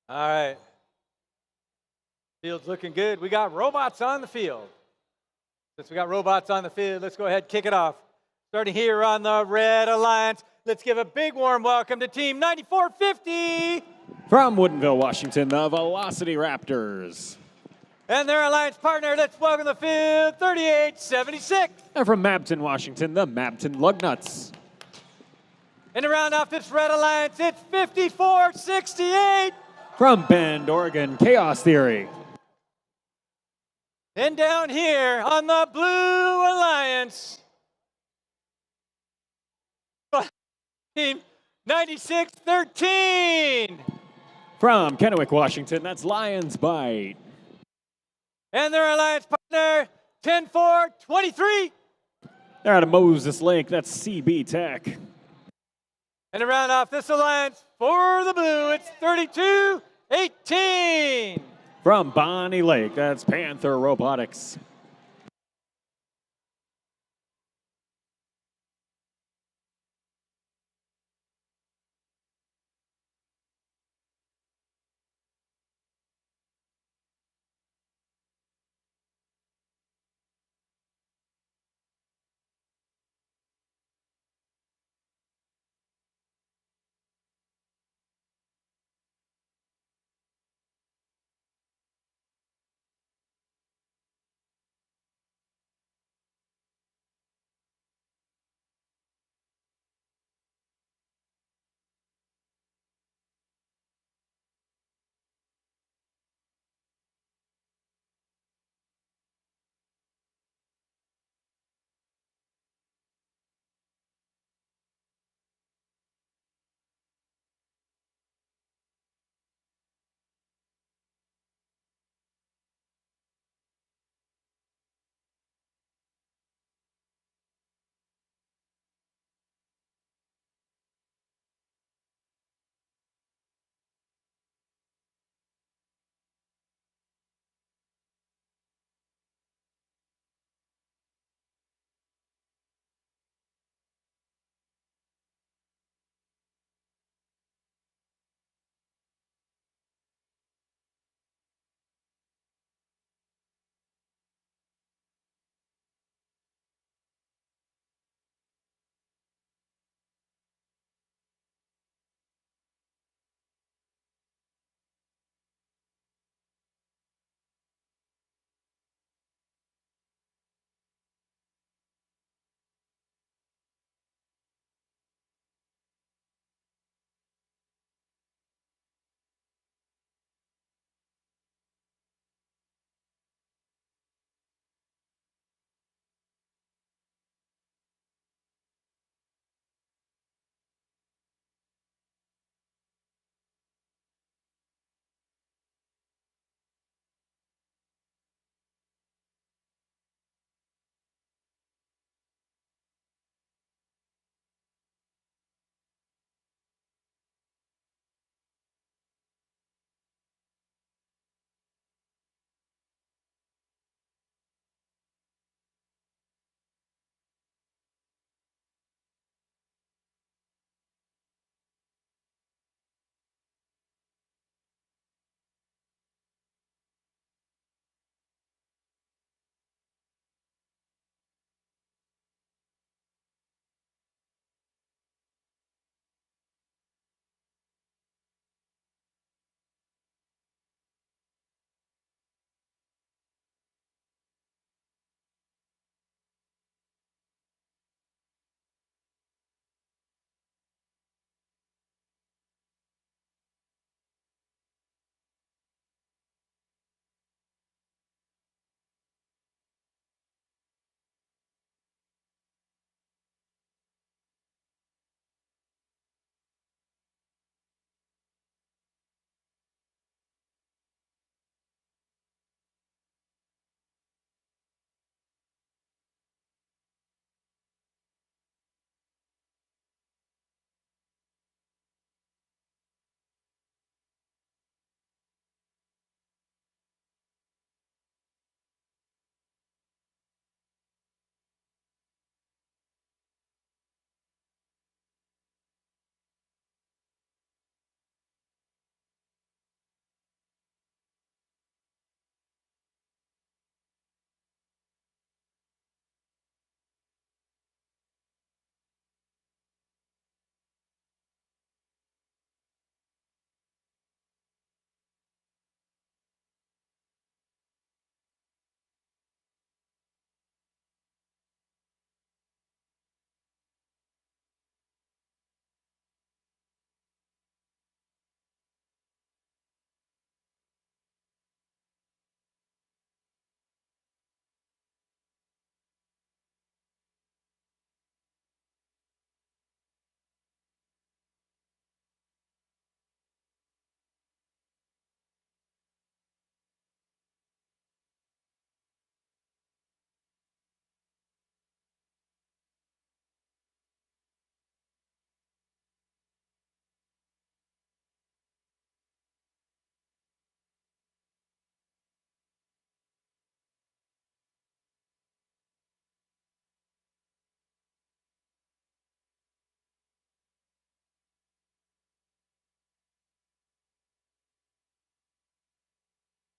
All right. Field's looking good. We got robots on the field. Since we got robots on the field, let's go ahead and kick it off. Starting here on the Red Alliance, let's give a big warm welcome to Team 9450. From Woodinville, Washington, the Velocity Raptors. And their alliance partner, let's welcome the field, 3876. And from Mabton, Washington, the Mabton Lugnuts. And to round off this Red Alliance, it's 5468. From Bend, Oregon, Chaos Theory. And down here on the Blue Alliance, Team 9613. From Kennewick, Washington, that's Lions Bite. And their alliance partner, 10423. They're out of Moses Lake, that's CB Tech. And to round off this alliance for the blue, it's 3218. From Bonnie Lake, that's Panther Robotics.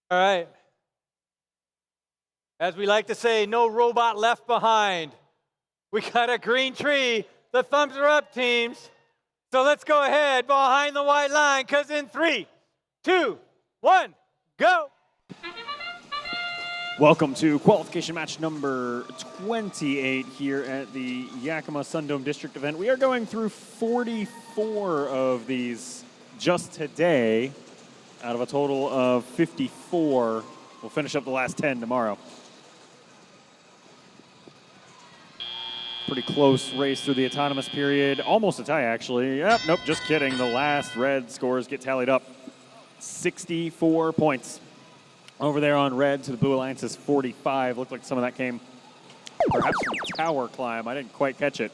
All right. As we like to say, no robot left behind. We got a green tree. The thumbs are up, teams. So let's go ahead behind the white line, because in 3, 2, 1, go. Welcome to qualification match number 28 here at the Yakima SunDome District event. We are going through 44 of these just today out of a total of 54. We'll finish up the last 10 tomorrow. Pretty close race through the autonomous period. Almost a tie, actually. Yep, nope, just kidding. The last red scores get tallied up. 64 points. Over there on red to the Blue Alliance's 45. Looked like some of that came perhaps from tower climb. I didn't quite catch it.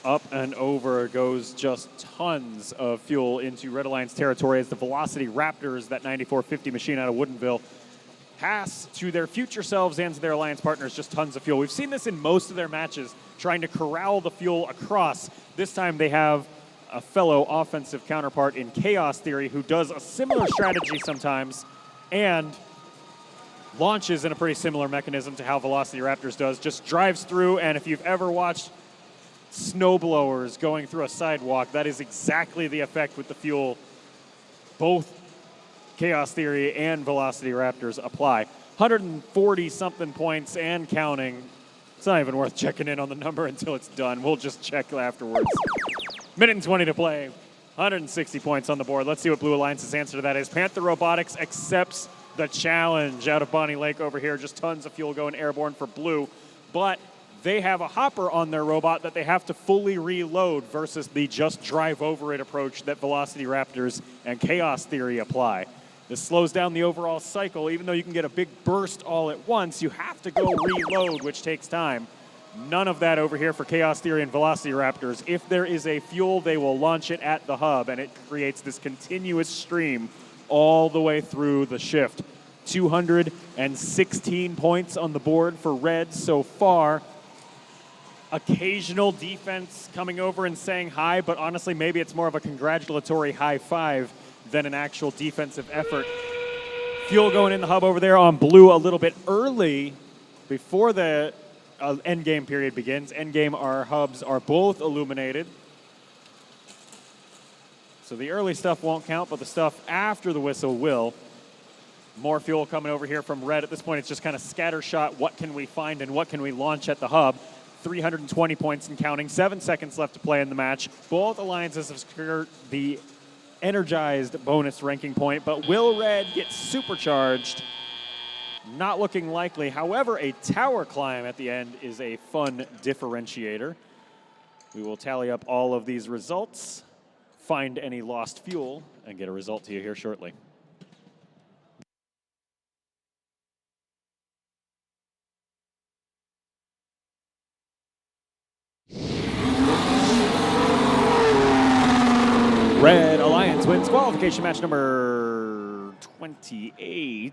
Up and over goes just tons of fuel into Red Alliance territory as the Velocity Raptors, that 9450 machine out of Woodinville, pass to their future selves and to their alliance partners just tons of fuel. We've seen this in most of their matches, trying to corral the fuel across. This time they have a fellow offensive counterpart in Chaos Theory who does a similar strategy sometimes and launches in a pretty similar mechanism to how Velocity Raptors does. Just drives through, and if you've ever watched snowblowers going through a sidewalk, that is exactly the effect with the fuel both Chaos Theory and Velocity Raptors apply. 140-something points and counting. It's not even worth checking in on the number until it's done. We'll just check afterwards. Minute and 20 to play. 160 points on the board. Let's see what Blue Alliance's answer to that is. Panther Robotics accepts the challenge out of Bonnie Lake over here. Just tons of fuel going airborne for Blue. But they have a hopper on their robot that they have to fully reload versus the just drive over it approach that Velocity Raptors and Chaos Theory apply. This slows down the overall cycle. Even though you can get a big burst all at once, you have to go reload, which takes time. None of that over here for Chaos Theory and Velocity Raptors. If there is a fuel, they will launch it at the hub, and it creates this continuous stream all the way through the shift. 216 points on the board for Red so far. Occasional defense coming over and saying hi, but honestly, maybe it's more of a congratulatory high five than an actual defensive effort. Fuel going in the hub over there on Blue a little bit early before the end game period begins. End game, our hubs are both illuminated. So the early stuff won't count, but the stuff after the whistle will. More fuel coming over here from Red. At this point, it's just kind of scattershot. What can we find and what can we launch at the hub? 320 points and counting. 7 seconds left to play in the match. Both alliances have secured the energized bonus ranking point, but will Red get supercharged? Not looking likely. However, a tower climb at the end is a fun differentiator. We will tally up all of these results, find any lost fuel, and get a result to you here shortly. Red Alliance wins qualification match number 28.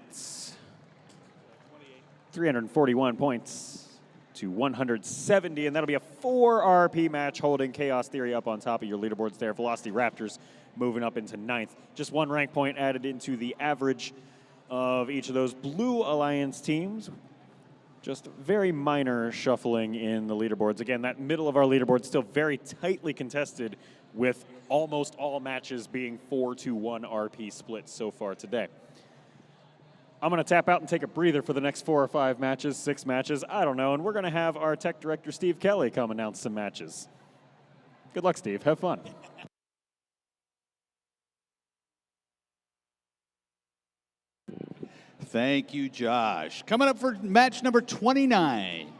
341 points to 170, and that'll be a 4 RP match holding Chaos Theory up on top of your leaderboards there. Velocity Raptors moving up into 9th. Just 1 rank point added into the average of each of those Blue Alliance teams. Just very minor shuffling in the leaderboards. Again, that middle of our leaderboard still very tightly contested with almost all matches being 4-1 RP splits so far today. I'm going to tap out and take a breather for the next 4 or 5 matches, 6 matches, I don't know, and we're going to have our tech director, Steve Kelly, come announce some matches. Good luck, Steve. Have fun. Thank you, Josh. Coming up for match number 29.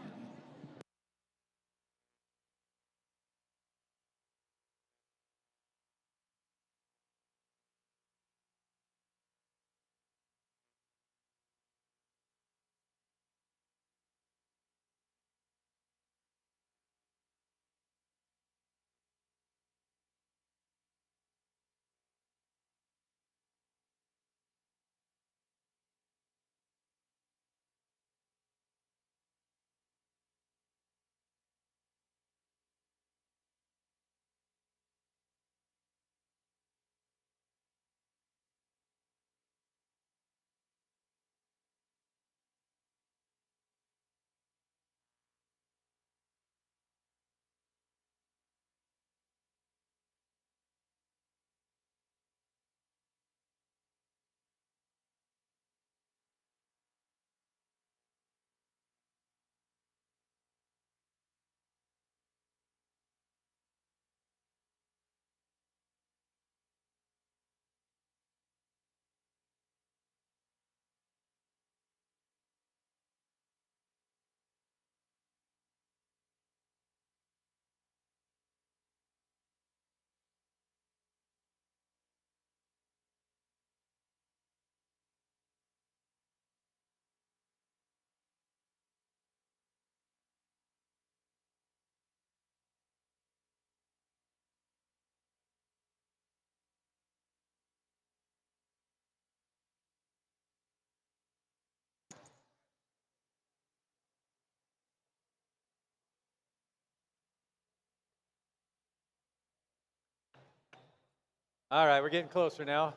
All right, we're getting closer now.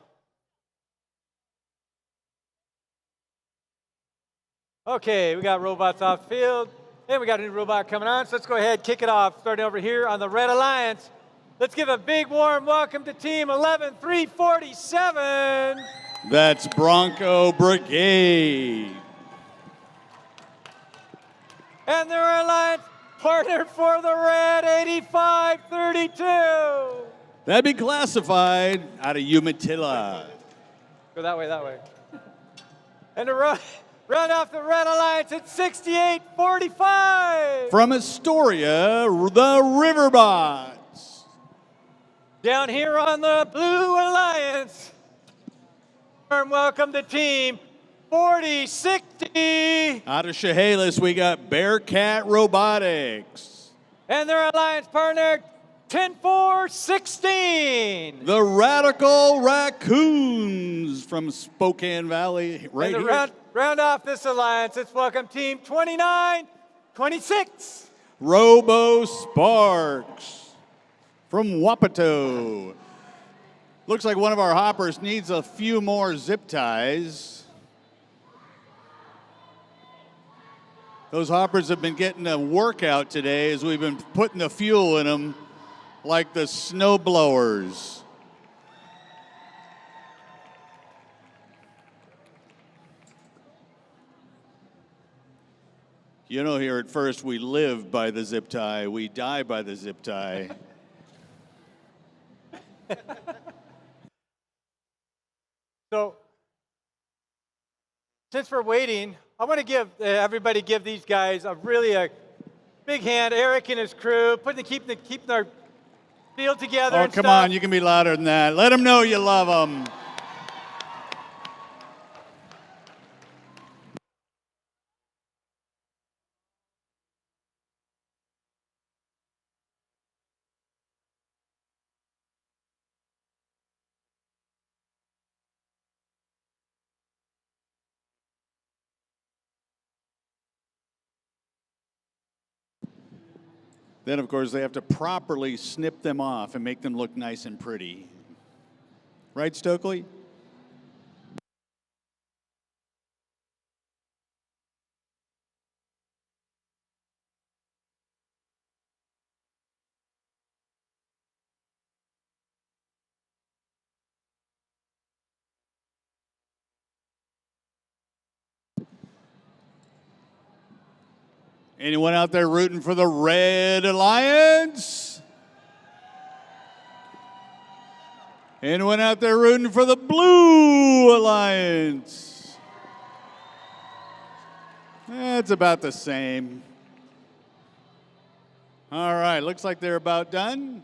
Okay, we got robots off the field, and we got a new robot coming on, so let's go ahead and kick it off. Starting over here on the Red Alliance. Let's give a big warm welcome to Team 11347. That's Bronco Brigade. And their alliance partner for the Red 8532. That'd be classified out of Umatilla. Go that way, that way. And to run off the Red Alliance at 6845. From Astoria, the Riverbots. Down here on the Blue Alliance, warm welcome to Team 4060. Out of Chehalis, we got Bearcat Robotics. And their alliance partner, 10416. The Radical Raccoons from Spokane Valley, right and here. to round off this alliance, let's welcome Team 2926. Robo Sparks from Wapato. Looks like one of our hoppers needs a few more zip ties. Those hoppers have been getting a workout today as we've been putting the fuel in them like the snow blowers. You know, here at First, we live by the zip tie, we die by the zip tie. So, since we're waiting, I want to give everybody give these guys a big hand. Eric and his crew keeping our field together. Oh, and come stuff. on, you can be louder than that. Let them know you love them. Then, of course, they have to properly snip them off and make them look nice and pretty. Right, Stokely? Anyone out there rooting for the Red Alliance? Anyone out there rooting for the Blue Alliance? It's about the same. All right, looks like they're about done.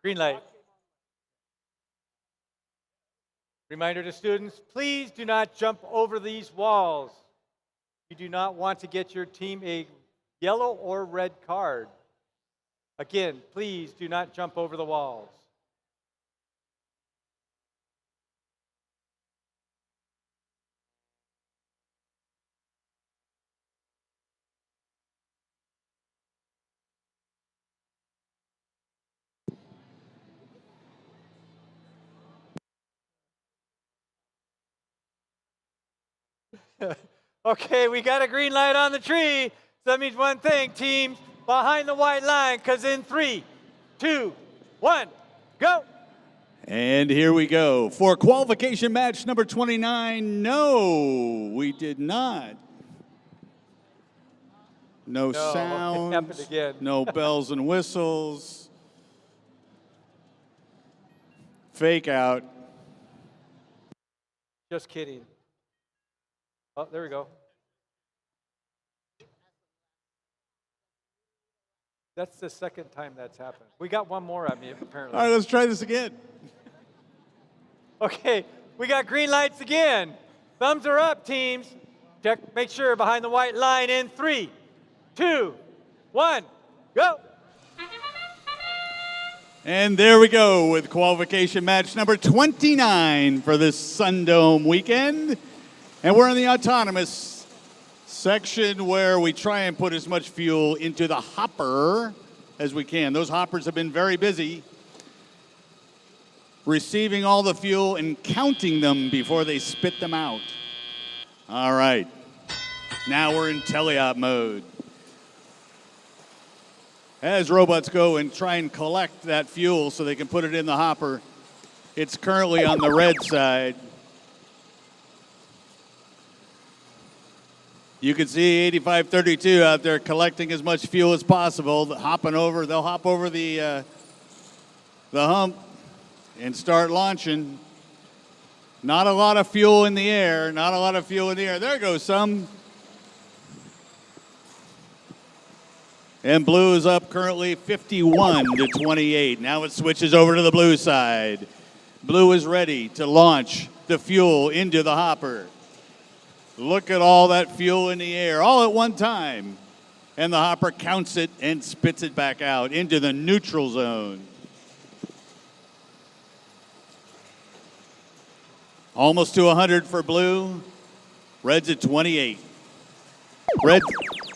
Green light. Reminder to students, please do not jump over these walls. You do not want to get your team a yellow or red card. Again, please do not jump over the walls. Okay, we got a green light on the tree. So that means one thing, teams behind the white line, because in 3, 2, 1, go. And here we go. For qualification match number 29, no, we did not. No No, it happened sounds, again. no bells and whistles. Fake out. Just kidding. Oh, there we go. That's the second time that's happened. We got one more at me, apparently. All right, let's try this again. Okay, we got green lights again. Thumbs are up, teams. Check, make sure behind the white line in 3, 2, 1, go. And there we go with qualification match number 29 for this SunDome weekend. And we're in the autonomous section where we try and put as much fuel into the hopper as we can. Those hoppers have been very busy receiving all the fuel and counting them before they spit them out. All right, now we're in teleop mode. As robots go and try and collect that fuel so they can put it in the hopper, it's currently on the red side. You can see 8532 out there collecting as much fuel as possible, hopping over. They'll hop over the hump and start launching. Not a lot of fuel in the air, not a lot of fuel in the air. There goes some. And blue is up currently 51 to 28. Now it switches over to the blue side. Blue is ready to launch the fuel into the hopper. Look at all that fuel in the air, all at one time. And the hopper counts it and spits it back out into the neutral zone. Almost to 100 for blue. Red's at 28.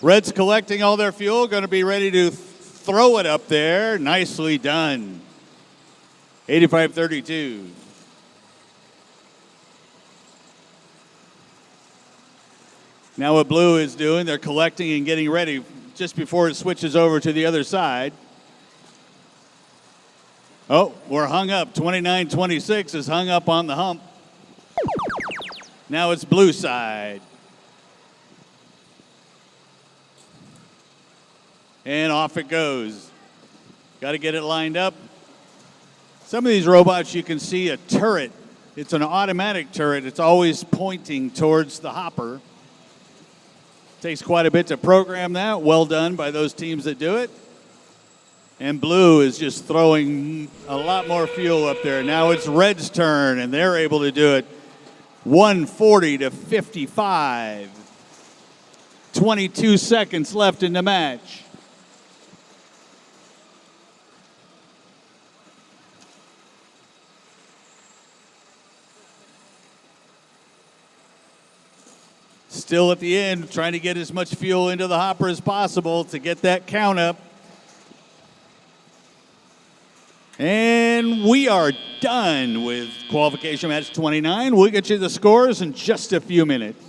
Red's collecting all their fuel, going to be ready to throw it up there. Nicely done. 8532. Now what blue is doing, they're collecting and getting ready just before it switches over to the other side. Oh, we're hung up. 2926 is hung up on the hump. Now it's blue side. And off it goes. Got to get it lined up. Some of these robots, you can see a turret. It's an automatic turret. It's always pointing towards the hopper. Takes quite a bit to program that. Well done by those teams that do it. And blue is just throwing a lot more fuel up there. Now it's red's turn, and they're able to do it. 140 to 55. 22 seconds left in the match. Still at the end, trying to get as much fuel into the hopper as possible to get that count up. And we are done with qualification match 29. We'll get you the scores in just a few minutes.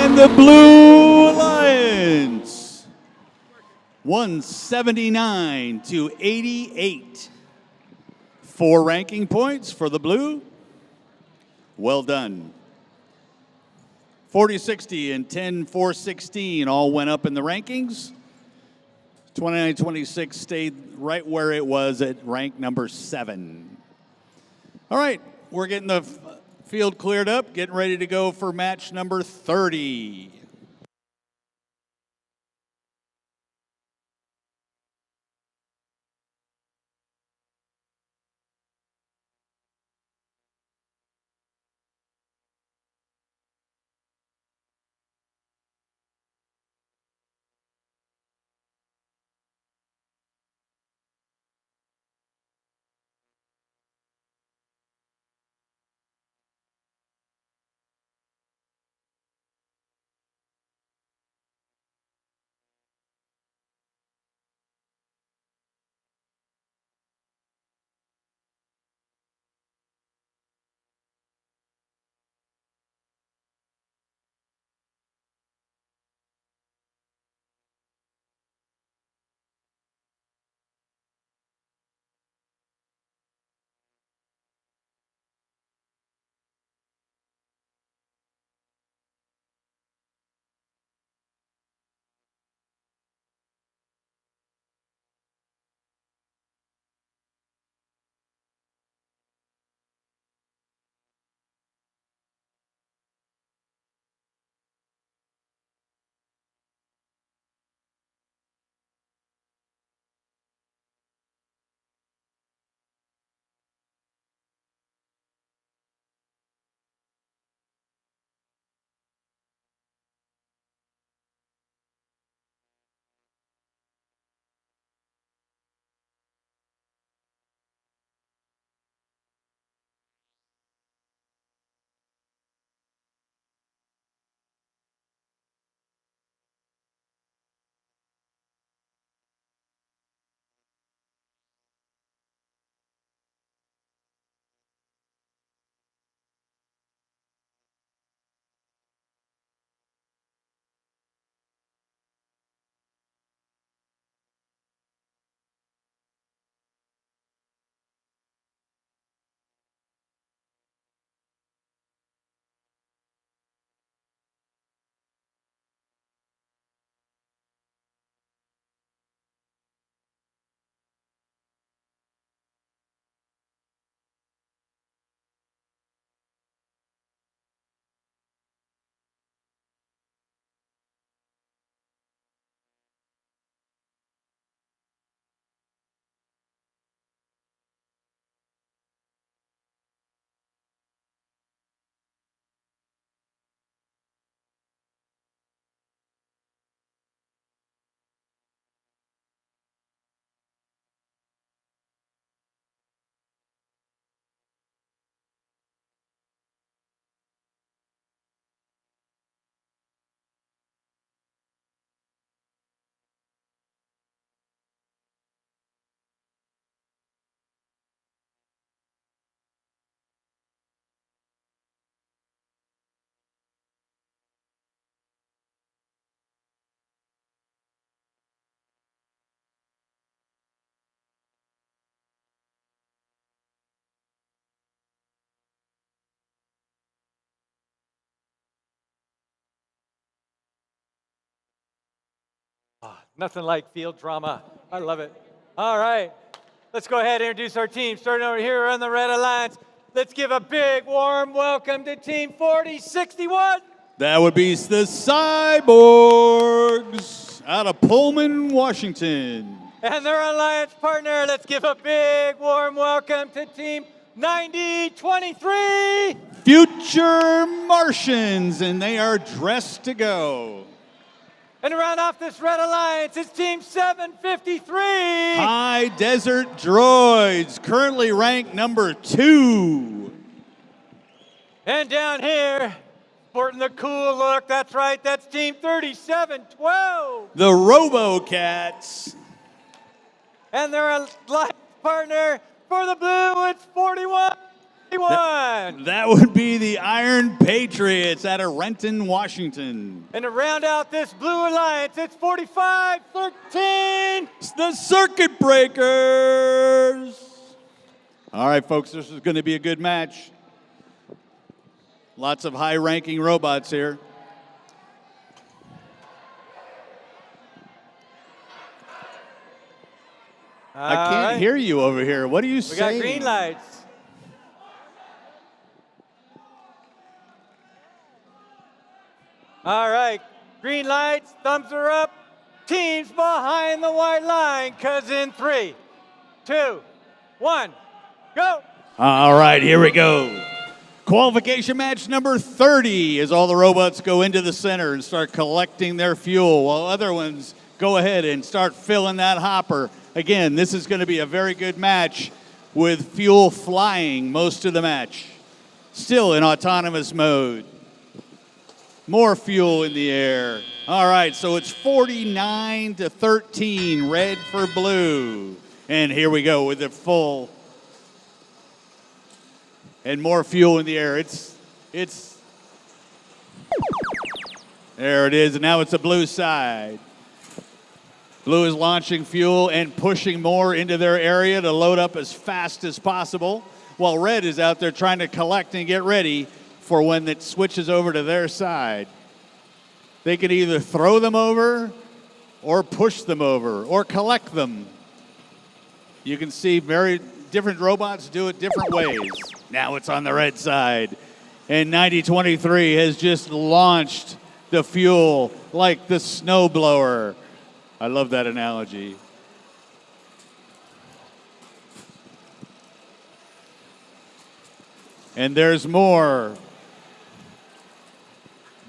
And the Blue Alliance, 179 to 88. 4 ranking points for the blue. Well done. 40-60 and 10-4-16 all went up in the rankings. 29-26 stayed right where it was at rank number 7. All right, we're getting the field cleared up, getting ready to go for match number 30. Nothing like field drama. I love it. All right. Let's go ahead and introduce our team. Starting over here on the Red Alliance. Let's give a big warm welcome to Team 4061. That would be the Cyborgs out of Pullman, Washington. And their alliance partner, let's give a big warm welcome to Team 9023. Future Martians, and they are dressed to go. And to round off this Red Alliance, it's Team 753. High Desert Droids, currently ranked number 2. And down here, sporting the cool look, that's right, that's Team 3712. The RoboCats. And their alliance partner for the blue, it's 4121. That would be the Iron Patriots out of Renton, Washington. And to round out this blue alliance, it's 4513. It's the Circuit Breakers. All right, folks, this is going to be a good match. Lots of high-ranking robots here. I can't hear you over here. What are you saying? We got green lights. All right, green lights, thumbs are up. Teams behind the white line, cuz in 3, 2, 1, go. All right, here we go. Qualification match number 30 as all the robots go into the center and start collecting their fuel while other ones go ahead and start filling that hopper. Again, this is going to be a very good match with fuel flying most of the match. Still in autonomous mode. More fuel in the air. All right, so it's 49-13, red for blue. And here we go with the full. And more fuel in the air. There it is, and now it's the blue side. Blue is launching fuel and pushing more into their area to load up as fast as possible, while red is out there trying to collect and get ready for when it switches over to their side. They can either throw them over or push them over or collect them. You can see very different robots do it different ways. Now it's on the red side. And 9023 has just launched the fuel like the snowblower. I love that analogy. And there's more.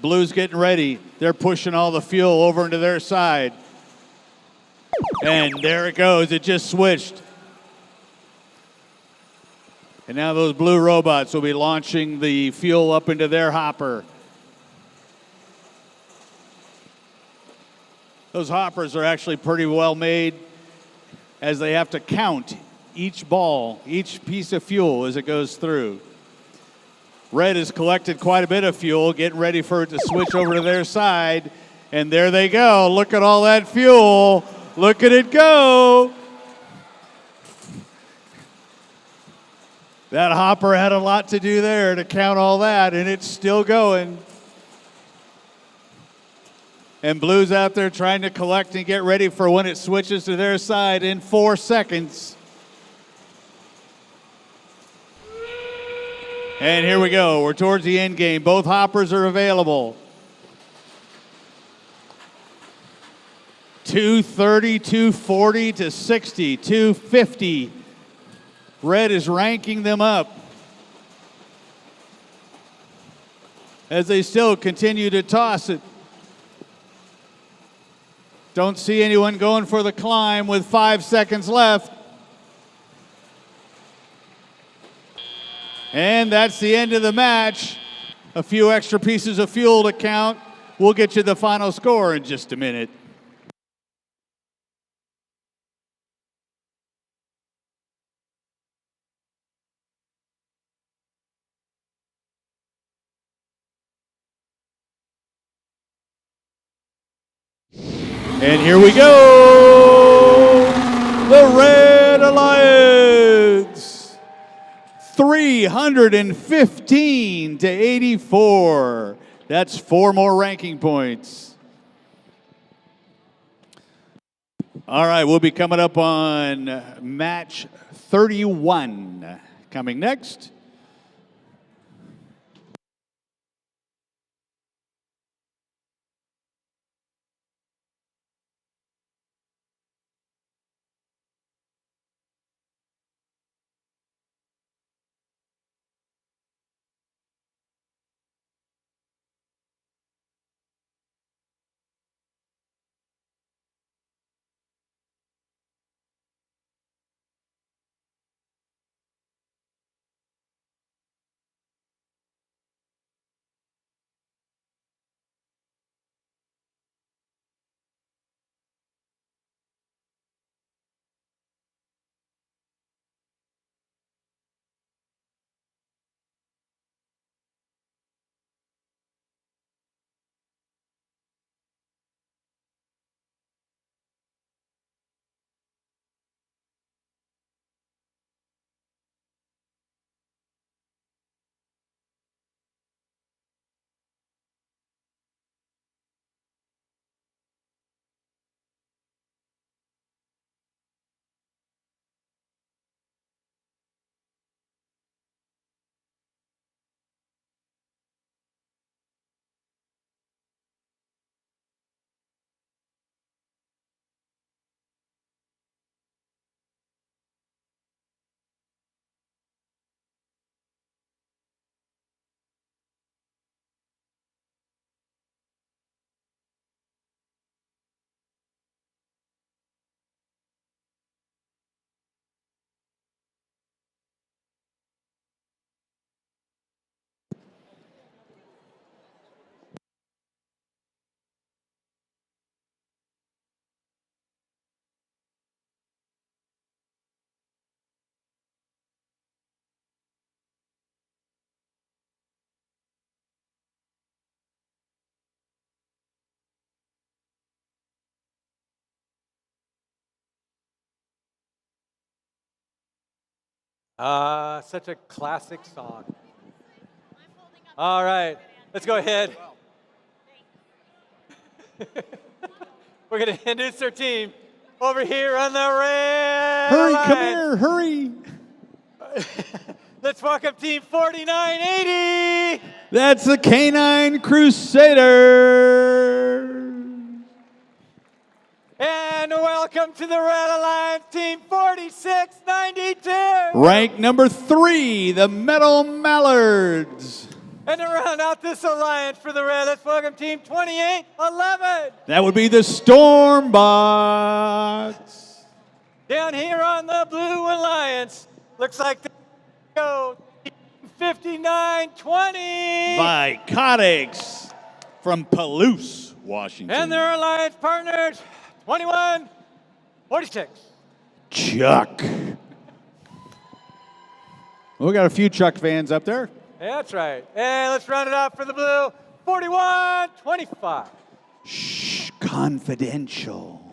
Blue's getting ready. They're pushing all the fuel over into their side. And there it goes. It just switched. And now those blue robots will be launching the fuel up into their hopper. Those hoppers are actually pretty well made, as they have to count each ball, each piece of fuel as it goes through. Red has collected quite a bit of fuel, getting ready for it to switch over to their side. And there they go. Look at all that fuel. Look at it go. That hopper had a lot to do there to count all that, and it's still going. And Blue's out there trying to collect and get ready for when it switches to their side in 4 seconds. And here we go. We're towards the end game. Both hoppers are available. 230, 240 to 60, 250. Red is ranking them up as they still continue to toss it. Don't see anyone going for the climb with 5 seconds left. And that's the end of the match. A few extra pieces of fuel to count. We'll get you the final score in just a minute. And here we go. The Red Alliance. 315 to 84. That's 4 more ranking points. All right, we'll be coming up on match 31. Coming next. Such a classic song. All right, let's go ahead. We're going to introduce our team over here on the red Hurry, line. come here, hurry. Let's welcome team 4980. That's the Canine Crusader. And welcome to the Red Alliance team 4692. Rank number 3, the Metal Mallards. And to round out this alliance for the Red, let's welcome team 2811. That would be the Stormbots. Down here on the Blue Alliance, looks like they go 5920. Robotics from Palouse, Washington. And their alliance partners, 2146. Chuck. We got a few Chuck fans up there. That's right. And let's round it out for the Blue, 4125. Shh, confidential.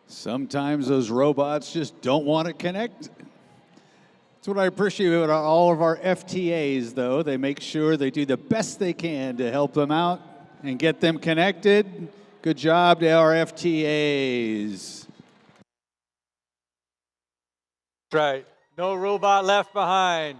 Sometimes those robots just don't want to connect. That's what I appreciate about all of our FTAs, though. They make sure they do the best they can to help them out and get them connected. Good job to our FTAs. That's right. No robot left behind.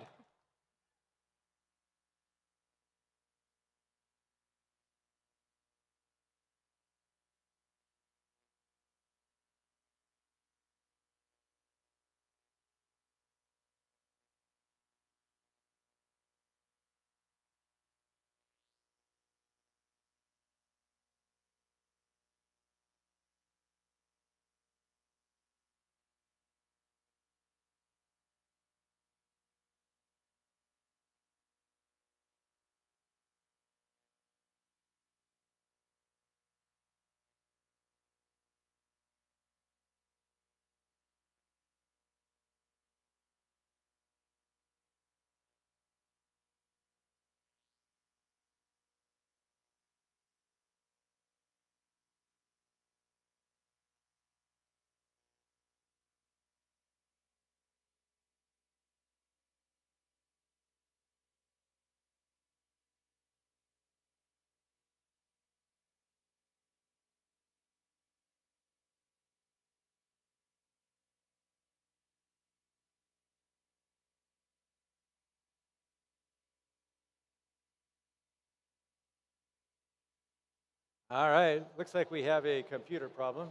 All right, looks like we have a computer problem.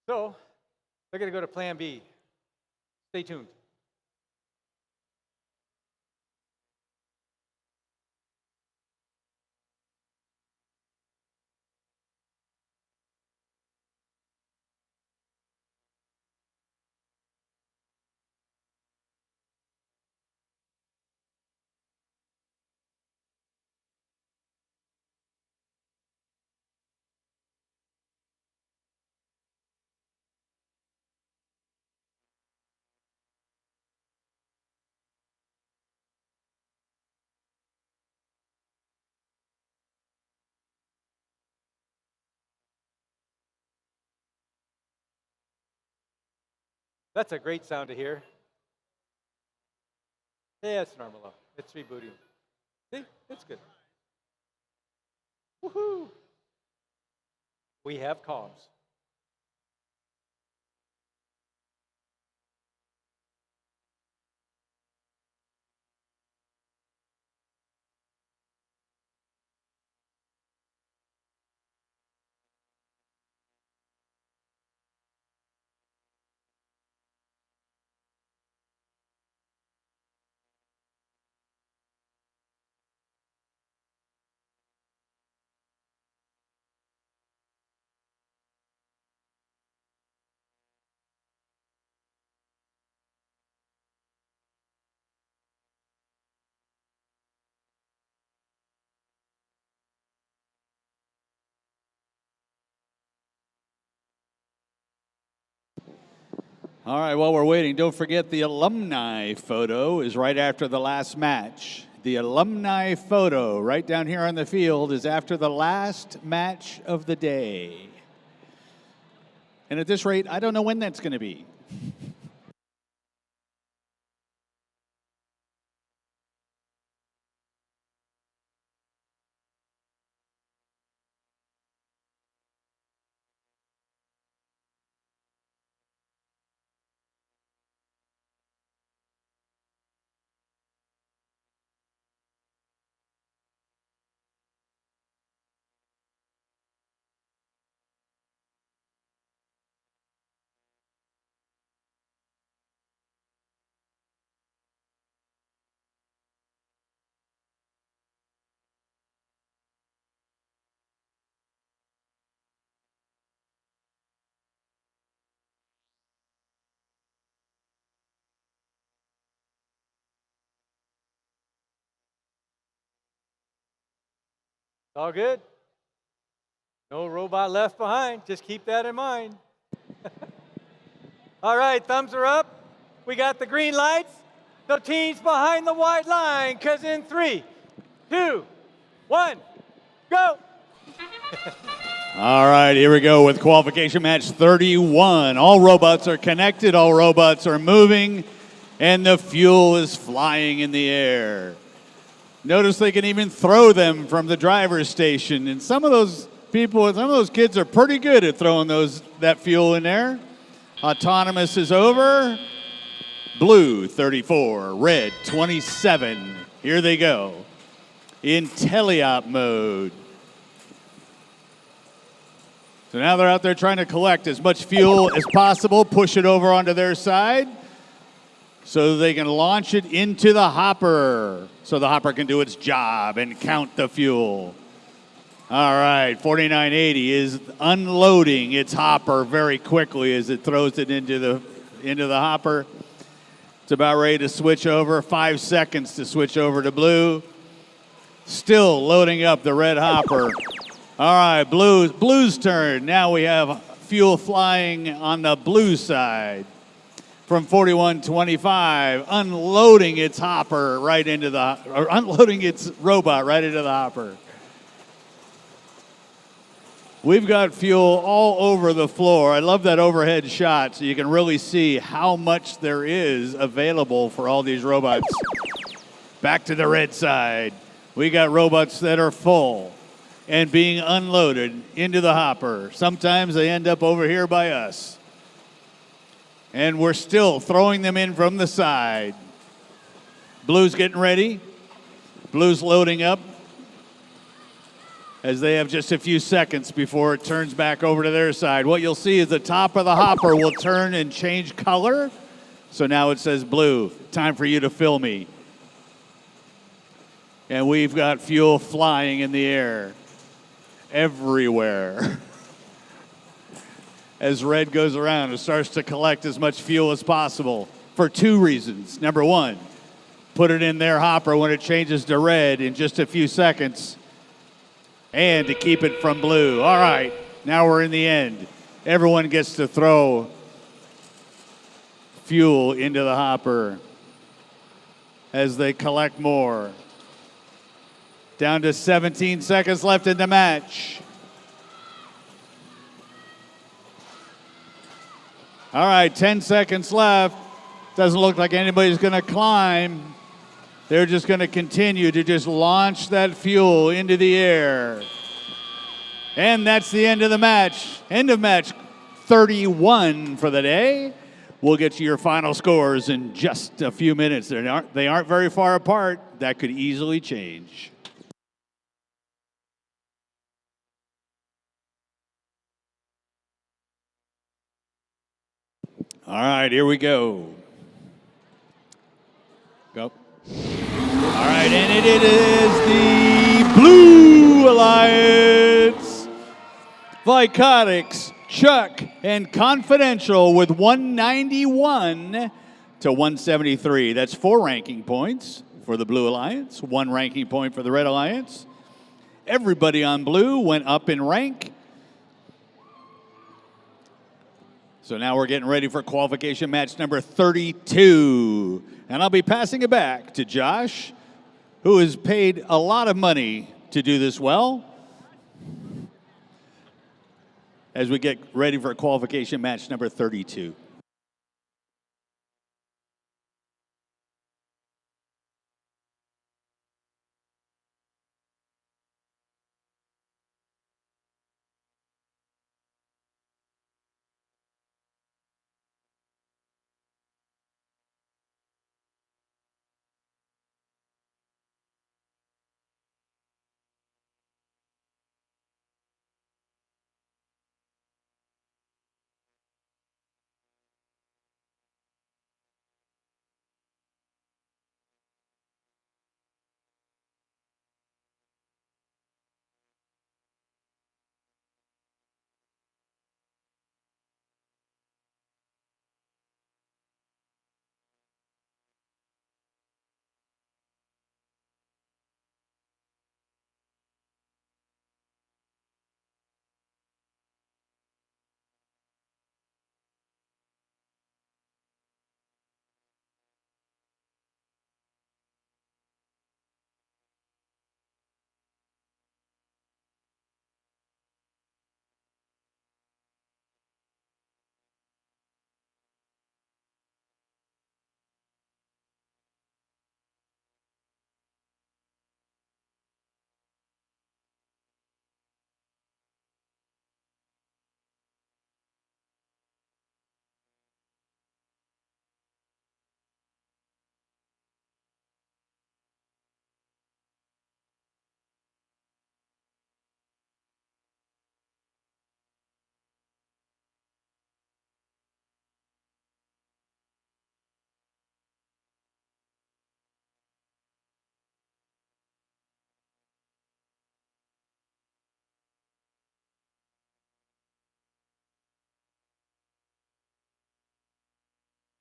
So, we're going to go to plan B. Stay tuned. That's a great sound to hear. Yeah, it's normal though. It's rebooting. See, it's good. Woohoo! We have comms. All right, while we're waiting, don't forget the alumni photo is right after the last match. The alumni photo right down here on the field is after the last match of the day. And at this rate, I don't know when that's going to be. All good? No robot left behind. Just keep that in mind. All right, thumbs are up. We got the green lights. The team's behind the white line, because in 3, 2, 1, go. All right, here we go with qualification match 31. All robots are connected, all robots are moving, and the fuel is flying in the air. Notice they can even throw them from the driver's station, and some of those people, some of those kids are pretty good at throwing that fuel in there. Autonomous is over. Blue 34, red 27. Here they go in teleop mode. So now they're out there trying to collect as much fuel as possible, push it over onto their side so they can launch it into the hopper so the hopper can do its job and count the fuel. All right, 4980 is unloading its hopper very quickly as it throws it into the hopper. It's about ready to switch over. 5 seconds to switch over to blue. Still loading up the red hopper. All right, blue's turn. Now we have fuel flying on the blue side. From 4125, unloading its hopper right into unloading its robot right into the hopper. We've got fuel all over the floor. I love that overhead shot so you can really see how much there is available for all these robots. Back to the red side. We got robots that are full and being unloaded into the hopper. Sometimes they end up over here by us. And we're still throwing them in from the side. Blue's getting ready. Blue's loading up as they have just a few seconds before it turns back over to their side. What you'll see is the top of the hopper will turn and change color. So now it says blue, time for you to fill me. And we've got fuel flying in the air everywhere. As red goes around, it starts to collect as much fuel as possible for 2 reasons. Number 1, put it in their hopper when it changes to red in just a few seconds, and to keep it from blue. All right, now we're in the end. Everyone gets to throw fuel into the hopper as they collect more. Down to 17 seconds left in the match. All right, 10 seconds left. Doesn't look like anybody's going to climb. They're just going to continue to just launch that fuel into the air. And that's the end of the match. End of match 31 for the day. We'll get you your final scores in just a few minutes. They aren't very far apart. That could easily change. All right, here we go. Go. All right, and it is the Blue Alliance. Robotics, Chuck, and Confidential with 191 to 173. That's 4 ranking points for the Blue Alliance, 1 ranking point for the Red Alliance. Everybody on blue went up in rank. So now we're getting ready for qualification match number 32. And I'll be passing it back to Josh, who has paid a lot of money to do this well, as we get ready for qualification match number 32.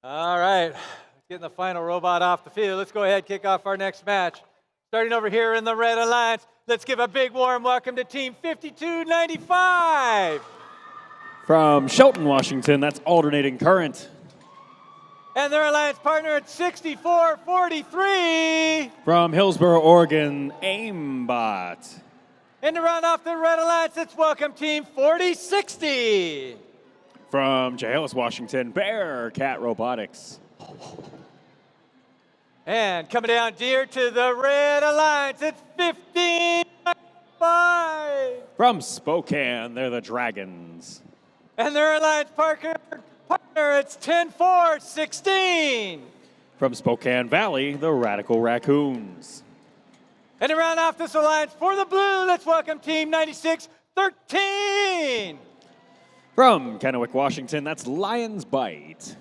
All right, getting the final robot off the field. Let's go ahead and kick off our next match. Starting over here in the Red Alliance, let's give a big warm welcome to Team 5295. From Shelton, Washington, that's Alternating Current. And their alliance partner at 6443. From Hillsboro, Oregon, Aimbot. And to round off the Red Alliance, let's welcome Team 4060. From Chehalis, Washington, Bearcat Robotics. And coming down dear to the Red Alliance, it's 1595. From Spokane, they're the Dragons. And their alliance partner, it's 10416. From Spokane Valley, the Radical Raccoons. And to round off this alliance for the blue, let's welcome Team 9613. From Kennewick, Washington, that's Lions Bite.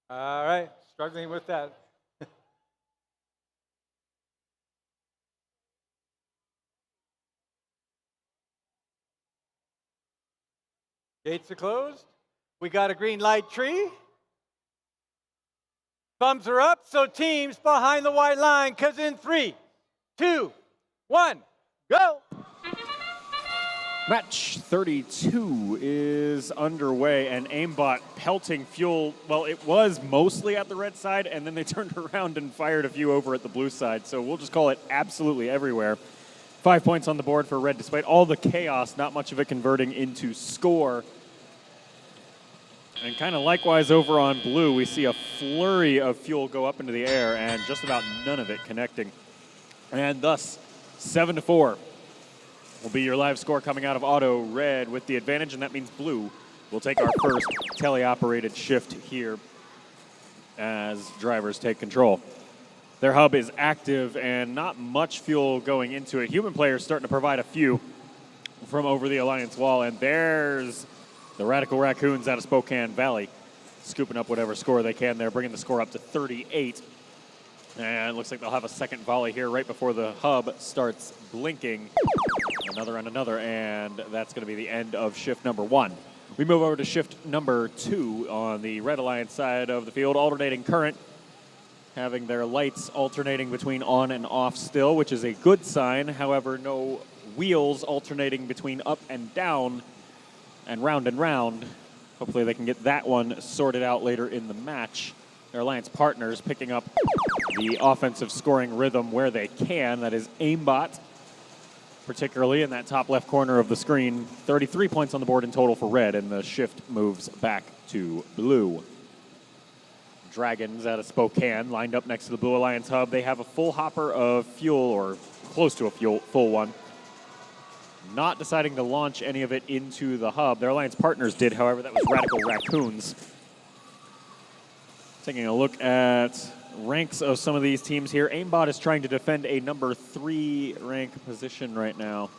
All right, struggling with that. Gates are closed. We got a green light tree. Thumbs are up, so teams behind the white line, because in 3, 2, 1, go. Match 32 is underway, and Aimbot pelting fuel. Well, it was mostly at the red side, and then they turned around and fired a few over at the blue side. So we'll just call it absolutely everywhere. 5 points on the board for red, despite all the chaos, not much of it converting into score. And kind of likewise over on blue, we see a flurry of fuel go up into the air, and just about none of it connecting. And thus, 7-4. Will be your live score coming out of auto red with the advantage, and that means blue will take our first teleoperated shift here as drivers take control. Their hub is active and not much fuel going into it. Human players starting to provide a few from over the Alliance wall, and there's the Radical Raccoons out of Spokane Valley scooping up whatever score they can there, bringing the score up to 38. And it looks like they'll have a second volley here right before the hub starts blinking. Another and another, and that's going to be the end of shift number 1. We move over to shift number 2 on the Red Alliance side of the field. Alternating current, having their lights alternating between on and off still, which is a good sign. However, no wheels alternating between up and down and round. Hopefully they can get that one sorted out later in the match. Their Alliance partners picking up the offensive scoring rhythm where they can. That is Aimbot, particularly in that top left corner of the screen. 33 points on the board in total for red, and the shift moves back to blue. Dragons out of Spokane lined up next to the Blue Alliance hub. They have a full hopper of fuel, or close to a full one. Not deciding to launch any of it into the hub. Their Alliance partners did, however. That was Radical Raccoons. Taking a look at ranks of some of these teams here. Aimbot is trying to defend a number 3 rank position right now.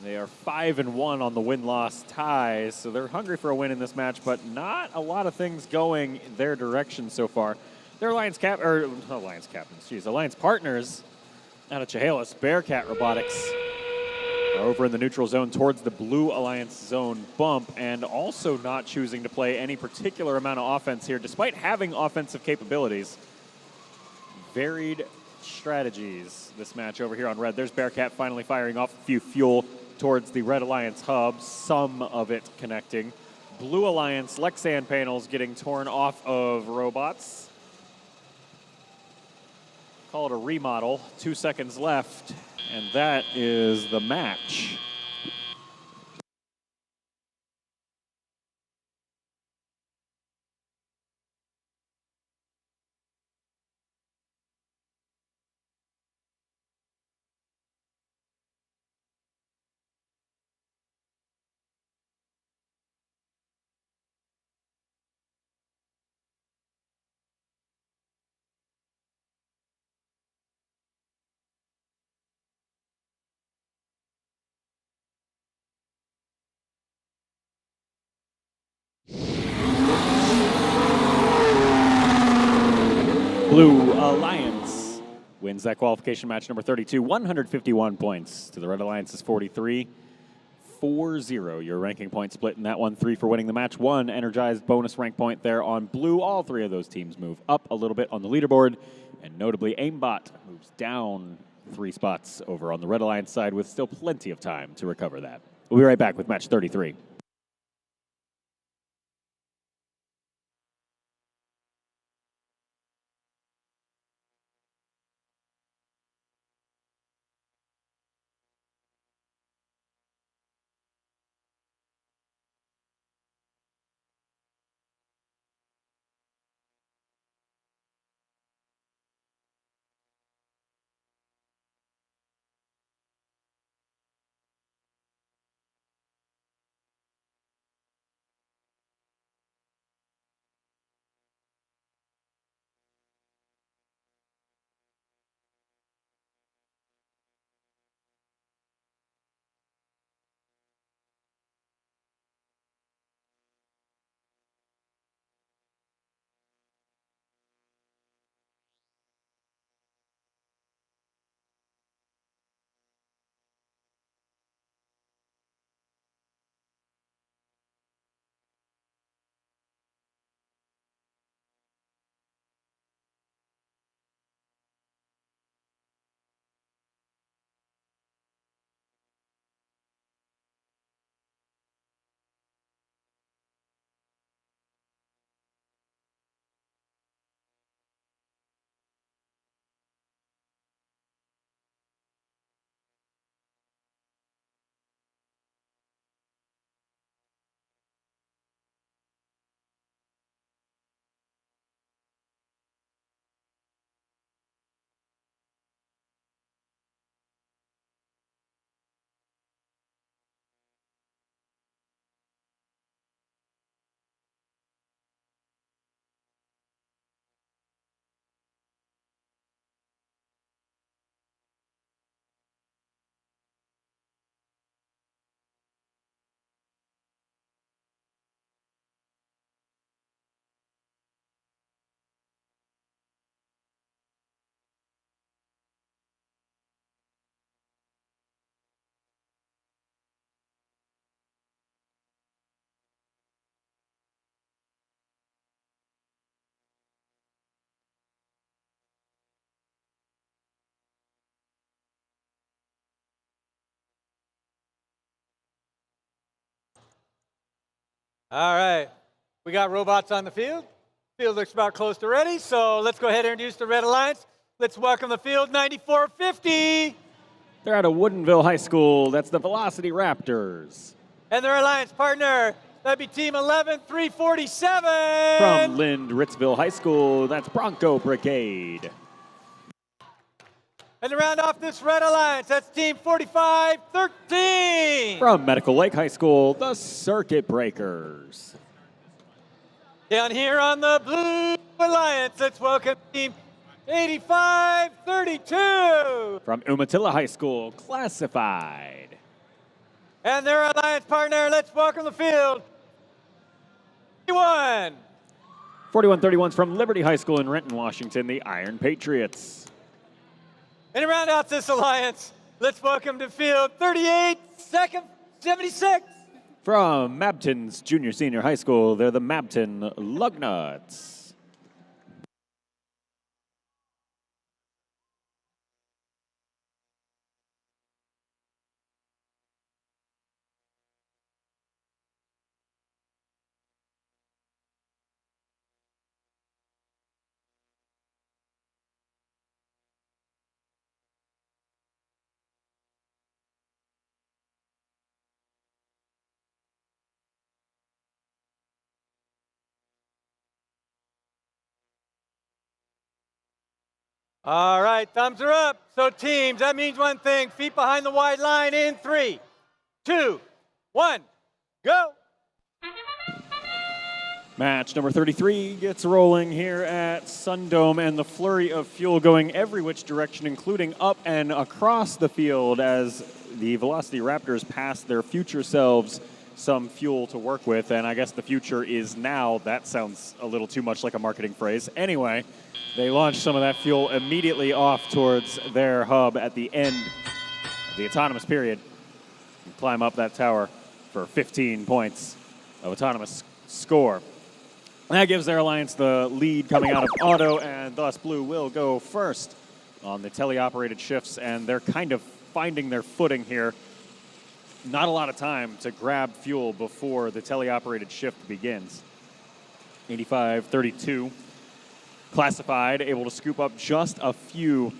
They are 5-1 on the win-loss ties, so they're hungry for a win in this match, but not a lot of things going their direction so far. Their Alliance Alliance partners out of Chehalis, Bearcat Robotics, are over in the neutral zone towards the Blue Alliance zone bump, and also not choosing to play any particular amount of offense here, despite having offensive capabilities. Varied strategies this match over here on red. There's Bearcat finally firing off a few fuel towards the Red Alliance hub, some of it connecting. Blue Alliance Lexan panels getting torn off of robots. Call it a remodel. 2 seconds left, and that is the match. Blue Alliance wins that qualification match number 32, 151 points to the Red Alliance's 43. 4-0, your ranking point split in that one. 3 for winning the match, 1 energized bonus rank point there on Blue. All 3 of those teams move up a little bit on the leaderboard, and notably Aimbot moves down 3 spots over on the Red Alliance side with still plenty of time to recover that. We'll be right back with match 33. All right, we got robots on the field. Field looks about close to ready, so let's go ahead and introduce the Red Alliance. Let's welcome the field 9450. They're out of Woodinville High School. That's the Velocity Raptors. And their alliance partner, that'd be team 11347. From Lind Ritzville High School, that's Bronco Brigade. And to round off this Red Alliance, that's team 4513. From Medical Lake High School, the Circuit Breakers. Down here on the Blue Alliance, let's welcome team 8532. From Umatilla High School, Classified. And their alliance partner, let's welcome the field 41. 4131's from Liberty High School in Renton, Washington, the Iron Patriots. And to round out this alliance, let's welcome to field 3876. From Mabton's Junior Senior High School, they're the Mabton Lugnuts. All right, thumbs are up. So teams, that means one thing. Feet behind the wide line in 3, 2, 1, go. Match number 33 gets rolling here at SunDome, and the flurry of fuel going every which direction, including up and across the field as the Velocity Raptors pass their future selves some fuel to work with, and I guess the future is now. That sounds a little too much like a marketing phrase. Anyway, they launched some of that fuel immediately off towards their hub at the end of the autonomous period. You climb up that tower for 15 points of autonomous score. That gives their alliance the lead coming out of auto, and thus Blue will go first on the teleoperated shifts, and they're kind of finding their footing here. Not a lot of time to grab fuel before the teleoperated shift begins. 85-32. Classified, able to scoop up just a few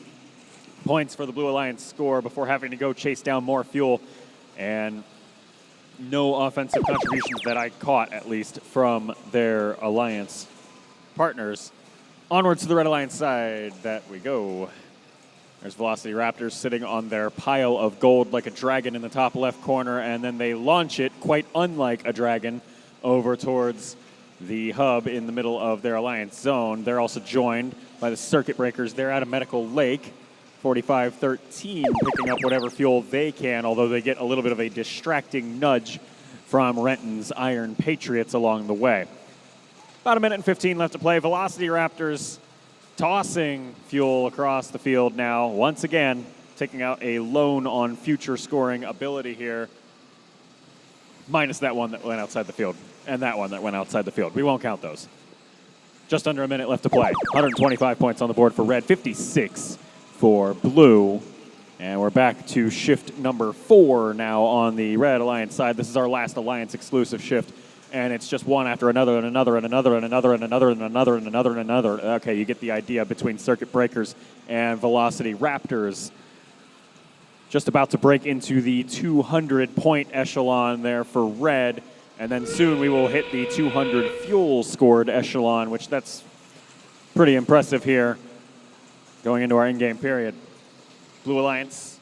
points for the Blue Alliance score before having to go chase down more fuel. And no offensive contributions that I caught, at least, from their Alliance partners. Onwards to the Red Alliance side that we go. There's Velocity Raptors sitting on their pile of gold like a dragon in the top left corner, and then they launch it, quite unlike a dragon, over towards the hub in the middle of their Alliance zone. They're also joined by the Circuit Breakers. They're at a Medical Lake, 45-13, picking up whatever fuel they can, although they get a little bit of a distracting nudge from Renton's Iron Patriots along the way. About a minute and 15 left to play. Velocity Raptors tossing fuel across the field now, once again, taking out a loan on future scoring ability here, minus that one that went outside the field, and that one that went outside the field. We won't count those. Just under a minute left to play. 125 points on the board for Red, 56 for Blue. And we're back to shift number 4 now on the Red Alliance side. This is our last Alliance exclusive shift. And it's just one after another and another and another and another and another and another and another and another. Okay, you get the idea between Circuit Breakers and Velocity Raptors. Just about to break into the 200-point echelon there for Red. And then soon we will hit the 200 fuel-scored echelon, which that's pretty impressive here going into our in-game period. Blue Alliance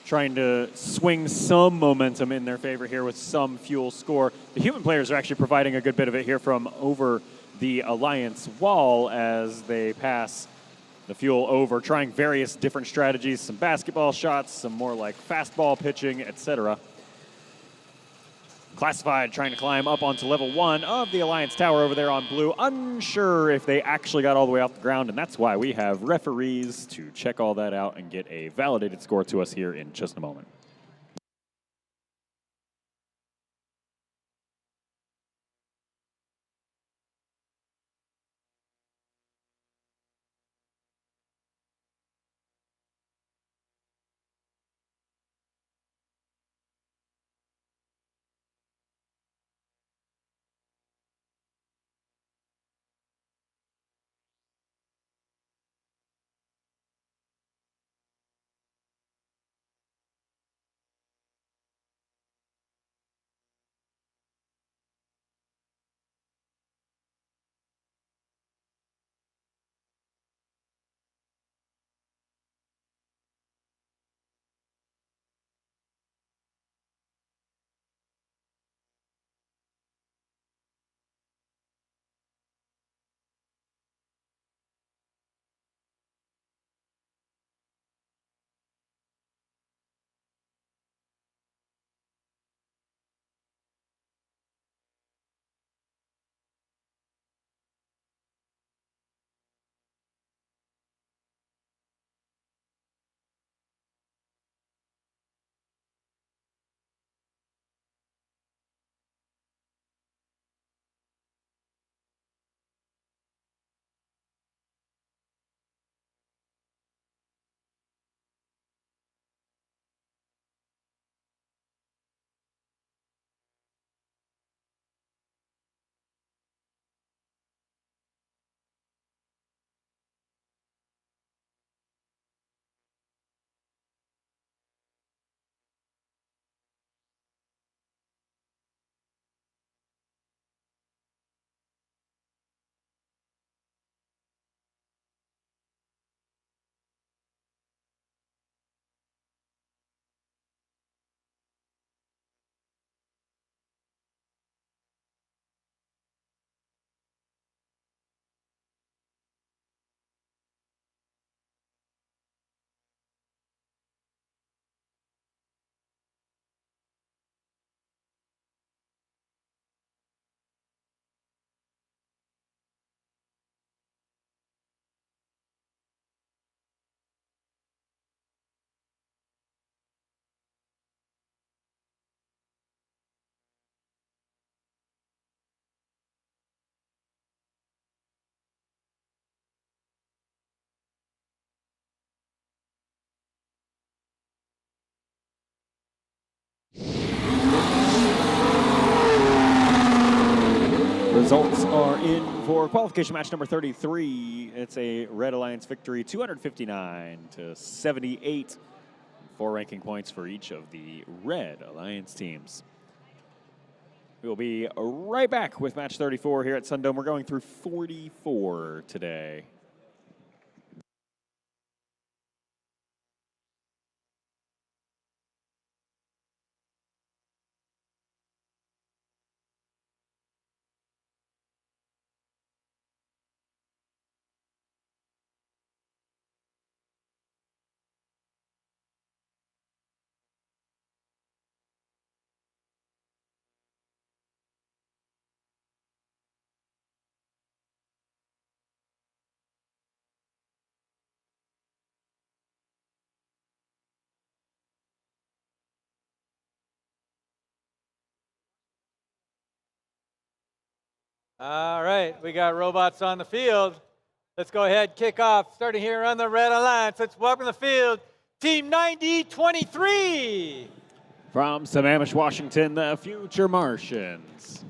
trying to swing some momentum in their favor here with some fuel score. The human players are actually providing a good bit of it here from over the Alliance wall as they pass the fuel over, trying various different strategies, some basketball shots, some more like fastball pitching, etc. Classified trying to climb up onto level 1 of the Alliance Tower over there on Blue. Unsure if they actually got all the way off the ground, and that's why we have referees to check all that out and get a validated score to us here in just a moment. results are in for qualification match number 33. It's a Red Alliance victory, 259 to 78. 4 ranking points for each of the Red Alliance teams. We will be right back with match 34 here at SunDome. We're going through 44 today. All right, we got robots on the field. Let's go ahead, kick off. Starting here on the Red Alliance. Let's welcome to the field Team 9023. From Sammamish, Washington, the Future Martians.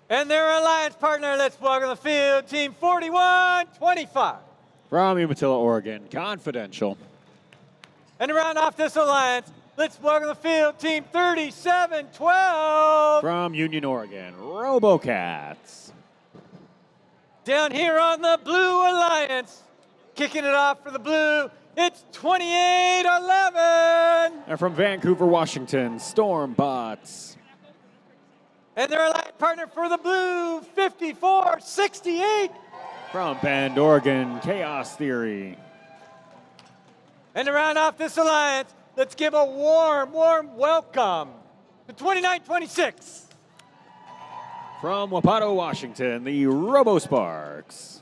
And their alliance partner, let's welcome to the field Team 4125. From Umatilla, Oregon, Confidential. And to round off this alliance, let's welcome to the field Team 3712. From Union, Oregon, Robocats. Down here on the Blue Alliance, kicking it off for the Blue, it's 2811. And from Vancouver, Washington, Stormbots. And their alliance partner for the Blue, 5468. From Bend, Oregon, Chaos Theory. And to round off this alliance, let's give a warm welcome to 2926. From Wapato, Washington, the RoboSparks.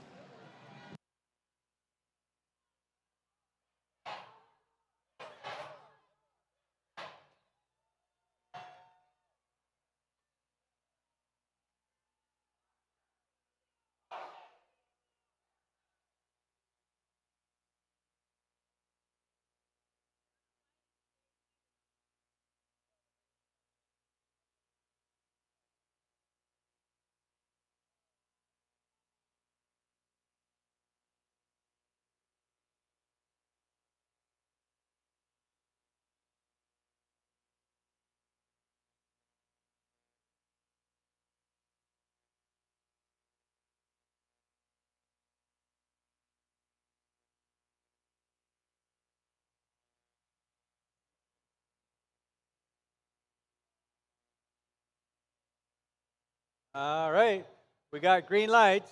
All right, we got green lights.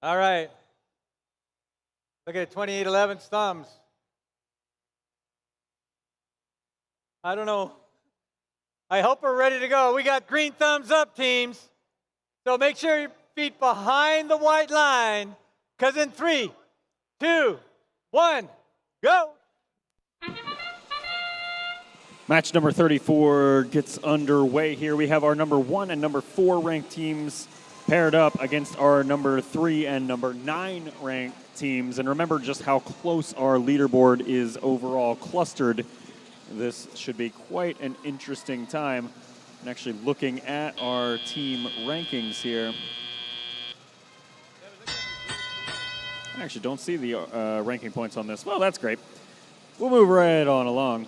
All right. Look at 2811's thumbs. I don't know. I hope we're ready to go. We got green thumbs up, teams. So make sure your feet behind the white line, because in 3, 2, 1, go. Match number 34 gets underway here. We have our number 1 and number 4 ranked teams paired up against our number 3 and number 9 ranked teams. And remember just how close our leaderboard is overall clustered. This should be quite an interesting time. And actually looking at our team rankings here. I actually don't see the ranking points on this. Well, that's great. We'll move right on along.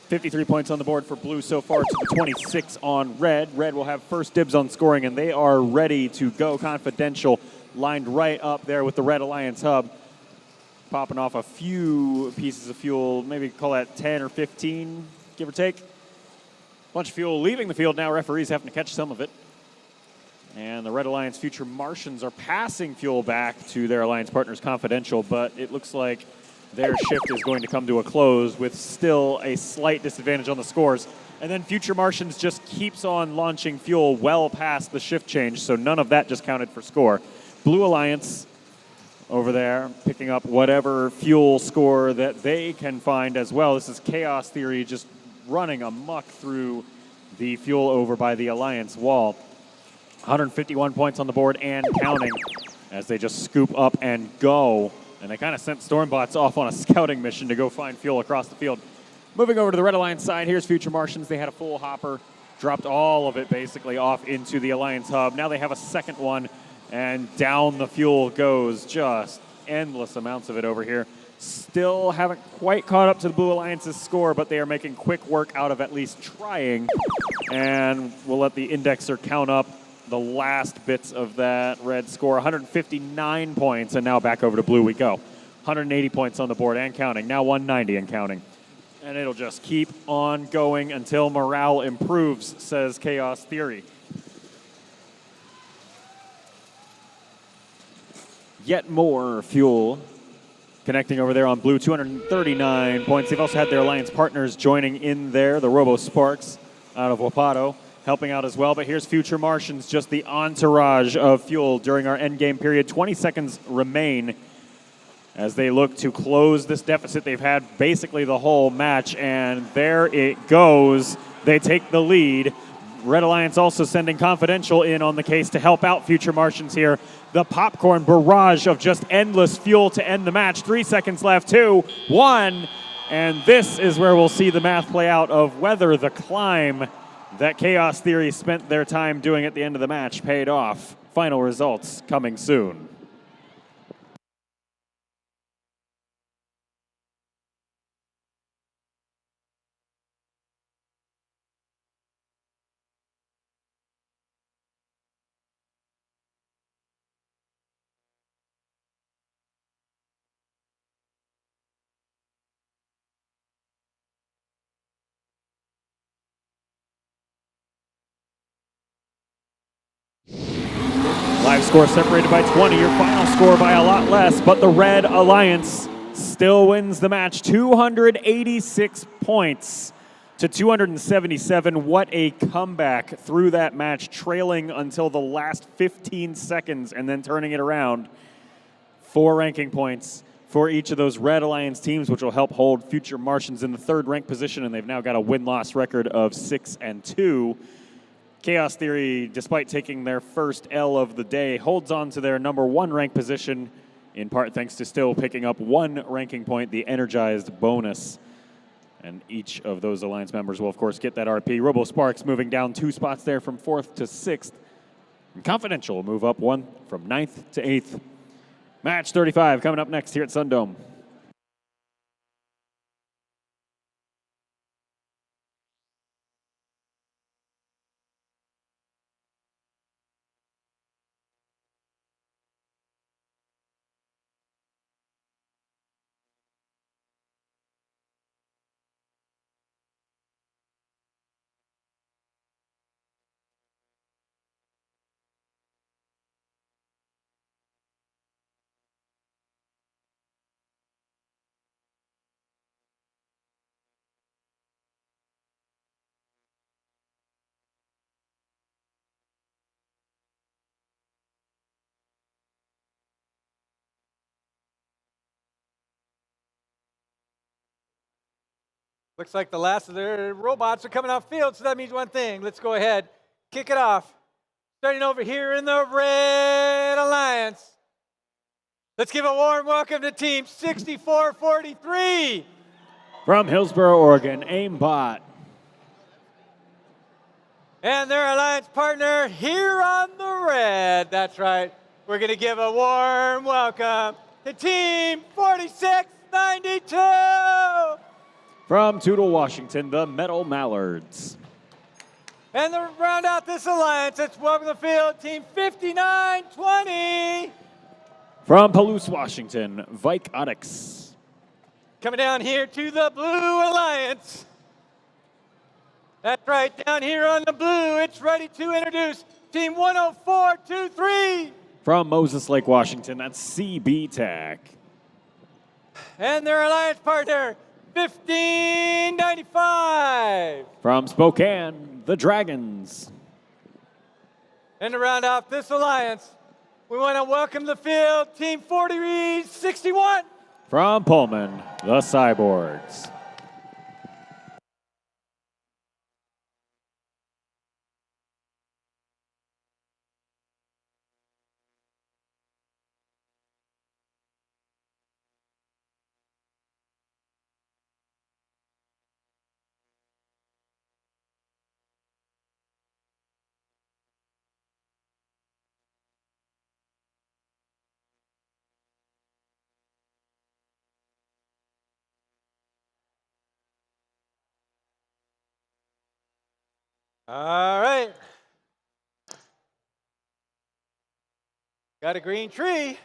53 points on the board for blue so far to the 26 on red. Red will have first dibs on scoring, and they are ready to go. Confidential lined right up there with the Red Alliance hub. Popping off a few pieces of fuel, maybe call that 10 or 15, give or take. Bunch of fuel leaving the field now. Referees having to catch some of it. And the Red Alliance Future Martians are passing fuel back to their alliance partners Confidential, but it looks like their shift is going to come to a close with still a slight disadvantage on the scores. And then Future Martians just keeps on launching fuel well past the shift change, so none of that just counted for score. Blue Alliance over there picking up whatever fuel score that they can find as well. This is Chaos Theory just running amok through the fuel over by the Alliance wall. 151 points on the board and counting as they just scoop up and go And they kind of sent Stormbots off on a scouting mission to go find fuel across the field. Moving over to the Red Alliance side, here's Future Martians. They had a full hopper, dropped all of it basically off into the Alliance hub. Now they have a second one, and down the fuel goes. Just endless amounts of it over here. Still haven't quite caught up to the Blue Alliance's score, but they are making quick work out of at least trying. And we'll let the indexer count up the last bits of that red score. 159 points, and now back over to blue we go. 180 points on the board and counting. Now 190 and counting. And it'll just keep on going until morale improves, says Chaos Theory. Yet more fuel connecting over there on blue, 239 points. They've also had their alliance partners joining in there, the Robo Sparks out of Wapato, helping out as well. But here's Future Martians, just the entourage of fuel during our endgame period. 20 seconds remain as they look to close this deficit they've had basically the whole match. And there it goes. They take the lead. Red Alliance also sending Confidential in on the case to help out Future Martians here. The popcorn barrage of just endless fuel to end the match. 3 seconds left, 2, 1. And this is where we'll see the math play out of whether the climb that Chaos Theory spent their time doing at the end of the match paid off. Final results coming soon. Live score separated by 20, your final score by a lot less, but the Red Alliance still wins the match. 286 points to 277. What a comeback through that match, trailing until the last 15 seconds and then turning it around. 4 ranking points for each of those Red Alliance teams, which will help hold Future Martians in the 3rd ranked position, and they've now got a win-loss record of 6-2. Chaos Theory, despite taking their first L of the day, holds on to their number 1 ranked position, in part thanks to still picking up 1 ranking point, the Energized bonus. And each of those Alliance members will, of course, get that RP. Robo Sparks moving down 2 spots there from 4th to 6th. And Confidential will move up 1 from 9th to 8th. Match 35 coming up next here at SunDome. Looks like the last of their robots are coming off field, so that means one thing. Let's go ahead, kick it off. Starting over here in the Red Alliance. Let's give a warm welcome to Team 6443. From Hillsboro, Oregon, Aimbot. And their alliance partner here on the red. That's right. We're going to give a warm welcome to Team 4692. From Toutle, Washington, the Metal Mallards. And to round out this alliance, let's welcome to the field Team 5920. From Palouse, Washington, Robotics. Coming down here to the Blue Alliance. That's right, down here on the blue, it's ready to introduce Team 10423. From Moses Lake, Washington, that's CB Tech. And their alliance partner, 1595. From Spokane, the Dragons. And to round out this alliance, we want to welcome to the field Team 4061. From Pullman, the Cyborgs. All right. Got a green tree.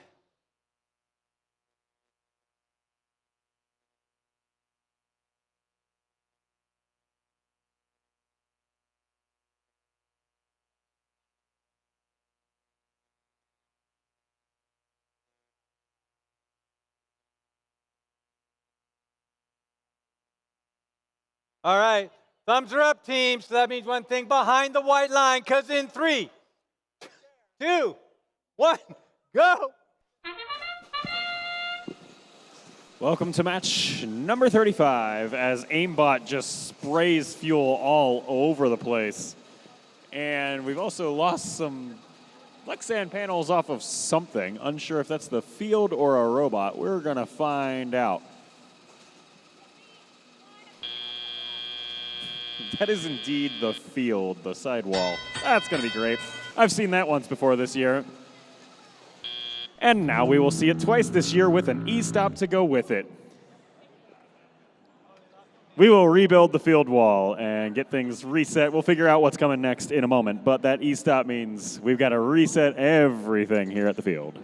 All right. Thumbs are up, team. So that means one thing behind the white line, because in 3, 2, 1, go. Welcome to match number 35 as aimbot just sprays fuel all over the place. And we've also lost some Lexan panels off of something. Unsure if that's the field or a robot. We're going to find out. That is indeed the field, the sidewall. That's going to be great. I've seen that once before this year. And now we will see it twice this year with an E-stop to go with it. We will rebuild the field wall and get things reset. We'll figure out what's coming next in a moment, but that E-stop means we've got to reset everything here at the field.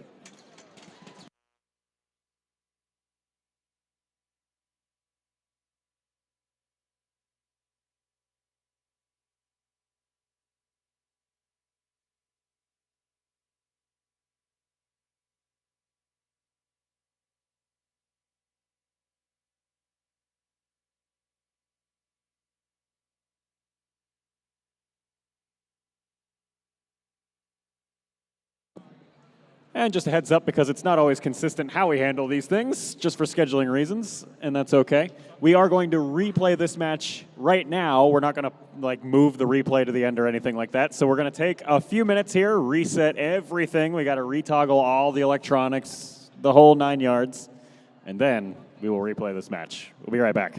And just a heads up, because it's not always consistent how we handle these things, just for scheduling reasons, and that's okay. We are going to replay this match right now. We're not going to move the replay to the end or anything like that. So we're going to take a few minutes here, reset everything. We got to retoggle all the electronics, the whole 9 yards, and then we will replay this match. We'll be right back.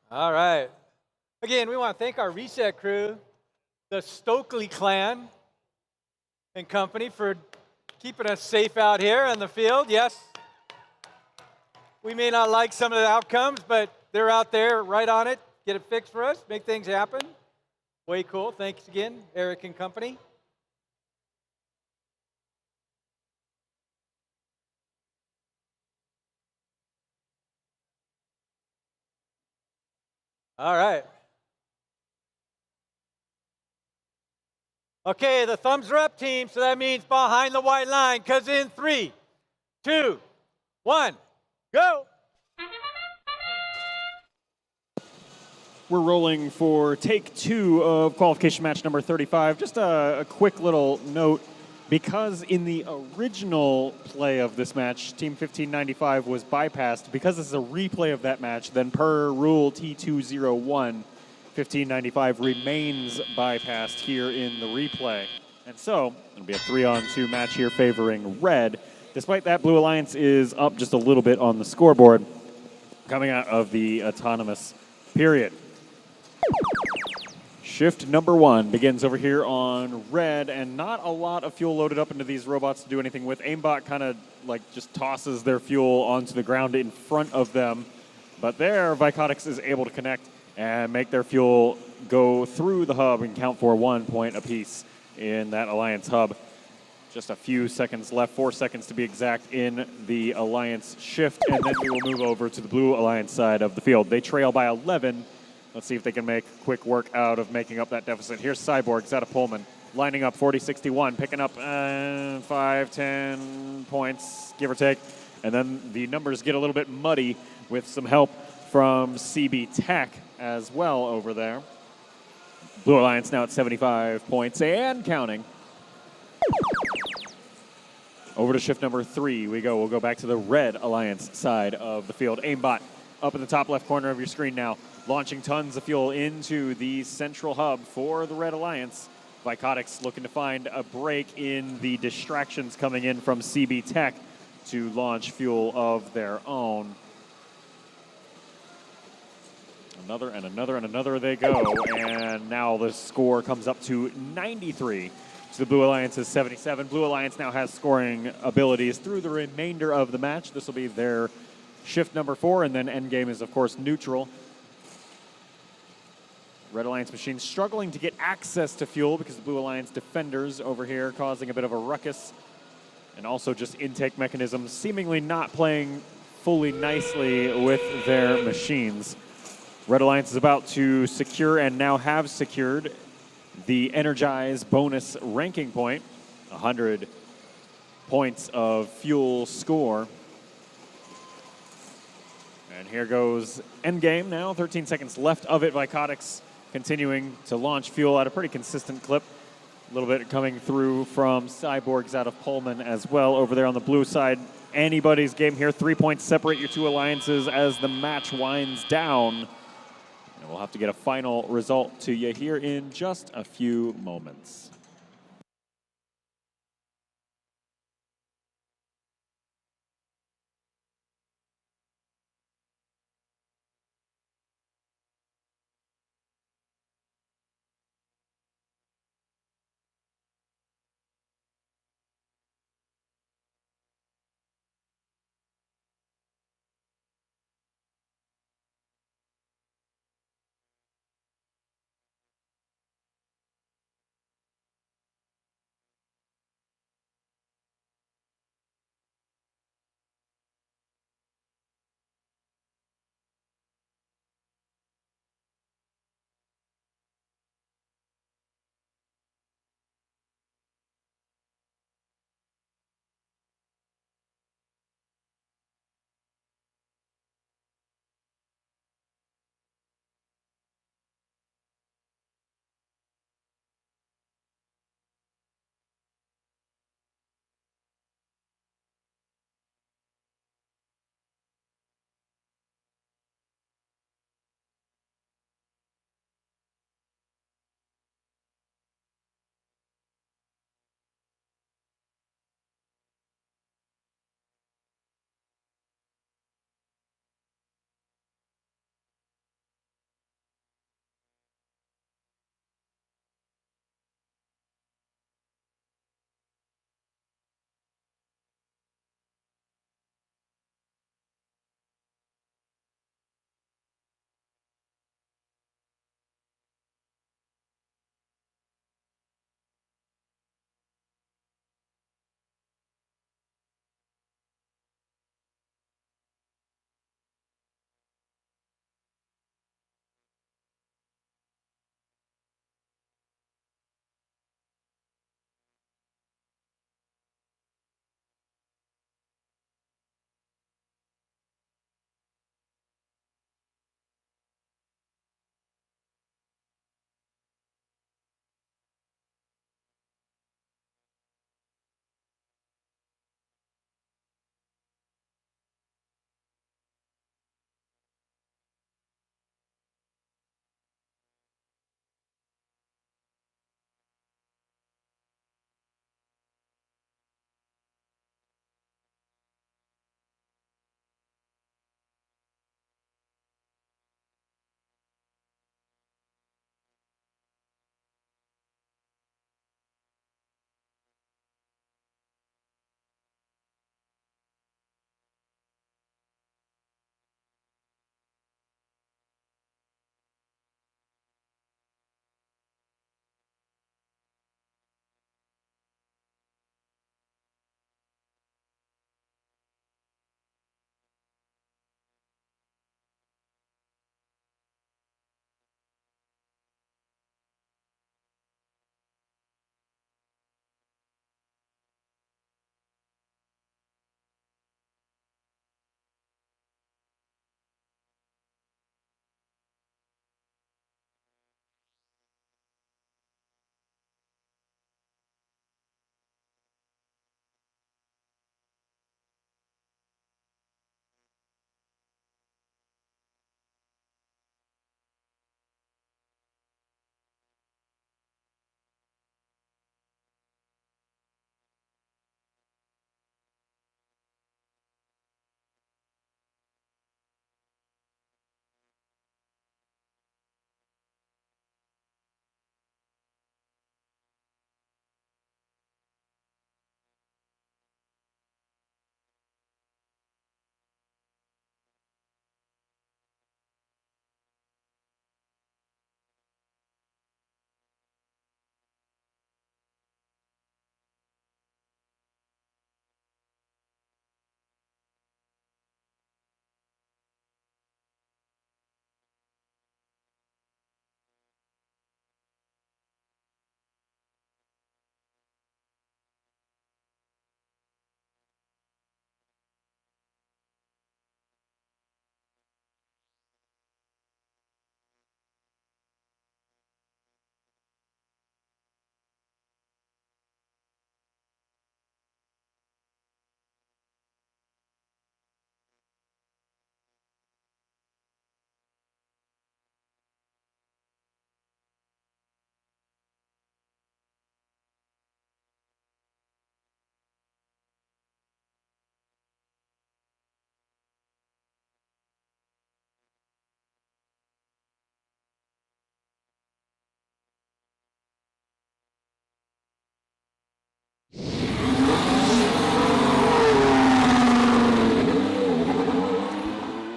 All right. Again, we want to thank our reset crew, the Stokely clan and company, for keeping us safe out here in the field. Yes, we may not like some of the outcomes, but they're out there right on it, get it fixed for us, make things happen. Way cool. Thanks again, Eric and company. All right. Okay, the thumbs are up, team, so that means behind the white line, because in 3, 2, 1, go. We're rolling for take 2 of qualification match number 35. Just a quick little note. Because in the original play of this match, Team 1595 was bypassed, because this is a replay of that match, then per rule T201, 1595 remains bypassed here in the replay. And so, it'll be a 3-on-2 match here favoring red. Despite that, Blue Alliance is up just a little bit on the scoreboard coming out of the autonomous period. Shift number 1 begins over here on red, and not a lot of fuel loaded up into these robots to do anything with. Aimbot kind of like just tosses their fuel onto the ground in front of them. But there, Vicotics is able to connect and make their fuel go through the hub and count for 1 point apiece in that Alliance hub. Just a few seconds left, 4 seconds to be exact, in the Alliance shift, and then we will move over to the Blue Alliance side of the field. They trail by 11. Let's see if they can make quick work out of making up that deficit. Here's Cyborgs out of Pullman, lining up 40-61, picking up 5, 10 points, give or take. And then the numbers get a little bit muddy with some help from CB Tech as well over there. Blue Alliance now at 75 points and counting. Over to shift number 3 we go. We'll go back to the Red Alliance side of the field. Aimbot up in the top left corner of your screen now, launching tons of fuel into the central hub for the Red Alliance. Vicotics looking to find a break in the distractions coming in from CB Tech to launch fuel of their own. Another and another and another they go, and now the score comes up to 93. So the Blue Alliance is 77. Blue Alliance now has scoring abilities through the remainder of the match. This will be their shift number 4, and then endgame is, of course, neutral. Red Alliance machines struggling to get access to fuel because the Blue Alliance defenders over here causing a bit of a ruckus. And also just intake mechanisms seemingly not playing fully nicely with their machines. Red Alliance is about to secure, and now have secured, the Energize bonus ranking point. 100 points of fuel score. And here goes endgame now. 13 seconds left of it. Vicotics continuing to launch fuel at a pretty consistent clip. A little bit coming through from Cyborgs out of Pullman as well. Over there on the blue side, anybody's game here. 3 points separate your two alliances as the match winds down. And we'll have to get a final result to you here in just a few moments.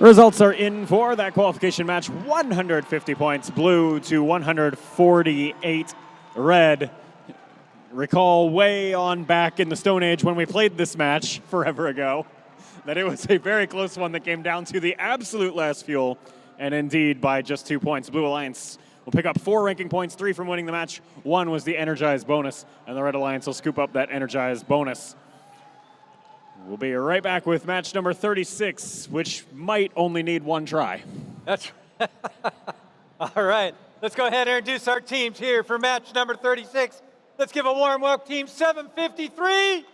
Results are in for that qualification match. 150 points, blue to 148, red. Recall way on back in the Stone Age when we played this match forever ago that it was a very close one that came down to the absolute last fuel, and indeed by just 2 points. Blue Alliance will pick up 4 ranking points, 3 from winning the match. 1 was the Energized bonus, and the Red Alliance will scoop up that Energized bonus. We'll be right back with match number 36, which might only need 1 try. That's all right. Let's go ahead and introduce our teams here for match number 36. Let's give a warm welcome, Team 753.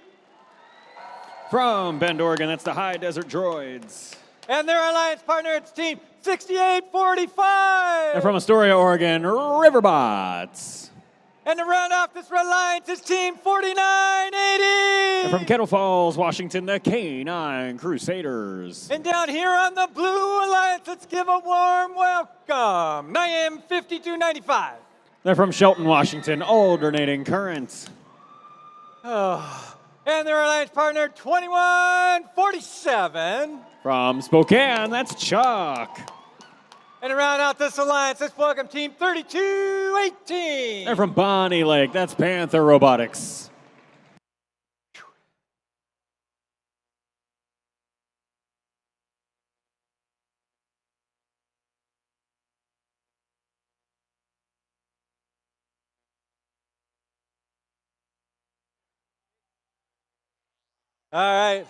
From Bend, Oregon, that's the High Desert Droids. And their alliance partner, it's Team 6845. And from Astoria, Oregon, Riverbots. And to round off this red alliance is Team 4980. And from Kettle Falls, Washington, the K9 Crusaders. And down here on the Blue Alliance, let's give a warm welcome, IM 5295. They're from Shelton, Washington, Alternating Currents. Oh. And their alliance partner, 2147. From Spokane, that's Chuck. And to round out this alliance, let's welcome Team 3218. They're from Bonnie Lake, that's Panther Robotics. All right.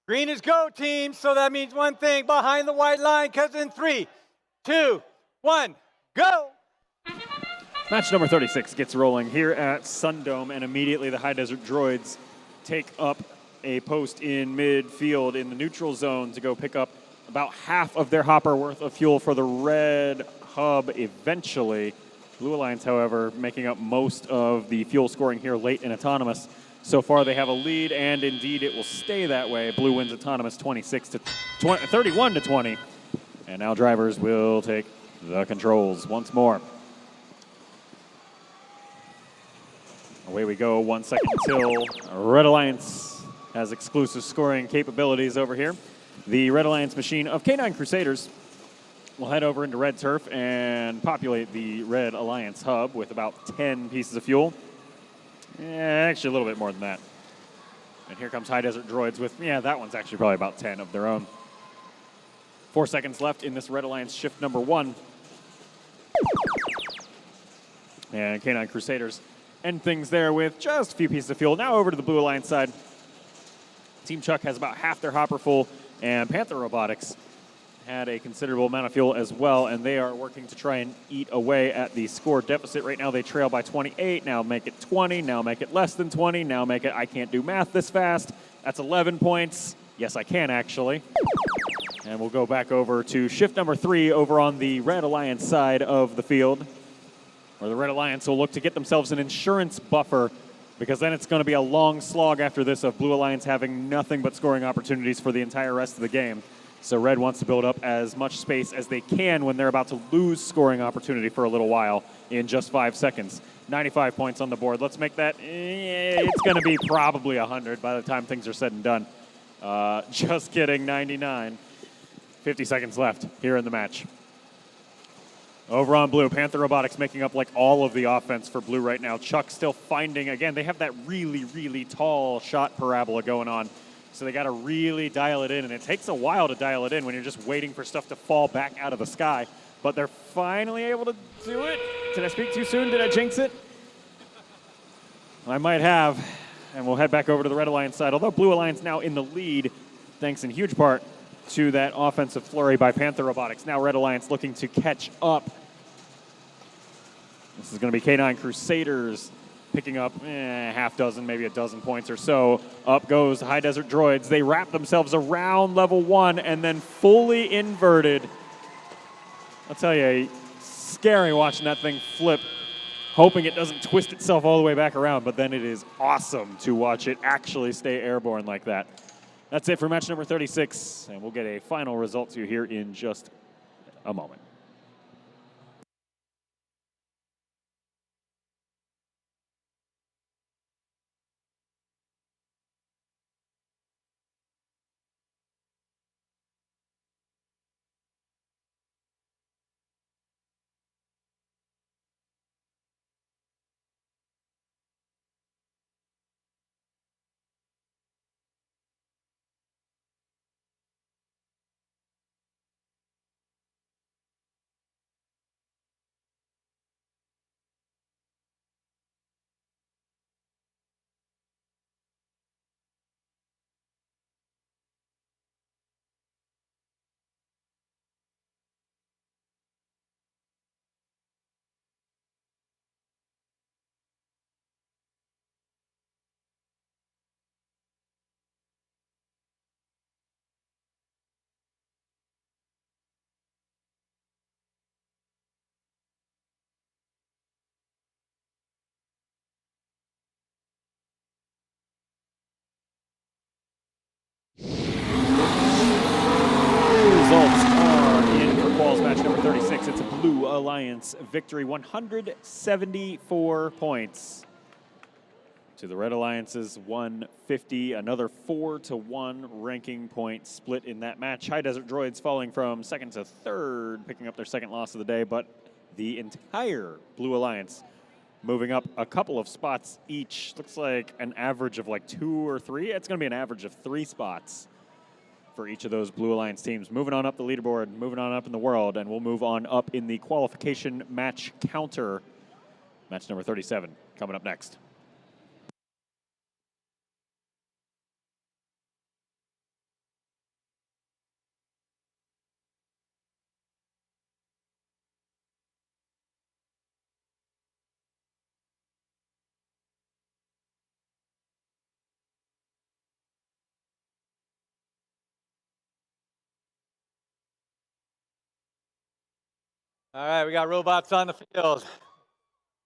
Green is go, team, so that means one thing, behind the white line, because in 3, 2, 1, go! Match number 36 gets rolling here at SunDome, and immediately the High Desert Droids take up a post in midfield in the neutral zone to go pick up about half of their hopper worth of fuel for the red hub eventually. Blue Alliance, however, making up most of the fuel scoring here late in Autonomous. So far, they have a lead, and indeed, it will stay that way. Blue wins Autonomous 31 to 20, and now drivers will take the controls once more. Away we go. 1 second until Red Alliance has exclusive scoring capabilities over here. The Red Alliance machine of K9 Crusaders will head over into red turf and populate the Red Alliance hub with about 10 pieces of fuel. Actually, a little bit more than that. And here comes High Desert Droids with, that one's actually probably about 10 of their own. 4 seconds left in this Red Alliance shift number 1. And K9 Crusaders end things there with just a few pieces of fuel. Now over to the Blue Alliance side. Team Chuck has about half their hopper full, and Panther Robotics had a considerable amount of fuel as well, and they are working to try and eat away at the score deficit. Right now they trail by 28, now make it 20, now make it less than 20, now make it, I can't do math this fast. That's 11 points. Yes, I can actually. And we'll go back over to shift number 3 over on the Red Alliance side of the field, where the Red Alliance will look to get themselves an insurance buffer, because then it's going to be a long slog after this of Blue Alliance having nothing but scoring opportunities for the entire rest of the game. So Red wants to build up as much space as they can when they're about to lose scoring opportunity for a little while in just 5 seconds. 95 points on the board. Let's make that, it's going to be probably 100 by the time things are said and done. Just kidding, 99. 50 seconds left here in the match. Over on Blue, Panther Robotics making up like all of the offense for Blue right now. Chuck still finding, again, they have that really, really tall shot parabola going on. So they got to really dial it in, and it takes a while to dial it in when you're just waiting for stuff to fall back out of the sky. But they're finally able to do it. Did I speak too soon? Did I jinx it? I might have. And we'll head back over to the Red Alliance side. Although Blue Alliance now in the lead, thanks in huge part to that offensive flurry by Panther Robotics. Now Red Alliance looking to catch up. This is going to be K9 Crusaders picking up half dozen, maybe a dozen points or so. Up goes High Desert Droids. They wrap themselves around level 1 and then fully inverted. I'll tell you, scary watching that thing flip, hoping it doesn't twist itself all the way back around, but then it is awesome to watch it actually stay airborne like that. That's it for match number 36, and we'll get a final result to you here in just a moment. Alliance victory, 174 points to the Red Alliance's 150. Another 4-1 ranking point split in that match. High Desert Droids falling from second to third, picking up their second loss of the day, but the entire Blue Alliance moving up a couple of spots each. Looks like an average of like 2 or 3. It's going to be an average of 3 spots for each of those Blue Alliance teams. Moving on up the leaderboard, moving on up in the world, and we'll move on up in the qualification match counter. Match number 37 coming up next. All right, we got robots on the field.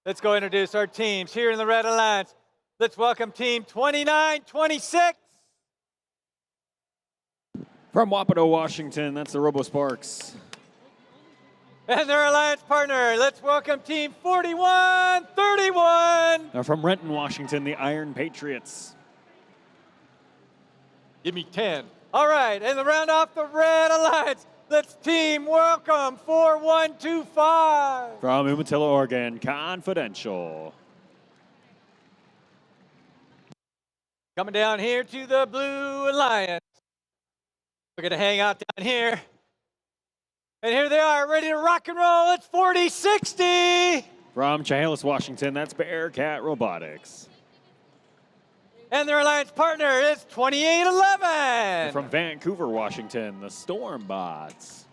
Let's go introduce our teams here in the Red Alliance. Let's welcome team 2926. From Wapato, Washington, that's the Robo Sparks. And their alliance partner, let's welcome team 4131. Now from Renton, Washington, the Iron Patriots. Give me 10. All right, and to round off the Red Alliance, let's team welcome 4125. From Umatilla, Oregon, Confidential. Coming down here to the Blue Alliance. We're going to hang out down here. And here they are, ready to rock and roll. It's 4060. From Chehalis, Washington, that's Bearcat Robotics. And their alliance partner is 2811. And from Vancouver, Washington, the Stormbots.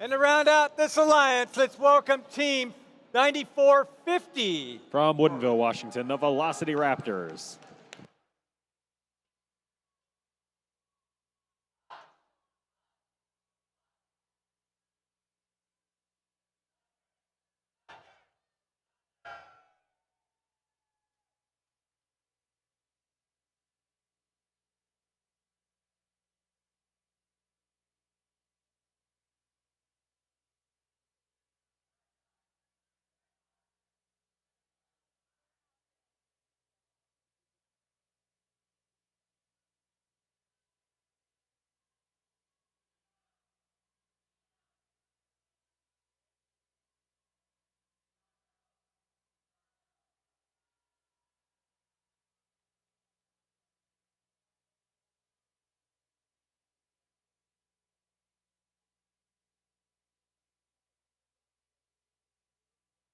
And to round out this alliance, let's welcome team 9450. From Woodinville, Washington, the Velocity Raptors.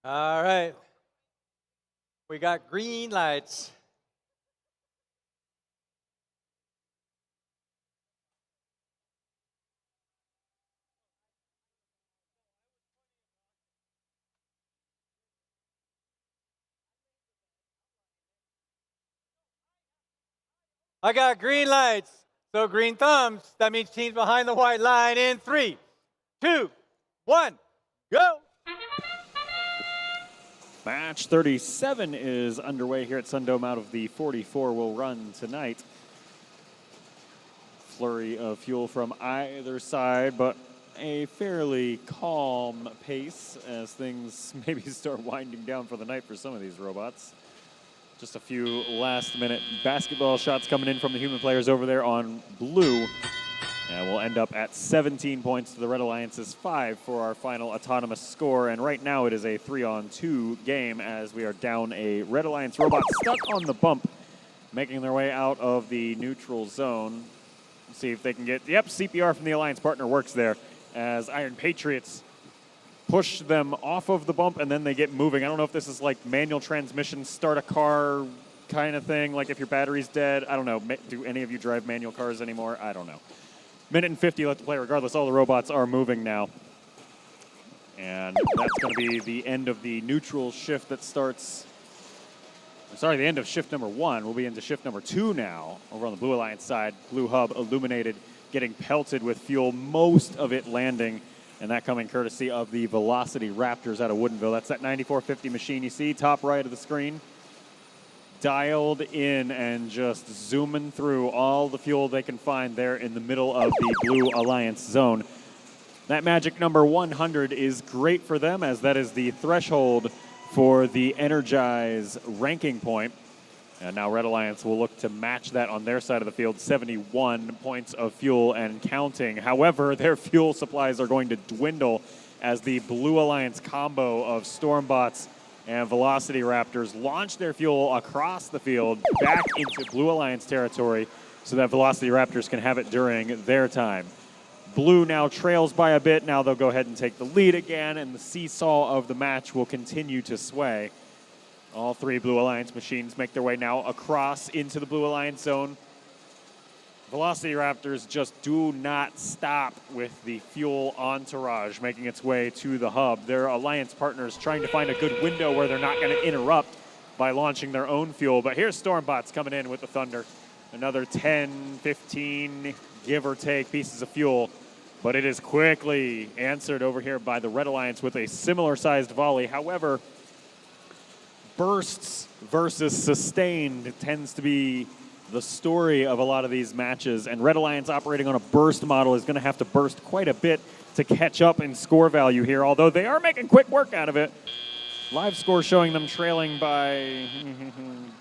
All right. We got green lights. I got green lights. So green thumbs. That means teams behind the white line in 3, 2, 1, go. Match 37 is underway here at SunDome out of the 44 will run tonight. Flurry of fuel from either side, but a fairly calm pace as things maybe start winding down for the night for some of these robots. Just a few last-minute basketball shots coming in from the human players over there on blue. And we'll end up at 17 points to the Red Alliance's 5 for our final autonomous score. And right now it is a 3-on-2 game as we are down a Red Alliance robot stuck on the bump, making their way out of the neutral zone. Let's see if they can get, yep, CPR from the Alliance partner works there as Iron Patriots push them off of the bump and then they get moving. I don't know if this is like manual transmission, start a car kind of thing, like if your battery's dead. I don't know. Do any of you drive manual cars anymore? I don't know. Minute and 50 left to play. Regardless, all the robots are moving now. And that's going to be the end of the neutral shift that starts. Sorry, the end of shift number 1. We'll be into shift number 2 now. Over on the Blue Alliance side, Blue Hub illuminated, getting pelted with fuel, most of it landing. And that coming courtesy of the Velocity Raptors out of Woodinville. That's that 9450 machine you see, top right of the screen. Dialed in and just zooming through all the fuel they can find there in the middle of the Blue Alliance zone. That magic number 100 is great for them, as that is the threshold for the Energize ranking point. And now Red Alliance will look to match that on their side of the field, 71 points of fuel and counting. However, their fuel supplies are going to dwindle as the Blue Alliance combo of Stormbots and Velocity Raptors launch their fuel across the field back into Blue Alliance territory so that Velocity Raptors can have it during their time. Blue now trails by a bit. Now they'll go ahead and take the lead again, and the seesaw of the match will continue to sway. All three Blue Alliance machines make their way now across into the Blue Alliance zone. Velocity Raptors just do not stop with the fuel entourage making its way to the hub. Their Alliance partners trying to find a good window where they're not going to interrupt by launching their own fuel. But here's Stormbots coming in with the Thunder. Another 10, 15, give or take, pieces of fuel. But it is quickly answered over here by the Red Alliance with a similar-sized volley. However, bursts versus sustained tends to be the story of a lot of these matches, and Red Alliance operating on a burst model is going to have to burst quite a bit to catch up in score value here, although they are making quick work out of it. Live score showing them trailing by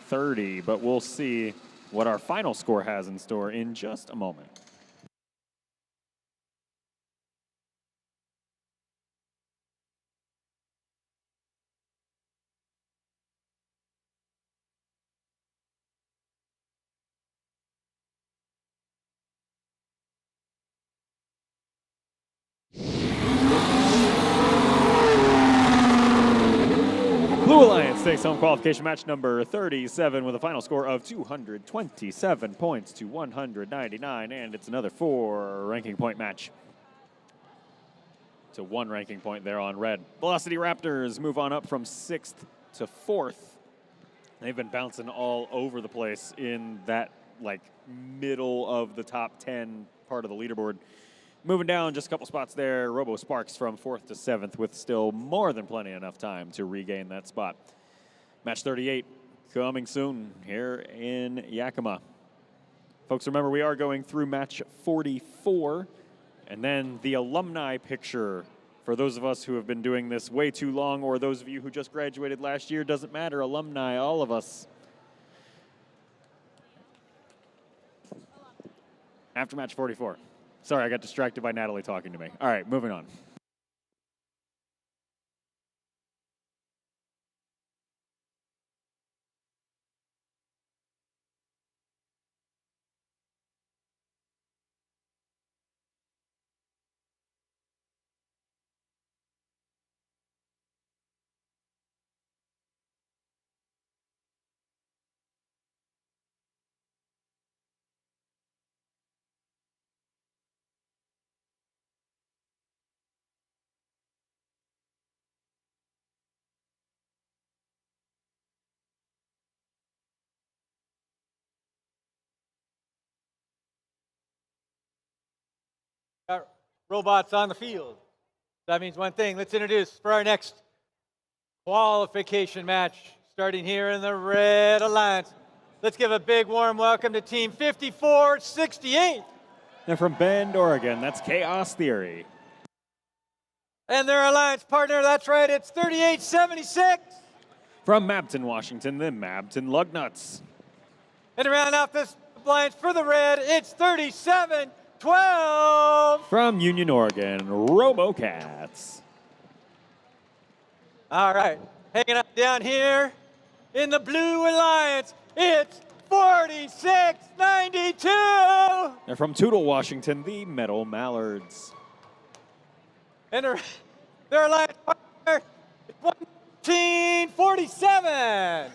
30, but we'll see what our final score has in store in just a moment. Blue Alliance takes home qualification match number 37 with a final score of 227 points to 199, and it's another 4 ranking point match. To 1 ranking point there on red. Velocity Raptors move on up from 6th to 4th. They've been bouncing all over the place in that middle of the top 10 part of the leaderboard. Moving down just a couple spots there, Robo Sparks from 4th to 7th with still more than plenty enough time to regain that spot. Match 38 coming soon here in Yakima. Folks, remember we are going through match 44, and then the alumni picture. For those of us who have been doing this way too long, or those of you who just graduated last year, doesn't matter, alumni, all of us. After match 44. Sorry, I got distracted by Natalie talking to me. All right, moving on. Got robots on the field. That means one thing. Let's introduce for our next qualification match, starting here in the Red Alliance. Let's give a big warm welcome to Team 5468. They're from Bend, Oregon. That's Chaos Theory. And their alliance partner, that's right, it's 3876. From Mabton, Washington, the Mabton Lugnuts. And to round out this alliance for the Red, it's 3712. From Union, Oregon, RoboCats. All right, hanging out down here in the Blue Alliance, it's 4692. They're from Toutle, Washington, the Metal Mallards. And their alliance partner is 1447.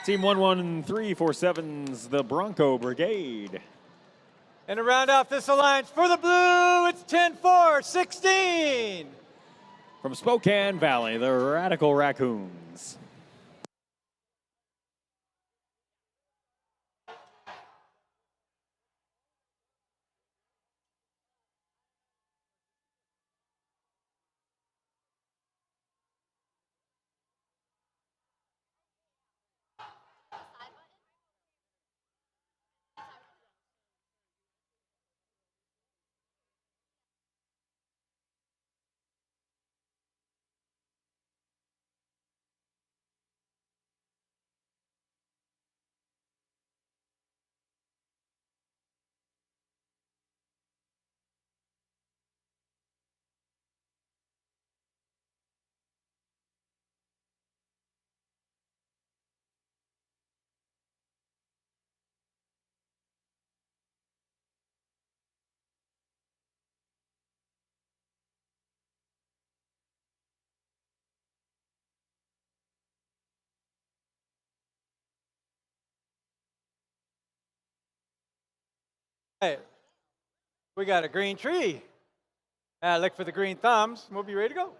Team 11347's the Bronco Brigade. And to round off this alliance for the Blue, it's 10416. From Spokane Valley, the Radical Raccoons. We got a green tree. Look for the green thumbs, and we'll be ready to go.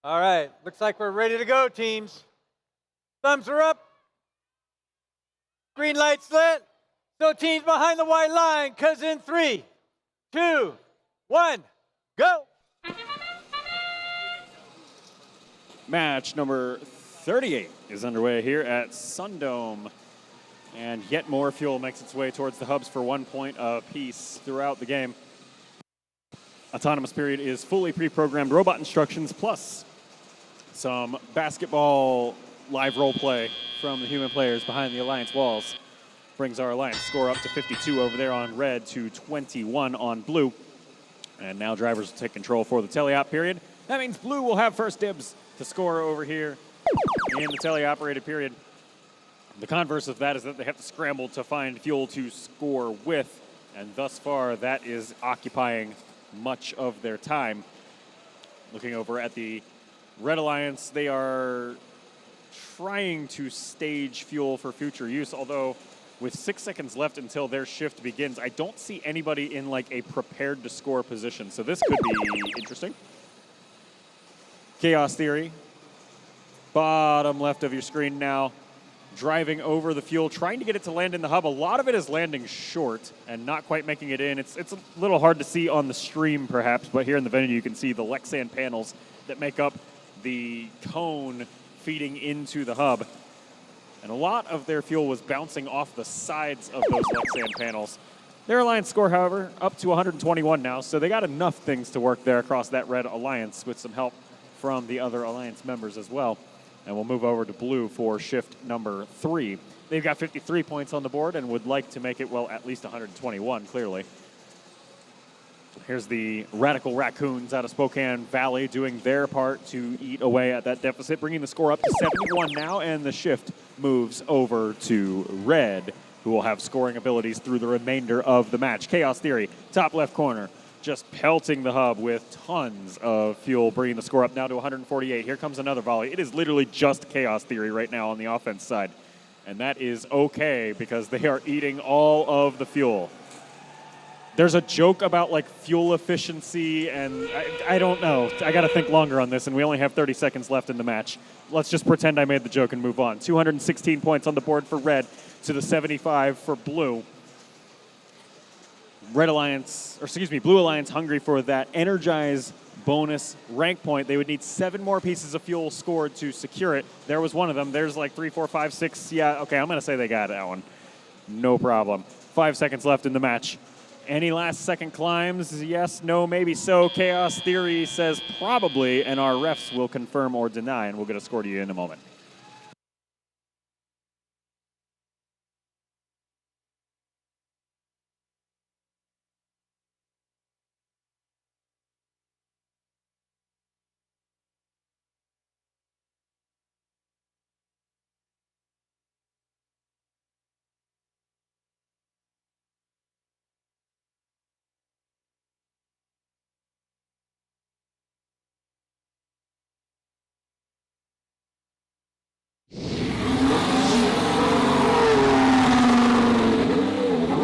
All right, looks like we're ready to go, teams. Thumbs are up. Green light's lit. So teams behind the white line, cause in 3, 2, 1, go. Match number 38 is underway here at SunDome. And yet more fuel makes its way towards the hubs for 1 point apiece throughout the game. Autonomous period is fully pre-programmed robot instructions plus some basketball live role play from the human players behind the Alliance walls. Brings our Alliance score up to 52 over there on red to 21 on blue. And now drivers will take control for the teleop period. That means blue will have first dibs to score over here in the teleoperated period. The converse of that is that they have to scramble to find fuel to score with, and thus far that is occupying much of their time. Looking over at the Red Alliance, they are trying to stage fuel for future use, although with 6 seconds left until their shift begins, I don't see anybody in like a prepared to score position, so this could be interesting. Chaos Theory, bottom left of your screen now, driving over the fuel, trying to get it to land in the hub. A lot of it is landing short and not quite making it in. It's a little hard to see on the stream perhaps, but here in the venue you can see the Lexan panels that make up the cone feeding into the hub. And a lot of their fuel was bouncing off the sides of those Lexan panels. Their Alliance score, however, up to 121 now, so they got enough things to work there across that Red Alliance with some help from the other Alliance members as well. And we'll move over to blue for shift number 3. They've got 53 points on the board and would like to make it, well, at least 121, clearly. Here's the Radical Raccoons out of Spokane Valley doing their part to eat away at that deficit, bringing the score up to 71 now, and the shift moves over to Red, who will have scoring abilities through the remainder of the match. Chaos Theory, top left corner, just pelting the hub with tons of fuel, bringing the score up now to 148. Here comes another volley. It is literally just Chaos Theory right now on the offense side, and that is okay because they are eating all of the fuel. There's a joke about like fuel efficiency, and I don't know. I got to think longer on this, and we only have 30 seconds left in the match. Let's just pretend I made the joke and move on. 216 points on the board for Red to the 75 for Blue. Blue Alliance hungry for that Energize bonus rank point. They would need 7 more pieces of fuel scored to secure it. There was one of them. There's like 3, 4, 5, 6. Yeah, okay, I'm going to say they got that one. No problem. 5 seconds left in the match. Any last second climbs? Yes, no, maybe so. Chaos Theory says probably, and our refs will confirm or deny, and we'll get a score to you in a moment.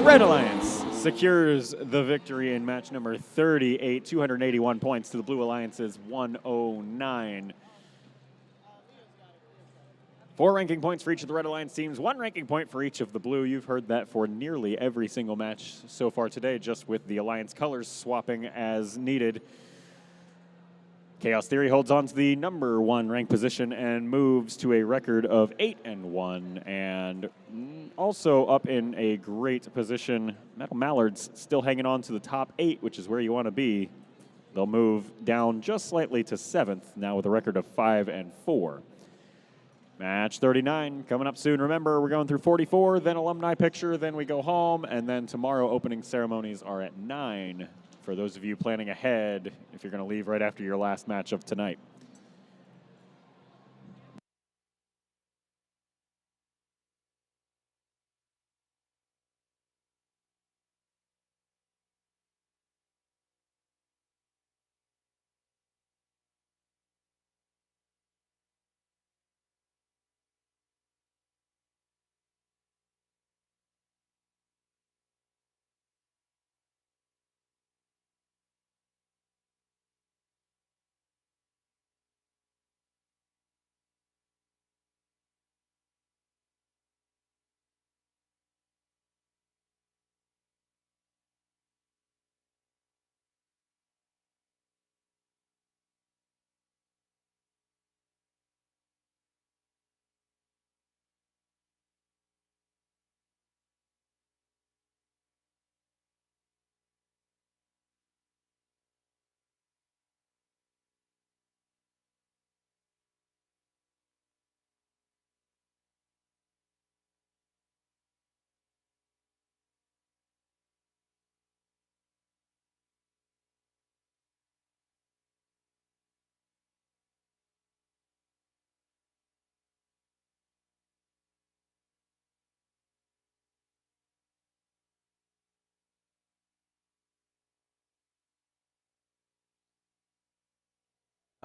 Red Alliance secures the victory in match number 38, 281 points to the Blue Alliance's 109. 4 ranking points for each of the Red Alliance teams, 1 ranking point for each of the Blue. You've heard that for nearly every single match so far today, just with the Alliance colors swapping as needed. Chaos Theory holds on to the number 1 ranked position and moves to a record of 8-1, and also up in a great position. Metal Mallards still hanging on to the top 8, which is where you want to be. They'll move down just slightly to 7th, now with a record of 5-4. Match 39 coming up soon. Remember, we're going through 44, then alumni picture, then we go home, and then tomorrow opening ceremonies are at 9. For those of you planning ahead, if you're going to leave right after your last match of tonight.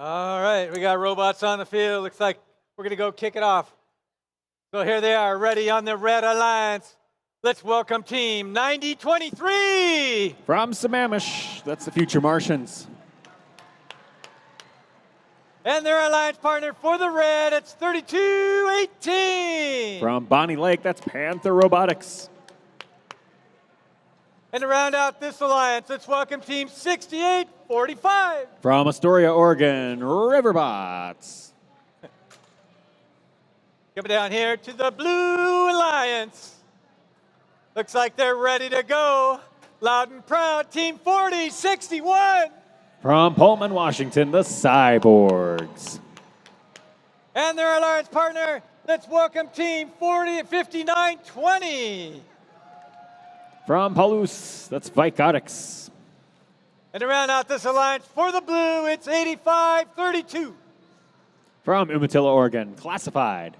All right, we got robots on the field. Looks like we're going to go kick it off. So here they are, ready on the Red Alliance. Let's welcome team 9023. From Sammamish, that's the Future Martians. And their alliance partner for the Red, it's 3218. From Bonnie Lake, that's Panther Robotics. And to round out this alliance, let's welcome team 6845. From Astoria, Oregon, Riverbots. Coming down here to the Blue Alliance. Looks like they're ready to go. Loud and proud, team 4061. From Pullman, Washington, the Cyborgs. And their alliance partner, let's welcome team 5920. From Palouse, that's Vicotics. And to round out this alliance for the blue, it's 85-32. From Umatilla, Oregon, classified.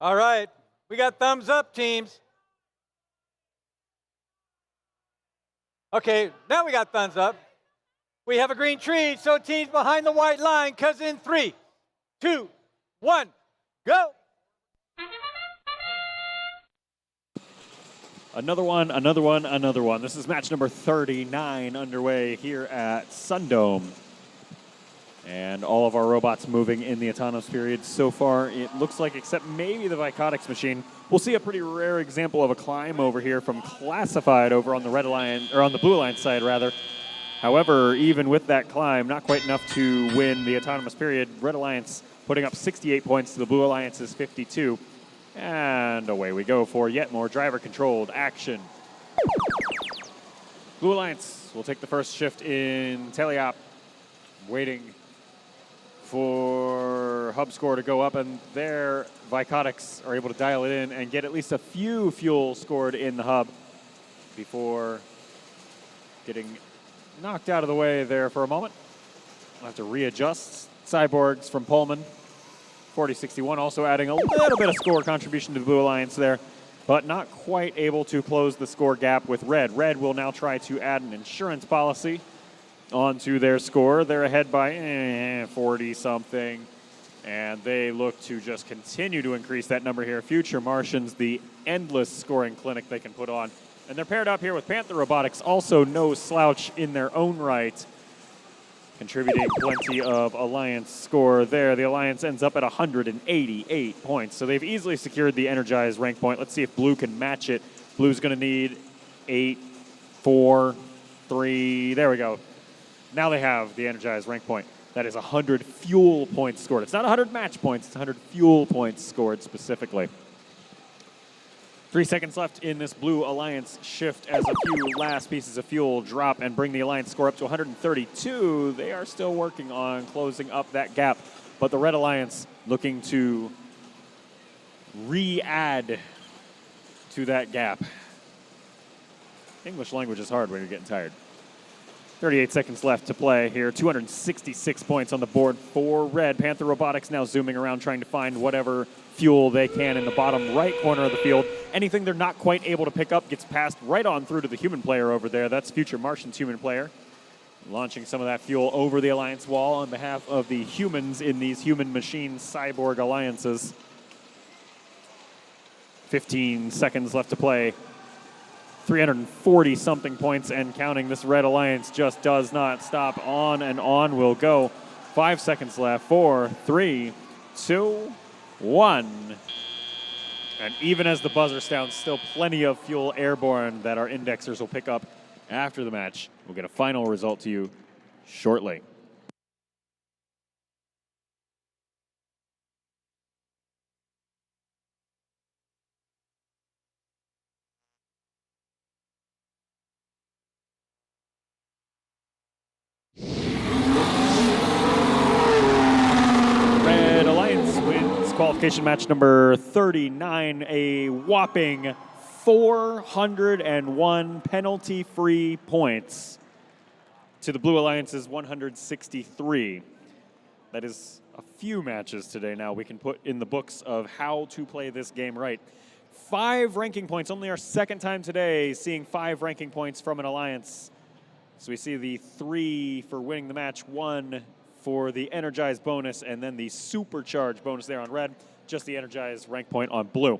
All right, we got thumbs up, teams. Okay, now we got thumbs up. We have a green tree, so teams behind the white line, cuz in 3, 2, 1, go. Another one, another one, another one. This is match number 39 underway here at SunDome. And all of our robots moving in the autonomous period. So far, it looks like, except maybe the Robotics machine, we'll see a pretty rare example of a climb over here from Classified over on the red alliance, or on the blue alliance side, rather. However, even with that climb, not quite enough to win the autonomous period. Red Alliance putting up 68 points to the Blue Alliance's 52. And away we go for yet more driver-controlled action. Blue Alliance will take the first shift in teleop, waiting for hub score to go up, and there Robotics are able to dial it in and get at least a few fuel scored in the hub before getting knocked out of the way there for a moment. We'll have to readjust. Cyborgs from Pullman. 4061 also adding a little bit of score contribution to the Blue Alliance there, but not quite able to close the score gap with Red. Red will now try to add an insurance policy onto their score. They're ahead by 40-something, and they look to just continue to increase that number here. Future Martians, the endless scoring clinic they can put on. And they're paired up here with Panther Robotics, also no slouch in their own right, contributing plenty of Alliance score there. The Alliance ends up at 188 points, so they've easily secured the Energized rank point. Let's see if Blue can match it. Blue's going to need 8, 4, 3, there we go. Now they have the Energized rank point. That is 100 fuel points scored. It's not 100 match points, it's 100 fuel points scored specifically. 3 seconds left in this Blue Alliance shift as a few last pieces of fuel drop and bring the Alliance score up to 132. They are still working on closing up that gap, but the Red Alliance looking to re-add to that gap. English language is hard when you're getting tired. 38 seconds left to play here. 266 points on the board for Red. Panther Robotics now zooming around trying to find whatever fuel they can in the bottom right corner of the field. Anything they're not quite able to pick up gets passed right on through to the human player over there. That's Future Martian's human player. Launching some of that fuel over the Alliance wall on behalf of the humans in these human-machine cyborg alliances. 15 seconds left to play. 340-something points and counting. This Red Alliance just does not stop. On and on we'll go. 5 seconds left. 4, 3, 2, 1. And even as the buzzer sounds, still plenty of fuel airborne that our indexers will pick up after the match. We'll get a final result to you shortly. Red Alliance wins qualification match number 39, a whopping 401 penalty-free points to the Blue Alliance's 163. That is a few matches today now we can put in the books of how to play this game right. 5 ranking points, only our second time today seeing 5 ranking points from an Alliance. So we see the 3 for winning the match, 1 for the Energized bonus, and then the Supercharged bonus there on Red, just the Energized rank point on Blue.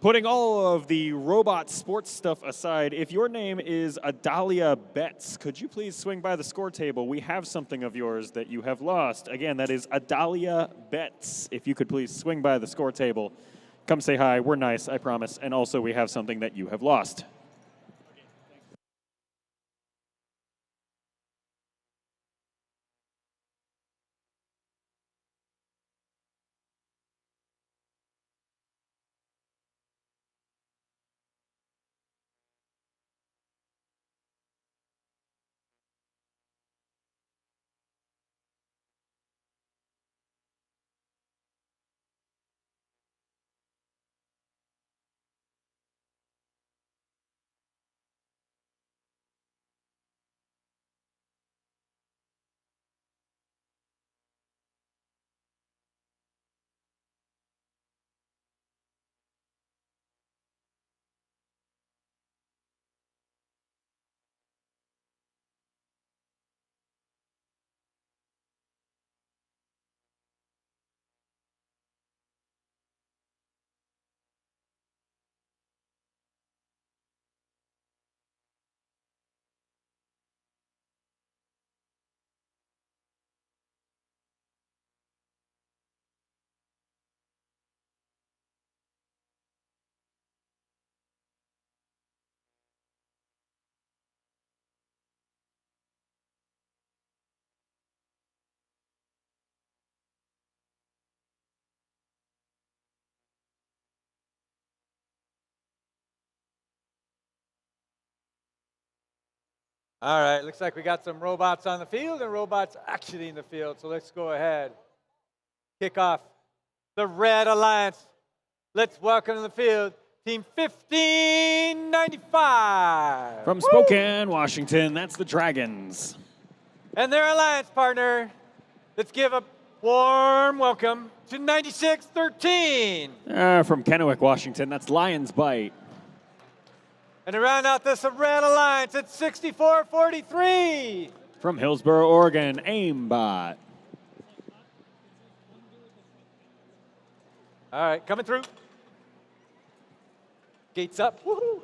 Putting all of the robot sports stuff aside, if your name is Adalia Betts, could you please swing by the score table? We have something of yours that you have lost. Again, that is Adalia Betts. If you could please swing by the score table, come say hi. We're nice, I promise. And also, we have something that you have lost. All right, looks like we got some robots on the field and robots actually in the field. So let's go ahead. Kick off the Red Alliance. Let's welcome to the field Team 1595. From Spokane, Washington, that's the Dragons. And their alliance partner. Let's give a warm welcome to 9613. From Kennewick, Washington, that's Lions Bite. And to round out this Red Alliance, it's 6443. From Hillsboro, Oregon, Aimbot. All right, coming through. Gates up. Woohoo!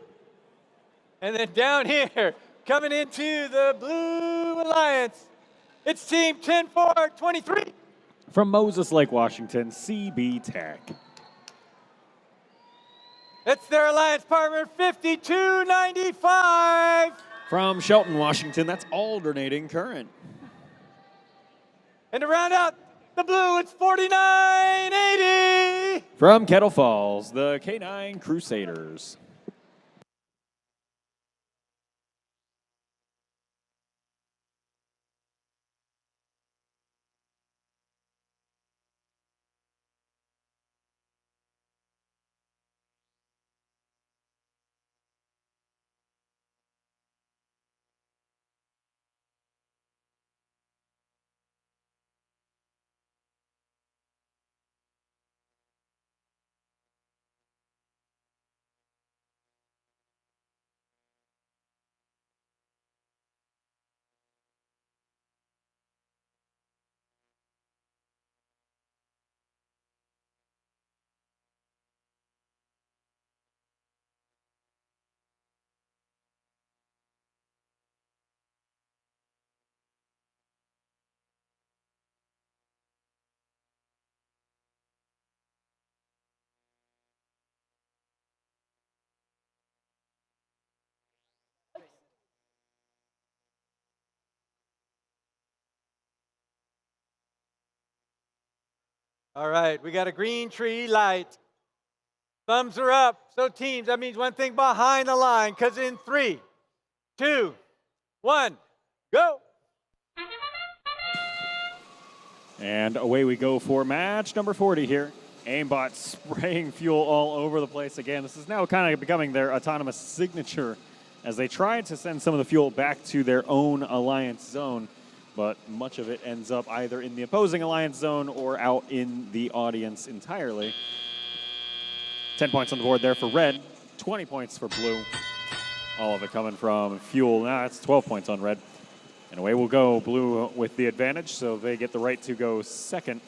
And then down here, coming into the Blue Alliance, it's Team 10423. From Moses Lake, Washington, CB Tech. It's their alliance partner, 5295. From Shelton, Washington, that's Alternating Current. And to round out the blue, it's 4980. From Kettle Falls, the K9 Crusaders. All right, we got a green tree light. Thumbs are up. So teams, that means one thing behind the line, because in 3, 2, 1, go. And away we go for match number 40 here. Aimbot spraying fuel all over the place again. This is now kind of becoming their autonomous signature as they try to send some of the fuel back to their own alliance zone, but much of it ends up either in the opposing alliance zone or out in the audience entirely. 10 points on the board there for red, 20 points for blue. All of it coming from fuel. Now it's 12 points on red. And away we'll go, blue with the advantage, so they get the right to go second.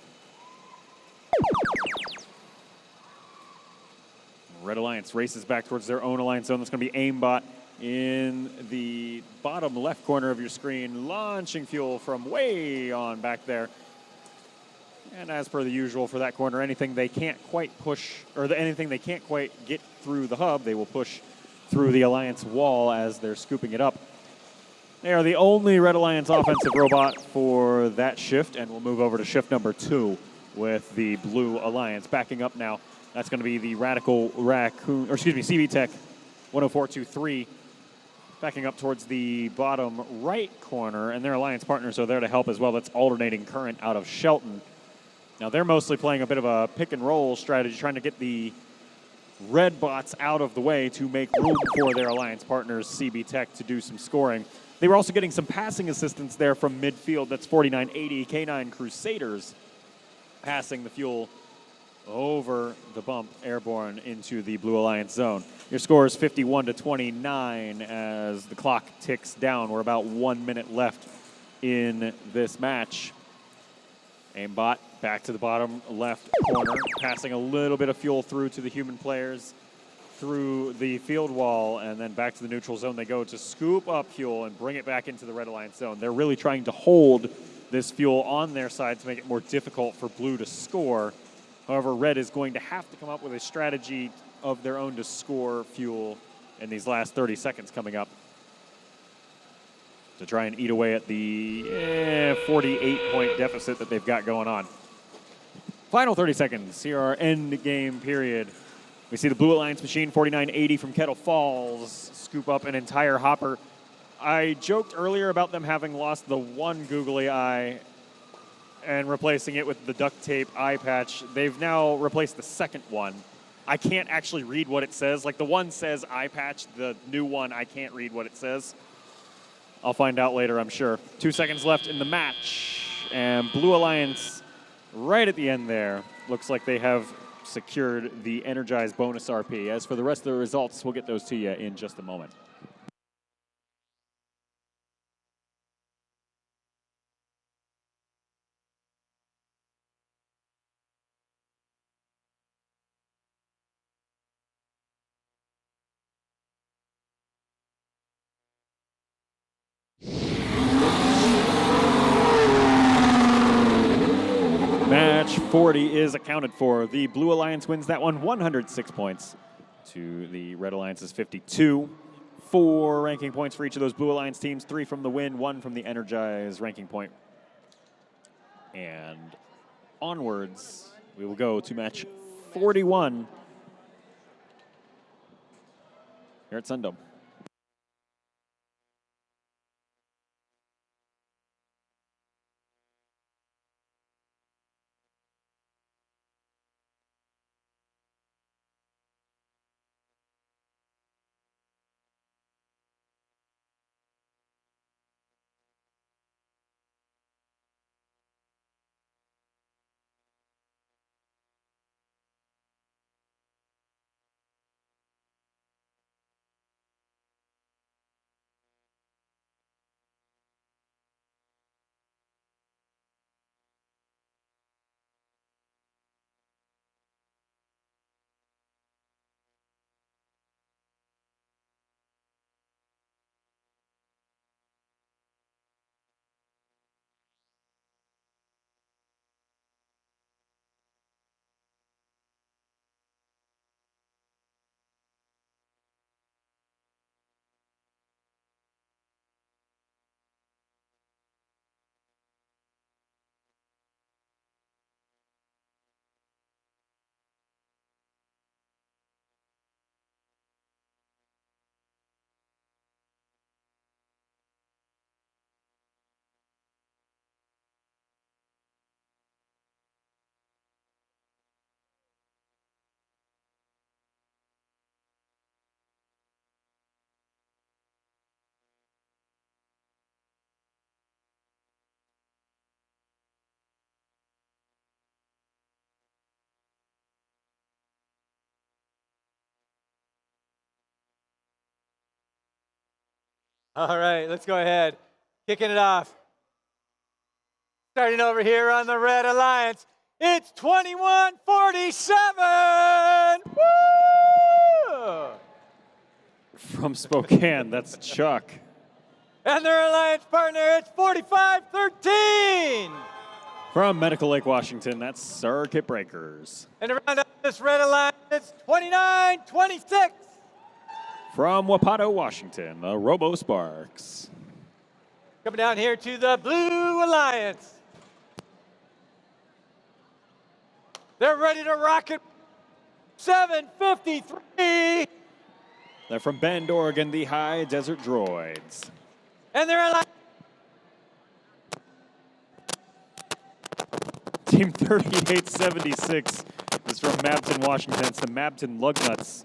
Red Red Alliance races back towards their own alliance zone. That's going to be aimbot in the bottom left corner of your screen, launching fuel from way on back there. And as per the usual for that corner, anything they can't quite push, or anything they can't quite get through the hub, they will push through the Alliance wall as they're scooping it up. They are the only Red Alliance offensive robot for that shift, and we'll move over to shift number 2 with the Blue Alliance. Backing up now, that's going to be the Radical Raccoon, or excuse me, CB Tech 10423. Backing up towards the bottom right corner, and their Alliance partners are there to help as well. That's alternating current out of Shelton. Now, they're mostly playing a bit of a pick-and-roll strategy, trying to get the red bots out of the way to make room for their Alliance partners, CB Tech, to do some scoring. They were also getting some passing assistance there from midfield. That's 4980 K9 Crusaders passing the fuel over the bump, airborne into the Blue Alliance zone. Your score is 51-29 as the clock ticks down. We're about 1 minute left in this match. Aimbot back to the bottom left corner, passing a little bit of fuel through to the human players, through the field wall, and then back to the neutral zone they go to scoop up fuel and bring it back into the Red Alliance zone. They're really trying to hold this fuel on their side to make it more difficult for Blue to score. However, Red is going to have to come up with a strategy of their own to score fuel in these last 30 seconds coming up to try and eat away at the 48-point deficit that they've got going on. Final 30 seconds. Here our end game period. We see the Blue Alliance machine, 4980 from Kettle Falls, scoop up an entire hopper. I joked earlier about them having lost the one googly eye and replacing it with the duct tape eye patch. They've now replaced the second one. I can't actually read what it says. Like, the one says eye patch, the new one, I can't read what it says. I'll find out later, I'm sure. 2 seconds left in the match, and Blue Alliance right at the end there. Looks like they have secured the Energized bonus RP. As for the rest of the results, we'll get those to you in just a moment. Match 40 is accounted for. The Blue Alliance wins that one, 106 points to the Red Alliance's 52. 4 ranking points for each of those Blue Alliance teams, 3 from the win, 1 from the Energize ranking point. And onwards, we will go to match 41 here at SunDome. All right, let's go ahead. Kicking it off. Starting over here on the Red Alliance, it's 21:47. Woo! From Spokane, that's Chuck. And their alliance partner, it's 45-13. From Medical Lake, Washington, that's Circuit Breakers. And to round out this red alliance, it's 29-26. From Wapato, Washington, the Robo Sparks. Coming down here to the Blue Alliance. They're ready to rock it. 7:53. They're from Bend, Oregon, the High Desert Droids. And they're alliance. Team 3876 is from Mabton, Washington. It's the Mabton Lugnuts.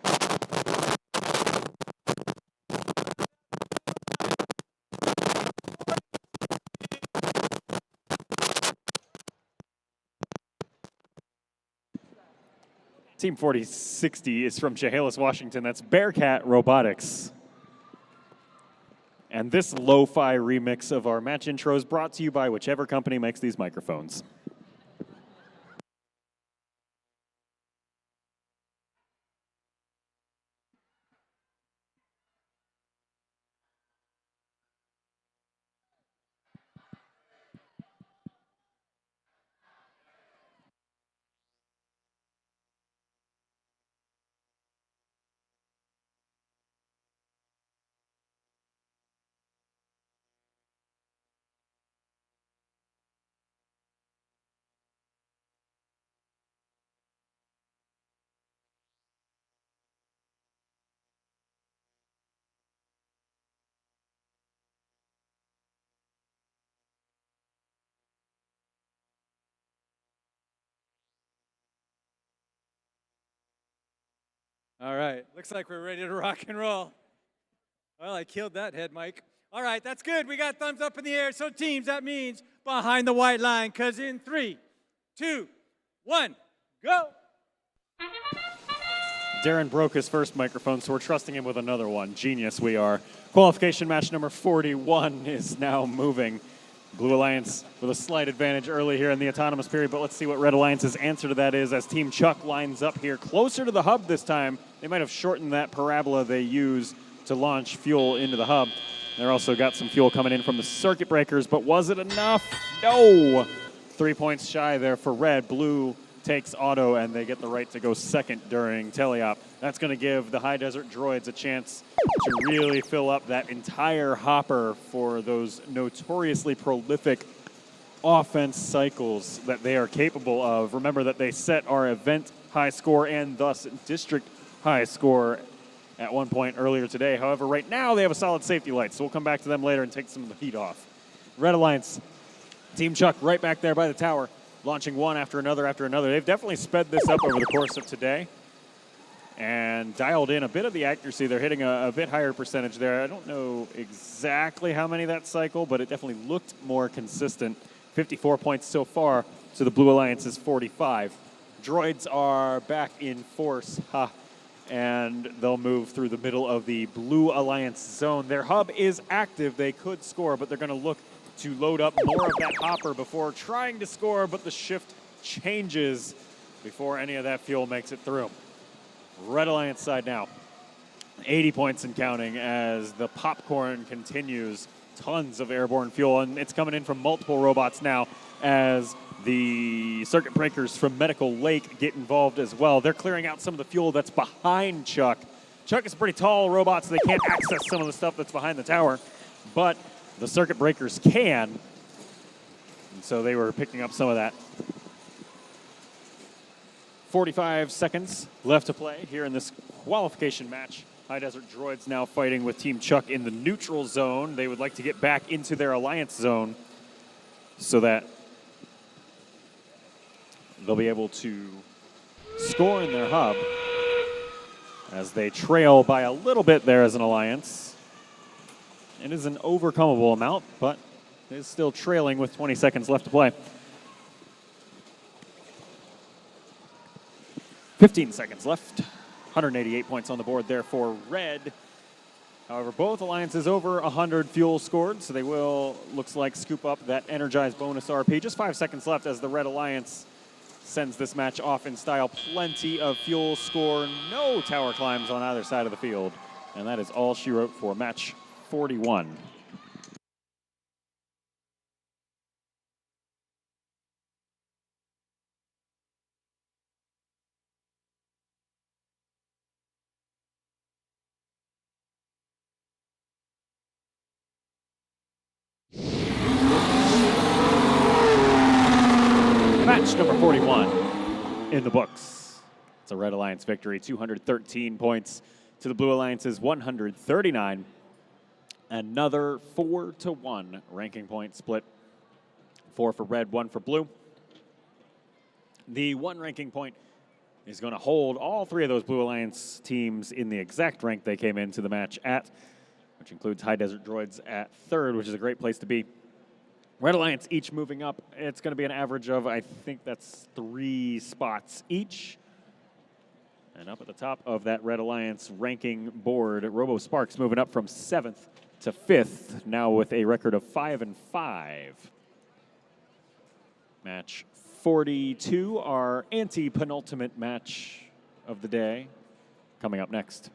Team 4060 is from Chehalis, Washington. That's Bearcat Robotics. And this lo-fi remix of our match intro is brought to you by whichever company makes these microphones. All right, looks like we're ready to rock and roll. Well, I killed that head, Mike. All right, that's good. We got thumbs up in the air. So teams, that means behind the white line, because in 3, 2, 1, go. Darren broke his first microphone, so we're trusting him with another one. Genius we are. Qualification match number 41 is now moving. Blue Alliance with a slight advantage early here in the autonomous period, but let's see what Red Alliance's answer to that is as Team Chuck lines up here closer to the hub this time. They might have shortened that parabola they use to launch fuel into the hub. They're also got some fuel coming in from the circuit breakers, but was it enough? No! 3 points shy there for Red. Blue takes auto, and they get the right to go second during teleop. That's going to give the High Desert Droids a chance to really fill up that entire hopper for those notoriously prolific offense cycles that they are capable of. Remember that they set our event high score and thus district high score at one point earlier today. However, right now they have a solid safety light, so we'll come back to them later and take some of the heat off. Red Alliance, Team Chuck right back there by the tower, launching one after another after another. They've definitely sped this up over the course of today and dialed in a bit of the accuracy. They're hitting a bit higher percentage there. I don't know exactly how many that cycle, but it definitely looked more consistent. 54 points so far to the Blue Alliance's 45. Droids are back in force, and they'll move through the middle of the Blue Alliance zone. Their hub is active. They could score, but they're going to look to load up more of that hopper before trying to score, but the shift changes before any of that fuel makes it through. Red Alliance side now, 80 points and counting as the popcorn continues. Tons of airborne fuel, and it's coming in from multiple robots now as the circuit breakers from Medical Lake get involved as well. They're clearing out some of the fuel that's behind Chuck. Chuck is a pretty tall robot, so they can't access some of the stuff that's behind the tower, but the circuit breakers can, and so they were picking up some of that. 45 seconds left to play here in this qualification match. High Desert Droids now fighting with Team Chuck in the neutral zone. They would like to get back into their alliance zone so that they'll be able to score in their hub as they trail by a little bit there as an alliance. It is an overcomable amount, but it is still trailing with 20 seconds left to play. 15 seconds left. 188 points on the board there for Red. However, both alliances over 100 fuel scored, so they will, looks like, scoop up that energized bonus RP. Just 5 seconds left as the Red Alliance sends this match off in style. Plenty of fuel score. No tower climbs on either side of the field. And that is all she wrote for match 41. Match number 41 in the books. It's a Red Alliance victory, 213 points to the Blue Alliance's 139. Another 4-1 ranking point split. 4 for red, 1 for blue. The 1 ranking point is going to hold all 3 of those Blue Alliance teams in the exact rank they came into the match at, which includes High Desert Droids at 3rd, which is a great place to be. Red Alliance each moving up. It's going to be an average of, I think that's 3 spots each. And up at the top of that Red Alliance ranking board, Robo Sparks moving up from 7th to 5th, now with a record of 5-5. Match 42, our anti-penultimate match of the day, coming up next.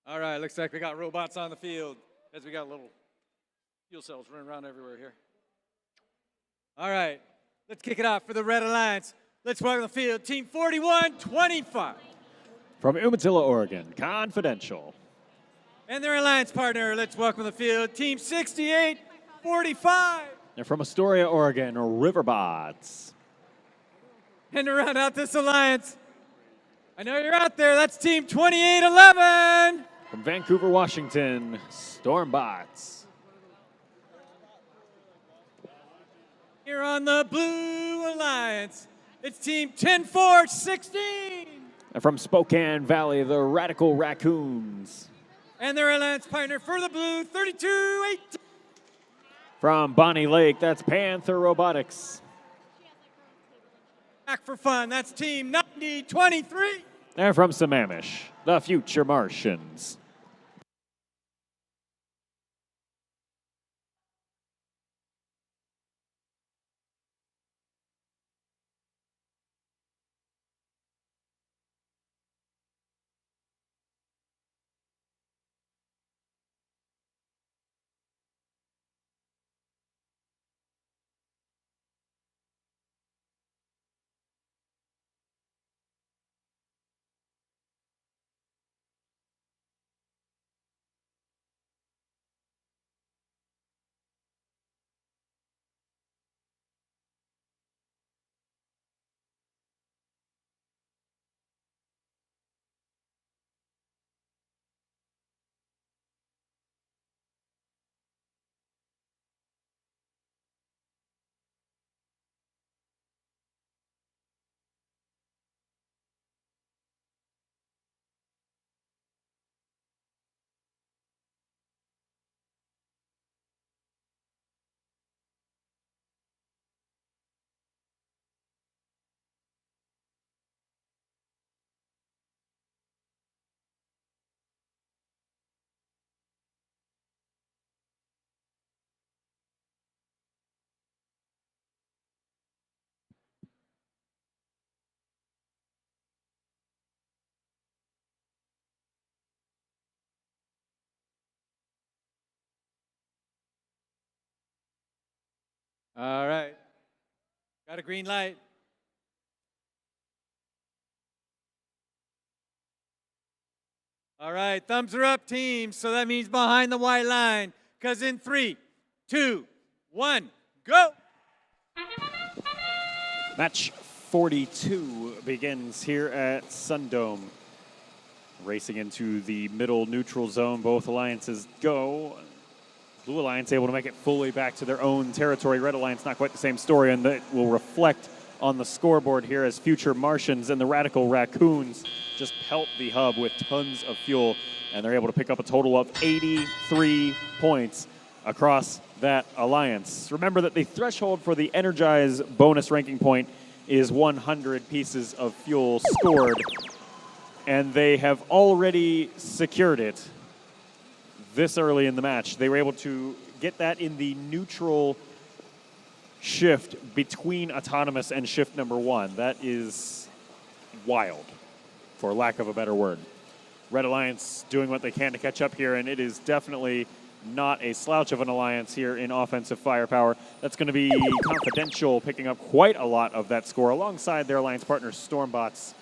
All right, looks like we got robots on the field as we got little fuel cells running around everywhere here. All right, let's kick it off for the Red Alliance. Let's welcome the field, Team 4125. From Umatilla, Oregon, Confidential. And their alliance partner, let's welcome the field, Team 6845. They're from Astoria, Oregon, Riverbots. And to round out this alliance, I know you're out there, that's Team 2811. From Vancouver, Washington, Stormbots. Here on the Blue Alliance, it's Team 10416. And from Spokane Valley, the Radical Raccoons. And their alliance partner for the Blue, 3218. From Bonnie Lake, that's Panther Robotics. Back for fun, that's Team 9023. And from Sammamish, the Future Martians. All right, got a green light. All right, thumbs are up, teams. So that means behind the white line. Because in 3, 2, 1, go. Match 42 begins here at SunDome. Racing into the middle neutral zone, both alliances go. Blue Alliance able to make it fully back to their own territory. Red Alliance not quite the same story, and that will reflect on the scoreboard here as Future Martians and the Radical Raccoons just pelt the hub with tons of fuel, and they're able to pick up a total of 83 points across that alliance. Remember that the threshold for the Energize bonus ranking point is 100 pieces of fuel scored, and they have already secured it this early in the match. They were able to get that in the neutral shift between Autonomous and shift number 1. That is wild, for lack of a better word. Red Alliance doing what they can to catch up here, and it is definitely not a slouch of an alliance here in offensive firepower. That's going to be Confidential picking up quite a lot of that score alongside their alliance partners Stormbots.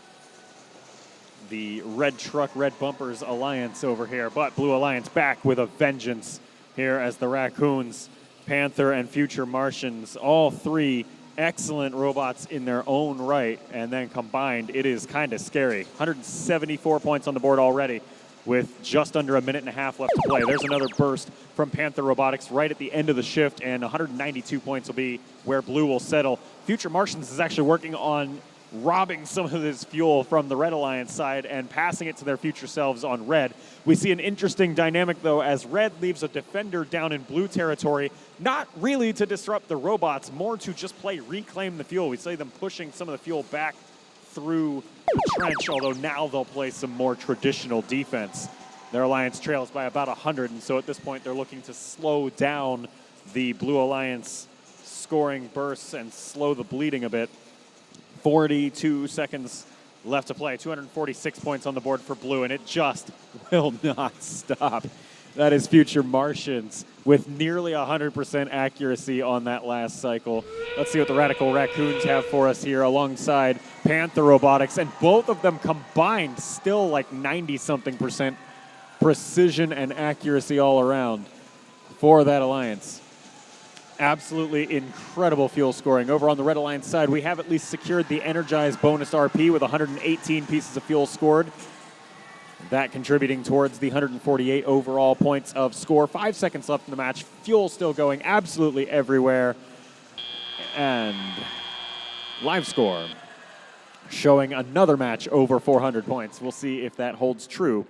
The Red Truck, Red Bumpers Alliance over here, but Blue Alliance back with a vengeance here as the Raccoons, Panther, and Future Martians, all three excellent robots in their own right, and then combined, it is kind of scary. 174 points on the board already with just under a minute and a half left to play. There's another burst from Panther Robotics right at the end of the shift, and 192 points will be where Blue will settle. Future Martians is actually working on robbing some of this fuel from the Red Alliance side and passing it to their future selves on Red. We see an interesting dynamic, though, as Red leaves a defender down in Blue territory, not really to disrupt the robots, more to just play Reclaim the Fuel. We see them pushing some of the fuel back through the trench, although now they'll play some more traditional defense. Their Alliance trails by about 100, and so at this point they're looking to slow down the Blue Alliance scoring bursts and slow the bleeding a bit. 42 seconds left to play. 246 points on the board for Blue, and it just will not stop. That is Future Martians with nearly 100% accuracy on that last cycle. Let's see what the Radical Raccoons have for us here alongside Panther Robotics, and both of them combined still like 90-something% precision and accuracy all around for that alliance. Absolutely incredible fuel scoring. Over on the Red Alliance side, we have at least secured the Energized bonus RP with 118 pieces of fuel scored. That contributing towards the 148 overall points of score. 5 seconds left in the match. Fuel still going absolutely everywhere. And live score showing another match over 400 points. We'll see if that holds true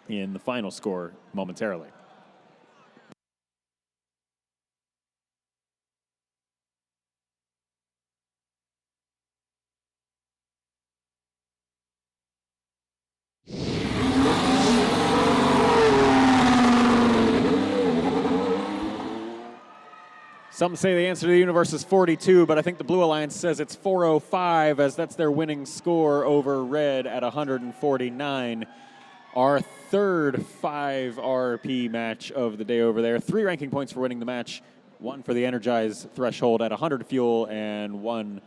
in the final score momentarily. Some say the answer to the universe is 42, but I think the Blue Alliance says it's 405, as that's their winning score over Red at 149. Our third 5 RP match of the day over there. 3 ranking points for winning the match. 1 for the Energize threshold at 100 fuel, and 1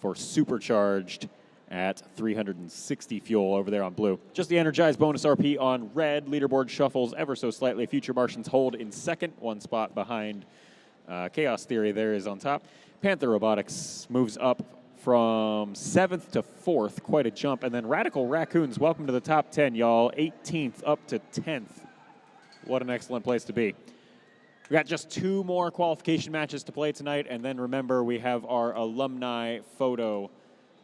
for Supercharged at 360 fuel over there on Blue. Just the Energize bonus RP on Red. Leaderboard shuffles ever so slightly. Future Martians hold in second, 1 spot behind Chaos Theory there is on top. Panther Robotics moves up from 7th to 4th, quite a jump. And then Radical Raccoons, welcome to the top 10, y'all. 18th up to 10th. What an excellent place to be. We got just 2 more qualification matches to play tonight, and then remember we have our alumni photo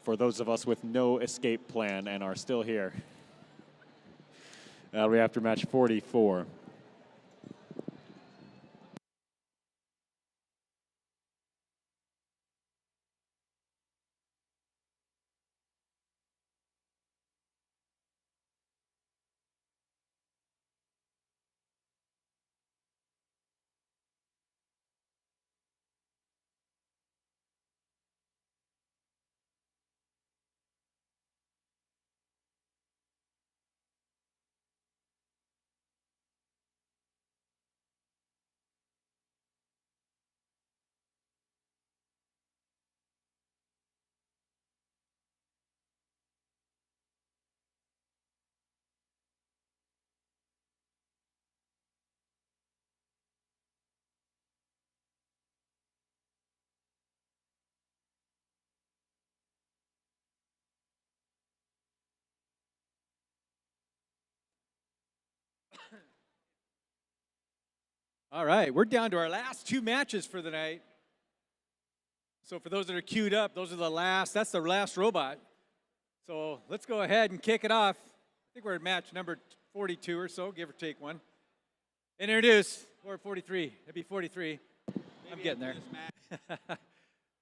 for those of us with no escape plan and are still here. That'll be after match 44. All right, we're down to our last 2 matches for the night. So for those that are queued up, that's the last robot. So let's go ahead and kick it off. I think we're at match number 42 or so, give or take one. Introduce, or 43, that'd be 43. I'm getting there.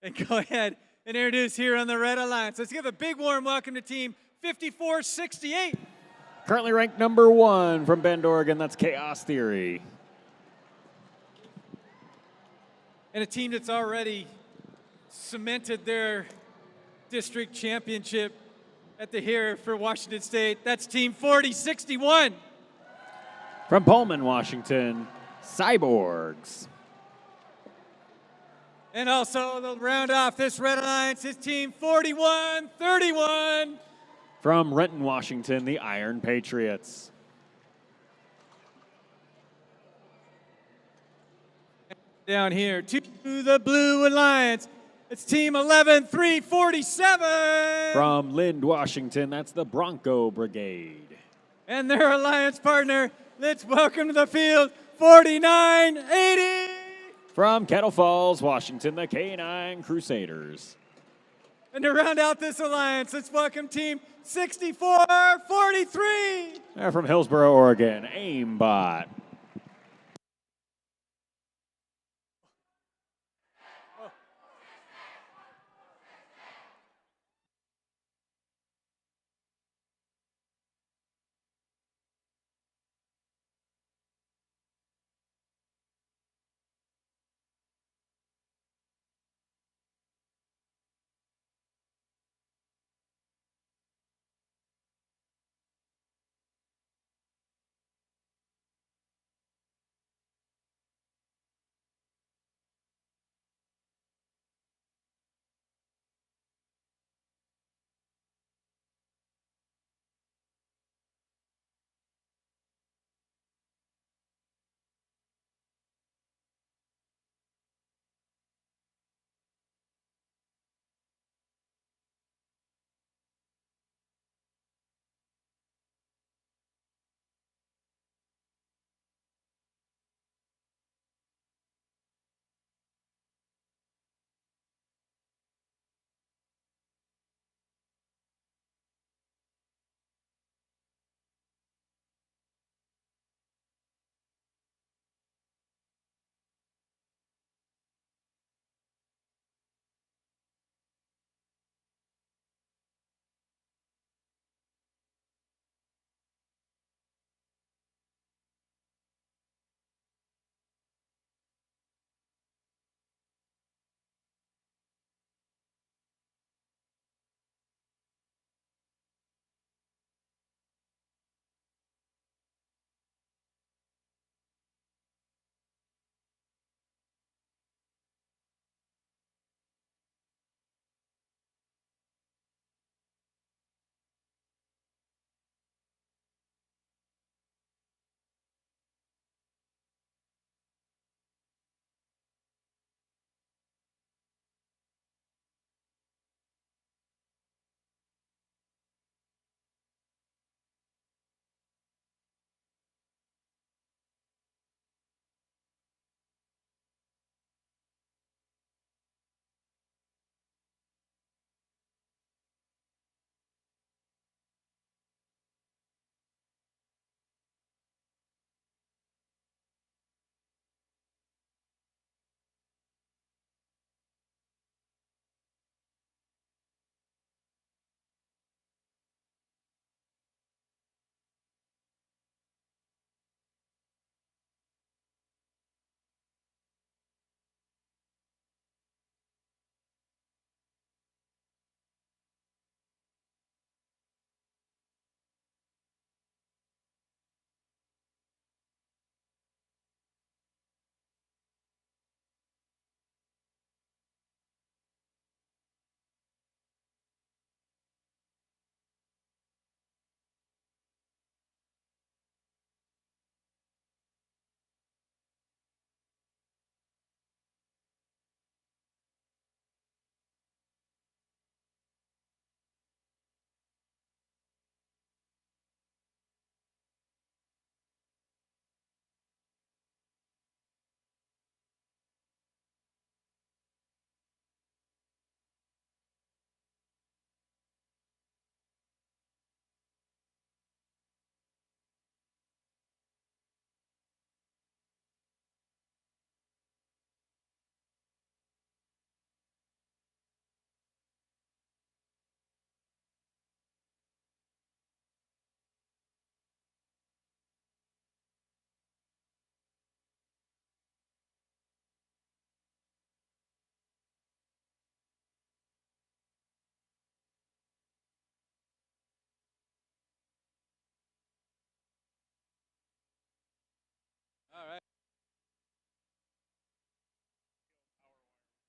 And go ahead and introduce here on the Red Alliance. Let's give a big warm welcome to team 5468. Currently ranked number 1 from Bend, Oregon. That's Chaos Theory. And a team that's already cemented their district championship at the here for Washington State. That's team 4061. From Pullman, Washington, Cyborgs. And also, they'll round off this Red Alliance is team 4131. From Renton, Washington, the Iron Patriots. Down here to the Blue Alliance, it's team 11347. From Lind, Washington, that's the Bronco Brigade. And their alliance partner, let's welcome to the field 4980. From Kettle Falls, Washington, the K9 Crusaders. And to round out this alliance, let's welcome team 6443. They're from Hillsboro, Oregon, Aimbot.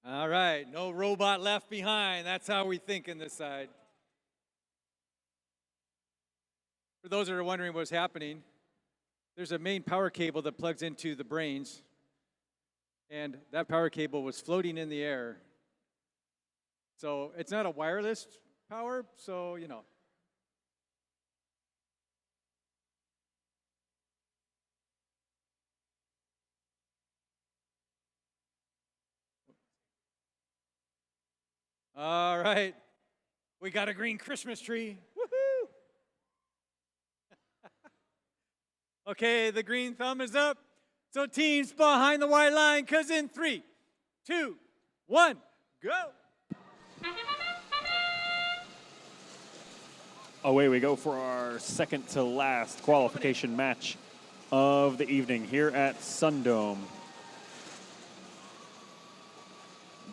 All right, no robot left behind. That's how we think in this side. For those that are wondering what's happening, there's a main power cable that plugs into the brains, and that power cable was floating in the air. So it's not a wireless power, so, you know. All right, we got a green Christmas tree. Woohoo! Okay, the green thumb is up. So teams behind the white line, cause in 3, 2, 1, go. Away we go for our second to last qualification match of the evening here at SunDome.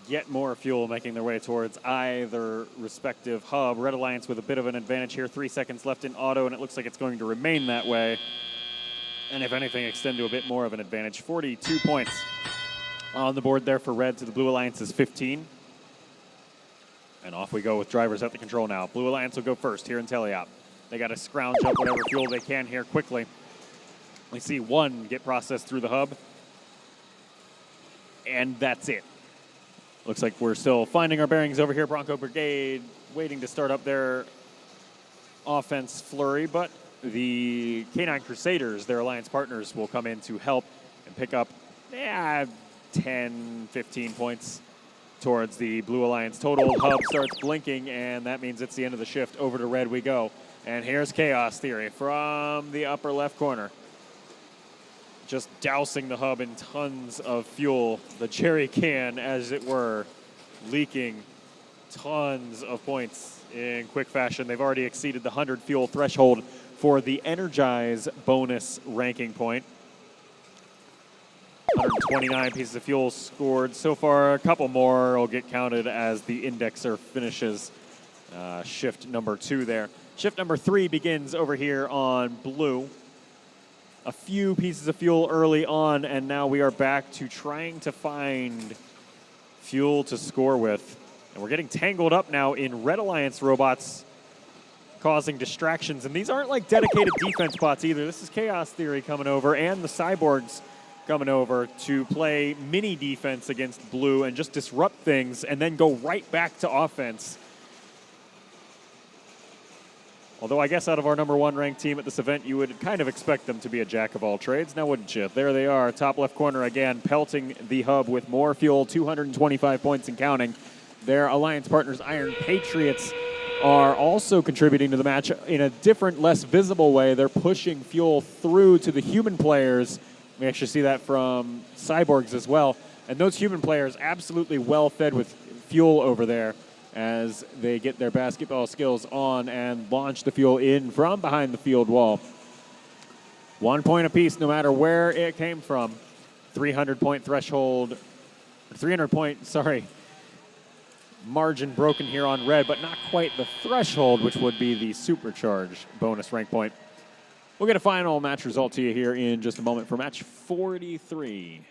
Yet more fuel making their way towards either respective hub. Red Alliance with a bit of an advantage here. 3 seconds left in auto, and it looks like it's going to remain that way. And if anything, extend to a bit more of an advantage. 42 points on the board there for Red to the Blue Alliance's 15. And off we go with drivers at the control now. Blue Alliance will go first here in Teliop. They got to scrounge up whatever fuel they can here quickly. We see one get processed through the hub. And that's it. Looks like we're still finding our bearings over here. Bronco Brigade waiting to start up their offense flurry, but the K9 Crusaders, their alliance partners, will come in to help and pick up 10, 15 points towards the Blue Alliance total. Hub starts blinking, and that means it's the end of the shift. Over to Red we go. And here's Chaos Theory from the upper left corner. Just dousing the hub in tons of fuel. The cherry can, as it were, leaking tons of points in quick fashion. They've already exceeded the 100 fuel threshold for the Energize bonus ranking point. 129 pieces of fuel scored so far. A couple more will get counted as the indexer finishes shift number 2 there. Shift number 3 begins over here on blue. A few pieces of fuel early on, and now we are back to trying to find fuel to score with. And we're getting tangled up now in Red Alliance robots, causing distractions. And these aren't like dedicated defense bots either. This is Chaos Theory coming over and the Cyborgs coming over to play mini defense against blue and just disrupt things and then go right back to offense. Although I guess out of our number 1 ranked team at this event, you would kind of expect them to be a jack of all trades, now wouldn't you? There they are, top left corner again, pelting the hub with more fuel, 225 points and counting. Their alliance partners, Iron Patriots, are also contributing to the match in a different, less visible way. They're pushing fuel through to the human players. We actually see that from Cyborgs as well. And those human players absolutely well fed with fuel over there as they get their basketball skills on and launch the fuel in from behind the field wall. 1 point apiece, no matter where it came from. 300-point threshold, 300-point, margin broken here on Red, but not quite the threshold, which would be the supercharge bonus rank point. We'll get a final match result to you here in just a moment for match 43.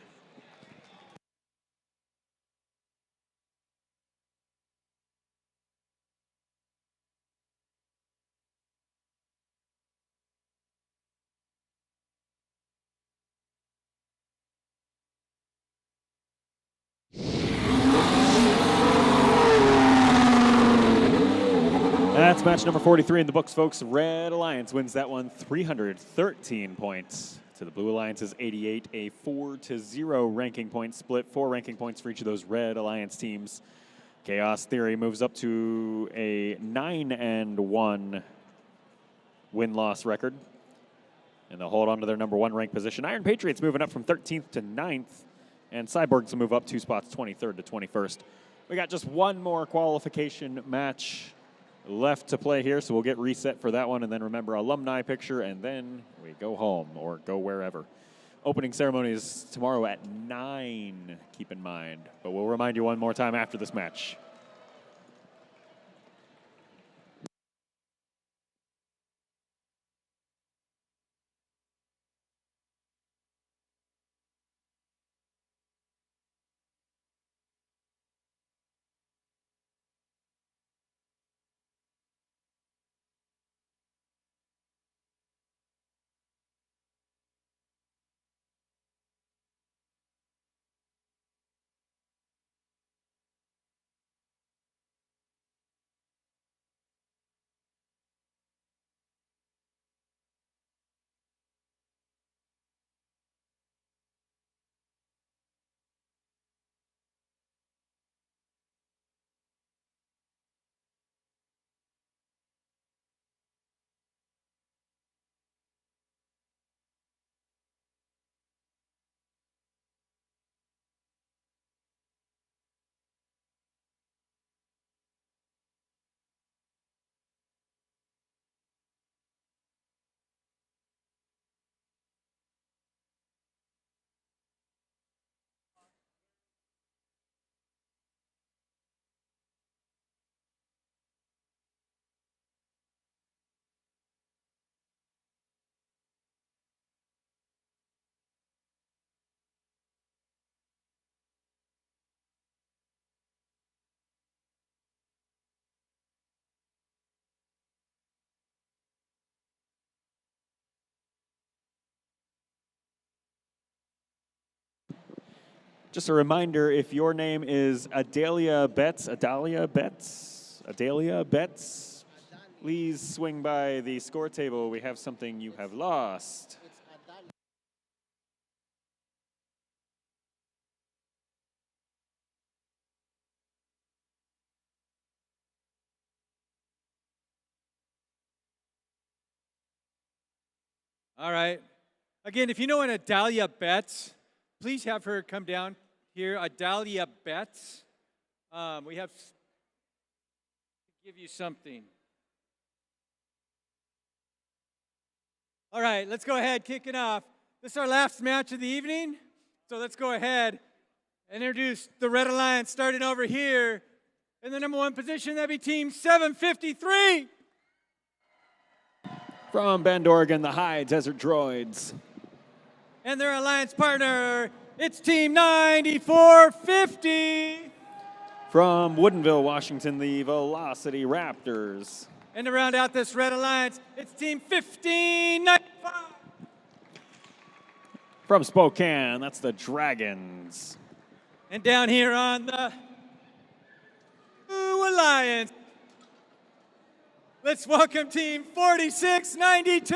That's match number 43 in the books, folks. Red Alliance wins that one, 313 points to the Blue Alliance's 88, a 4-0 ranking point split, 4 ranking points for each of those Red Alliance teams. Chaos Theory moves up to a 9-1 win-loss record, and they'll hold on to their number 1 ranked position. Iron Patriots moving up from 13th to 9th, and Cyborgs will move up 2 spots, 23rd to 21st. We got just one more qualification match left to play here, so we'll get reset for that one, and then remember alumni picture, and then we go home or go wherever. Opening ceremony is tomorrow at 9, keep in mind, but we'll remind you one more time after this match. Just a reminder, if your name is Adalia Betts, please swing by the score table. We have something you have lost. All right. Again, if you know an Adalia Betts, please have her come down here. Adalia Betts. We have to give you something. All right, let's go ahead, kick it off. This is our last match of the evening, so let's go ahead and introduce the Red Alliance starting over here. In the number 1 position, that'd be Team 753. From Bend, Oregon, the High Desert Droids. And their alliance partner, it's Team 9450. From Woodinville, Washington, the Velocity Raptors. And to round out this Red Alliance, it's Team 1595. From Spokane, that's the Dragons. And down here on the Blue Alliance, let's welcome Team 4692.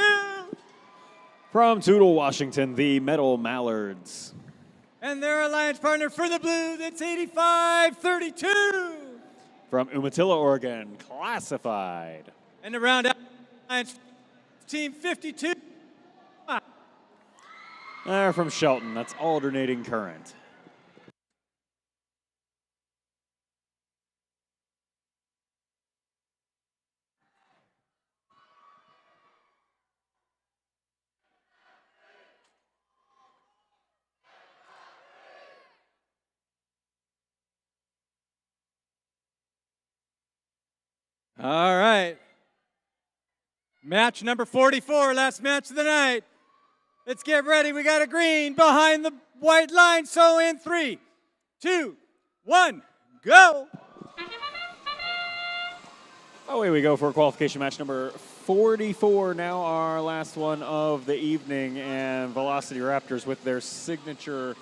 From Toutle, Washington, the Metal Mallards. And their alliance partner for the Blue, that's 8532. From Umatilla, Oregon, Classified. And to round out the alliance, Team 52. From Shelton, that's Alternating Current. All right. Match number 44, last match of the night. Let's get ready. We got a green behind the white line. So in 3, 2, 1, go. Away we go for qualification match number 44, now our last one of the evening, and Velocity Raptors with their signature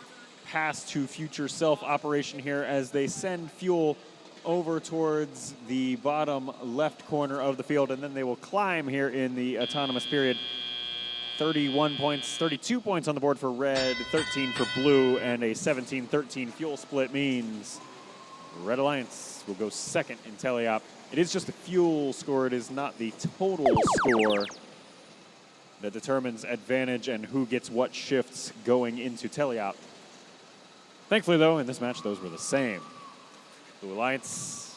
past to future self operation here as they send fuel over towards the bottom left corner of the field, and then they will climb here in the autonomous period. 31 points, 32 points on the board for red, 13 for blue, and a 17-13 fuel split means Red Alliance will go second in teleop. It is just the fuel score. It is not the total score that determines advantage and who gets what shifts going into teleop. Thankfully, though, in this match, those were the same. Blue Alliance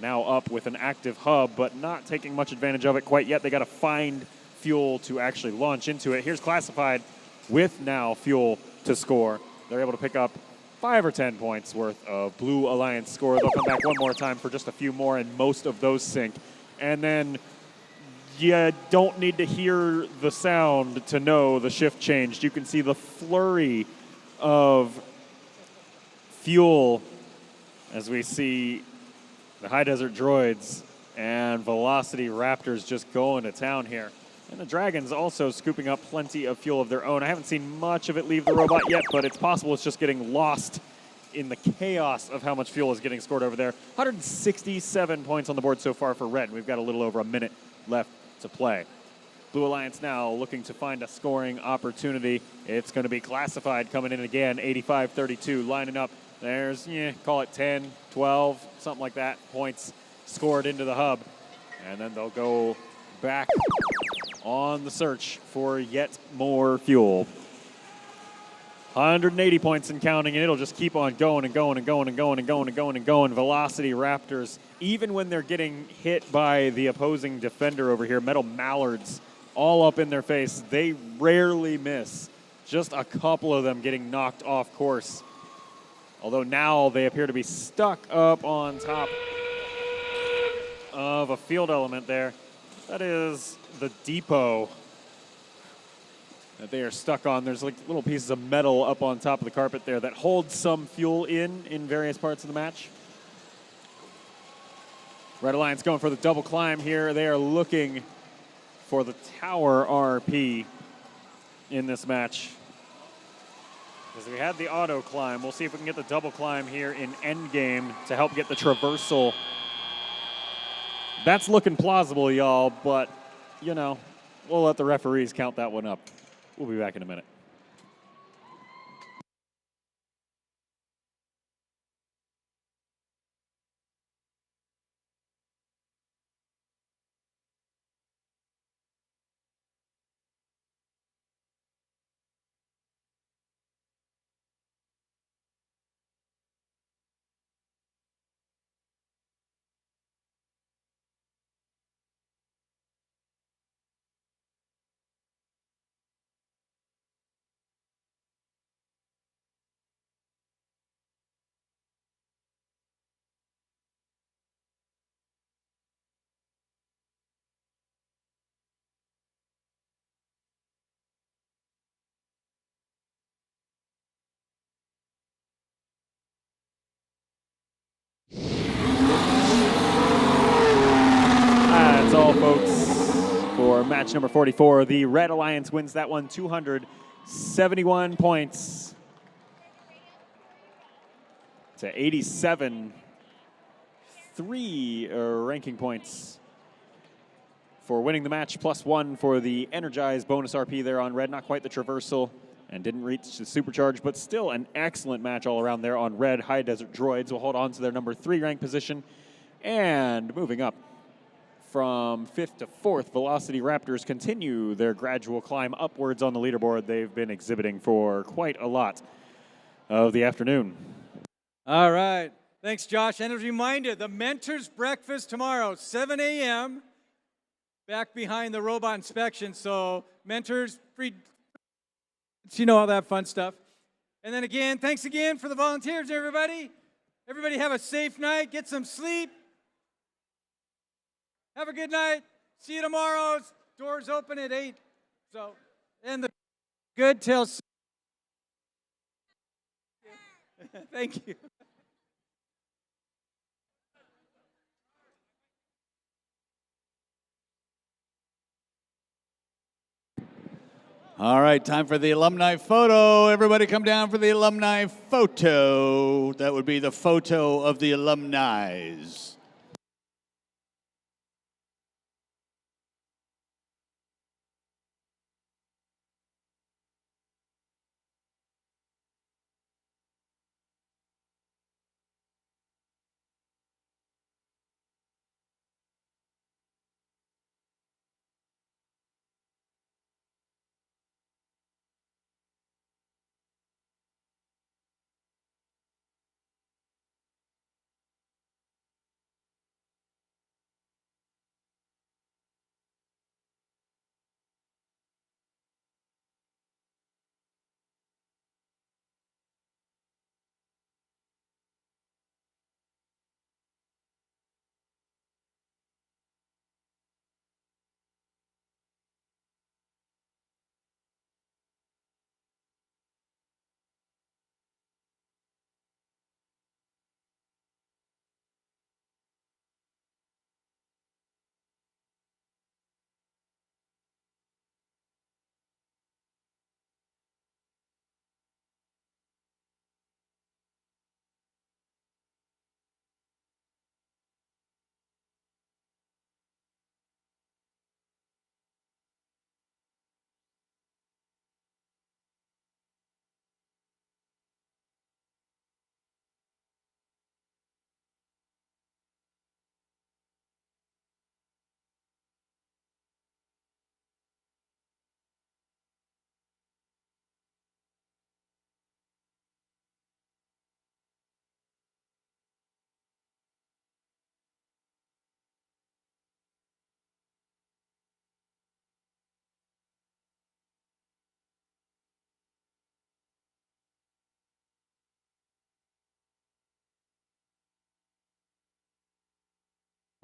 now up with an active hub, but not taking much advantage of it quite yet. They got to find fuel to actually launch into it. Here's Classified with now fuel to score. They're able to pick up 5 or 10 points worth of Blue Alliance score. They'll come back one more time for just a few more, and most of those sink. And then you don't need to hear the sound to know the shift changed. You can see the flurry of fuel as we see the High Desert Droids and Velocity Raptors just going to town here. And the Dragons also scooping up plenty of fuel of their own. I haven't seen much of it leave the robot yet, but it's possible it's just getting lost in the chaos of how much fuel is getting scored over there. 167 points on the board so far for red. We've got a little over a minute left to play. Blue Alliance now looking to find a scoring opportunity. It's going to be Classified coming in again, 85-32, lining up. There's, call it 10, 12, something like that, points scored into the hub. And then they'll go back on the search for yet more fuel. 180 points and counting, and it'll just keep on going and going and going and going and going and going and going. Velocity Raptors, even when they're getting hit by the opposing defender over here, Metal Mallards, all up in their face, they rarely miss. Just a couple of them getting knocked off course. Although now they appear to be stuck up on top of a field element there. That is the depot that they are stuck on. There's like little pieces of metal up on top of the carpet there that hold some fuel in various parts of the match. Red Alliance going for the double climb here. They are looking for the tower RP in this match. Because we had the auto climb. We'll see if we can get the double climb here in endgame to help get the traversal. That's looking plausible, y'all, but, you know, we'll let the referees count that one up. We'll be back in a minute. That's all, folks, for match number 44. The Red Alliance wins that one, 271 points to 87. 3 ranking points for winning the match, +1 for the Energized bonus RP there on Red. Not quite the traversal and didn't reach the supercharge, but still an excellent match all around there on Red. High Desert Droids will hold on to their number 3 ranked position. And moving up from 5th to 4th, Velocity Raptors continue their gradual climb upwards on the leaderboard they've been exhibiting for quite a lot of the afternoon. All right. Thanks, Josh. And as a reminder, the Mentors Breakfast tomorrow, 7 a.m., back behind the robot inspection. So mentors, free, you know, all that fun stuff. And then again, thanks again for the volunteers, everybody. Everybody have a safe night. Get some sleep. Have a good night. See you tomorrow. Doors open at 8. So, and the good till. Thank you. All right, time for the alumni photo. Everybody come down for the alumni photo. That would be the photo of the alumni.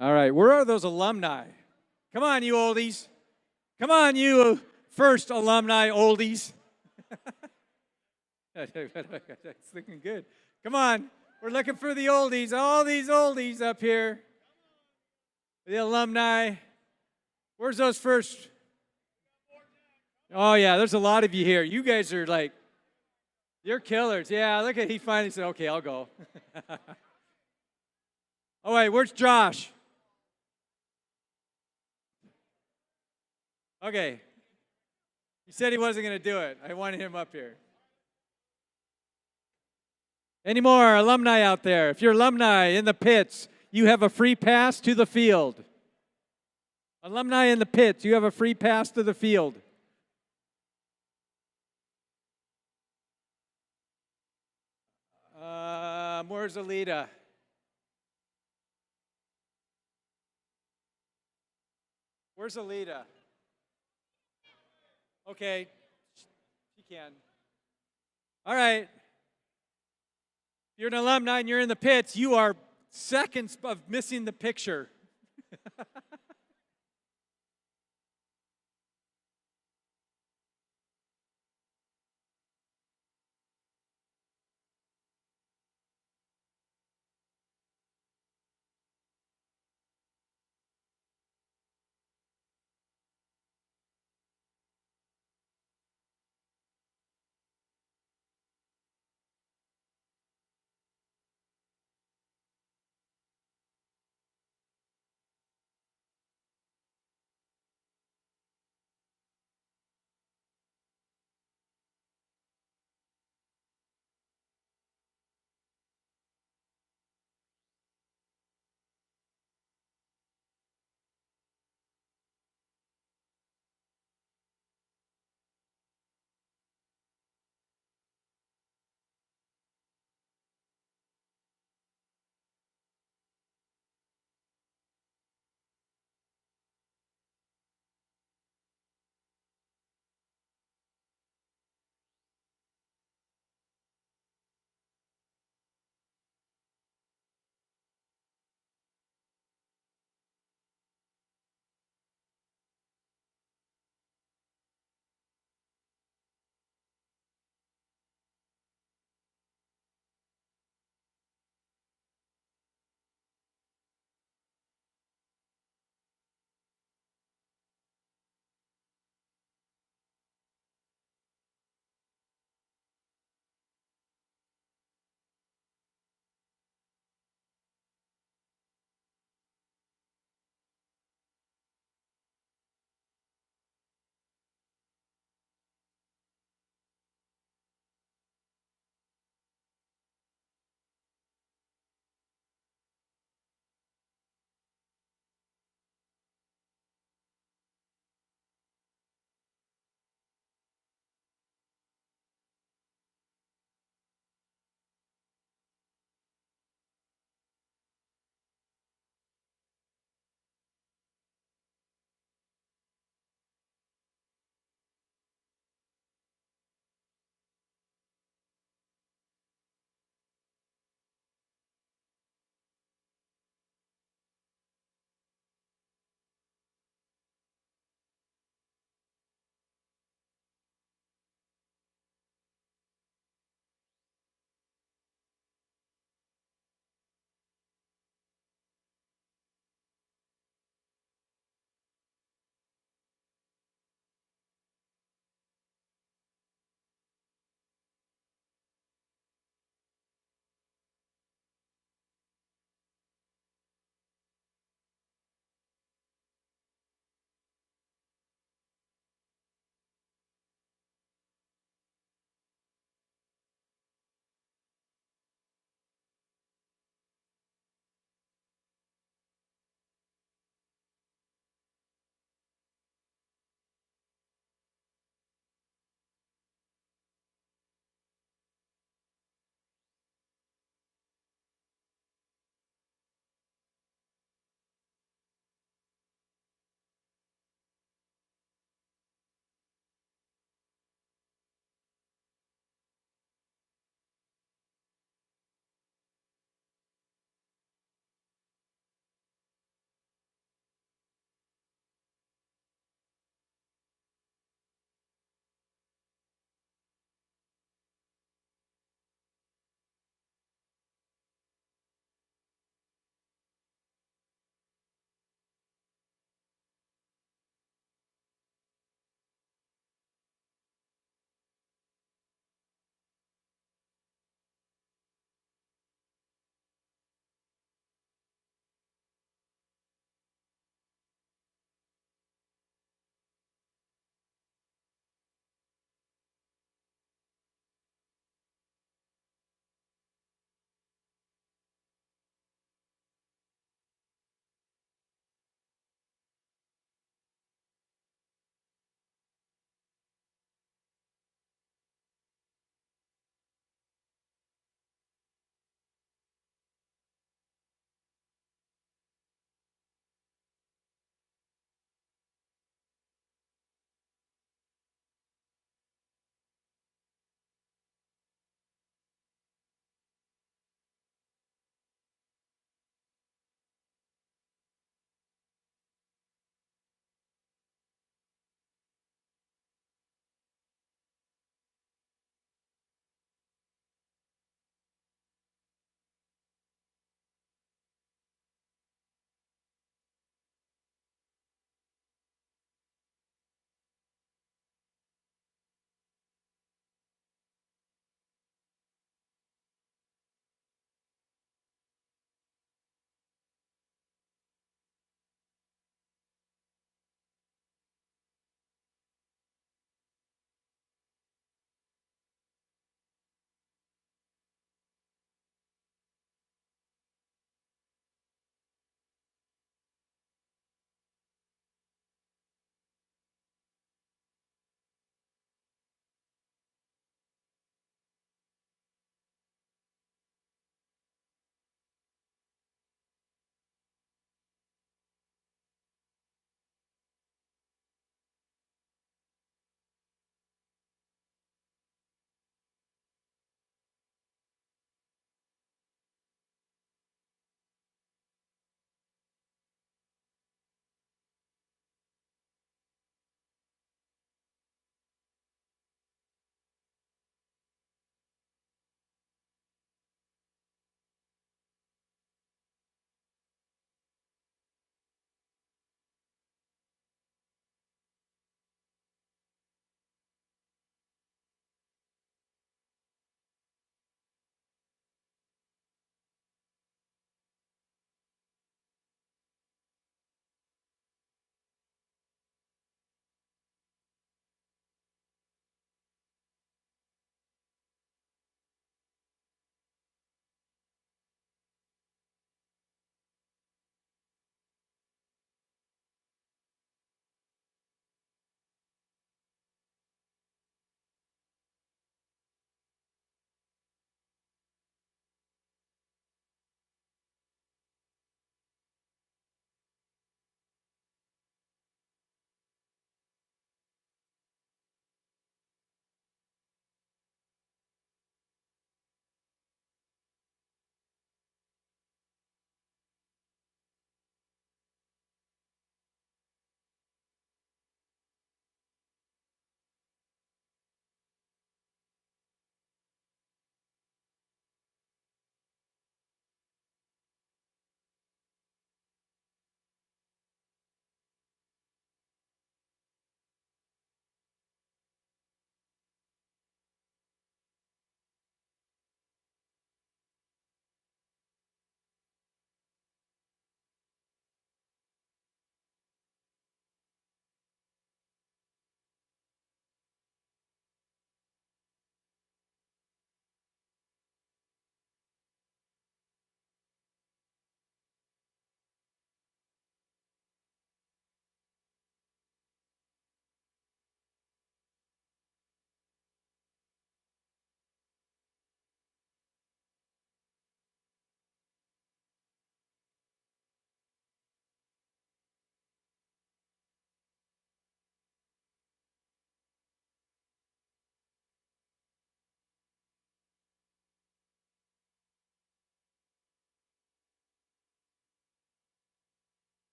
All right, where are those alumni? Come on, you oldies. Come on, you first alumni oldies. It's looking good. Come on, we're looking for the oldies, all these oldies up here. The alumni. Where's those first? Oh, yeah, there's a lot of you here. You guys are like You're killers. Yeah, look at, he finally said, okay, I'll go. All right, where's Josh? Okay. He said he wasn't going to do it. I wanted him up here. Any more alumni out there? If you're alumni in the pits, you have a free pass to the field. Alumni in the pits, you have a free pass to the field. Where's Alita? Where's Alita? Okay, she can. All right. If you're an alumni and you're in the pits, you are seconds of missing the picture.